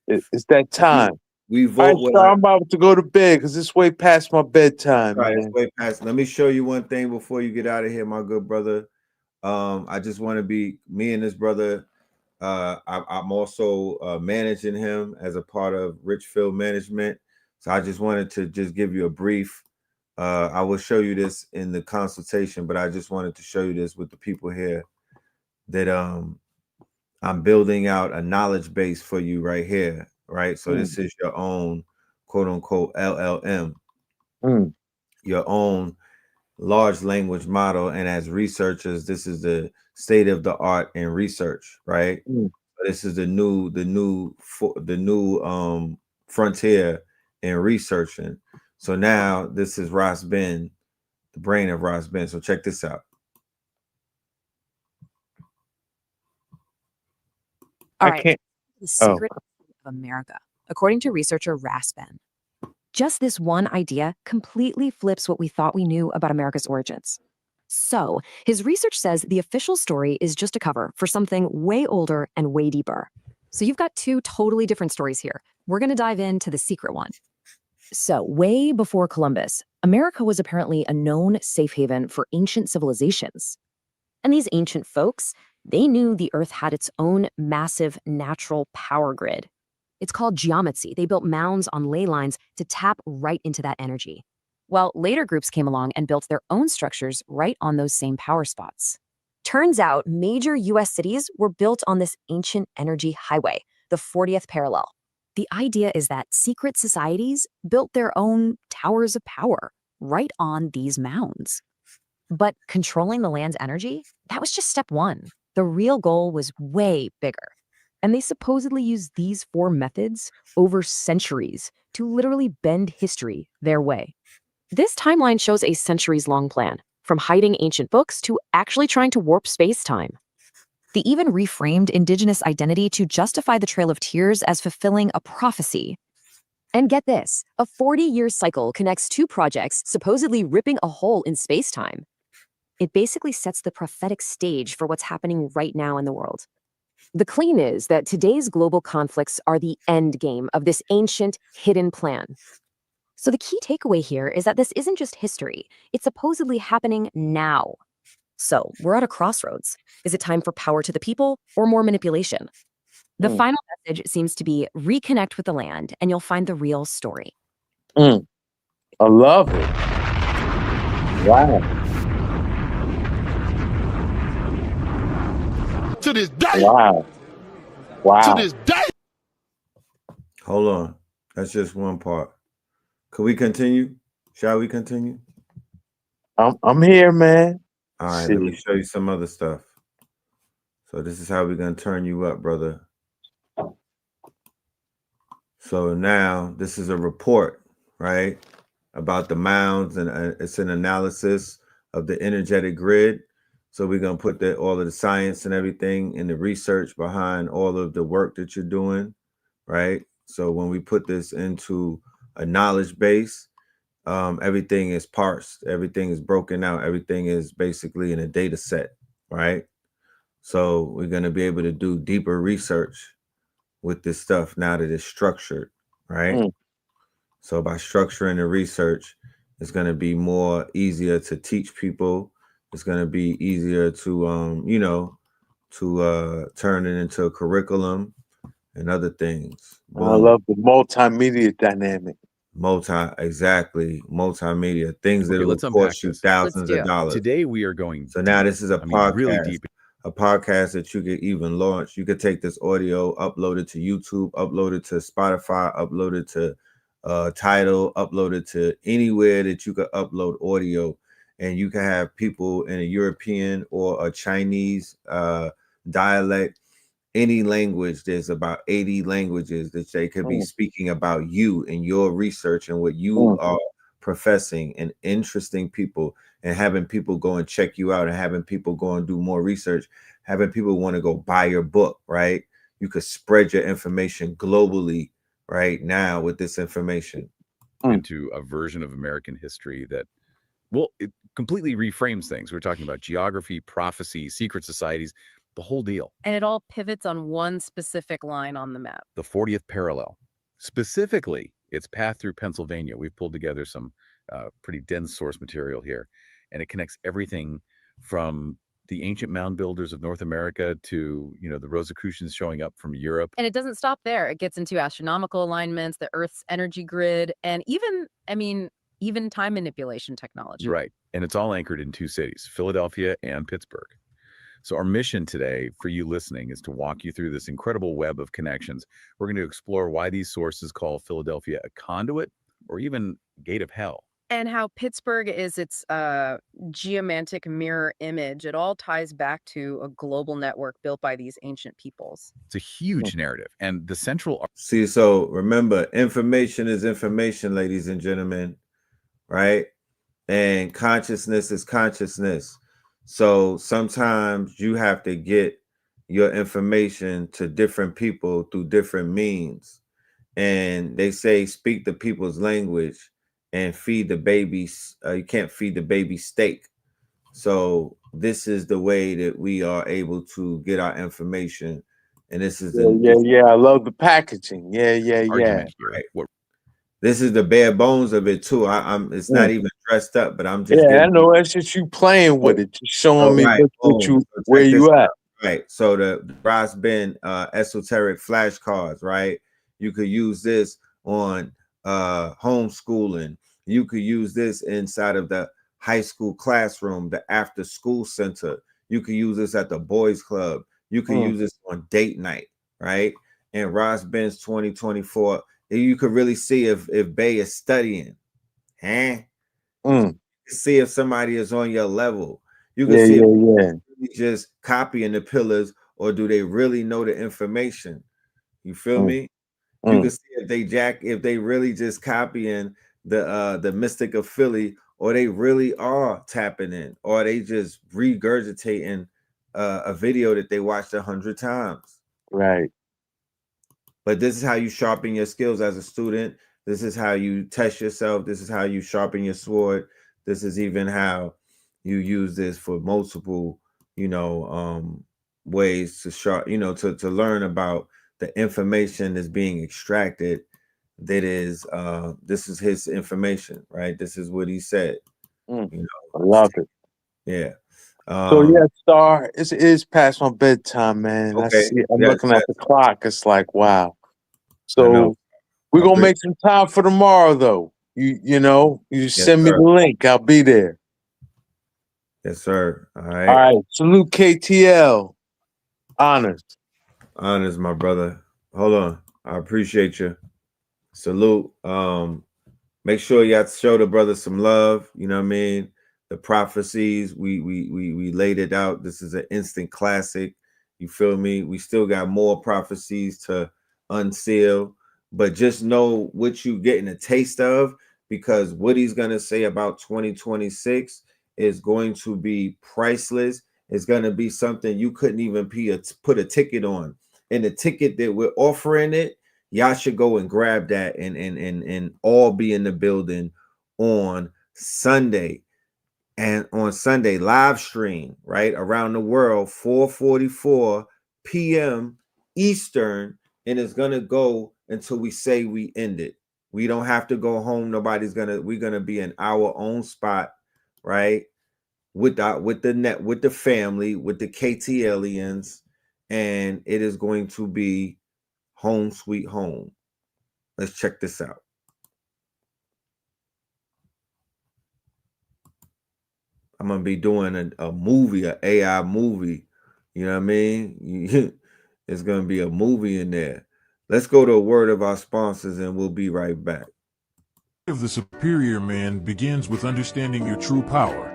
It's that time. We vote. Right, so I'm about to go to bed because it's way past my bedtime. Right, man. it's way past. Let me show you one thing before you get out of here, my good brother. I just want to be me and this brother. I'm also managing him as a part of Richfield Management. So I just wanted to just give you a brief. I will show you this in the consultation, but I just wanted to show you this with the people here that I'm building out a knowledge base for you right here. Right. So this is your own quote unquote LLM, your own large language model. And as researchers, this is the state of the art in research. Right. This is the new frontier in researching. So now this is RAS BEN, the brain of RAS BEN. So check this out. All right. The secret of America, according to researcher RAS BEN. Just this one idea completely flips what we thought we knew about America's origins. So, his research says the official story is just a cover for something way older and way deeper. So you've got two totally different stories here. We're going to dive into the secret one. So, way before Columbus, America was apparently a known safe haven for ancient civilizations. And these ancient folks, they knew the Earth had its own massive natural power grid. It's called geomancy. They built mounds on ley lines to tap right into that energy. Well, later groups came along and built their own structures right on those same power spots. Turns out major US cities were built on this ancient energy highway, the 40th parallel. The idea is that secret societies built their own towers of power right on these mounds. But controlling the land's energy, that was just step one. The real goal was way bigger. And they supposedly used these 4 methods over centuries to literally bend history their way. This timeline shows a centuries-long plan, from hiding ancient books to actually trying to warp space-time. They even reframed indigenous identity to justify the Trail of Tears as fulfilling a prophecy. And get this, a 40-year cycle connects two projects supposedly ripping a hole in space-time. It basically sets the prophetic stage for what's happening right now in the world. The claim is that today's global conflicts are the end game of this ancient, hidden plan. So the key takeaway here is that this isn't just history. It's supposedly happening now. So we're at a crossroads. Is it time for power to the people or more manipulation? The final message seems to be reconnect with the land and you'll find the real story. I love it. Wow. To this day. Wow. Wow. To this day. Hold on. That's just one part. Can we continue? Shall we continue? I'm here, man. All right, let me show you some other stuff. So this is how we're going to turn you up, brother. So now this is a report, right, about the mounds, and it's an analysis of the energetic grid. So we're going to put all of the science and everything and the research behind all of the work that you're doing, right? So when we put this into a knowledge base, everything is parsed, everything is broken out, everything is basically in a data set, right? So we're going to be able to do deeper research with this stuff now that it's structured, right? So by structuring the research, it's going to be more easier to teach people. It's going to be easier to, you know, to turn it into a curriculum and other things. I love the multimedia dynamic. Exactly. Multimedia, things that will cost you thousands of dollars. Today we are going. So now this is a podcast, really deep. A podcast that you could even launch. You could take this audio, upload it to YouTube, upload it to Spotify, upload it to Tidal, upload it to anywhere that you could upload audio, and you can have people in a European or a Chinese dialect, any language. There's about 80 languages that they could be speaking about you and your research and what you are professing, and interesting people, and having people go and check you out, and having people go and do more research, having people want to go buy your book, right? You could spread your information globally right now with this information. Into a version of American history that, well, it completely reframes things. We're talking about geography, prophecy, secret societies, the whole deal. And it all pivots on one specific line on the map. The 40th parallel. Specifically, its path through Pennsylvania. We've pulled together some pretty dense source material here, and it connects everything from the ancient mound builders of North America to, you know, the Rosicrucians showing up from Europe. And it doesn't stop there. It gets into astronomical alignments, the Earth's energy grid, and even time manipulation technology. Right. And it's all anchored in two cities, Philadelphia and Pittsburgh. So our mission today for you listening is to walk you through this incredible web of connections. We're going to explore why these sources call Philadelphia a conduit or even gate of hell. And how Pittsburgh is its geomantic mirror image. It all ties back to a global network built by these ancient peoples. It's a huge narrative. And the central... See, so remember, information is information, ladies and gentlemen, right? And consciousness is consciousness. So sometimes you have to get your information to different people through different means. And they say, speak the people's language and feed the babies. You can't feed the baby steak. So this is the way that we are able to get our information. And this is I love the packaging. Right. This is the bare bones of it too. It's not even dressed up, but I'm just I know that's just you playing with it, just showing me where you at. Right. So the RAS BEN esoteric flashcards, right? You could use this on homeschooling. You could use this inside of the high school classroom, the after school center. You could use this at the boys club. You could use this on date night, right? And RAS BEN's 2024. You could really see if Bay is studying, see if somebody is on your level. You can see if really just copying the pillars, or do they really know the information? You feel me? You can see if they really just copying the mystic of Philly, or they really are tapping in, or they just regurgitating a video that they watched 100 times. Right. But this is how you sharpen your skills as a student. This is how you test yourself. This is how you sharpen your sword. This is even how you use this for multiple, ways to to learn about the information that's being extracted. That is, this is his information, right? This is what he said. I love it. Yeah. So yeah, Star, it is past my bedtime, man. I Okay. see. I'm Yes, looking at the clock. It's like, wow. I know. So we're gonna make some time for tomorrow, though. You send me sir. the link. I'll be there. Yes, sir. All right. All right. Salute KTL. Honors. Honors, my brother. Hold on. I appreciate you. Salute. Make sure y'all show the brother some love. You know what I mean? The prophecies, we laid it out. This is an instant classic. You feel me? We still got more prophecies to unseal, but just know what you getting a taste of, because what he's gonna say about 2026 is going to be priceless. It's gonna be something you couldn't even put a ticket on. And the ticket that we're offering it, y'all should go and grab that and all be in the building on Sunday. And on Sunday, live stream, right, around the world, 4:44 p.m. Eastern, and it's gonna go until we say we end it. We don't have to go home. We're gonna be in our own spot, right? With the family, with the KTLians, and it is going to be home sweet home. Let's check this out. I'm gonna be doing a movie, an AI movie. You know what I mean? It's gonna be a movie in there. Let's go to a word of our sponsors, and we'll be right back. Of the superior man begins with understanding your true power.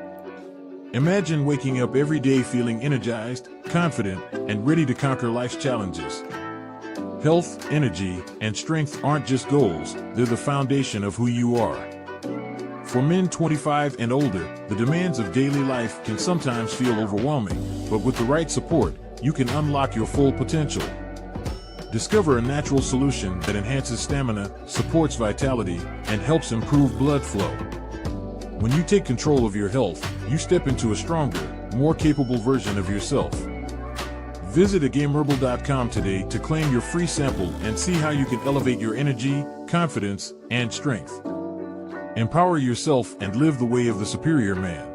Imagine waking up every day feeling energized, confident, and ready to conquer life's challenges. Health, energy, and strength aren't just goals, they're the foundation of who you are. For men 25 and older, the demands of daily life can sometimes feel overwhelming, but with the right support, you can unlock your full potential. Discover a natural solution that enhances stamina, supports vitality, and helps improve blood flow. When you take control of your health, you step into a stronger, more capable version of yourself. Visit agameherbal.com today to claim your free sample and see how you can elevate your energy, confidence, and strength. Empower yourself and live the way of the superior man.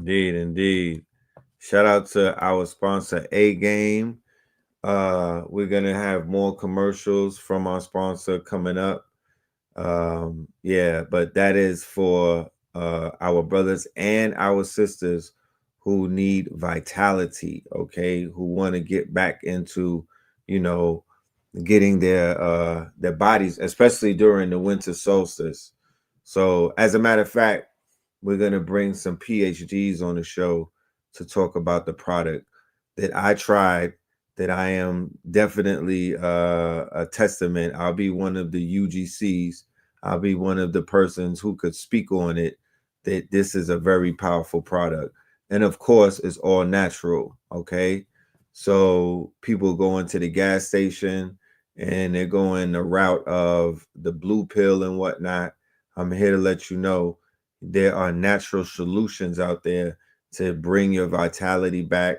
Indeed. Shout out to our sponsor, A-Game. We're gonna have more commercials from our sponsor coming up. But that is for our brothers and our sisters who need vitality, okay, who want to get back into, getting their bodies, especially during the winter solstice. So as a matter of fact, we're going to bring some PhDs on the show to talk about the product that I tried, that I am definitely a testament. I'll be one of the UGCs. I'll be one of the persons who could speak on it, that this is a very powerful product. And of course, it's all natural, okay? So people go into the gas station and they're going the route of the blue pill and whatnot. I'm here to let you know there are natural solutions out there to bring your vitality back,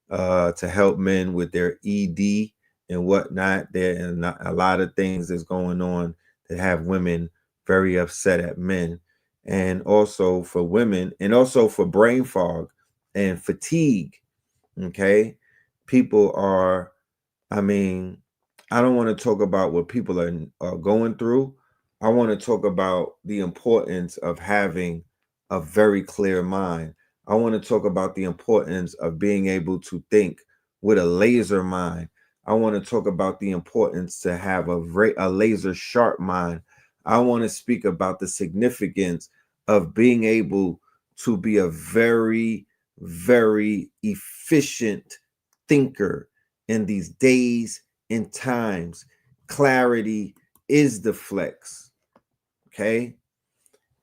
to help men with their ED and whatnot. There are a lot of things that's going on that have women very upset at men, and also for women, and also for brain fog and fatigue. Okay, people are, I don't want to talk about what people are going through. I want to talk about the importance of having a very clear mind. I want to talk about the importance of being able to think with a laser mind. I want to talk about the importance to have a laser sharp mind. I want to speak about the significance of being able to be a very, very efficient thinker in these days in times. Clarity is the flex. Okay?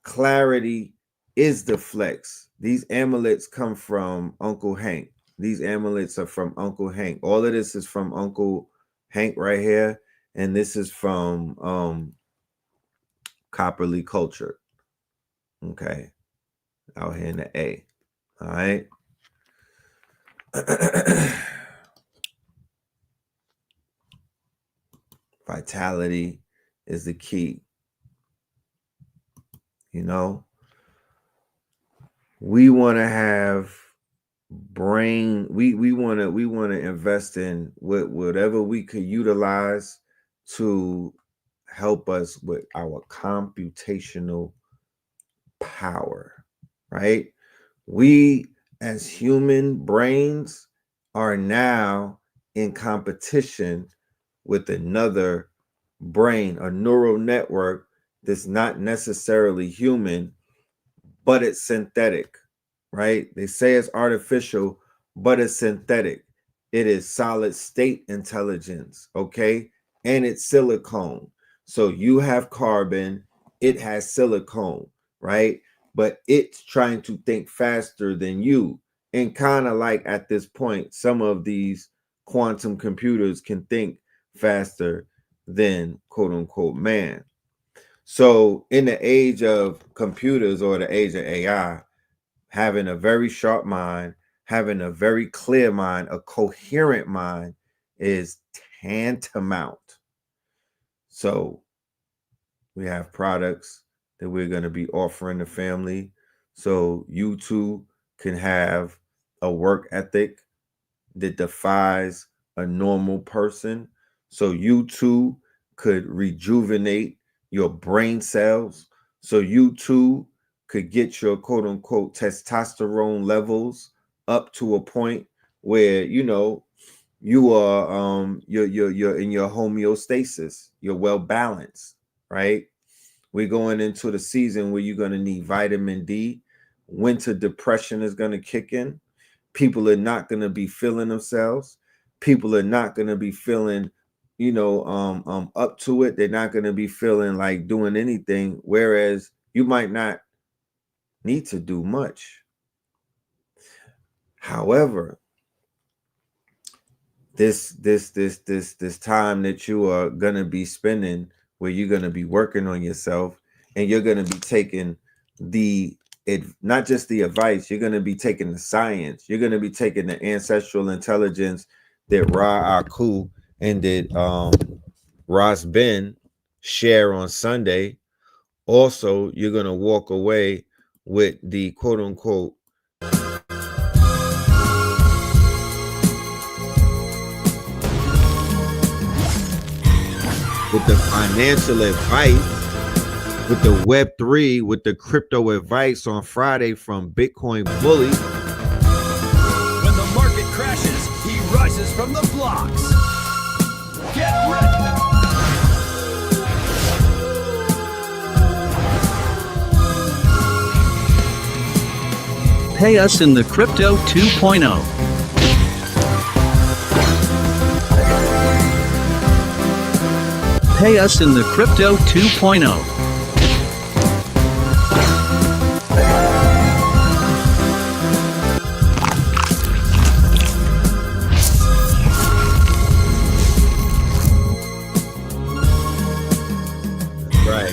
Clarity is the flex. These amulets come from Uncle Hank. These amulets are from Uncle Hank. All of this is from Uncle Hank right here. And this is from Copperly Culture. Okay. Out here in the A. All right. Vitality is the key. You know, we want to have brain, we want to invest in whatever we could utilize to help us with our computational power, right? We as human brains are now in competition with another brain, a neural network that's not necessarily human, but it's synthetic, right? They say it's artificial, but it's synthetic. It is solid state intelligence, okay? And it's silicone. So you have carbon, it has silicone, right? But it's trying to think faster than you. And kind of like at this point, some of these quantum computers can think faster than quote unquote man. So in the age of computers or the age of AI, having a very sharp mind, having a very clear mind, a coherent mind is tantamount. So we have products that we're going to be offering the family. So you too can have a work ethic that defies a normal person. So you too could rejuvenate your brain cells. So you too could get your quote unquote testosterone levels up to a point where you know you are you're in your homeostasis, you're well balanced, right? We're going into the season where you're going to need vitamin D. Winter depression is going to kick in. People are not going to be feeling themselves. People are not going to be feeling, up to it. They're not going to be feeling like doing anything. Whereas you might not need to do much. However, this time that you are going to be spending where you're going to be working on yourself and you're going to be taking not just the advice, you're going to be taking the science, you're going to be taking the ancestral intelligence that Ra Aku and that RAS Ben share on Sunday. Also, you're going to walk away with the quote unquote with the financial advice, with the Web3, with the crypto advice on Friday from Bitcoin Bully. When the market crashes, he rises from the blocks. Get ready. Pay us in the Crypto 2.0. Pay us in the Crypto 2.0. Right.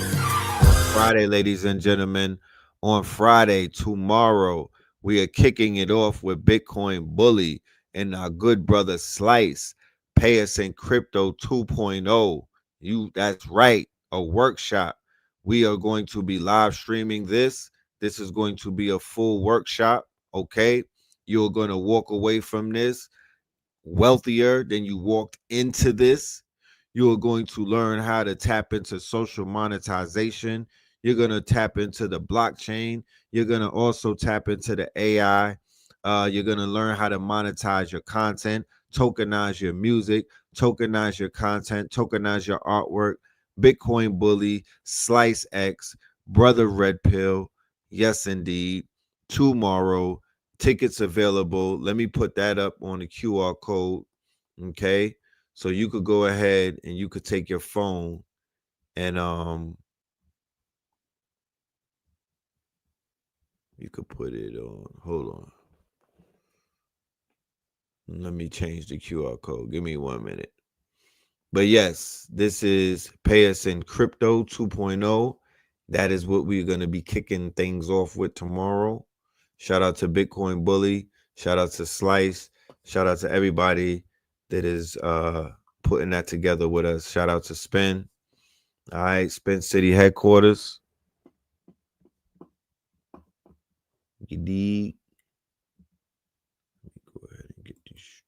On Friday, ladies and gentlemen, on Friday, tomorrow, we are kicking it off with Bitcoin Bully and our good brother Slice. Pay us in Crypto 2.0. That's right, a workshop. We are going to be live streaming this. This is going to be a full workshop, okay? You're going to walk away from this wealthier than you walked into this. You are going to learn how to tap into social monetization. You're going to tap into the blockchain. You're going to also tap into the AI. You're going to learn how to monetize your content, tokenize your music, tokenize your content, tokenize your artwork. Bitcoin Bully, Slice X, Brother Red Pill. Yes, indeed. Tomorrow, tickets available. Let me put that up on the QR code. Okay. So you could go ahead and you could take your phone and you could put it on. Hold on. Let me change the QR code. Give me 1 minute. But yes, this is Pay Us in Crypto 2.0. That is what we're going to be kicking things off with tomorrow. Shout out to Bitcoin Bully. Shout out to Slice. Shout out to everybody that is putting that together with us. Shout out to Spin. All right, Spin City headquarters. You dig? Let me go ahead and get these.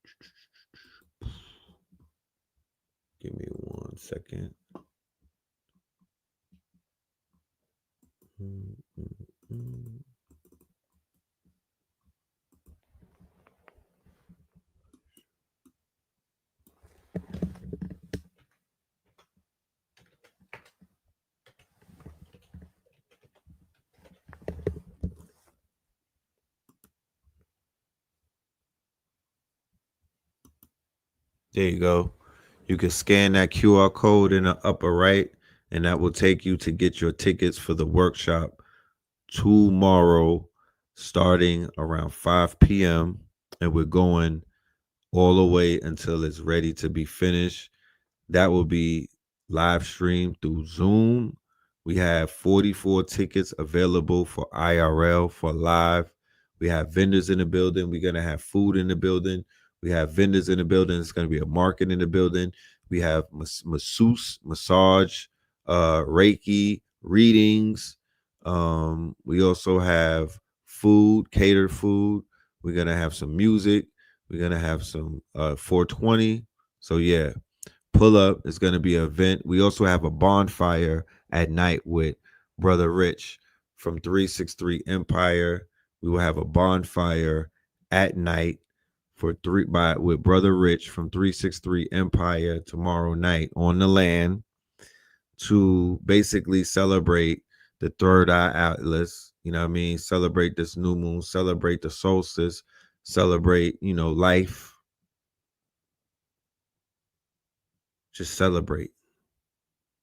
Give me 1 second. There you go. You can scan that QR code in the upper right, and that will take you to get your tickets for the workshop tomorrow, starting around 5 p.m. And we're going all the way until it's ready to be finished. That will be live streamed through Zoom. We have 44 tickets available for IRL, for live. We have vendors in the building. We're going to have food in the building. We have vendors in the building. It's going to be a market in the building. We have masseuse, massage, Reiki, readings. We also have food, catered food. We're going to have some music. We're going to have some 420. So, yeah, pull up. It's going to be an event. We also have a bonfire at night with Brother Rich from 363 Empire. We will have a bonfire at night with Brother Rich from 363 Empire tomorrow night on the land to basically celebrate the third eye atlas. You know what I mean? Celebrate this new moon, celebrate the solstice, celebrate, life. Just celebrate.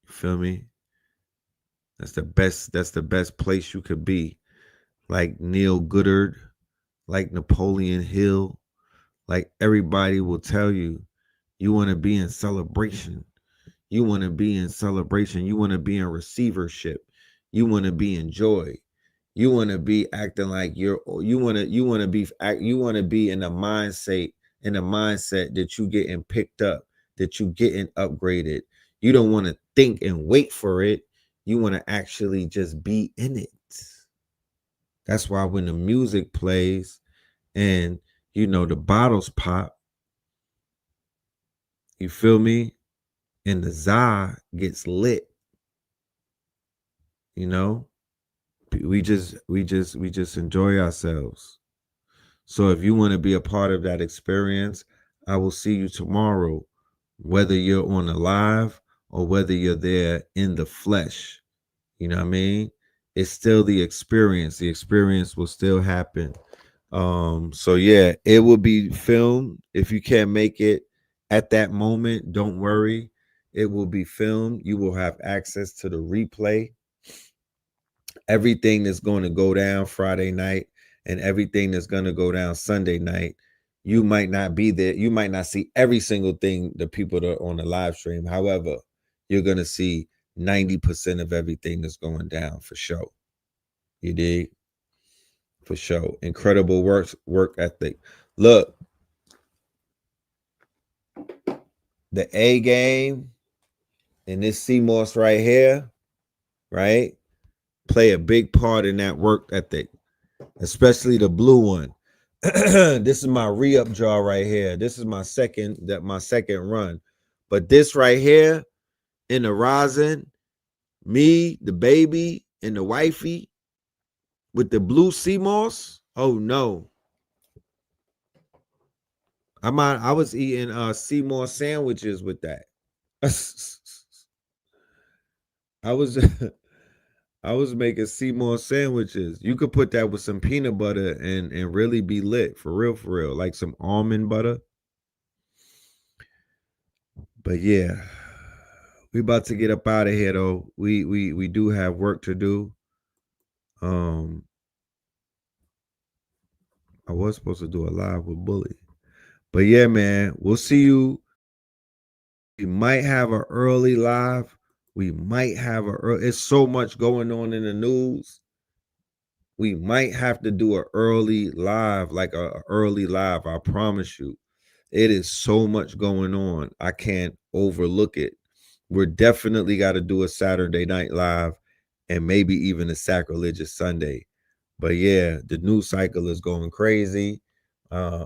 You feel me? That's the best place you could be. Like Neil Goddard, like Napoleon Hill, like everybody will tell you, you want to be in celebration. You want to be in celebration. You want to be in receivership. You want to be in joy. You want to be acting like you want to be in a mindset that you getting picked up, that you getting upgraded. You don't want to think and wait for it. You want to actually just be in it. That's why when the music plays and the bottles pop, you feel me? And the za gets lit. We just enjoy ourselves. So if you want to be a part of that experience, I will see you tomorrow, whether you're on the live or whether you're there in the flesh. You know what I mean? It's still the experience. The experience will still happen. So yeah, it will be filmed. If you can't make it at that moment, don't worry. It will be filmed. You will have access to the replay. Everything that's going to go down Friday night and everything that's going to go down Sunday night, you might not be there. You might not see every single thing the people that are on the live stream. However, you're going to see 90% of everything that's going down for sure. You dig? For sure. Incredible work ethic. Look, the A game and this CMOS right here, right, play a big part in that work ethic, especially the blue one. This is my re-up jaw right here. This is my second run. But this right here in the rosin, me, the baby, and the wifey with the blue CMOS. Oh no. I was eating CMOS sandwiches with that. I was making CMOS sandwiches. You could put that with some peanut butter and really be lit for real, like some almond butter. But yeah, we about to get up out of here though. We do have work to do. I was supposed to do a live with Bully. But yeah, man, we'll see you. We might have an early live. We might have it's so much going on in the news. We might have to do an early live, like a early live. I promise you. It is so much going on. I can't overlook it. We're definitely got to do a Saturday night live and maybe even a sacrilegious Sunday. But yeah, the news cycle is going crazy. I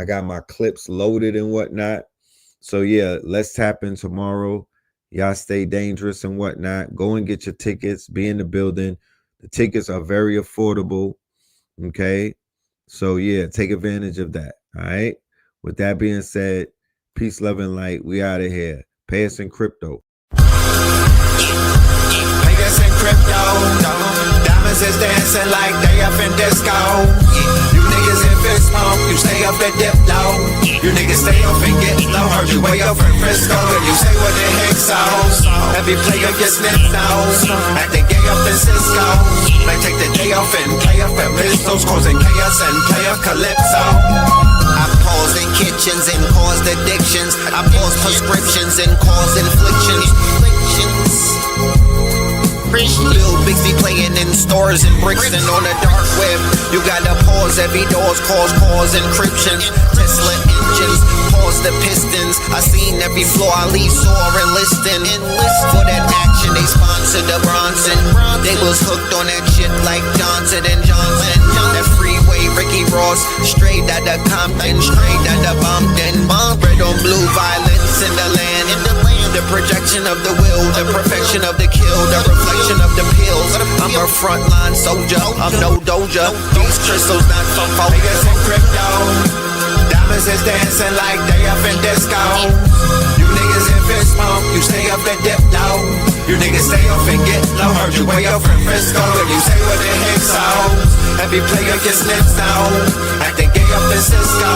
got my clips loaded and whatnot. So yeah, let's tap in tomorrow. Y'all stay dangerous and whatnot. Go and get your tickets. Be in the building. The tickets are very affordable. Okay. So yeah, take advantage of that. All right. With that being said, peace, love, and light. We out of here. Pay us in crypto. Pay us in crypto. Diamonds is dancing like they up in disco. You niggas in fist smoke, you stay up and dip low. You niggas stay up and get low. Heard you way up in Frisco, and you say what the heck so. Every player gets snipped nose. Acting gay up in Cisco. They take the day off and play up at pistols, causing chaos and play up calypso. I paused in kitchens and caused addictions. I paused prescriptions and caused inflictions. Lil Bixby playing in stores and Brixton on the dark web. You gotta pause every doors, cause encryption. Tesla engines, pause the pistons. I seen every floor I leave sore and listing. For that action, they sponsored the Bronson. They was hooked on that shit like Johnson and Johnson. That freeway, Ricky Ross, straight out of Compton, straight out of Bumpton. Red on blue, violence in the land. The projection of the will, the perfection of the kill, the reflection of the pills. I'm a frontline soldier, I'm no doja. These crystals not from focus in crypto. Diamonds is dancing like they up in disco. You niggas in fist smoke, you stay up and dip low. You niggas stay up and get low. Heard you way up in Frisco, and you say what the heck so. Every player gets snipped now. Acting gay up in Cisco.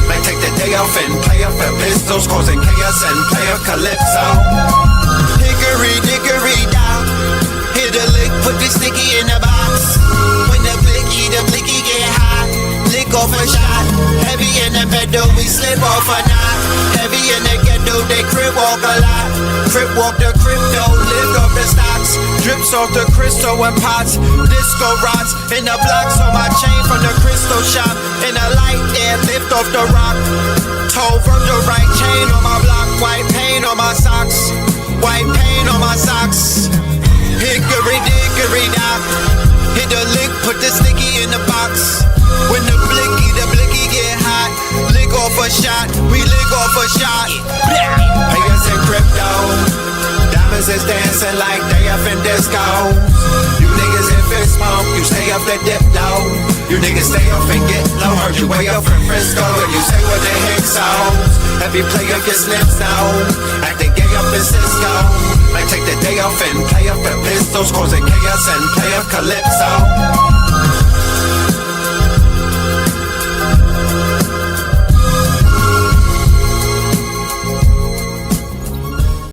Might take the day off and play up at pistols, causing chaos and play up calypso. Hickory dickory down. Hit a lick, put the sticky in the box. When the blicky get hot. Lick off a shot. Heavy in the pedal, we slip off a knot. Heavy in the ghetto, they crib walk a lot. Crib walk the crypto, lift off the stocks. Drips off the crystal and pots. Disco rods in the blocks on my chain from the crystal shop. In the light there, lift off the rock. Toe from the right chain on my block. White paint on my socks. White paint on my socks. Hickory dickory dock. Hit the lick, put the sticky in the box. When the blicky get hot. Lick off a shot, we lick off a shot. Pay us in crypto. Diamonds is dancing like they up in disco. You niggas in fist smoke, you stay up and dip low. You niggas stay up and get low. Heard you way up in Frisco, and you say what the heck so. Every player gets snipped now. Acting gay up in Cisco. Might take the day off and play up at pistols, causing chaos and play up calypso.